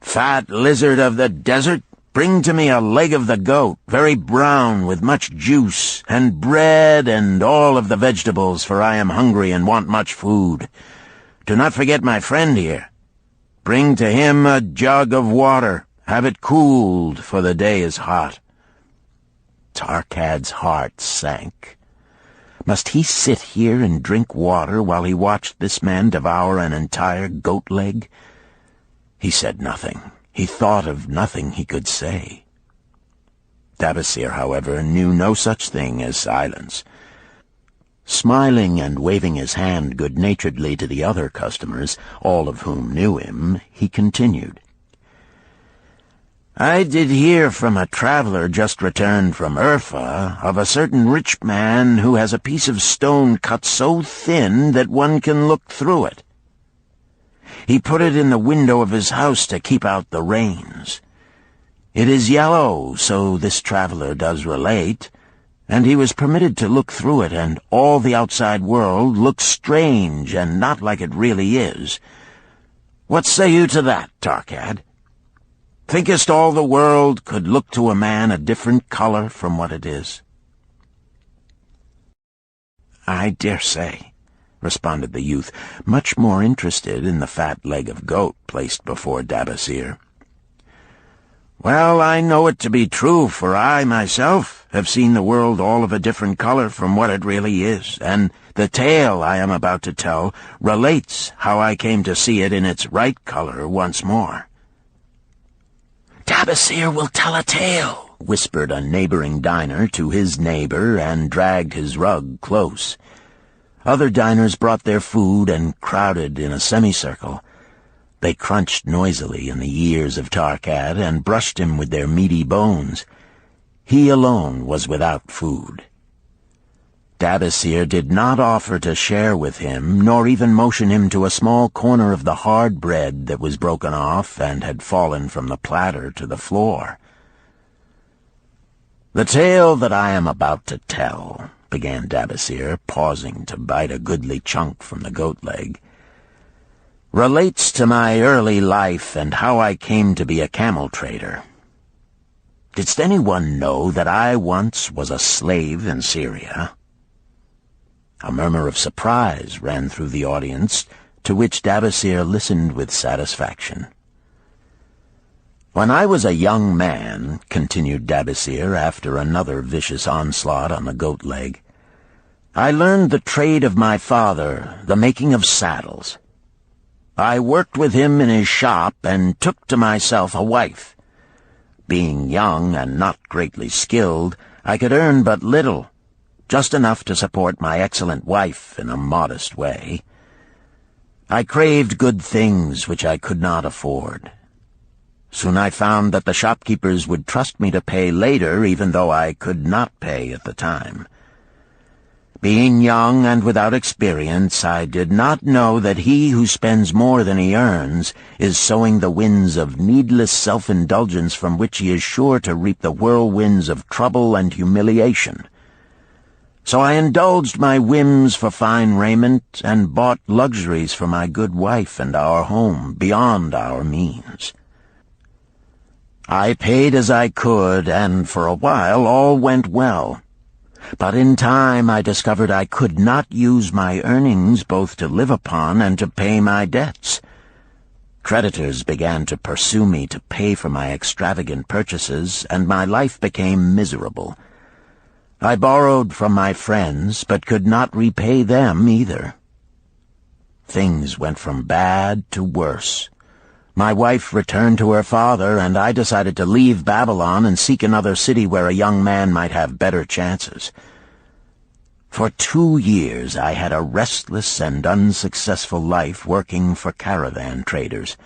"Fat lizard of the desert, bring to me a leg of the goat, very brown, with much juice, and bread and all of the vegetables, for I am hungry and want much food. Do not forget my friend here. Bring to him a jug of water. Have it cooled, for the day is hot." Tarkad's heart sank. Must he sit here and drink water while he watched this man devour an entire goat leg? He said nothing. He thought of nothing he could say. Dabasir, however, knew no such thing as silence. Smiling and waving his hand good-naturedly to the other customers, all of whom knew him, he continued. "I did hear from a traveler just returned from Urfa of a certain rich man who has a piece of stone cut so thin that one can look through it. He put it in the window of his house to keep out the rains. It is yellow, so this traveler does relate, and he was permitted to look through it, and all the outside world looks strange and not like it really is. What say you to that, Tarkad? Thinkest all the world could look to a man a different color from what it is?" "I dare say," responded the youth, much more interested in the fat leg of goat placed before Dabasir. "Well, I know it to be true, for I, myself, have seen the world all of a different color from what it really is, and the tale I am about to tell relates how I came to see it in its right color once more." "Dabasir will tell a tale," whispered a neighboring diner to his neighbor, and dragged his rug close. Other diners brought their food and crowded in a semicircle. They crunched noisily in the ears of Tarkad and brushed him with their meaty bones. He alone was without food. Dabasir did not offer to share with him, nor even motion him to a small corner of the hard bread that was broken off and had fallen from the platter to the floor. "The tale that I am about to tell," began Dabasir, pausing to bite a goodly chunk from the goat leg, "relates to my early life and how I came to be a camel trader. Didst anyone know that I once was a slave in Syria?" A murmur of surprise ran through the audience, to which Dabasir listened with satisfaction. "When I was a young man," continued Dabasir after another vicious onslaught on the goat leg, "I learned the trade of my father, the making of saddles. I worked with him in his shop and took to myself a wife. Being young and not greatly skilled, I could earn but little, just enough to support my excellent wife in a modest way. I craved good things which I could not afford. Soon I found that the shopkeepers would trust me to pay later, even though I could not pay at the time. Being young and without experience, I did not know that he who spends more than he earns is sowing the winds of needless self-indulgence from which he is sure to reap the whirlwinds of trouble and humiliation. So I indulged my whims for fine raiment and bought luxuries for my good wife and our home beyond our means. I paid as I could, and for a while all went well. But in time I discovered I could not use my earnings both to live upon and to pay my debts. Creditors began to pursue me to pay for my extravagant purchases, and my life became miserable. I borrowed from my friends, but could not repay them either. Things went from bad to worse. My wife returned to her father, and I decided to leave Babylon and seek another city where a young man might have better chances. For 2 years I had a restless and unsuccessful life working for caravan traders.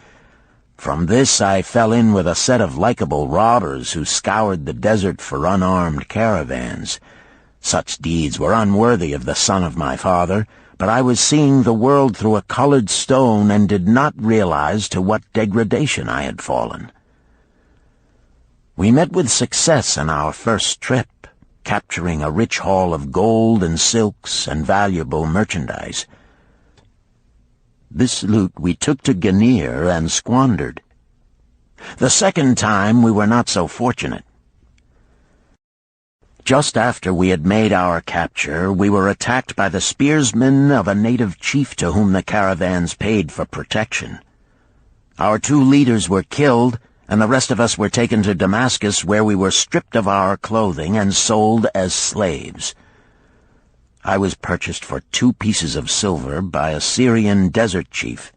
From this I fell in with a set of likable robbers who scoured the desert for unarmed caravans. Such deeds were unworthy of the son of my father, but I was seeing the world through a colored stone and did not realize to what degradation I had fallen. We met with success on our first trip, capturing a rich haul of gold and silks and valuable merchandise. This loot we took to Ganir and squandered. The second time we were not so fortunate. Just after we had made our capture, we were attacked by the spearsmen of a native chief to whom the caravans paid for protection. Our 2 leaders were killed, and the rest of us were taken to Damascus, where we were stripped of our clothing and sold as slaves. I was purchased for 2 pieces of silver by a Syrian desert chief.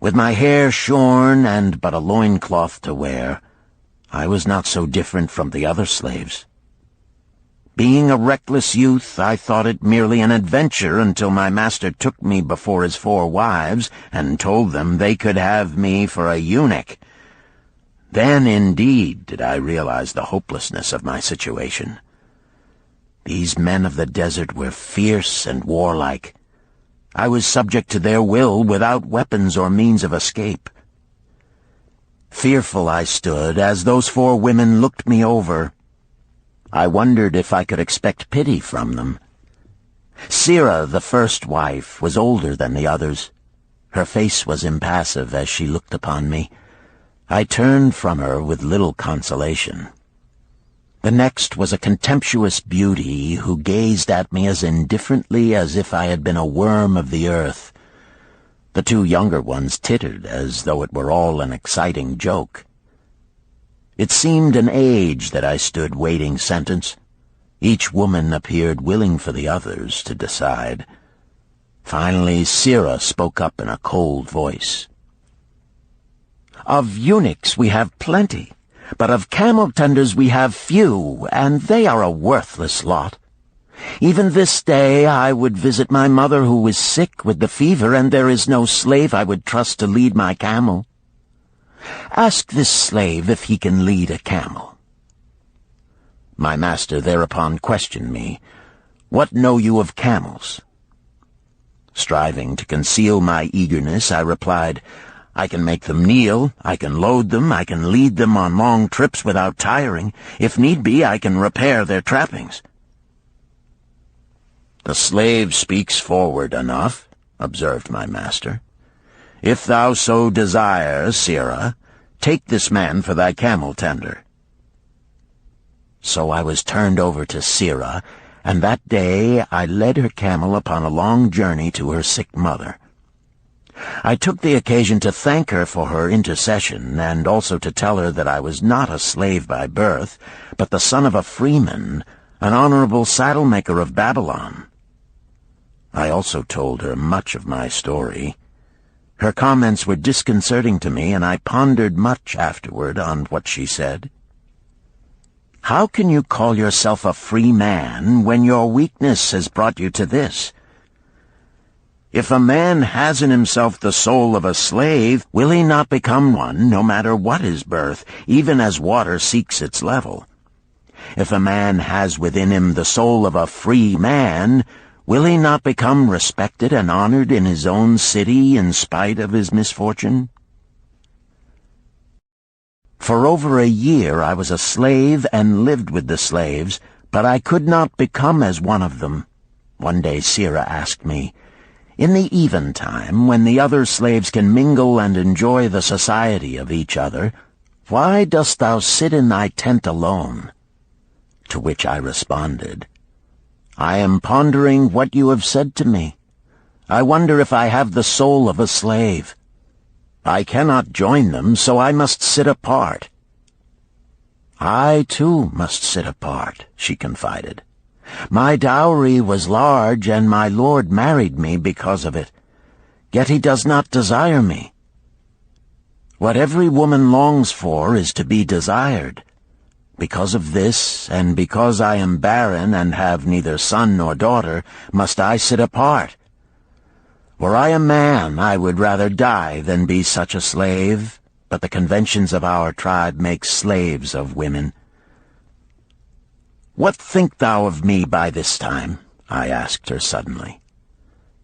With my hair shorn and but a loincloth to wear, I was not so different from the other slaves. Being a reckless youth, I thought it merely an adventure until my master took me before his 4 wives and told them they could have me for a eunuch. Then, indeed, did I realize the hopelessness of my situation. These men of the desert were fierce and warlike. I was subject to their will without weapons or means of escape. Fearful I stood as those 4 women looked me over. I wondered if I could expect pity from them. Sirah, the first wife, was older than the others. Her face was impassive as she looked upon me. I turned from her with little consolation. The next was a contemptuous beauty who gazed at me as indifferently as if I had been a worm of the earth. The 2 younger ones tittered as though it were all an exciting joke. It seemed an age that I stood waiting sentence. Each woman appeared willing for the others to decide. Finally, Sirah spoke up in a cold voice. "Of eunuchs we have plenty, but of camel-tenders we have few, and they are a worthless lot. Even this day I would visit my mother who is sick with the fever, and there is no slave I would trust to lead my camel. Ask this slave if he can lead a camel." My master thereupon questioned me, "What know you of camels?" Striving to conceal my eagerness, I replied, "I can make them kneel, I can load them, I can lead them on long trips without tiring. If need be, I can repair their trappings." "The slave speaks forward enough," observed my master. "If thou so desire, Sirah, take this man for thy camel-tender." So I was turned over to Sirah, and that day I led her camel upon a long journey to her sick mother. I took the occasion to thank her for her intercession, and also to tell her that I was not a slave by birth, but the son of a freeman, an honorable saddle-maker of Babylon. I also told her much of my story. Her comments were disconcerting to me, and I pondered much afterward on what she said. How can you call yourself a free man when your weakness has brought you to this? If a man has in himself the soul of a slave, will he not become one, no matter what his birth, even as water seeks its level? If a man has within him the soul of a free man, will he not become respected and honored in his own city in spite of his misfortune? For over a year I was a slave and lived with the slaves, but I could not become as one of them. One day Sira asked me, "In the eventime, when the other slaves can mingle and enjoy the society of each other, why dost thou sit in thy tent alone?" To which I responded, "I am pondering what you have said to me. I wonder if I have the soul of a slave. I cannot join them, so I must sit apart." "I, too, must sit apart," she confided. "My dowry was large, and my lord married me because of it. Yet he does not desire me. What every woman longs for is to be desired. Because of this, and because I am barren and have neither son nor daughter, must I sit apart. Were I a man, I would rather die than be such a slave, but the conventions of our tribe make slaves of women." "What think thou of me by this time?" I asked her suddenly.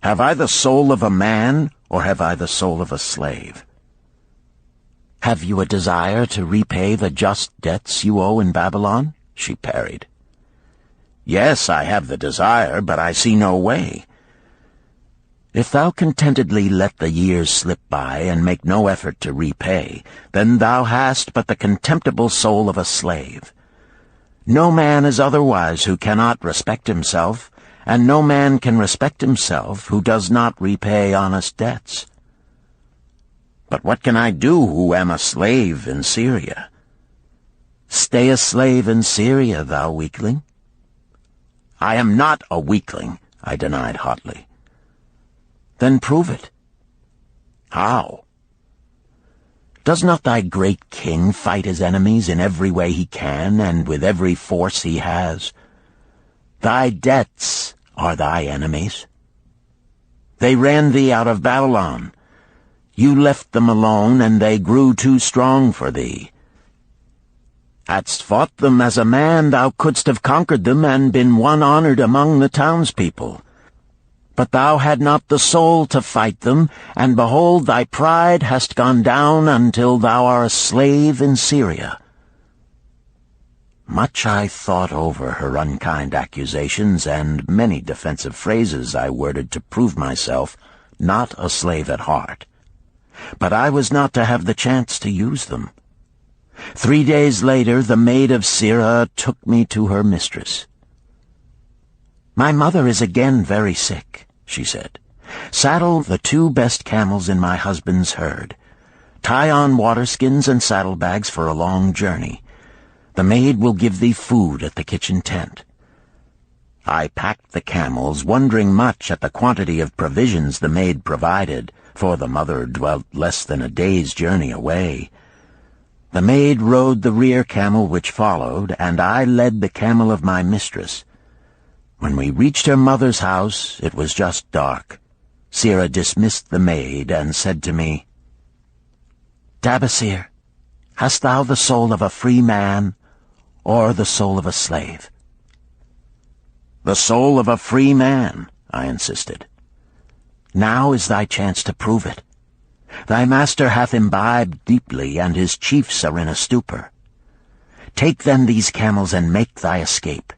"Have I the soul of a man, or have I the soul of a slave?" "Have you a desire to repay the just debts you owe in Babylon?" she parried. "Yes, I have the desire, but I see no way." "If thou contentedly let the years slip by and make no effort to repay, then thou hast but the contemptible soul of a slave. No man is otherwise who cannot respect himself, and no man can respect himself who does not repay honest debts." "But what can I do who am a slave in Syria?" "Stay a slave in Syria, thou weakling." "I am not a weakling," I denied hotly. "Then prove it." "How?" "Does not thy great king fight his enemies in every way he can and with every force he has? Thy debts are thy enemies. They ran thee out of Babylon. You left them alone, and they grew too strong for thee. Hadst fought them as a man, thou couldst have conquered them and been one honored among the townspeople. But thou had not the soul to fight them, and behold, thy pride hast gone down until thou art a slave in Syria." Much I thought over her unkind accusations, and many defensive phrases I worded to prove myself not a slave at heart. But I was not to have the chance to use them. 3 days later, the maid of Sira took me to her mistress. "My mother is again very sick," she said. "Saddle the 2 best camels in my husband's herd. Tie on waterskins and saddlebags for a long journey. The maid will give thee food at the kitchen tent." I packed the camels, wondering much at the quantity of provisions the maid provided, for the mother dwelt less than a day's journey away. The maid rode the rear camel which followed, and I led the camel of my mistress. When we reached her mother's house, it was just dark. Sira dismissed the maid and said to me, "Dabasir, hast thou the soul of a free man, or the soul of a slave?" "The soul of a free man," I insisted. "Now is thy chance to prove it. Thy master hath imbibed deeply, and his chiefs are in a stupor. Take then these camels and make thy escape.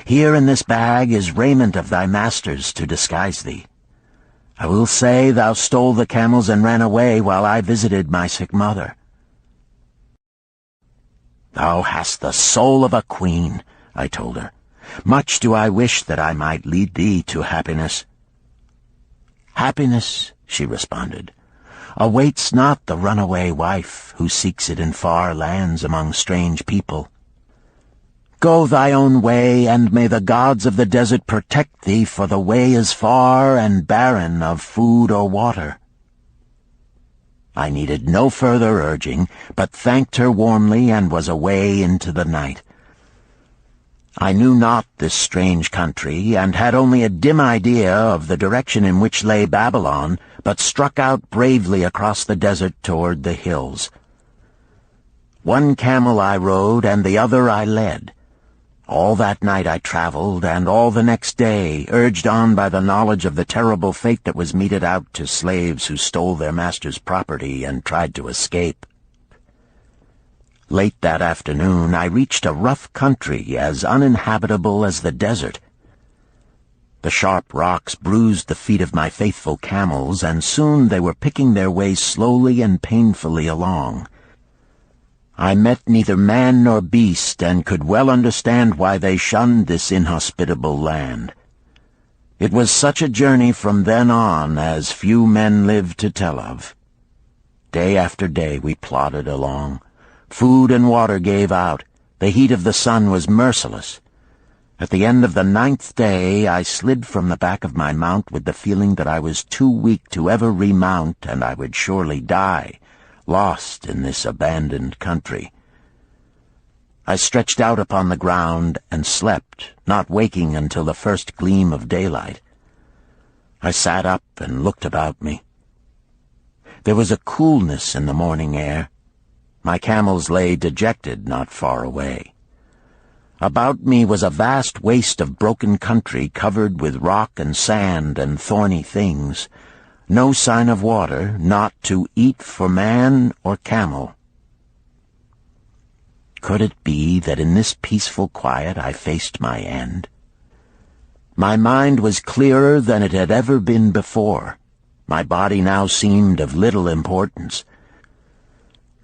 Here in this bag is raiment of thy master's to disguise thee. I will say thou stole the camels and ran away while I visited my sick mother." "Thou hast the soul of a queen," I told her. "Much do I wish that I might lead thee to happiness." "Happiness," she responded, "awaits not the runaway wife who seeks it in far lands among strange people. Go thy own way, and may the gods of the desert protect thee, for the way is far and barren of food or water." I needed no further urging, but thanked her warmly and was away into the night. I knew not this strange country, and had only a dim idea of the direction in which lay Babylon, but struck out bravely across the desert toward the hills. One camel I rode, and the other I led. All that night I traveled, and all the next day, urged on by the knowledge of the terrible fate that was meted out to slaves who stole their master's property and tried to escape. Late that afternoon I reached a rough country as uninhabitable as the desert. The sharp rocks bruised the feet of my faithful camels, and soon they were picking their way slowly and painfully along. I met neither man nor beast, and could well understand why they shunned this inhospitable land. It was such a journey from then on as few men lived to tell of. Day after day we plodded along. Food and water gave out. The heat of the sun was merciless. At the end of the 9th day, I slid from the back of my mount with the feeling that I was too weak to ever remount, and I would surely die, lost in this abandoned country. I stretched out upon the ground and slept, not waking until the first gleam of daylight. I sat up and looked about me. There was a coolness in the morning air. My camels lay dejected not far away. About me was a vast waste of broken country covered with rock and sand and thorny things. No sign of water, not to eat for man or camel. Could it be that in this peaceful quiet I faced my end? My mind was clearer than it had ever been before. My body now seemed of little importance.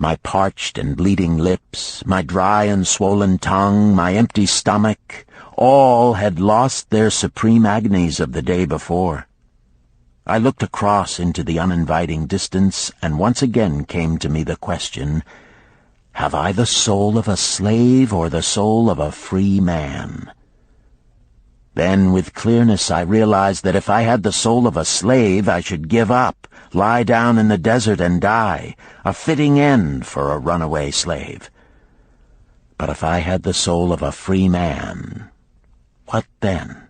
My parched and bleeding lips, my dry and swollen tongue, my empty stomach, all had lost their supreme agonies of the day before. I looked across into the uninviting distance, and once again came to me the question, have I the soul of a slave or the soul of a free man? Then, with clearness, I realized that if I had the soul of a slave, I should give up, lie down in the desert and die, a fitting end for a runaway slave. But if I had the soul of a free man, what then?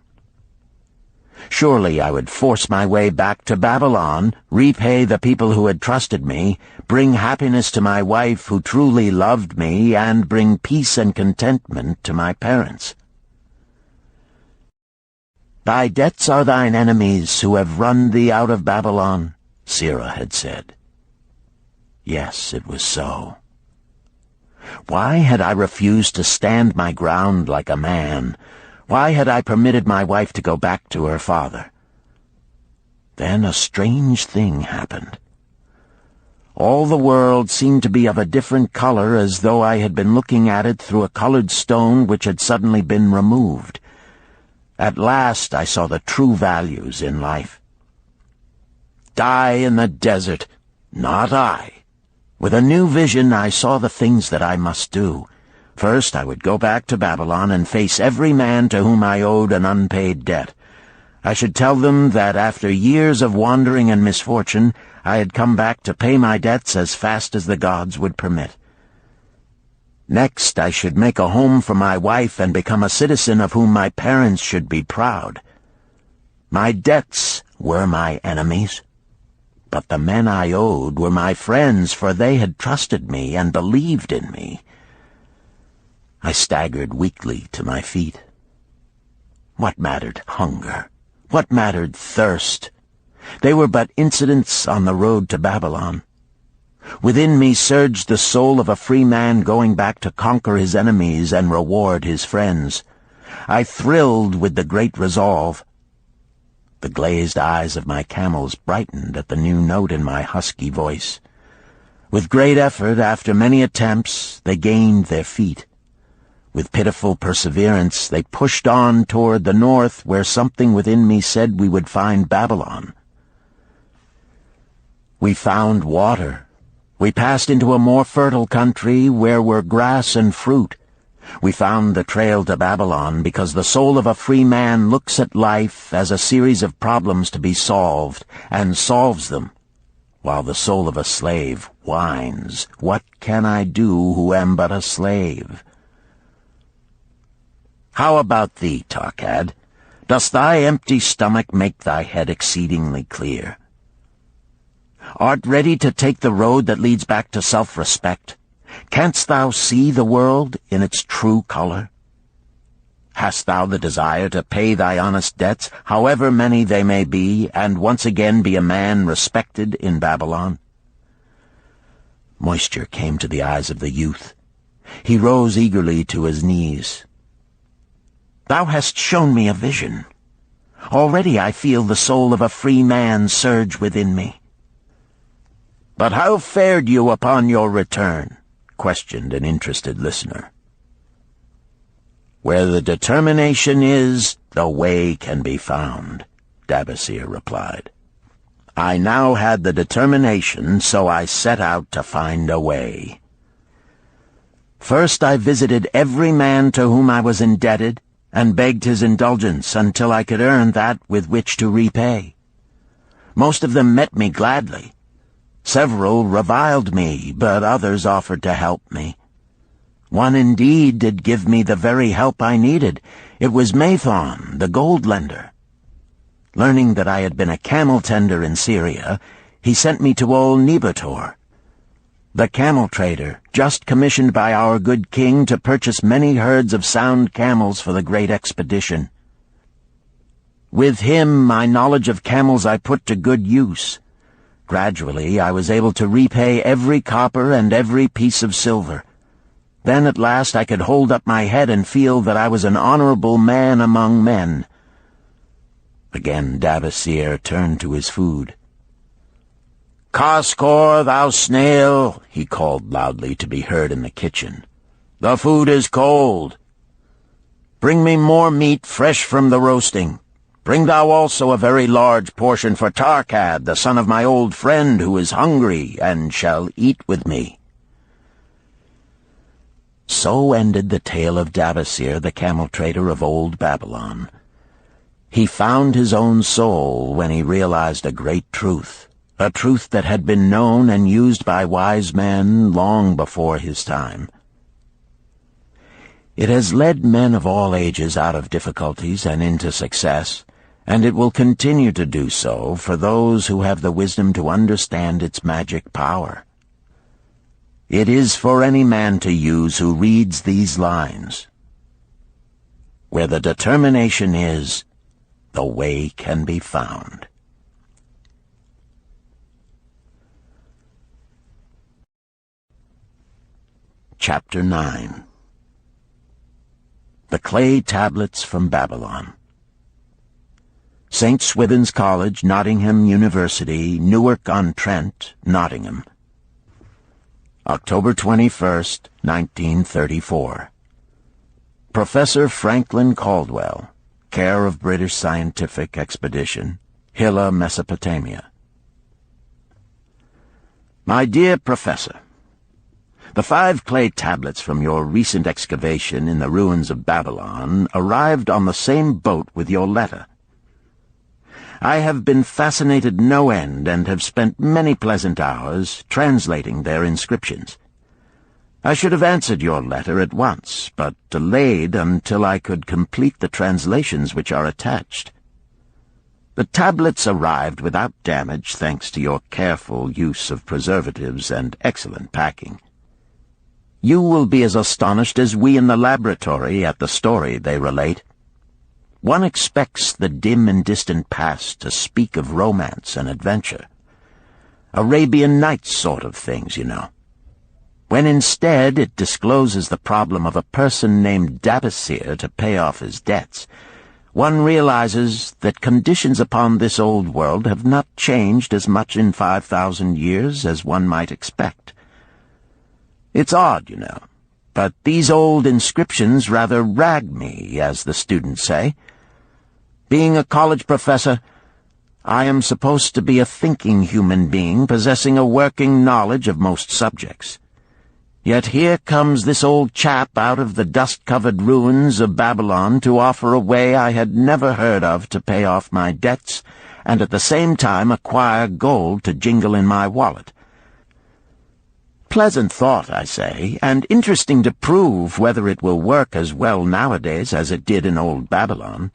Surely I would force my way back to Babylon, repay the people who had trusted me, bring happiness to my wife who truly loved me, and bring peace and contentment to my parents. Thy debts are thine enemies who have run thee out of Babylon, Sirrah had said. Yes, it was so. Why had I refused to stand my ground like a man? Why had I permitted my wife to go back to her father? Then a strange thing happened. All the world seemed to be of a different color, as though I had been looking at it through a colored stone which had suddenly been removed. At last I saw the true values in life. Die in the desert, not I. With a new vision I saw the things that I must do. First I would go back to Babylon and face every man to whom I owed an unpaid debt. I should tell them that after years of wandering and misfortune, I had come back to pay my debts as fast as the gods would permit. Next, I should make a home for my wife and become a citizen of whom my parents should be proud. My debts were my enemies, but the men I owed were my friends, for they had trusted me and believed in me. I staggered weakly to my feet. What mattered hunger? What mattered thirst? They were but incidents on the road to Babylon. Within me surged the soul of a free man going back to conquer his enemies and reward his friends. I thrilled with the great resolve. The glazed eyes of my camels brightened at the new note in my husky voice. With great effort, after many attempts, they gained their feet. With pitiful perseverance, they pushed on toward the north, where something within me said we would find Babylon. We found water. We passed into a more fertile country where were grass and fruit. We found the trail to Babylon because the soul of a free man looks at life as a series of problems to be solved, and solves them. while the soul of a slave whines, "What can I do who am but a slave?" How about thee, Tarkad? Does thy empty stomach make thy head exceedingly clear? Art ready to take the road that leads back to self-respect? Canst thou see the world in its true color? Hast thou the desire to pay thy honest debts, however many they may be, and once again be a man respected in Babylon? Moisture came to the eyes of the youth. He rose eagerly to his knees. "Thou hast shown me a vision. Already I feel the soul of a free man surge within me." "But how fared you upon your return?" questioned an interested listener. "Where the determination is, the way can be found," Dabasir replied. "I now had the determination, so I set out to find a way. First I visited every man to whom I was indebted, and begged his indulgence until I could earn that with which to repay. Most of them met me gladly. Several reviled me, but others offered to help me. One indeed did give me the very help I needed. It was Mathon, the gold lender. Learning that I had been a camel tender in Syria, he sent me to old Nebator, the camel trader, just commissioned by our good king to purchase many herds of sound camels for the great expedition. With him, my knowledge of camels I put to good use. Gradually, I was able to repay every copper and every piece of silver. Then at last I could hold up my head and feel that I was an honorable man among men." Again Dabasir turned to his food. "Kaskor, thou snail," he called loudly to be heard in the kitchen. "The food is cold. Bring me more meat fresh from the roasting. Bring thou also a very large portion for Tarkad, the son of my old friend, who is hungry and shall eat with me." So ended the tale of Dabasir, the camel trader of old Babylon. He found his own soul when he realized a great truth, a truth that had been known and used by wise men long before his time. It has led men of all ages out of difficulties and into success, and it will continue to do so for those who have the wisdom to understand its magic power. It is for any man to use who reads these lines. Where the determination is, the way can be found. Chapter 9. The Clay Tablets from Babylon. St. Swithin's College, Nottingham University, Newark-on-Trent, Nottingham. October 21st, 1934. Professor Franklin Caldwell, care of British Scientific Expedition, Hilla, Mesopotamia. My dear Professor, the 5 clay tablets from your recent excavation in the ruins of Babylon arrived on the same boat with your letter. I have been fascinated no end and have spent many pleasant hours translating their inscriptions. I should have answered your letter at once, but delayed until I could complete the translations which are attached. The tablets arrived without damage thanks to your careful use of preservatives and excellent packing. You will be as astonished as we in the laboratory at the story they relate. One expects the dim and distant past to speak of romance and adventure. Arabian Nights sort of things, you know. When instead it discloses the problem of a person named Dabasir to pay off his debts, one realizes that conditions upon this old world have not changed as much in 5,000 years as one might expect. It's odd, you know, but these old inscriptions rather rag me, as the students say. Being a college professor, I am supposed to be a thinking human being possessing a working knowledge of most subjects. Yet here comes this old chap out of the dust-covered ruins of Babylon to offer a way I had never heard of to pay off my debts and at the same time acquire gold to jingle in my wallet. Pleasant thought, I say, and interesting to prove whether it will work as well nowadays as it did in old Babylon.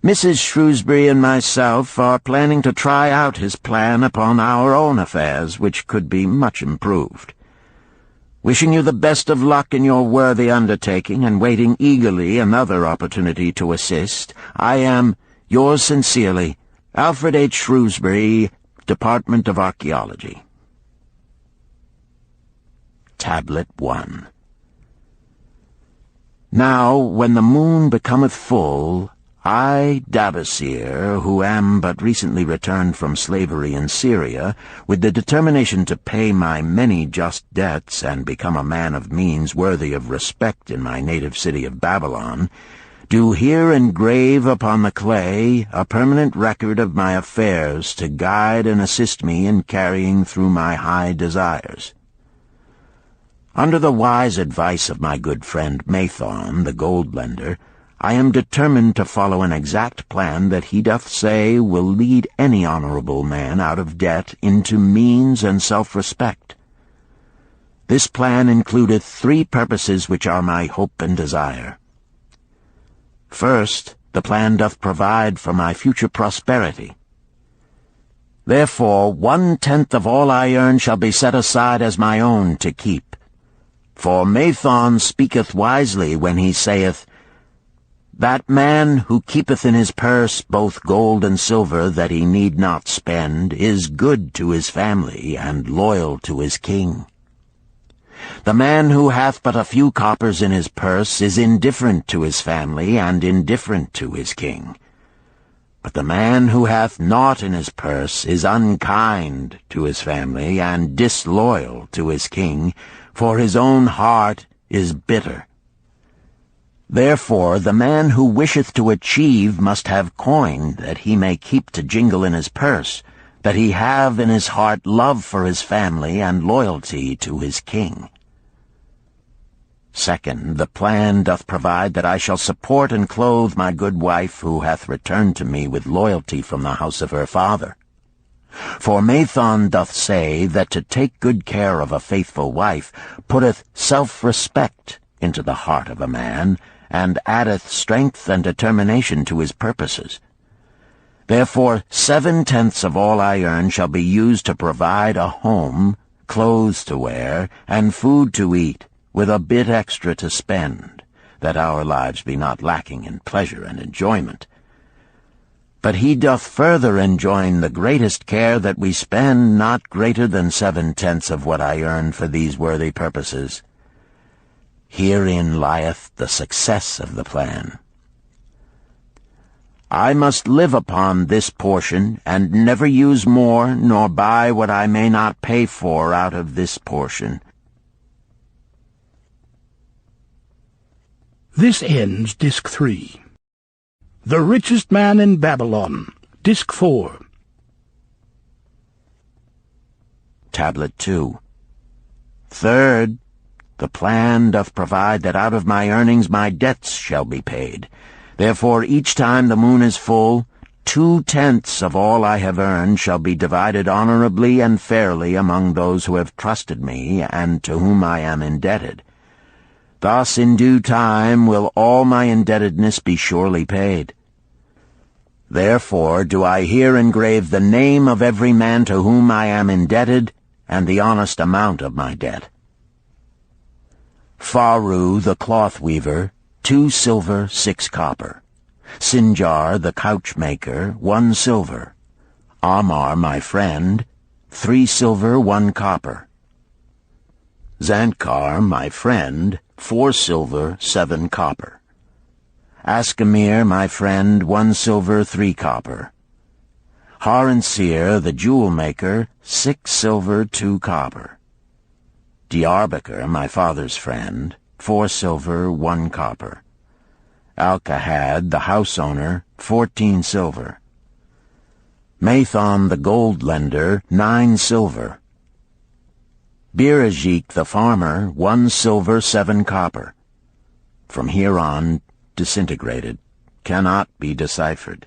Mrs. Shrewsbury and myself are planning to try out his plan upon our own affairs, which could be much improved. Wishing you the best of luck in your worthy undertaking, and waiting eagerly another opportunity to assist, I am, yours sincerely, Alfred H. Shrewsbury, Department of Archaeology. Tablet 1. Now, when the moon becometh full, I, Dabasir, who am but recently returned from slavery in Syria, with the determination to pay my many just debts and become a man of means worthy of respect in my native city of Babylon, do here engrave upon the clay a permanent record of my affairs to guide and assist me in carrying through my high desires. Under the wise advice of my good friend Mathon, the gold lender, I am determined to follow an exact plan that he doth say will lead any honorable man out of debt into means and self-respect. This plan includeth 3 purposes which are my hope and desire. First, the plan doth provide for my future prosperity. Therefore 1/10 of all I earn shall be set aside as my own to keep. For Mathon speaketh wisely when he saith, That man who keepeth in his purse both gold and silver that he need not spend is good to his family and loyal to his king. The man who hath but a few coppers in his purse is indifferent to his family and indifferent to his king. But the man who hath naught in his purse is unkind to his family and disloyal to his king, for his own heart is bitter. Therefore the man who wisheth to achieve must have coin that he may keep to jingle in his purse, that he have in his heart love for his family and loyalty to his king. Second, the plan doth provide that I shall support and clothe my good wife who hath returned to me with loyalty from the house of her father. For Mathon doth say that to take good care of a faithful wife putteth self-respect into the heart of a man, and addeth strength and determination to his purposes. Therefore 7/10 of all I earn shall be used to provide a home, clothes to wear, and food to eat, with a bit extra to spend, that our lives be not lacking in pleasure and enjoyment. But he doth further enjoin the greatest care that we spend not greater than 7/10 of what I earn for these worthy purposes. Herein lieth the success of the plan. I must live upon this portion, and never use more, nor buy what I may not pay for out of this portion. This ends Disc 3. The Richest Man in Babylon, Disc 4. Tablet 2. Third, the plan doth provide that out of my earnings my debts shall be paid. Therefore each time the moon is full, 2/10 of all I have earned shall be divided honorably and fairly among those who have trusted me and to whom I am indebted. Thus in due time will all my indebtedness be surely paid. Therefore do I here engrave the name of every man to whom I am indebted, and the honest amount of my debt. Faru the cloth weaver, 2 silver, 6 copper. Sinjar the couch maker, 1 silver. Amar my friend, 3 silver, 1 copper. Zantkar my friend, 4 silver, 7 copper. Askamir my friend, 1 silver, 3 copper. Haransir the jewel maker, 6 silver, 2 copper. Diarbekir my father's friend, 4 silver, 1 copper. Alkahad the house owner, 14 silver. Mathon the gold lender, 9 silver. Birajik the farmer, 1 silver, 7 copper. From here on, disintegrated, cannot be deciphered.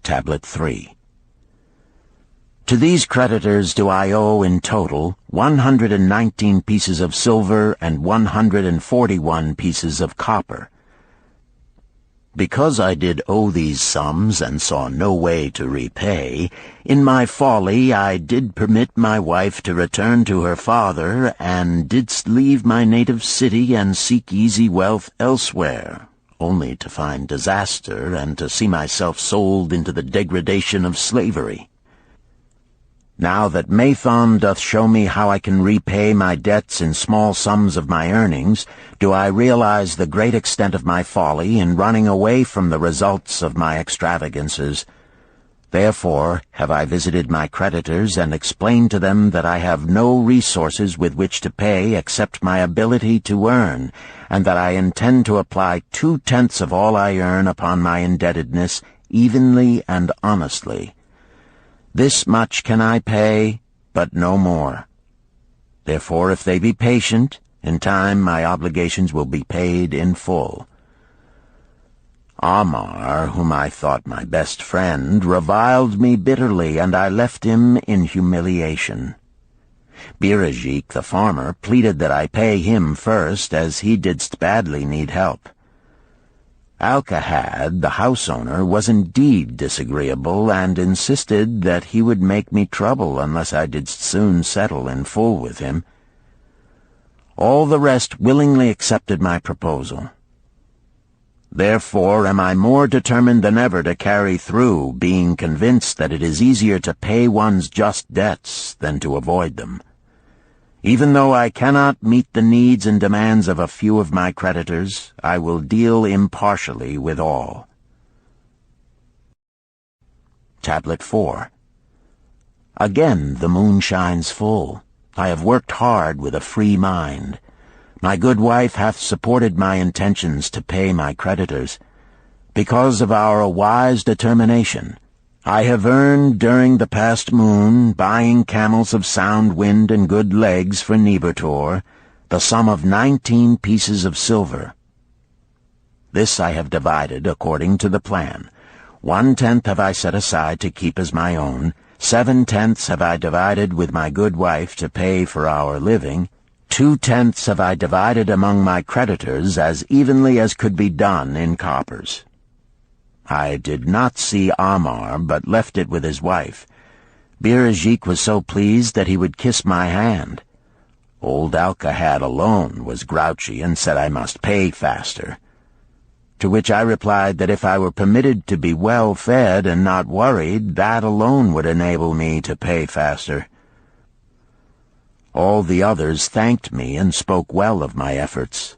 Tablet 3. To these creditors do I owe in total 119 pieces of silver and 141 pieces of copper. Because I did owe these sums and saw no way to repay, in my folly I did permit my wife to return to her father, and didst leave my native city and seek easy wealth elsewhere, only to find disaster and to see myself sold into the degradation of slavery. Now that Mathon doth show me how I can repay my debts in small sums of my earnings, do I realize the great extent of my folly in running away from the results of my extravagances. Therefore have I visited my creditors and explained to them that I have no resources with which to pay except my ability to earn, and that I intend to apply 2/10 of all I earn upon my indebtedness evenly and honestly. This much can I pay, but no more. Therefore, if they be patient, in time my obligations will be paid in full. Amar, whom I thought my best friend, reviled me bitterly, and I left him in humiliation. Birajik, the farmer, pleaded that I pay him first, as he didst badly need help. Alcahad, the house owner, was indeed disagreeable, and insisted that he would make me trouble unless I did soon settle in full with him. All the rest willingly accepted my proposal. Therefore am I more determined than ever to carry through, being convinced that it is easier to pay one's just debts than to avoid them. Even though I cannot meet the needs and demands of a few of my creditors, I will deal impartially with all. Tablet 4. Again the moon shines full. I have worked hard with a free mind. My good wife hath supported my intentions to pay my creditors. Because of our wise determination, I have earned during the past moon, buying camels of sound wind and good legs for Nebertor, the sum of 19 pieces of silver. This I have divided according to the plan. 1/10 have I set aside to keep as my own, 7/10 have I divided with my good wife to pay for our living, 2/10 have I divided among my creditors as evenly as could be done in coppers. I did not see Amar, but left it with his wife. Birajik was so pleased that he would kiss my hand. Old Alcahad alone was grouchy and said I must pay faster. To which I replied that if I were permitted to be well fed and not worried, that alone would enable me to pay faster. All the others thanked me and spoke well of my efforts.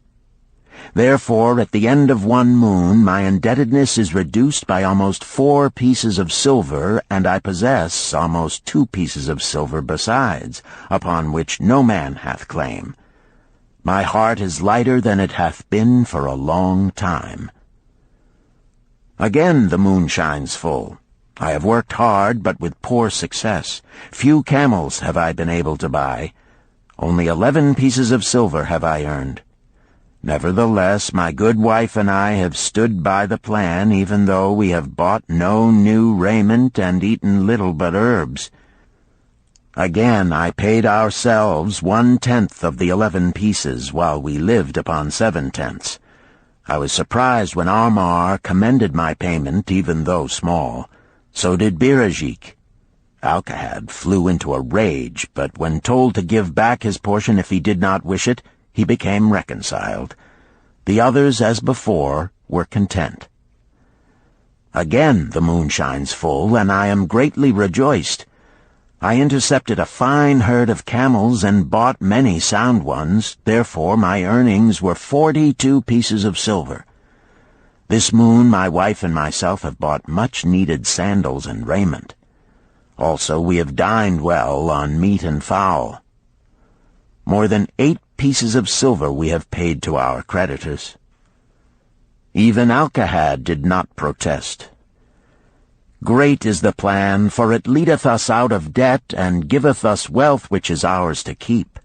Therefore, at the end of one moon, my indebtedness is reduced by almost 4 pieces of silver, and I possess almost 2 pieces of silver besides, upon which no man hath claim. My heart is lighter than it hath been for a long time. Again the moon shines full. I have worked hard, but with poor success. Few camels have I been able to buy. Only 11 pieces of silver have I earned. Nevertheless, my good wife and I have stood by the plan, even though we have bought no new raiment and eaten little but herbs. Again I paid ourselves 1/10 of the 11 pieces, while we lived upon 7/10. I was surprised when Amar commended my payment, even though small. So did Birajik. Alcahad flew into a rage, but when told to give back his portion if he did not wish it, he became reconciled. The others, as before, were content. Again the moon shines full, and I am greatly rejoiced. I intercepted a fine herd of camels and bought many sound ones, therefore my earnings were 42 pieces of silver. This moon my wife and myself have bought much-needed sandals and raiment. Also we have dined well on meat and fowl. More than 8 pieces of silver we have paid to our creditors. Even Alcahad did not protest. Great is the plan, for it leadeth us out of debt, and giveth us wealth which is ours to keep.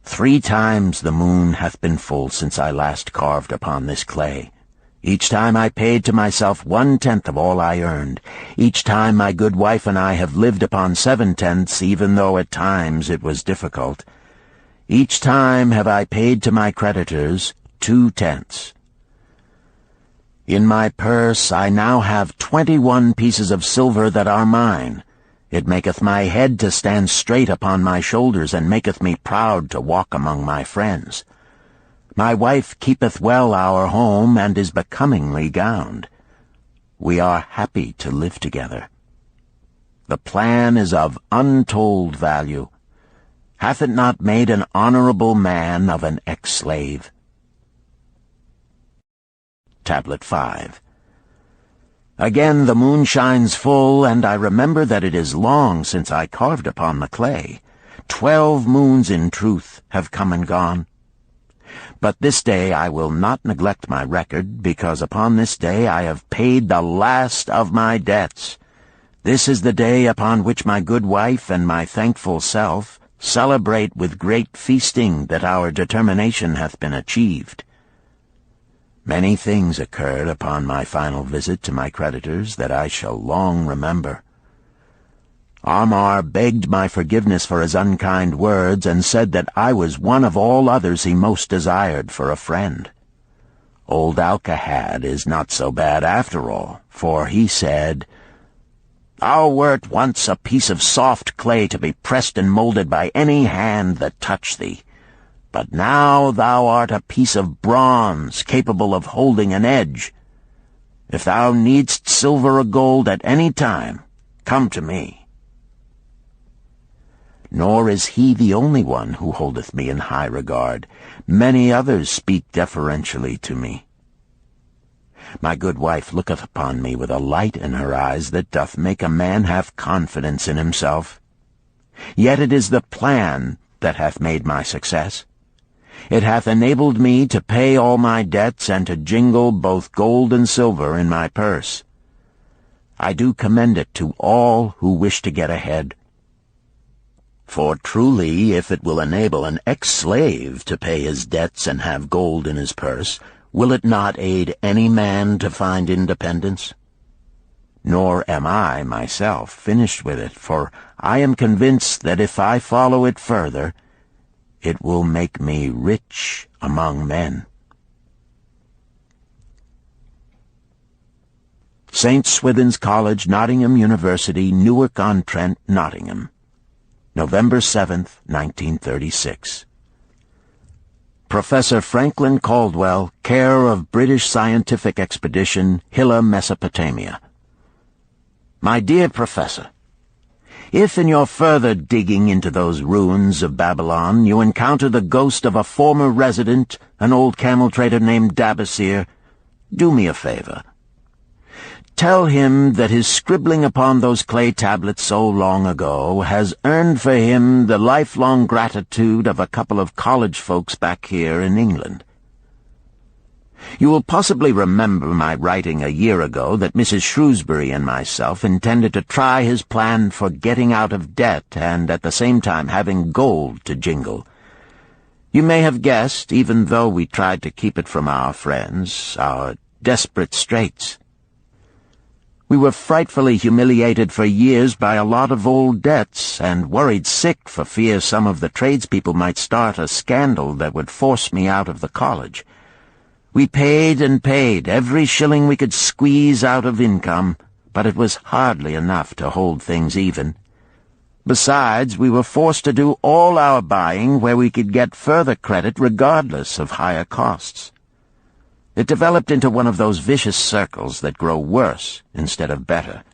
3 times the moon hath been full since I last carved upon this clay. Each time I paid to myself 1/10 of all I earned. Each time my good wife and I have lived upon 7/10, even though at times it was difficult. Each time have I paid to my creditors 2/10. In my purse I now have 21 pieces of silver that are mine. It maketh my head to stand straight upon my shoulders, and maketh me proud to walk among my friends. My wife keepeth well our home, and is becomingly gowned. We are happy to live together. The plan is of untold value. Hath it not made an honorable man of an ex-slave? Tablet 5. Again the moon shines full, and I remember that it is long since I carved upon the clay. 12 moons in truth have come and gone. But this day I will not neglect my record, because upon this day I have paid the last of my debts. This is the day upon which my good wife and my thankful self celebrate with great feasting that our determination hath been achieved. Many things occurred upon my final visit to my creditors that I shall long remember. Amar begged my forgiveness for his unkind words, and said that I was one of all others he most desired for a friend. Old Alcahad is not so bad after all, for he said, "Thou wert once a piece of soft clay to be pressed and molded by any hand that touched thee. But now thou art a piece of bronze capable of holding an edge. If thou needst silver or gold at any time, come to me." Nor is he the only one who holdeth me in high regard. Many others speak deferentially to me. My good wife looketh upon me with a light in her eyes that doth make a man have confidence in himself. Yet it is the plan that hath made my success. It hath enabled me to pay all my debts, and to jingle both gold and silver in my purse. I do commend it to all who wish to get ahead. For truly, if it will enable an ex-slave to pay his debts and have gold in his purse, will it not aid any man to find independence? Nor am I, myself, finished with it, for I am convinced that if I follow it further, it will make me rich among men. St. Swithin's College, Nottingham University, Newark-on-Trent, Nottingham, November 7th, 1936. Professor Franklin Caldwell, care of British Scientific Expedition, Hilla, Mesopotamia. My dear Professor, if in your further digging into those ruins of Babylon you encounter the ghost of a former resident, an old camel-trader named Dabasir, do me a favor. Tell him that his scribbling upon those clay tablets so long ago has earned for him the lifelong gratitude of a couple of college folks back here in England. You will possibly remember my writing a year ago that Mrs. Shrewsbury and myself intended to try his plan for getting out of debt and at the same time having gold to jingle. You may have guessed, even though we tried to keep it from our friends, our desperate straits. We were frightfully humiliated for years by a lot of old debts, and worried sick for fear some of the tradespeople might start a scandal that would force me out of the college. We paid and paid, every shilling we could squeeze out of income, but it was hardly enough to hold things even. Besides, we were forced to do all our buying where we could get further credit regardless of higher costs. It developed into one of those vicious circles that grow worse instead of better.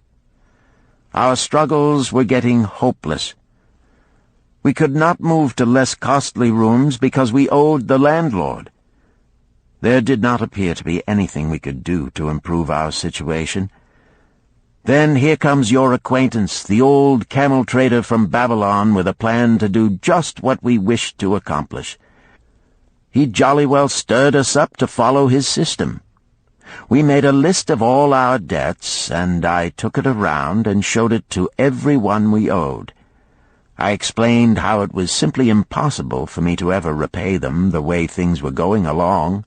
Our struggles were getting hopeless. We could not move to less costly rooms because we owed the landlord. There did not appear to be anything we could do to improve our situation. Then here comes your acquaintance, the old camel-trader from Babylon, with a plan to do just what we wished to accomplish. He jolly well stirred us up to follow his system. We made a list of all our debts, and I took it around and showed it to every one we owed. I explained how it was simply impossible for me to ever repay them the way things were going along.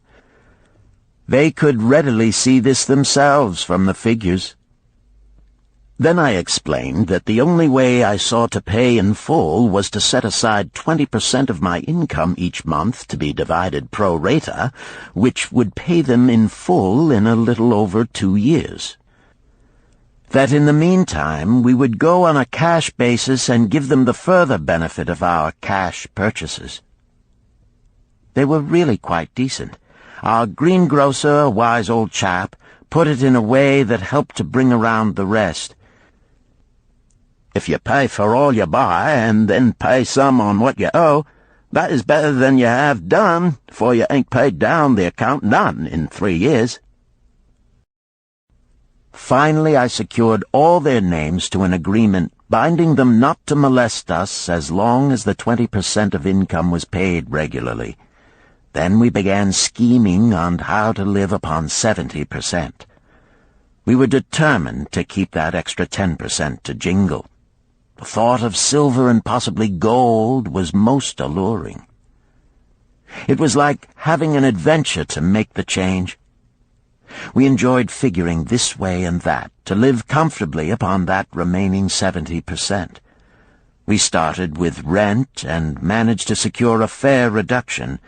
They could readily see this themselves from the figures. Then I explained that the only way I saw to pay in full was to set aside 20% of my income each month to be divided pro rata, which would pay them in full in a little over 2 years. That in the meantime we would go on a cash basis and give them the further benefit of our cash purchases. They were really quite decent. Our greengrocer, a wise old chap, put it in a way that helped to bring around the rest. If you pay for all you buy and then pay some on what you owe, that is better than you have done, for you ain't paid down the account none in 3 years. Finally, I secured all their names to an agreement binding them not to molest us as long as the 20% of income was paid regularly. Then we began scheming on how to live upon 70%. We were determined to keep that extra 10% to jingle. The thought of silver and possibly gold was most alluring. It was like having an adventure to make the change. We enjoyed figuring this way and that to live comfortably upon that remaining 70%. We started with rent and managed to secure a fair reduction.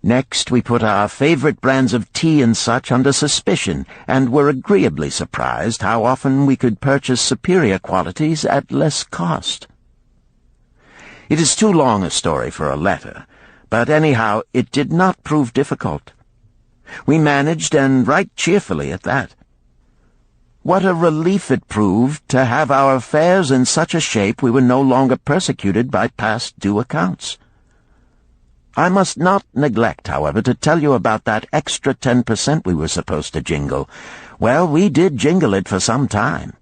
Next, we put our favorite brands of tea and such under suspicion, and were agreeably surprised how often we could purchase superior qualities at less cost. It is too long a story for a letter, but anyhow it did not prove difficult. We managed, and right cheerfully at that. What a relief it proved to have our affairs in such a shape we were no longer persecuted by past due accounts. I must not neglect, however, to tell you about that extra 10% we were supposed to jingle. Well, we did jingle it for some time.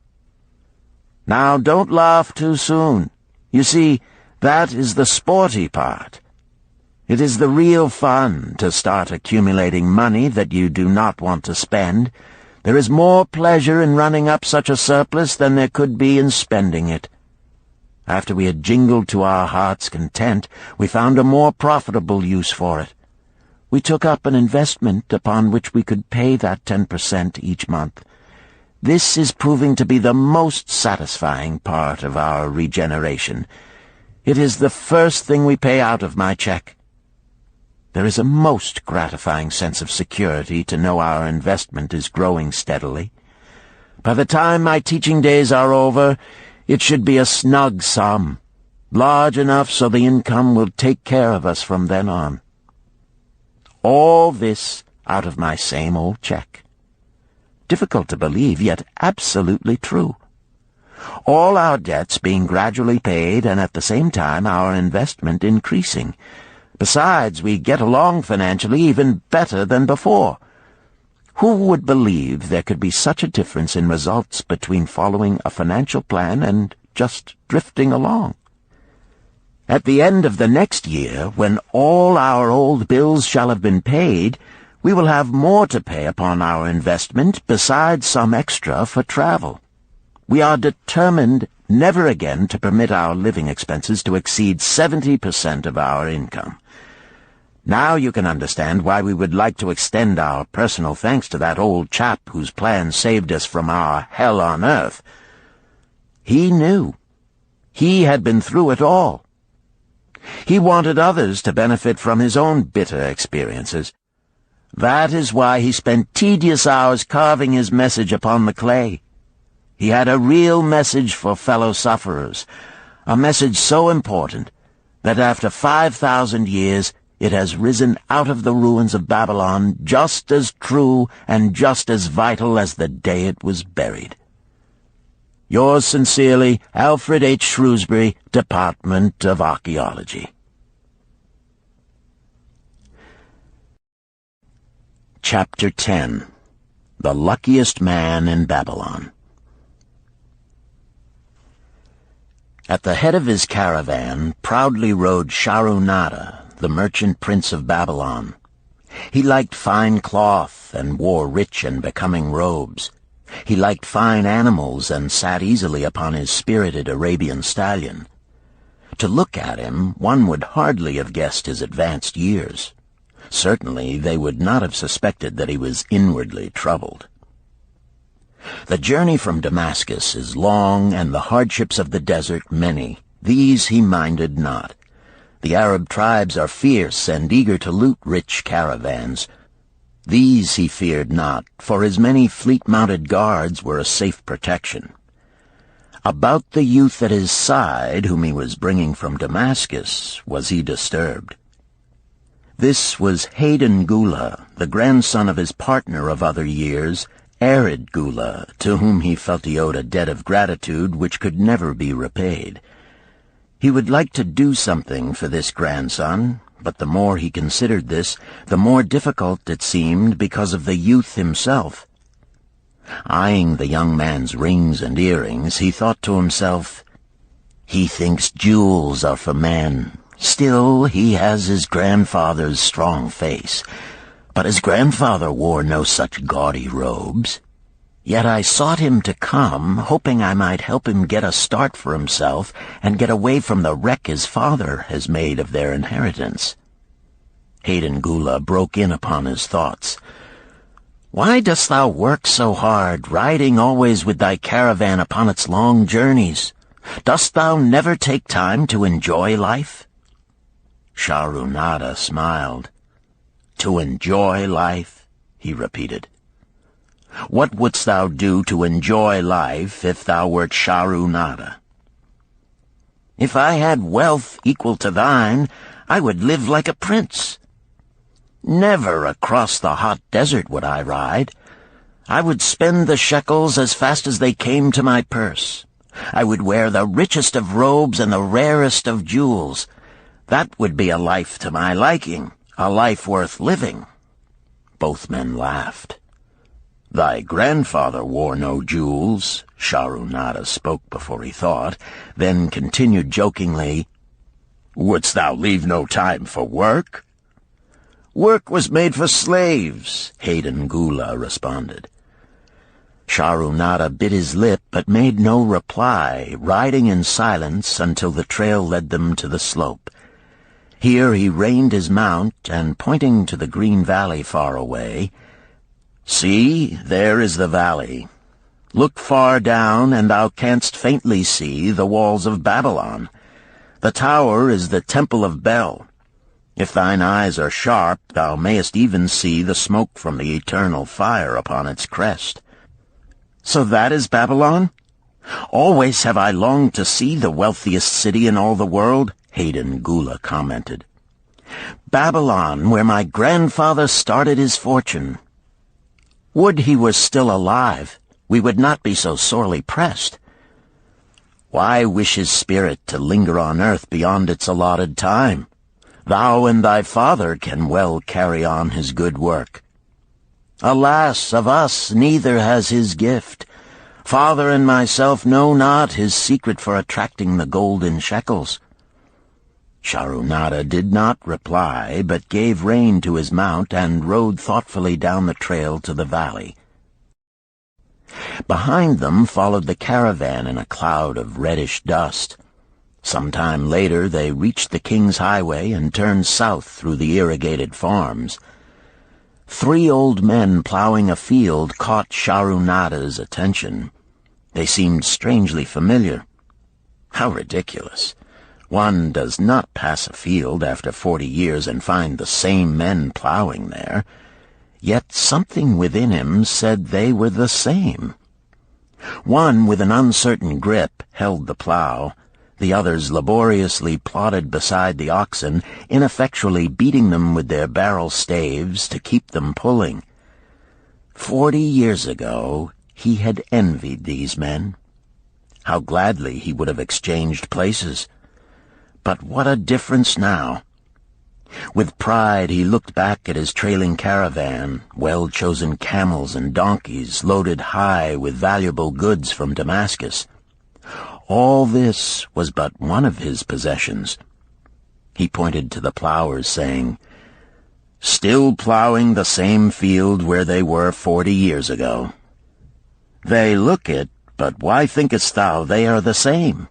Now, don't laugh too soon. You see, that is the sporty part. It is the real fun to start accumulating money that you do not want to spend. There is more pleasure in running up such a surplus than there could be in spending it. After we had jingled to our heart's content, we found a more profitable use for it. We took up an investment upon which we could pay that 10% each month. This is proving to be the most satisfying part of our regeneration. It is the first thing we pay out of my check. There is a most gratifying sense of security to know our investment is growing steadily. By the time my teaching days are over, it should be a snug sum, large enough so the income will take care of us from then on. All this out of my same old check. Difficult to believe, yet absolutely true. All our debts being gradually paid, and at the same time our investment increasing. Besides, we get along financially even better than before. Who would believe there could be such a difference in results between following a financial plan and just drifting along? At the end of the next year, when all our old bills shall have been paid, we will have more to pay upon our investment besides some extra for travel. We are determined never again to permit our living expenses to exceed 70% of our income. Now you can understand why we would like to extend our personal thanks to that old chap whose plan saved us from our hell on earth. He knew. He had been through it all. He wanted others to benefit from his own bitter experiences. That is why he spent tedious hours carving his message upon the clay. He had a real message for fellow sufferers, a message so important that after 5,000 years it has risen out of the ruins of Babylon just as true and just as vital as the day it was buried. Yours sincerely, Alfred H. Shrewsbury, Department of Archaeology. Chapter 10. The Luckiest Man in Babylon. At the head of his caravan proudly rode Shahrunada, the merchant prince of Babylon. He liked fine cloth and wore rich and becoming robes. He liked fine animals and sat easily upon his spirited Arabian stallion. To look at him, one would hardly have guessed his advanced years. Certainly they would not have suspected that he was inwardly troubled. The journey from Damascus is long, and the hardships of the desert many. These he minded not. The Arab tribes are fierce and eager to loot rich caravans. These he feared not, for his many fleet-mounted guards were a safe protection. About the youth at his side, whom he was bringing from Damascus, was he disturbed. This was Hayden Gula, the grandson of his partner of other years, Arid Gula, to whom he felt he owed a debt of gratitude which could never be repaid. He would like to do something for this grandson, but the more he considered this, the more difficult it seemed because of the youth himself. Eyeing the young man's rings and earrings, he thought to himself, "He thinks jewels are for men. Still, he has his grandfather's strong face. But his grandfather wore no such gaudy robes. Yet I sought him to come, hoping I might help him get a start for himself and get away from the wreck his father has made of their inheritance." Hayden Gula broke in upon his thoughts. "Why dost thou work so hard, riding always with thy caravan upon its long journeys? Dost thou never take time to enjoy life?" Shahrunada smiled. "To enjoy life?" he repeated. "What wouldst thou do to enjoy life if thou wert Shahrunada?" "If I had wealth equal to thine, I would live like a prince. Never across the hot desert would I ride. I would spend the shekels as fast as they came to my purse. I would wear the richest of robes and the rarest of jewels. That would be a life to my liking, a life worth living." Both men laughed. "Thy grandfather wore no jewels," Shahrunada spoke before he thought, then continued jokingly, "Wouldst thou leave no time for work?" "Work was made for slaves," Hayden Gula responded. Shahrunada bit his lip but made no reply, riding in silence until the trail led them to the slope. Here he reined his mount, and pointing to the green valley far away, "See, there is the valley. Look far down, and thou canst faintly see the walls of Babylon. The tower is the temple of Bel. If thine eyes are sharp, thou mayest even see the smoke from the eternal fire upon its crest." "So that is Babylon? Always have I longed to see the wealthiest city in all the world," Hayden Gula commented. "Babylon, where my grandfather started his fortune. Would he were still alive, we would not be so sorely pressed. Why wish his spirit to linger on earth beyond its allotted time? Thou and thy father can well carry on his good work. Alas, of us neither has his gift. Father and myself know not his secret for attracting the golden shekels." Shahrunada did not reply, but gave rein to his mount and rode thoughtfully down the trail to the valley. Behind them followed the caravan in a cloud of reddish dust. Some time later they reached the King's Highway and turned south through the irrigated farms. 3 old men plowing a field caught Shahrunada's attention. They seemed strangely familiar. How ridiculous! One does not pass a field after 40 years and find the same men plowing there. Yet something within him said they were the same. One, with an uncertain grip, held the plow. The others laboriously plodded beside the oxen, ineffectually beating them with their barrel staves to keep them pulling. 40 years ago, he had envied these men. How gladly he would have exchanged places. But what a difference now! With pride he looked back at his trailing caravan, well-chosen camels and donkeys loaded high with valuable goods from Damascus. All this was but one of his possessions. He pointed to the plowers, saying, "Still plowing the same field where they were 40 years ago. They look it, but why thinkest thou they are the same?"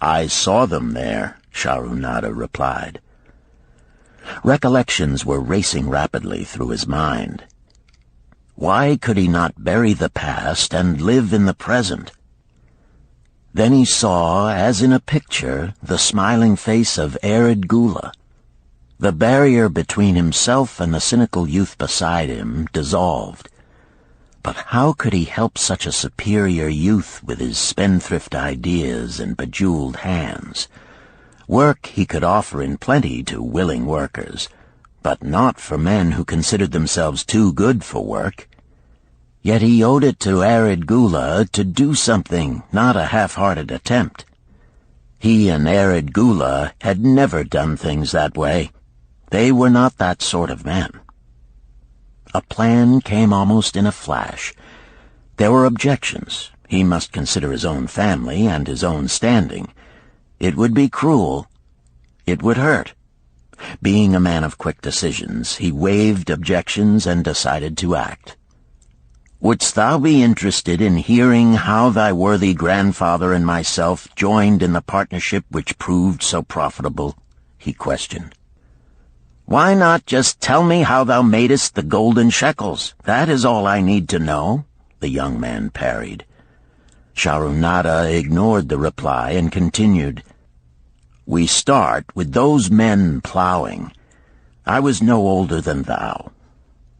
"I saw them there," Shahrunada replied. Recollections were racing rapidly through his mind. Why could he not bury the past and live in the present? Then he saw, as in a picture, the smiling face of Arid Gula. The barrier between himself and the cynical youth beside him dissolved. But how could he help such a superior youth with his spendthrift ideas and bejeweled hands? Work he could offer in plenty to willing workers, but not for men who considered themselves too good for work. Yet he owed it to Arid Gula to do something, not a half-hearted attempt. He and Arid Gula had never done things that way. They were not that sort of men. A plan came almost in a flash. There were objections. He must consider his own family and his own standing. It would be cruel. It would hurt. Being a man of quick decisions, he waived objections and decided to act. "Wouldst thou be interested in hearing how thy worthy grandfather and myself joined in the partnership which proved so profitable?" he questioned. "Why not just tell me how thou madest the golden shekels? That is all I need to know," the young man parried. Sharunada ignored the reply and continued, "We start with those men plowing. I was no older than thou.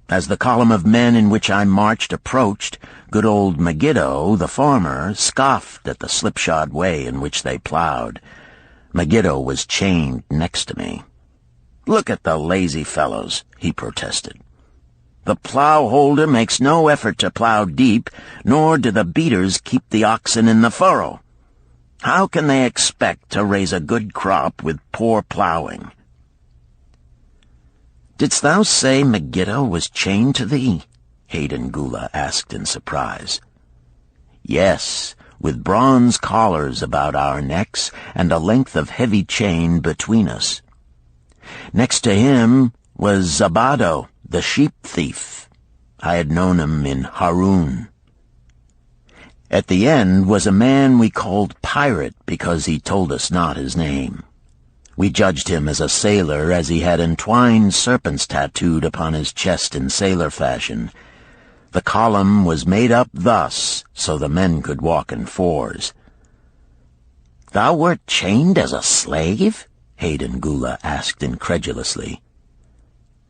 As the column of men in which I marched approached, good old Megiddo, the farmer, scoffed at the slipshod way in which they plowed. Megiddo was chained next to me. 'Look at the lazy fellows,' he protested. 'The plow holder makes no effort to plow deep, nor do the beaters keep the oxen in the furrow. How can they expect to raise a good crop with poor plowing?' "Didst thou say Megiddo was chained to thee?" Hayden Gula asked in surprise. "Yes, with bronze collars about our necks and a length of heavy chain between us. Next to him was Zabado, the sheep thief. I had known him in Harun. At the end was a man we called Pirate because he told us not his name. We judged him as a sailor as he had entwined serpents tattooed upon his chest in sailor fashion. The column was made up thus so the men could walk in fours." "Thou wert chained as a slave?" Hayden Gula asked incredulously.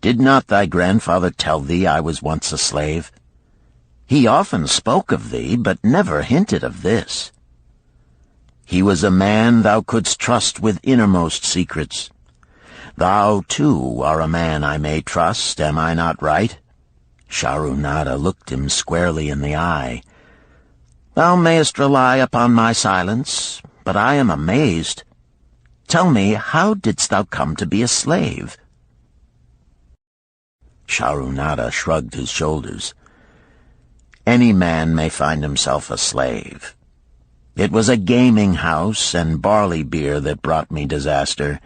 "Did not thy grandfather tell thee I was once a slave? He often spoke of thee, but never hinted of this. He was a man thou couldst trust with innermost secrets. Thou, too, are a man I may trust, am I not right?" Sharunada looked him squarely in the eye. "Thou mayest rely upon my silence, but I am amazed. Tell me, how didst thou come to be a slave?" Sharunada shrugged his shoulders. "Any man may find himself a slave. It was a gaming house and barley beer that brought me disaster.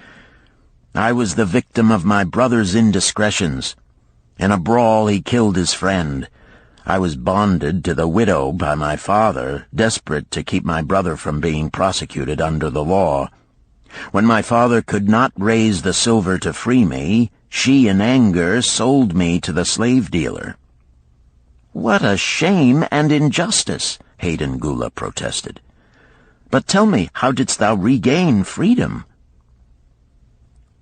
I was the victim of my brother's indiscretions. In a brawl he killed his friend. I was bonded to the widow by my father, desperate to keep my brother from being prosecuted under the law. When my father could not raise the silver to free me, she in anger sold me to the slave dealer." "What a shame and injustice," Hayden Gula protested. "But tell me, how didst thou regain freedom?"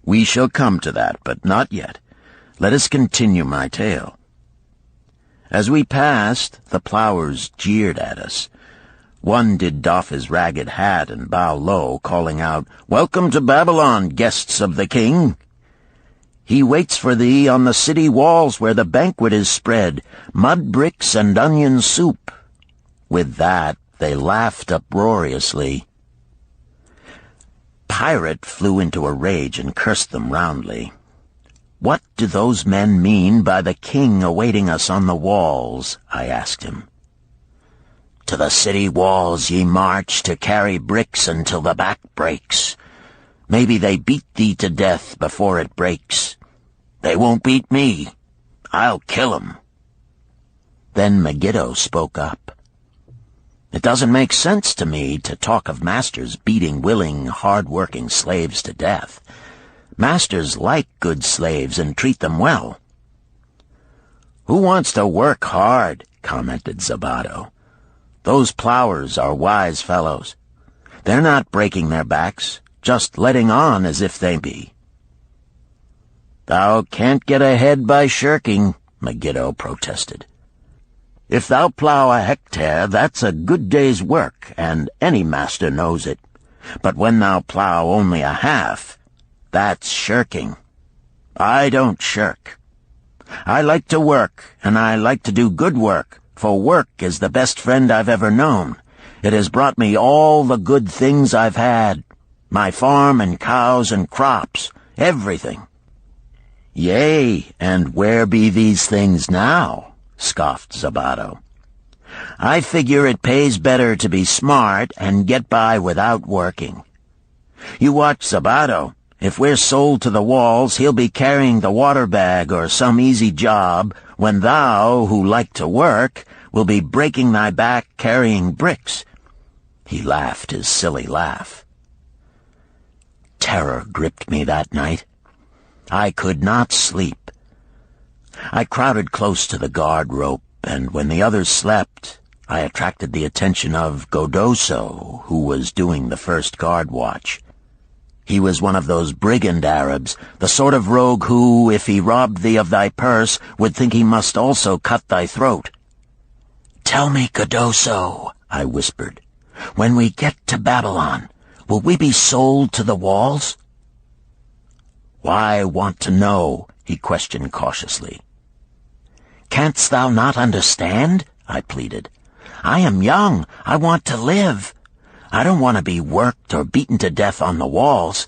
"We shall come to that, but not yet. Let us continue my tale. As we passed, the plowers jeered at us. One did doff his ragged hat and bow low, calling out, 'Welcome to Babylon, guests of the king! He waits for thee on the city walls where the banquet is spread, mud bricks and onion soup.' With that, they laughed uproariously. Pirate flew into a rage and cursed them roundly. "What do those men mean by the king awaiting us on the walls?" I asked him. "To the city walls ye march to carry bricks until the back breaks. Maybe they beat thee to death before it breaks. They won't beat me. I'll kill 'em." Then Megiddo spoke up. "It doesn't make sense to me to talk of masters beating willing, hard-working slaves to death. Masters like good slaves and treat them well." "Who wants to work hard?" commented Zabato. "Those plowers are wise fellows. They're not breaking their backs, just letting on as if they be." "Thou can't get ahead by shirking," Megiddo protested. "If thou plow a hectare, that's a good day's work, and any master knows it. But when thou plow only a half, that's shirking. I don't shirk. I like to work, and I like to do good work, for work is the best friend I've ever known. It has brought me all the good things I've had, my farm and cows and crops, everything." "Yea, and where be these things now?" scoffed Zabato. "I figure it pays better to be smart and get by without working. You watch Zabato. If we're sold to the walls, he'll be carrying the water bag or some easy job, when thou, who like to work, will be breaking thy back carrying bricks." He laughed his silly laugh. Terror gripped me that night. I could not sleep. I crowded close to the guard rope, and when the others slept, I attracted the attention of Godoso, who was doing the first guard watch. He was one of those brigand Arabs, the sort of rogue who, if he robbed thee of thy purse, would think he must also cut thy throat. "Tell me, Godoso," I whispered, "when we get to Babylon, will we be sold to the walls?" "Why want to know?" he questioned cautiously. "Canst thou not understand?" I pleaded. "I am young. I want to live. I don't want to be worked or beaten to death on the walls.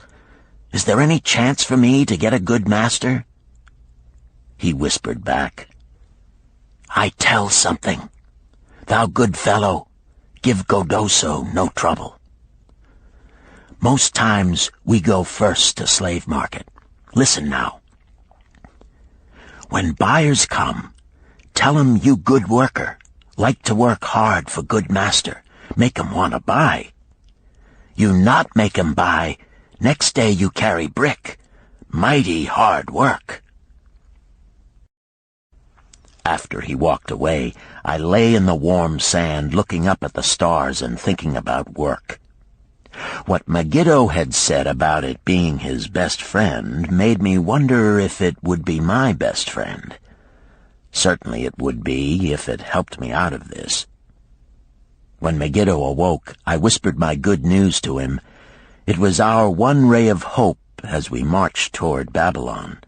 Is there any chance for me to get a good master?" He whispered back, "I tell something. Thou good fellow, give Godoso no trouble. Most times we go first to slave market. Listen now. When buyers come, tell 'em you good worker, like to work hard for good master, make 'em want to buy. You not make 'em buy, next day you carry brick. Mighty hard work." After he walked away, I lay in the warm sand looking up at the stars and thinking about work. What Megiddo had said about it being his best friend made me wonder if it would be my best friend. Certainly it would be if it helped me out of this. When Megiddo awoke, I whispered my good news to him. It was our one ray of hope as we marched toward Babylon.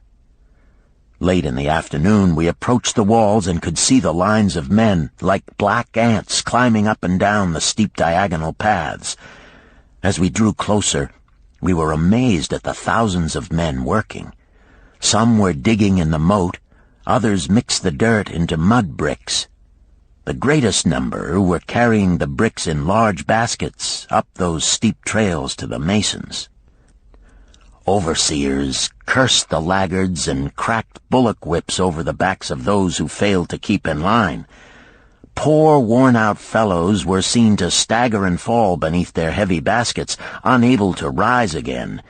Late in the afternoon, we approached the walls and could see the lines of men, like black ants, climbing up and down the steep diagonal paths. As we drew closer, we were amazed at the thousands of men working. Some were digging in the moat, others mixed the dirt into mud bricks. The greatest number were carrying the bricks in large baskets up those steep trails to the masons. Overseers cursed the laggards and cracked bullock whips over the backs of those who failed to keep in line. Poor, worn-out fellows were seen to stagger and fall beneath their heavy baskets, unable to rise again.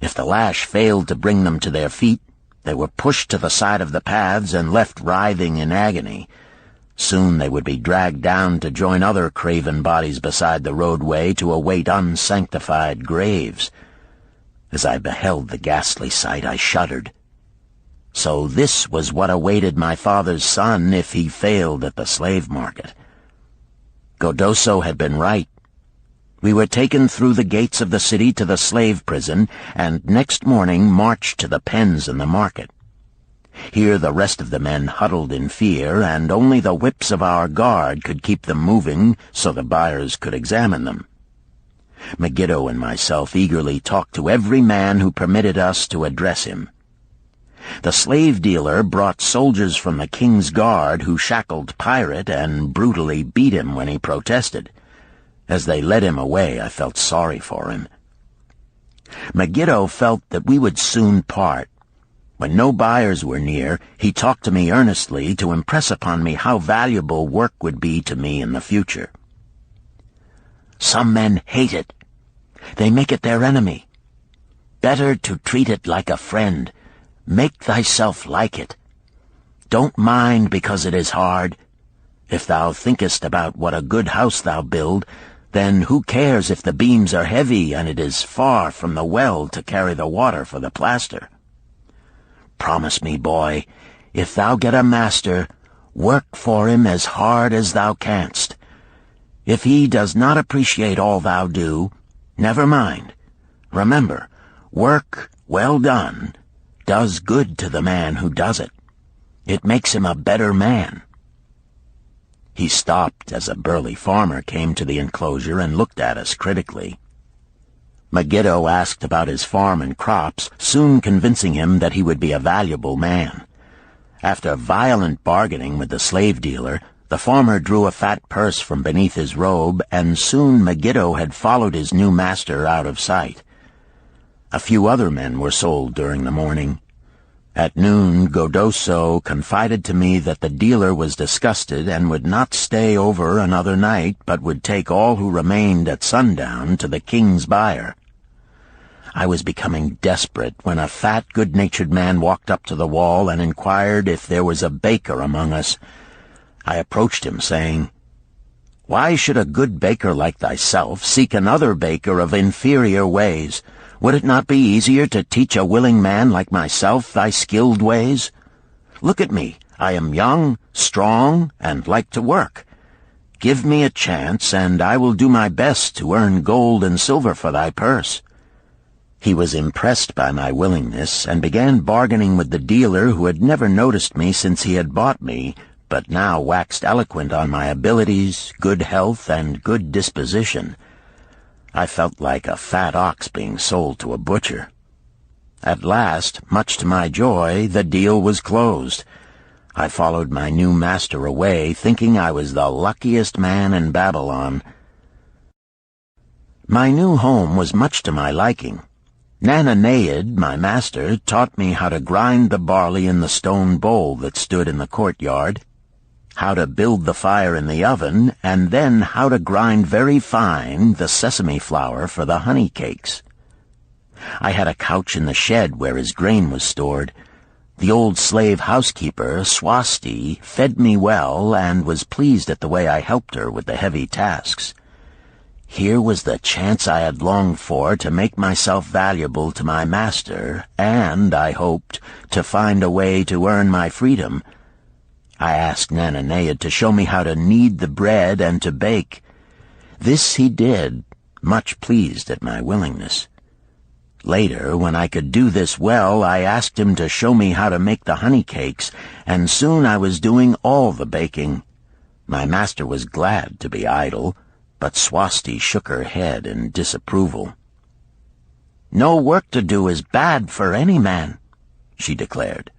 If the lash failed to bring them to their feet, they were pushed to the side of the paths and left writhing in agony. Soon they would be dragged down to join other craven bodies beside the roadway to await unsanctified graves. As I beheld the ghastly sight, I shuddered. So this was what awaited my father's son if he failed at the slave market. Godoso had been right. We were taken through the gates of the city to the slave prison, and next morning marched to the pens in the market. Here the rest of the men huddled in fear, and only the whips of our guard could keep them moving so the buyers could examine them. Megiddo and myself eagerly talked to every man who permitted us to address him. The slave dealer brought soldiers from the king's guard who shackled Pirate and brutally beat him when he protested. As they led him away, I felt sorry for him. Megiddo felt that we would soon part. When no buyers were near, he talked to me earnestly to impress upon me how valuable work would be to me in the future. Some men hate it. They make it their enemy. better to treat it like a friend. Make thyself like it. Don't mind because it is hard. If thou thinkest about what a good house thou build, then who cares if the beams are heavy and it is far from the well to carry the water for the plaster? Promise me, boy, if thou get a master, work for him as hard as thou canst. If he does not appreciate all thou do, never mind. Remember, work well done does good to the man who does it. It makes him a better man. He stopped as a burly farmer came to the enclosure and looked at us critically. Megiddo asked about his farm and crops, soon convincing him that he would be a valuable man. After violent bargaining with the slave dealer, the farmer drew a fat purse from beneath his robe, and soon Megiddo had followed his new master out of sight. A few other men were sold during the morning. At noon, Godoso confided to me that the dealer was disgusted and would not stay over another night, but would take all who remained at sundown to the king's buyer. I was becoming desperate when a fat, good-natured man walked up to the wall and inquired if there was a baker among us. I approached him, saying, "Why should a good baker like thyself seek another baker of inferior ways? Would it not be easier to teach a willing man like myself thy skilled ways? Look at me. I am young, strong, and like to work. Give me a chance, and I will do my best to earn gold and silver for thy purse." He was impressed by my willingness, and began bargaining with the dealer, who had never noticed me since he had bought me, but now waxed eloquent on my abilities, good health, and good disposition. I felt like a fat ox being sold to a butcher. At last, much to my joy, the deal was closed. I followed my new master away, thinking I was the luckiest man in Babylon. My new home was much to my liking. Nananeid, my master, taught me how to grind the barley in the stone bowl that stood in the courtyard, how to build the fire in the oven, and then how to grind very fine the sesame flour for the honey cakes. I had a couch in the shed where his grain was stored. The old slave housekeeper, Swasti, fed me well and was pleased at the way I helped her with the heavy tasks. Here was the chance I had longed for to make myself valuable to my master, and, I hoped, to find a way to earn my freedom. I asked Nananeid to show me how to knead the bread and to bake. This he did, much pleased at my willingness. Later, when I could do this well, I asked him to show me how to make the honey cakes, and soon I was doing all the baking. My master was glad to be idle, but Swasti shook her head in disapproval. "No work to do is bad for any man," she declared.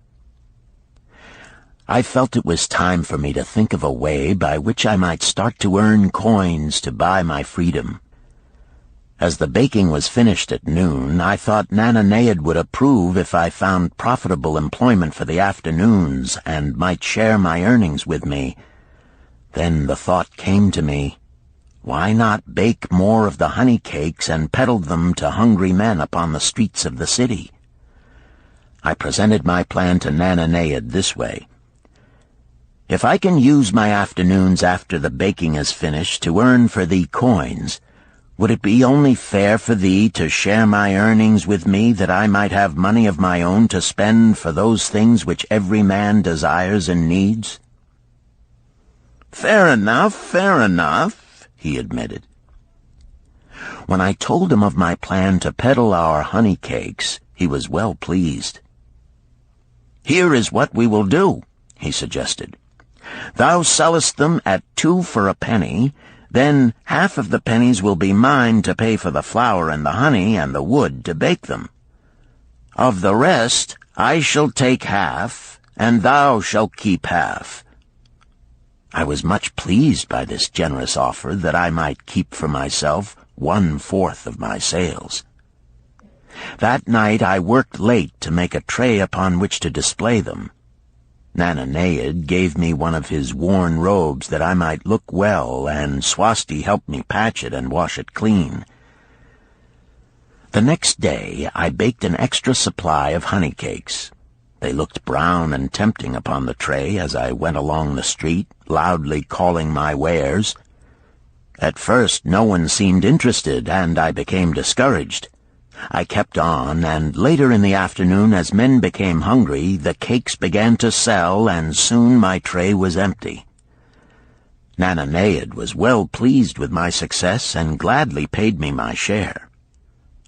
I felt it was time for me to think of a way by which I might start to earn coins to buy my freedom. As the baking was finished at noon, I thought Nananeid would approve if I found profitable employment for the afternoons and might share my earnings with me. Then the thought came to me, why not bake more of the honey cakes and peddle them to hungry men upon the streets of the city? I presented my plan to Nananeid this way. "If I can use my afternoons after the baking is finished to earn for thee coins, would it be only fair for thee to share my earnings with me, that I might have money of my own to spend for those things which every man desires and needs?" Fair enough," he admitted. When I told him of my plan to peddle our honey cakes, he was well pleased. "Here is what we will do," he suggested. "Thou sellest them at 2 for a penny, then half of the pennies will be mine to pay for the flour and the honey and the wood to bake them. Of the rest I shall take half, and thou shalt keep half." I was much pleased by this generous offer that I might keep for myself 1/4 of my sales. That night I worked late to make a tray upon which to display them. Nananeid gave me one of his worn robes that I might look well, and Swasti helped me patch it and wash it clean. The next day I baked an extra supply of honey cakes. They looked brown and tempting upon the tray as I went along the street, loudly calling my wares. At first no one seemed interested, and I became discouraged. I kept on, and later in the afternoon, as men became hungry, the cakes began to sell, and soon my tray was empty. Nananeid was well pleased with my success and gladly paid me my share.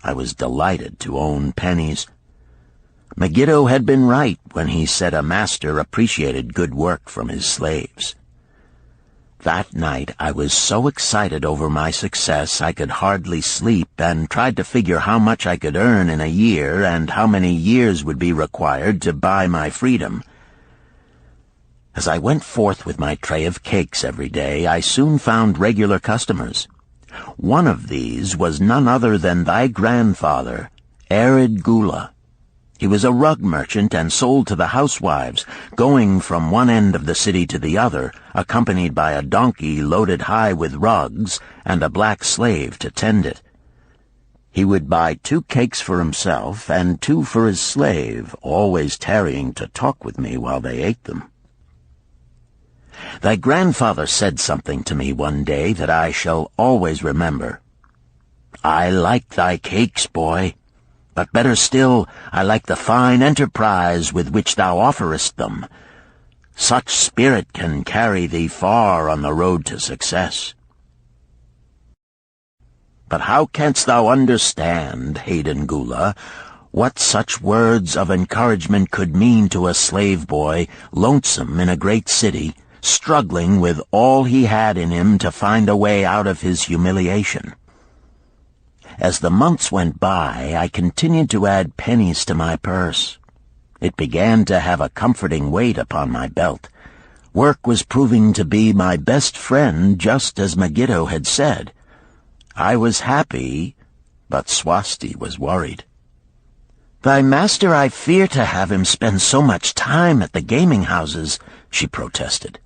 I was delighted to own pennies. Megiddo had been right when he said a master appreciated good work from his slaves. That night I was so excited over my success I could hardly sleep, and tried to figure how much I could earn in a year and how many years would be required to buy my freedom. As I went forth with my tray of cakes every day, I soon found regular customers. One of these was none other than thy grandfather, Arid Gula. He was a rug merchant and sold to the housewives, going from one end of the city to the other, accompanied by a donkey loaded high with rugs and a black slave to tend it. He would buy 2 cakes for himself and 2 for his slave, always tarrying to talk with me while they ate them. Thy grandfather said something to me one day that I shall always remember. "I like thy cakes, boy, but better still, I like the fine enterprise with which thou offerest them. Such spirit can carry thee far on the road to success." But how canst thou understand, Hayden Gula, what such words of encouragement could mean to a slave boy, lonesome in a great city, struggling with all he had in him to find a way out of his humiliation? As the months went by, I continued to add pennies to my purse. It began to have a comforting weight upon my belt. Work was proving to be my best friend, just as Megiddo had said. I was happy, but Swasti was worried. "Thy master, I fear to have him spend so much time at the gaming houses," she protested.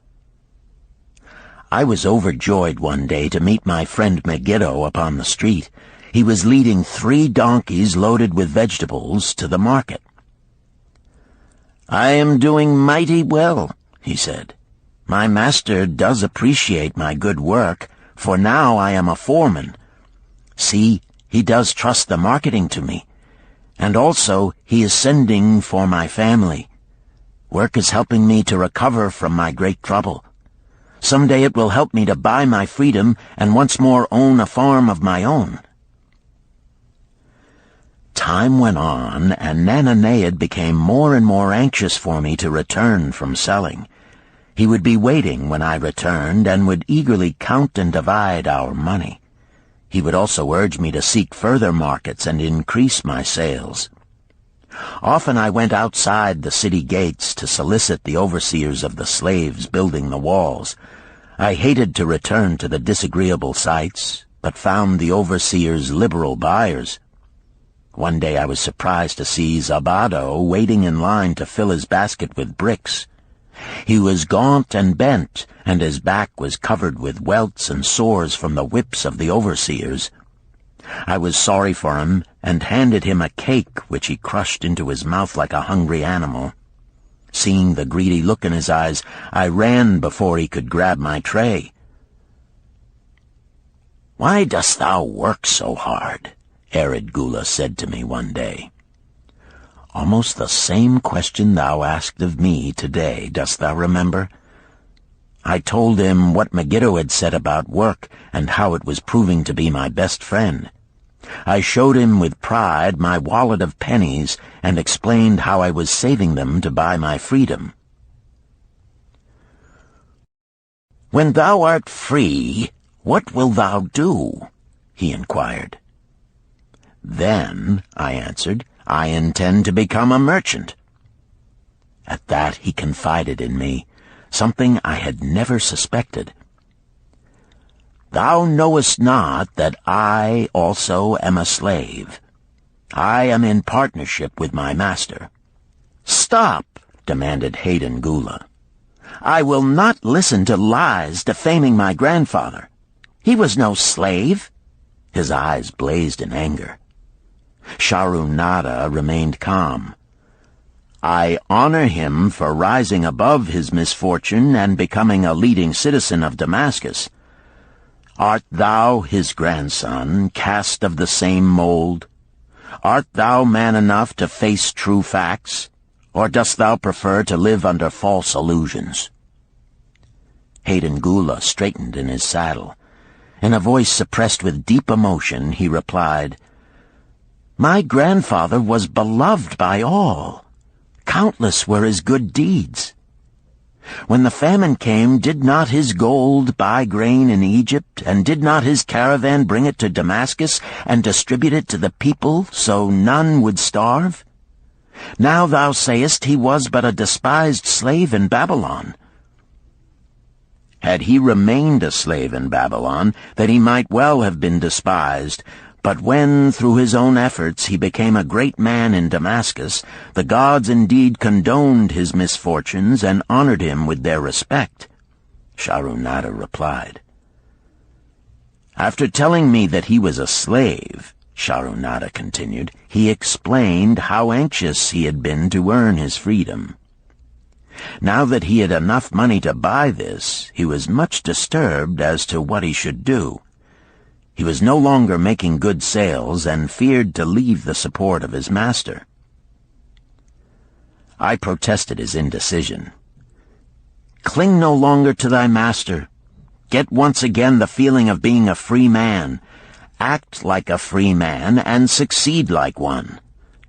I was overjoyed one day to meet my friend Megiddo upon the street. He was leading 3 donkeys loaded with vegetables to the market. "I am doing mighty well," he said. "My master does appreciate my good work, for now I am a foreman. See, he does trust the marketing to me. And also he is sending for my family. Work is helping me to recover from my great trouble. Someday it will help me to buy my freedom and once more own a farm of my own." Time went on, and Nananeid became more and more anxious for me to return from selling. He would be waiting when I returned and would eagerly count and divide our money. He would also urge me to seek further markets and increase my sales. Often I went outside the city gates to solicit the overseers of the slaves building the walls. I hated to return to the disagreeable sights, but found the overseers liberal buyers. One day I was surprised to see Zabado waiting in line to fill his basket with bricks. He was gaunt and bent, and his back was covered with welts and sores from the whips of the overseers. I was sorry for him, and handed him a cake which he crushed into his mouth like a hungry animal. Seeing the greedy look in his eyes, I ran before he could grab my tray. "Why dost thou work so hard?" Arid Gula said to me one day. "Almost the same question thou asked of me today, dost thou remember?" I told him what Megiddo had said about work and how it was proving to be my best friend. I showed him with pride my wallet of pennies and explained how I was saving them to buy my freedom. "When thou art free, what wilt thou do?" he inquired. "Then," I answered, "I intend to become a merchant." At that he confided in me, something I had never suspected. "Thou knowest not that I also am a slave. I am in partnership with my master." "Stop," demanded Hayden Gula. "I will not listen to lies defaming my grandfather. He was no slave." His eyes blazed in anger. Sharunada remained calm. "I honor him for rising above his misfortune and becoming a leading citizen of Damascus. Art thou his grandson, cast of the same mold? Art thou man enough to face true facts, or dost thou prefer to live under false illusions?" Hayden Gula straightened in his saddle. In a voice suppressed with deep emotion, he replied, "My grandfather was beloved by all. Countless were his good deeds. When the famine came, did not his gold buy grain in Egypt, and did not his caravan bring it to Damascus and distribute it to the people so none would starve? Now thou sayest he was but a despised slave in Babylon. Had he remained a slave in Babylon, that he might well have been despised, but when, through his own efforts, he became a great man in Damascus, the gods indeed condoned his misfortunes and honored him with their respect," Sharunada replied. "After telling me that he was a slave," Sharunada continued, "he explained how anxious he had been to earn his freedom. Now that he had enough money to buy this, he was much disturbed as to what he should do. He was no longer making good sales and feared to leave the support of his master." I protested his indecision. "Cling no longer to thy master. Get once again the feeling of being a free man. Act like a free man and succeed like one.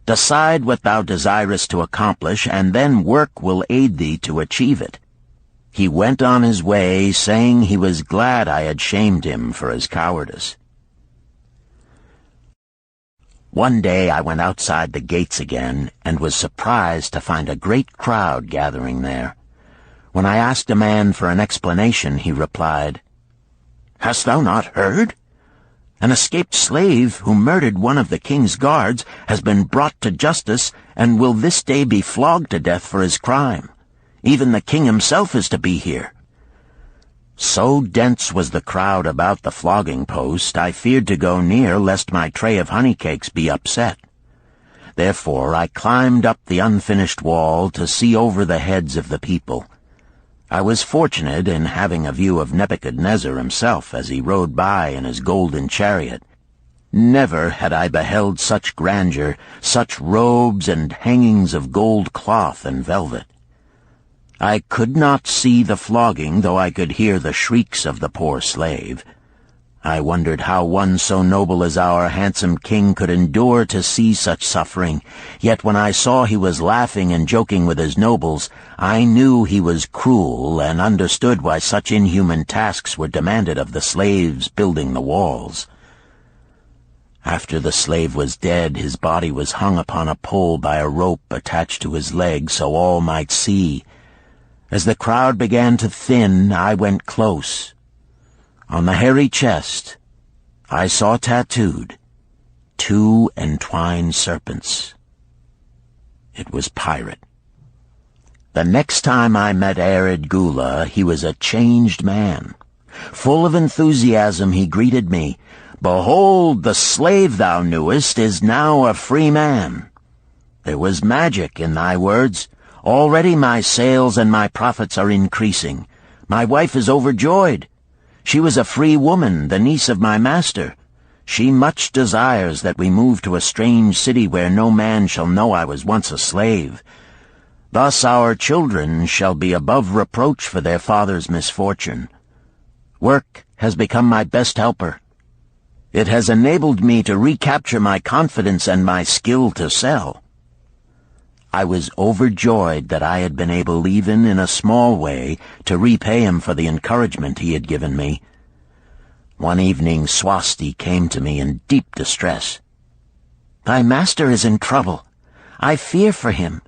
Decide what thou desirest to accomplish, and then work will aid thee to achieve it." He went on his way, saying he was glad I had shamed him for his cowardice. One day I went outside the gates again, and was surprised to find a great crowd gathering there. When I asked a man for an explanation, he replied, "Hast thou not heard? An escaped slave who murdered one of the king's guards has been brought to justice and will this day be flogged to death for his crime. Even the king himself is to be here." So dense was the crowd about the flogging post, I feared to go near lest my tray of honey cakes be upset. Therefore I climbed up the unfinished wall to see over the heads of the people. I was fortunate in having a view of Nebuchadnezzar himself as he rode by in his golden chariot. Never had I beheld such grandeur, such robes and hangings of gold cloth and velvet. I could not see the flogging, though I could hear the shrieks of the poor slave. I wondered how one so noble as our handsome king could endure to see such suffering, yet when I saw he was laughing and joking with his nobles, I knew he was cruel and understood why such inhuman tasks were demanded of the slaves building the walls. After the slave was dead, his body was hung upon a pole by a rope attached to his leg so all might see. As the crowd began to thin, I went close. On the hairy chest, I saw tattooed 2 entwined serpents. It was Pirate. The next time I met Arid Gula, he was a changed man. Full of enthusiasm, he greeted me. "Behold, the slave thou knewest is now a free man. There was magic in thy words. Already my sales and my profits are increasing. My wife is overjoyed. She was a free woman, the niece of my master. She much desires that we move to a strange city where no man shall know I was once a slave. Thus our children shall be above reproach for their father's misfortune. Work has become my best helper. It has enabled me to recapture my confidence and my skill to sell." I was overjoyed that I had been able, even in a small way, to repay him for the encouragement he had given me. One evening Swasti came to me in deep distress. "Thy master is in trouble. I fear for him.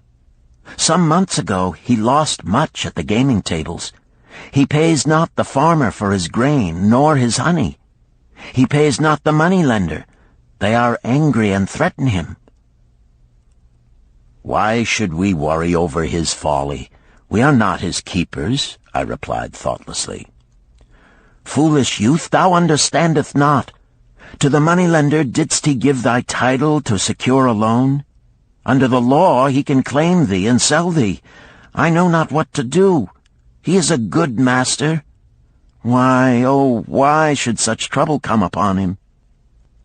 Some months ago he lost much at the gaming tables. He pays not the farmer for his grain, nor his honey. He pays not the money-lender. They are angry and threaten him." "Why should we worry over his folly? We are not his keepers," I replied thoughtlessly. "Foolish youth, thou understandest not. To the moneylender didst he give thy title to secure a loan? Under the law he can claim thee and sell thee. I know not what to do. He is a good master. Why, oh, why should such trouble come upon him?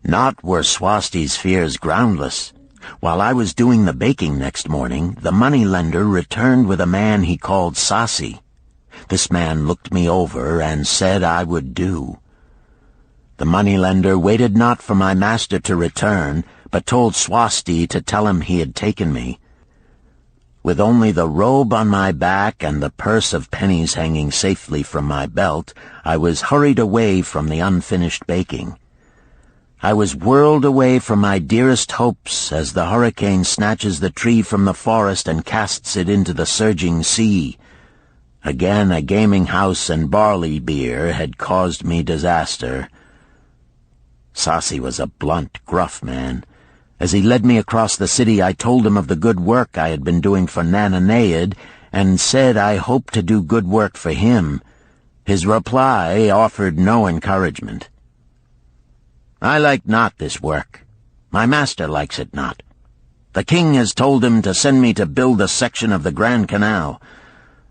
Not were Swasti's fears groundless. While I was doing the baking next morning, the moneylender returned with a man he called Sasi. This man looked me over and said I would do. The moneylender waited not for my master to return, but told Swasti to tell him he had taken me. With only the robe on my back and the purse of pennies hanging safely from my belt, I was hurried away from the unfinished baking. I was whirled away from my dearest hopes as the hurricane snatches the tree from the forest and casts it into the surging sea. Again a gaming house and barley beer had caused me disaster. Sasi was a blunt, gruff man. As he led me across the city, I told him of the good work I had been doing for Nananeid, and said I hoped to do good work for him. His reply offered no encouragement. I like not this work. My master likes it not. The king has told him to send me to build a section of the Grand Canal.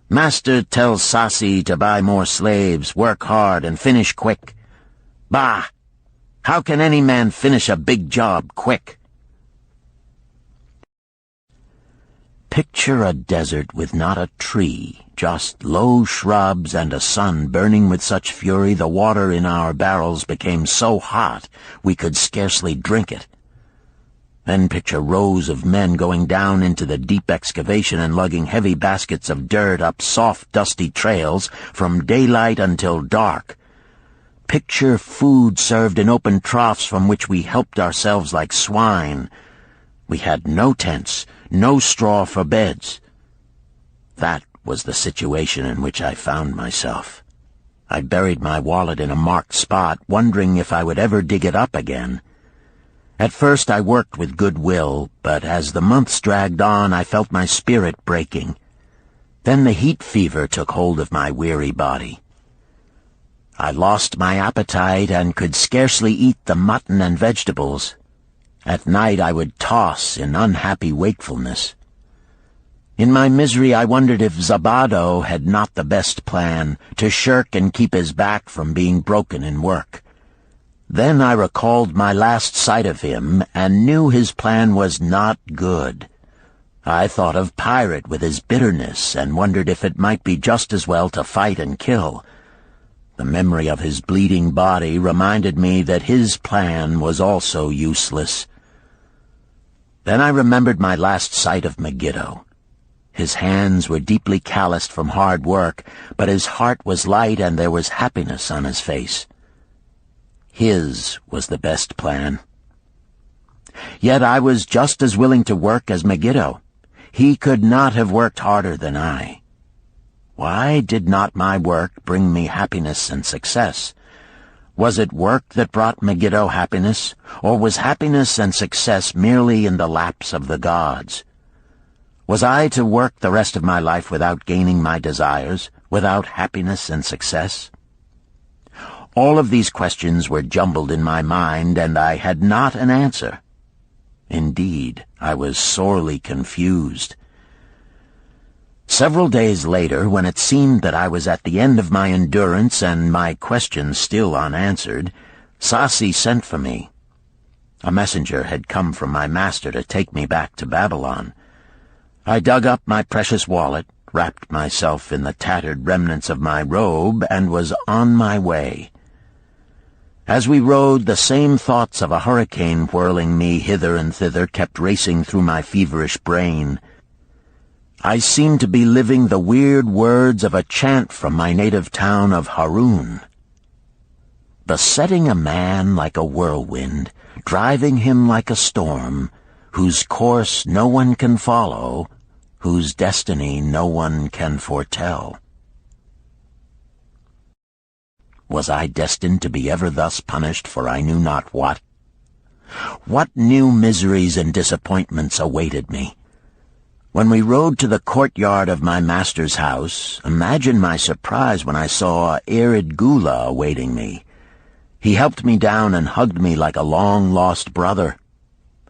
Master tells Sasi to buy more slaves, work hard, and finish quick. Bah! How can any man finish a big job quick? Picture a desert with not a tree, just low shrubs and a sun burning with such fury the water in our barrels became so hot we could scarcely drink it. Then picture rows of men going down into the deep excavation and lugging heavy baskets of dirt up soft, dusty trails from daylight until dark. Picture food served in open troughs from which we helped ourselves like swine. We had no tents, no straw for beds. That was the situation in which I found myself. I buried my wallet in a marked spot, wondering if I would ever dig it up again. At first I worked with good will, but as the months dragged on I felt my spirit breaking. Then the heat fever took hold of my weary body. I lost my appetite and could scarcely eat the mutton and vegetables. At night I would toss in unhappy wakefulness. In my misery I wondered if Zabado had not the best plan, to shirk and keep his back from being broken in work. Then I recalled my last sight of him and knew his plan was not good. I thought of Pirate with his bitterness and wondered if it might be just as well to fight and kill. The memory of his bleeding body reminded me that his plan was also useless. Then I remembered my last sight of Megiddo. His hands were deeply calloused from hard work, but his heart was light and there was happiness on his face. His was the best plan. Yet I was just as willing to work as Megiddo. He could not have worked harder than I. Why did not my work bring me happiness and success? Was it work that brought Megiddo happiness, or was happiness and success merely in the laps of the gods? Was I to work the rest of my life without gaining my desires, without happiness and success? All of these questions were jumbled in my mind, and I had not an answer. Indeed, I was sorely confused. Several days later, when it seemed that I was at the end of my endurance and my questions still unanswered, Sasi sent for me. A messenger had come from my master to take me back to Babylon. I dug up my precious wallet, wrapped myself in the tattered remnants of my robe, and was on my way. As we rode, the same thoughts of a hurricane whirling me hither and thither kept racing through my feverish brain. I seemed to be living the weird words of a chant from my native town of Harun. Besetting a man like a whirlwind, driving him like a storm, whose course no one can follow, whose destiny no one can foretell. Was I destined to be ever thus punished for I knew not what? What new miseries and disappointments awaited me? When we rode to the courtyard of my master's house, imagine my surprise when I saw Erid Gula awaiting me. He helped me down and hugged me like a long-lost brother.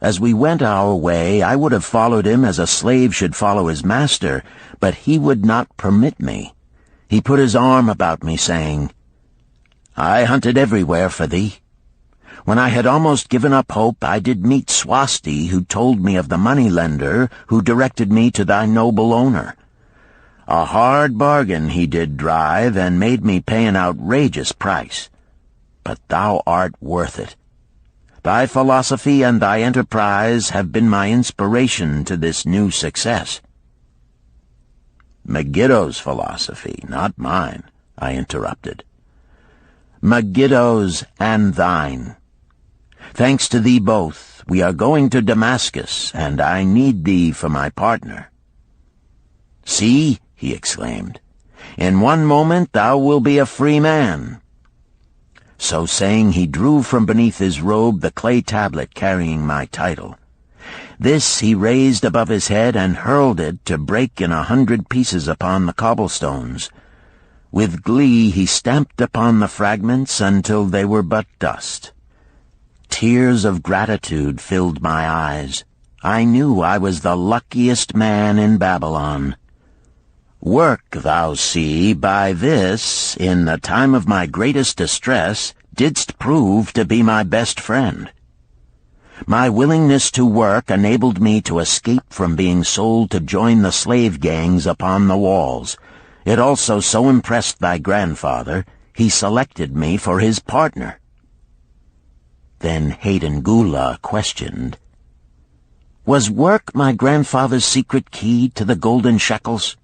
As we went our way, I would have followed him as a slave should follow his master, but he would not permit me. He put his arm about me, saying, "I hunted everywhere for thee. When I had almost given up hope, I did meet Swasti, who told me of the money-lender who directed me to thy noble owner. A hard bargain he did drive, and made me pay an outrageous price. But thou art worth it. Thy philosophy and thy enterprise have been my inspiration to this new success." "Megiddo's philosophy, not mine," I interrupted. "Megiddo's and thine. Thanks to thee both, we are going to Damascus, and I need thee for my partner." "See," he exclaimed, "in one moment thou wilt be a free man." So saying, he drew from beneath his robe the clay tablet carrying my title. This he raised above his head and hurled it to break in 100 pieces upon the cobblestones. With glee he stamped upon the fragments until they were but dust. Tears of gratitude filled my eyes. I knew I was the luckiest man in Babylon. "Work, thou see, by this, in the time of my greatest distress, didst prove to be my best friend. My willingness to work enabled me to escape from being sold to join the slave gangs upon the walls. It also so impressed thy grandfather, he selected me for his partner." Then Hayden Gula questioned, "Was work my grandfather's secret key to the golden shekels?"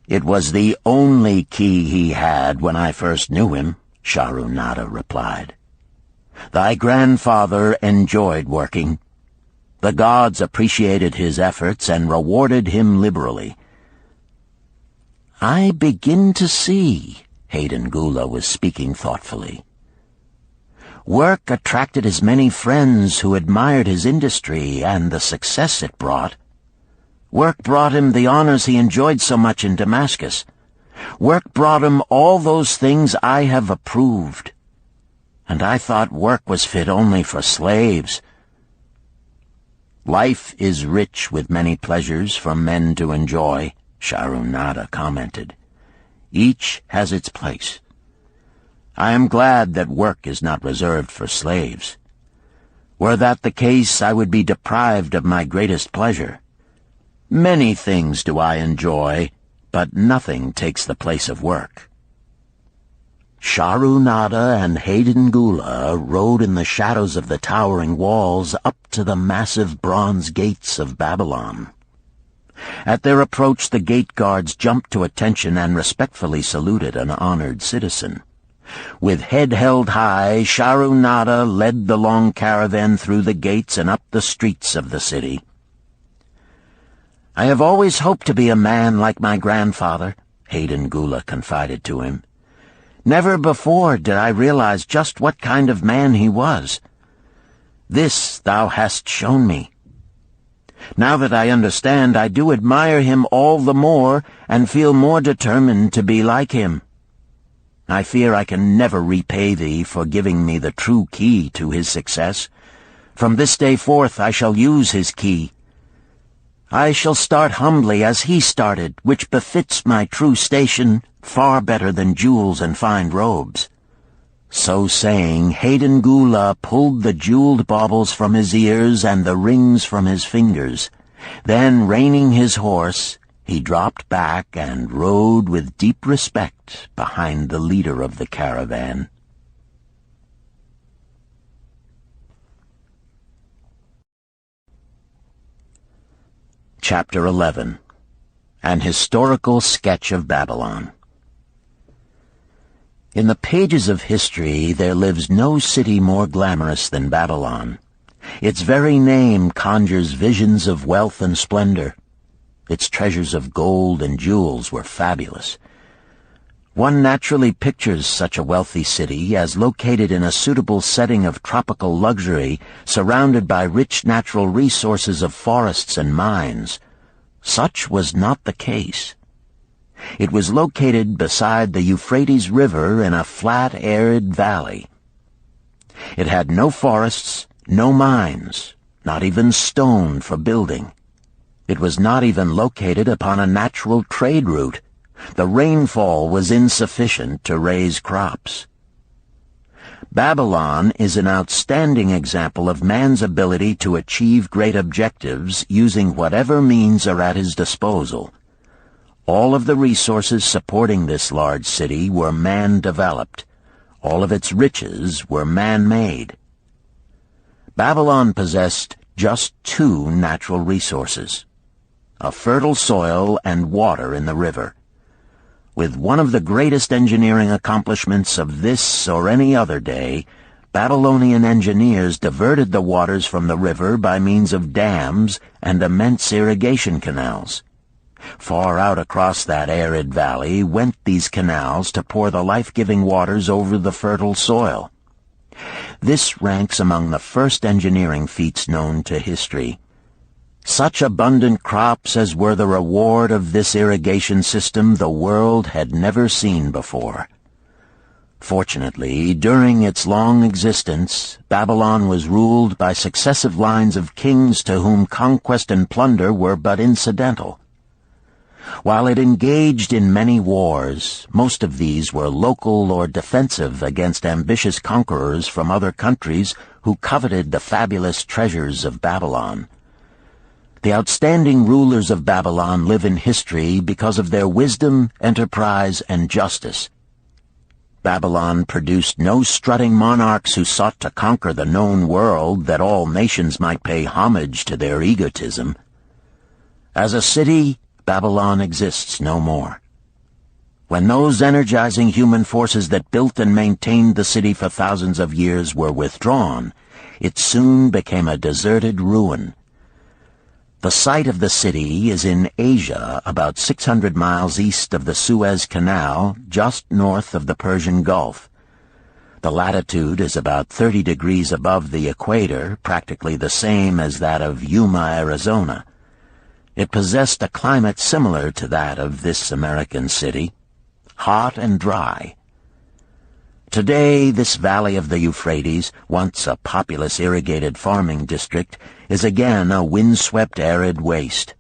"It was the only key he had when I first knew him," Sharunada replied. "Thy grandfather enjoyed working. The gods appreciated his efforts and rewarded him liberally." "I begin to see," Hayden Gula was speaking thoughtfully. "Work attracted his many friends who admired his industry and the success it brought. Work brought him the honors he enjoyed so much in Damascus. Work brought him all those things I have approved. And I thought work was fit only for slaves." "Life is rich with many pleasures for men to enjoy," Sharunada commented. "Each has its place. I am glad that work is not reserved for slaves. Were that the case, I would be deprived of my greatest pleasure. Many things do I enjoy, but nothing takes the place of work." Sharunada and Hayden Gula rode in the shadows of the towering walls up to the massive bronze gates of Babylon. At their approach, the gate guards jumped to attention and respectfully saluted an honored citizen. With head held high, Sharunada led the long caravan through the gates and up the streets of the city. "I have always hoped to be a man like my grandfather," Hayden Gula confided to him. "Never before did I realize just what kind of man he was. This thou hast shown me. Now that I understand, I do admire him all the more and feel more determined to be like him. I fear I can never repay thee for giving me the true key to his success. From this day forth I shall use his key. I shall start humbly as he started, which befits my true station far better than jewels and fine robes." So saying, Hayden Gula pulled the jeweled baubles from his ears and the rings from his fingers. Then, reining his horse, he dropped back and rode with deep respect behind the leader of the caravan. Chapter 11. An Historical Sketch of Babylon. In the pages of history there lives no city more glamorous than Babylon. Its very name conjures visions of wealth and splendor. Its treasures of gold and jewels were fabulous. One naturally pictures such a wealthy city as located in a suitable setting of tropical luxury, surrounded by rich natural resources of forests and mines. Such was not the case. It was located beside the Euphrates River in a flat, arid valley. It had no forests, no mines, not even stone for building. It was not even located upon a natural trade route. The rainfall was insufficient to raise crops. Babylon is an outstanding example of man's ability to achieve great objectives using whatever means are at his disposal. All of the resources supporting this large city were man-developed. All of its riches were man-made. Babylon possessed just two natural resources: a fertile soil and water in the river. With one of the greatest engineering accomplishments of this or any other day, Babylonian engineers diverted the waters from the river by means of dams and immense irrigation canals. Far out across that arid valley went these canals to pour the life-giving waters over the fertile soil. This ranks among the first engineering feats known to history. Such abundant crops as were the reward of this irrigation system the world had never seen before. Fortunately, during its long existence, Babylon was ruled by successive lines of kings to whom conquest and plunder were but incidental. While it engaged in many wars, most of these were local or defensive against ambitious conquerors from other countries who coveted the fabulous treasures of Babylon. The outstanding rulers of Babylon live in history because of their wisdom, enterprise, and justice. Babylon produced no strutting monarchs who sought to conquer the known world that all nations might pay homage to their egotism. As a city, Babylon exists no more. When those energizing human forces that built and maintained the city for thousands of years were withdrawn, it soon became a deserted ruin. The site of the city is in Asia, about 600 miles east of the Suez Canal, just north of the Persian Gulf. The latitude is about 30 degrees above the equator, practically the same as that of Yuma, Arizona. It possessed a climate similar to that of this American city, hot and dry. Today, this valley of the Euphrates, once a populous irrigated farming district, is again a windswept arid waste.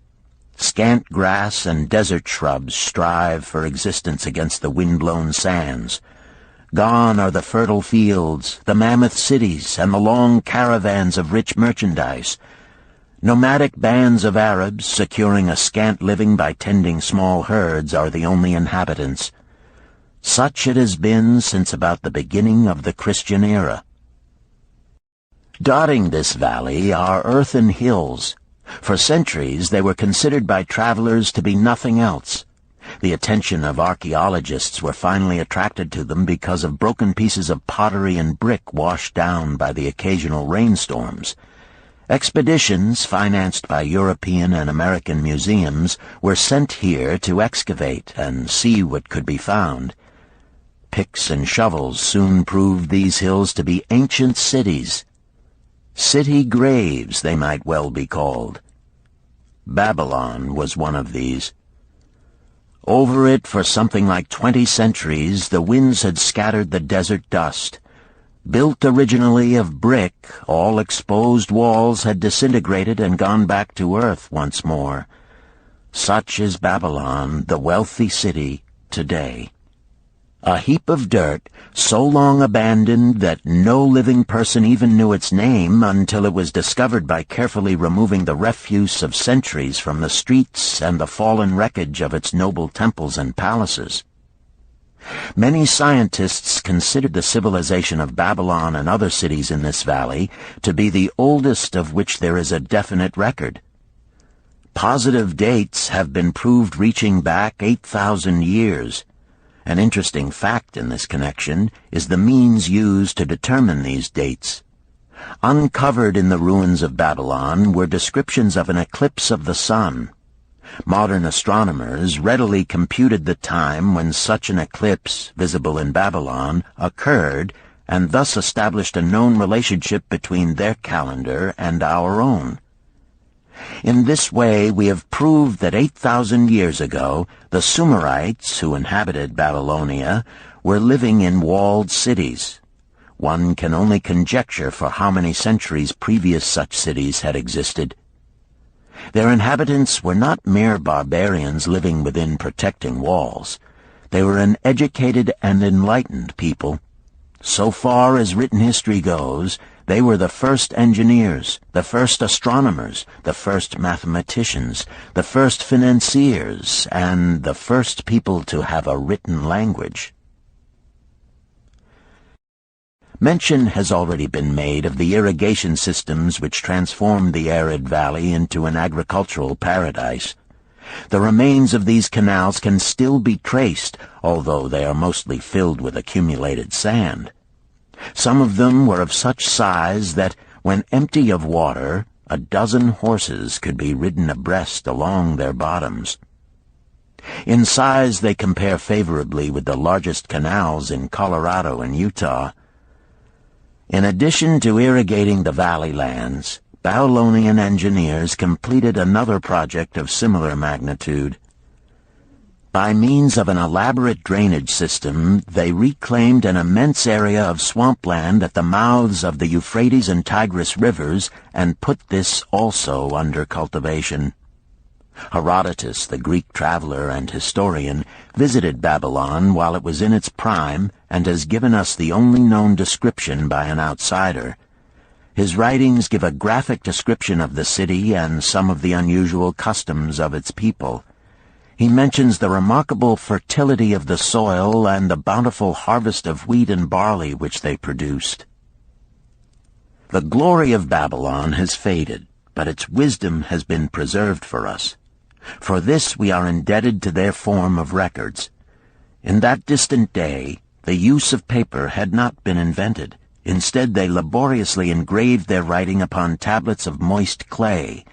Scant grass and desert shrubs strive for existence against the wind-blown sands. Gone are the fertile fields, the mammoth cities, and the long caravans of rich merchandise. Nomadic bands of Arabs, securing a scant living by tending small herds, are the only inhabitants. Such it has been since about the beginning of the Christian era. Dotting this valley are earthen hills. For centuries they were considered by travelers to be nothing else. The attention of archaeologists were finally attracted to them because of broken pieces of pottery and brick washed down by the occasional rainstorms. Expeditions, financed by European and American museums, were sent here to excavate and see what could be found. Picks and shovels soon proved these hills to be ancient cities. City graves, they might well be called. Babylon was one of these. Over it for something like 20 centuries, the winds had scattered the desert dust. Built originally of brick, all exposed walls had disintegrated and gone back to earth once more. Such is Babylon, the wealthy city, today. A heap of dirt, so long abandoned that no living person even knew its name until it was discovered by carefully removing the refuse of centuries from the streets and the fallen wreckage of its noble temples and palaces. Many scientists considered the civilization of Babylon and other cities in this valley to be the oldest of which there is a definite record. Positive dates have been proved reaching back 8,000 years. An interesting fact in this connection is the means used to determine these dates. Uncovered in the ruins of Babylon were descriptions of an eclipse of the sun. Modern astronomers readily computed the time when such an eclipse, visible in Babylon, occurred, and thus established a known relationship between their calendar and our own. In this way, we have proved that 8,000 years ago, the Sumerites, who inhabited Babylonia, were living in walled cities. one can only conjecture for how many centuries previous such cities had existed. Their inhabitants were not mere barbarians living within protecting walls. They were an educated and enlightened people. So far as written history goes, they were the first engineers, the first astronomers, the first mathematicians, the first financiers, and the first people to have a written language. Mention has already been made of the irrigation systems which transformed the arid valley into an agricultural paradise. The remains of these canals can still be traced, although they are mostly filled with accumulated sand. Some of them were of such size that, when empty of water, a dozen horses could be ridden abreast along their bottoms. In size they compare favorably with the largest canals in Colorado and Utah. In addition to irrigating the valley lands, Babylonian engineers completed another project of similar magnitude. By means of an elaborate drainage system, they reclaimed an immense area of swampland at the mouths of the Euphrates and Tigris rivers and put this also under cultivation. Herodotus, the Greek traveler and historian, visited Babylon while it was in its prime and has given us the only known description by an outsider. His writings give a graphic description of the city and some of the unusual customs of its people. He mentions the remarkable fertility of the soil and the bountiful harvest of wheat and barley which they produced. The glory of Babylon has faded, but its wisdom has been preserved for us. For this we are indebted to their form of records. In that distant day, the use of paper had not been invented. Instead, they laboriously engraved their writing upon tablets of moist clay.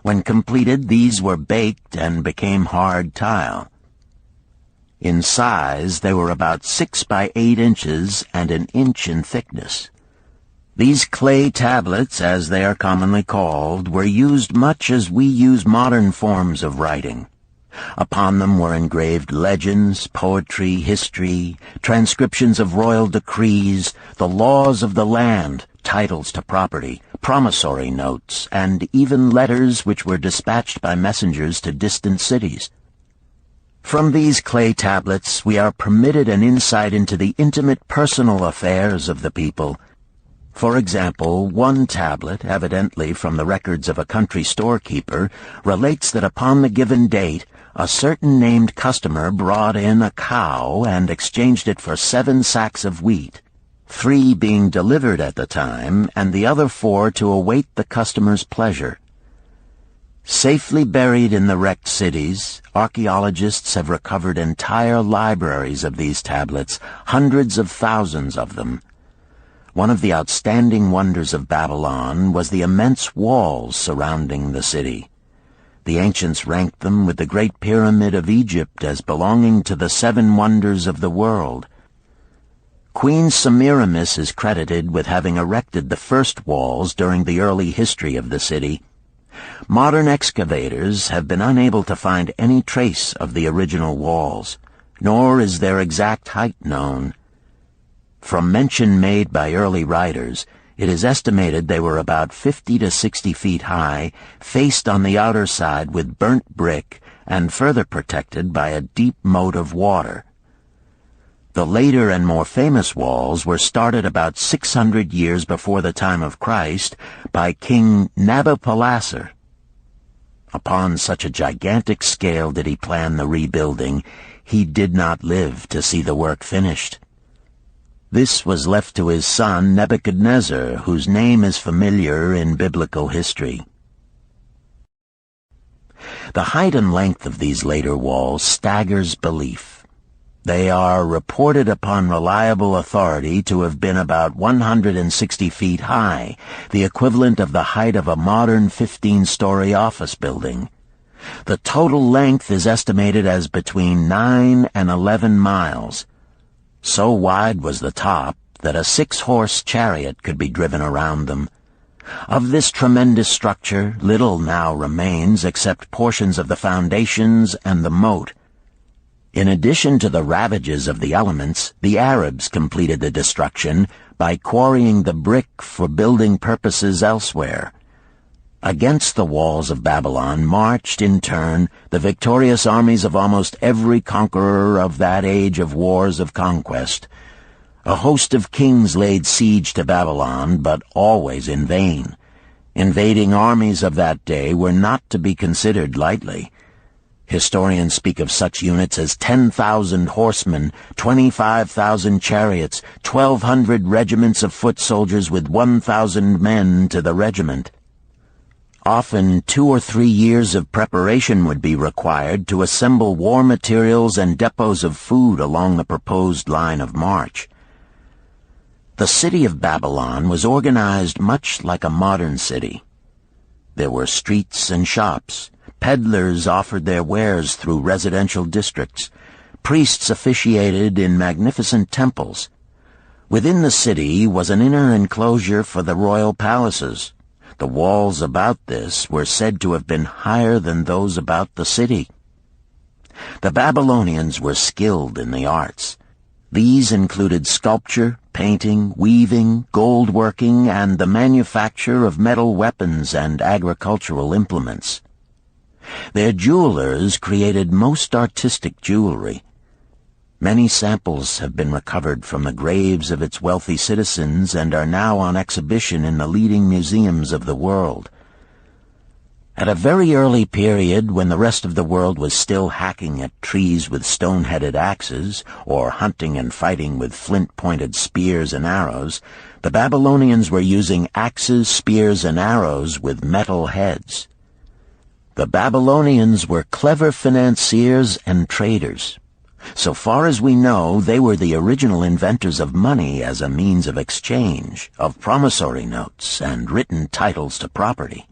When completed, these were baked and became hard tile. In size, they were about 6 by 8 inches and an inch in thickness. These clay tablets, as they are commonly called, were used much as we use modern forms of writing. Upon them were engraved legends, poetry, history, transcriptions of royal decrees, the laws of the land, titles to property, promissory notes, and even letters which were dispatched by messengers to distant cities. From these clay tablets we are permitted an insight into the intimate personal affairs of the people. For example, one tablet, evidently from the records of a country storekeeper, relates that upon the given date a certain named customer brought in a cow and exchanged it for 7 sacks of wheat, 3 being delivered at the time, and the other 4 to await the customer's pleasure. Safely buried in the wrecked cities, archaeologists have recovered entire libraries of these tablets, hundreds of thousands of them. One of the outstanding wonders of Babylon was the immense walls surrounding the city. The ancients ranked them with the Great Pyramid of Egypt as belonging to the 7 wonders of the world. Queen Semiramis is credited with having erected the first walls during the early history of the city. Modern excavators have been unable to find any trace of the original walls, nor is their exact height known. From mention made by early writers, it is estimated they were about 50 to 60 feet high, faced on the outer side with burnt brick, and further protected by a deep moat of water. The later and more famous walls were started about 600 years before the time of Christ by King Nabopolassar. Upon such a gigantic scale did he plan the rebuilding, he did not live to see the work finished. This was left to his son Nebuchadnezzar, whose name is familiar in biblical history. The height and length of these later walls staggers belief. They are reported upon reliable authority to have been about 160 feet high, the equivalent of the height of a modern 15-story office building. The total length is estimated as between 9 and 11 miles. So wide was the top that a 6-horse chariot could be driven around them. Of this tremendous structure, little now remains except portions of the foundations and the moat. In addition to the ravages of the elements, the Arabs completed the destruction by quarrying the brick for building purposes elsewhere. Against the walls of Babylon marched, in turn, the victorious armies of almost every conqueror of that age of wars of conquest. A host of kings laid siege to Babylon, but always in vain. Invading armies of that day were not to be considered lightly. Historians speak of such units as 10,000 horsemen, 25,000 chariots, 1,200 regiments of foot soldiers with 1,000 men to the regiment. Often 2 or 3 years of preparation would be required to assemble war materials and depots of food along the proposed line of march. The city of Babylon was organized much like a modern city. There were streets and shops. Peddlers offered their wares through residential districts. Priests officiated in magnificent temples. Within the city was an inner enclosure for the royal palaces. The walls about this were said to have been higher than those about the city. The Babylonians were skilled in the arts. These included sculpture, painting, weaving, gold working, and the manufacture of metal weapons and agricultural implements. Their jewelers created most artistic jewelry. Many samples have been recovered from the graves of its wealthy citizens and are now on exhibition in the leading museums of the world. At a very early period, when the rest of the world was still hacking at trees with stone-headed axes, or hunting and fighting with flint-pointed spears and arrows, the Babylonians were using axes, spears, and arrows with metal heads. The Babylonians were clever financiers and traders. So far as we know, they were the original inventors of money as a means of exchange, of promissory notes, and written titles to property.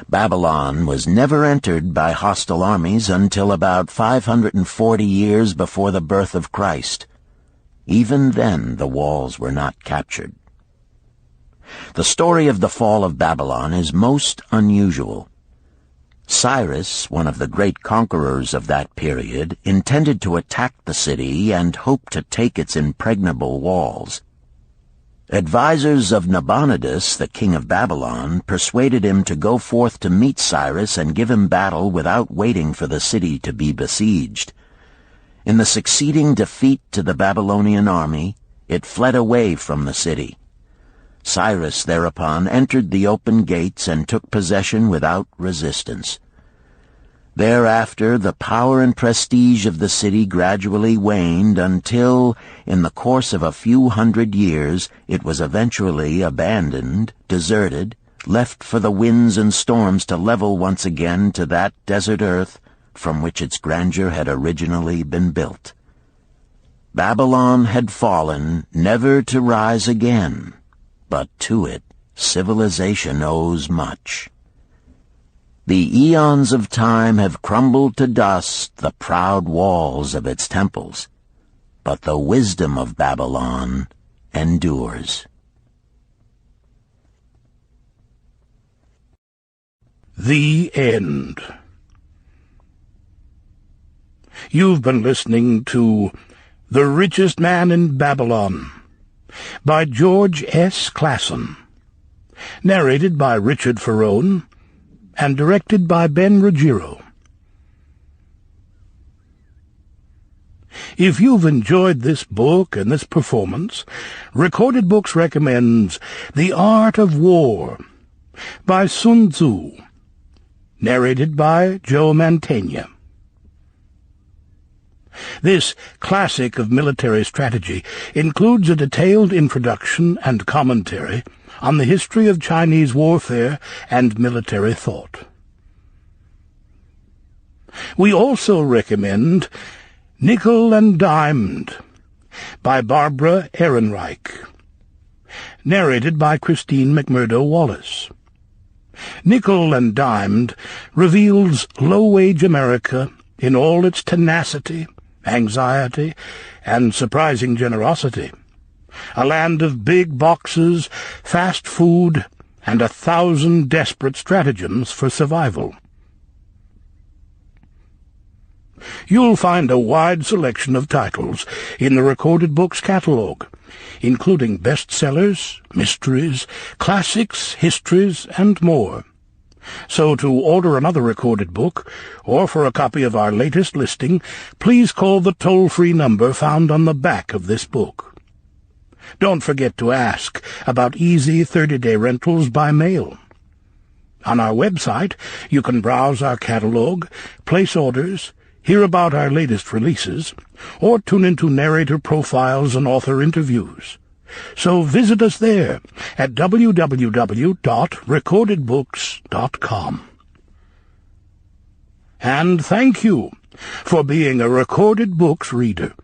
Babylon was never entered by hostile armies until about 540 years before the birth of Christ. Even then, the walls were not captured. The story of the fall of Babylon is most unusual. Cyrus, one of the great conquerors of that period, intended to attack the city and hoped to take its impregnable walls. Advisors of Nabonidus, the king of Babylon, persuaded him to go forth to meet Cyrus and give him battle without waiting for the city to be besieged. In the succeeding defeat to the Babylonian army, it fled away from the city. Cyrus thereupon entered the open gates and took possession without resistance. Thereafter the power and prestige of the city gradually waned until, in the course of a few hundred years, it was eventually abandoned, deserted, left for the winds and storms to level once again to that desert earth from which its grandeur had originally been built. Babylon had fallen, never to rise again. But to it, civilization owes much. The eons of time have crumbled to dust the proud walls of its temples, but the wisdom of Babylon endures. The End. You've been listening to The Richest Man in Babylon by George S. Clason, narrated by Richard Ferrone, and directed by Ben Ruggiero. If you've enjoyed this book and this performance, Recorded Books recommends The Art of War by Sun Tzu, narrated by Joe Mantegna. This classic of military strategy includes a detailed introduction and commentary on the history of Chinese warfare and military thought. We also recommend Nickel and Dimed by Barbara Ehrenreich, narrated by Christine McMurdo Wallace. Nickel and Dimed reveals low-wage America in all its tenacity, anxiety, and surprising generosity. A land of big boxes, fast food, and 1,000 desperate stratagems for survival. You'll find a wide selection of titles in the Recorded Books catalog, including bestsellers, mysteries, classics, histories, and more. So to order another recorded book, or for a copy of our latest listing, please call the toll-free number found on the back of this book. Don't forget to ask about easy 30-day rentals by mail. On our website, you can browse our catalog, place orders, hear about our latest releases, or tune into narrator profiles and author interviews. So visit us there at www.recordedbooks.com. And thank you for being a Recorded Books reader.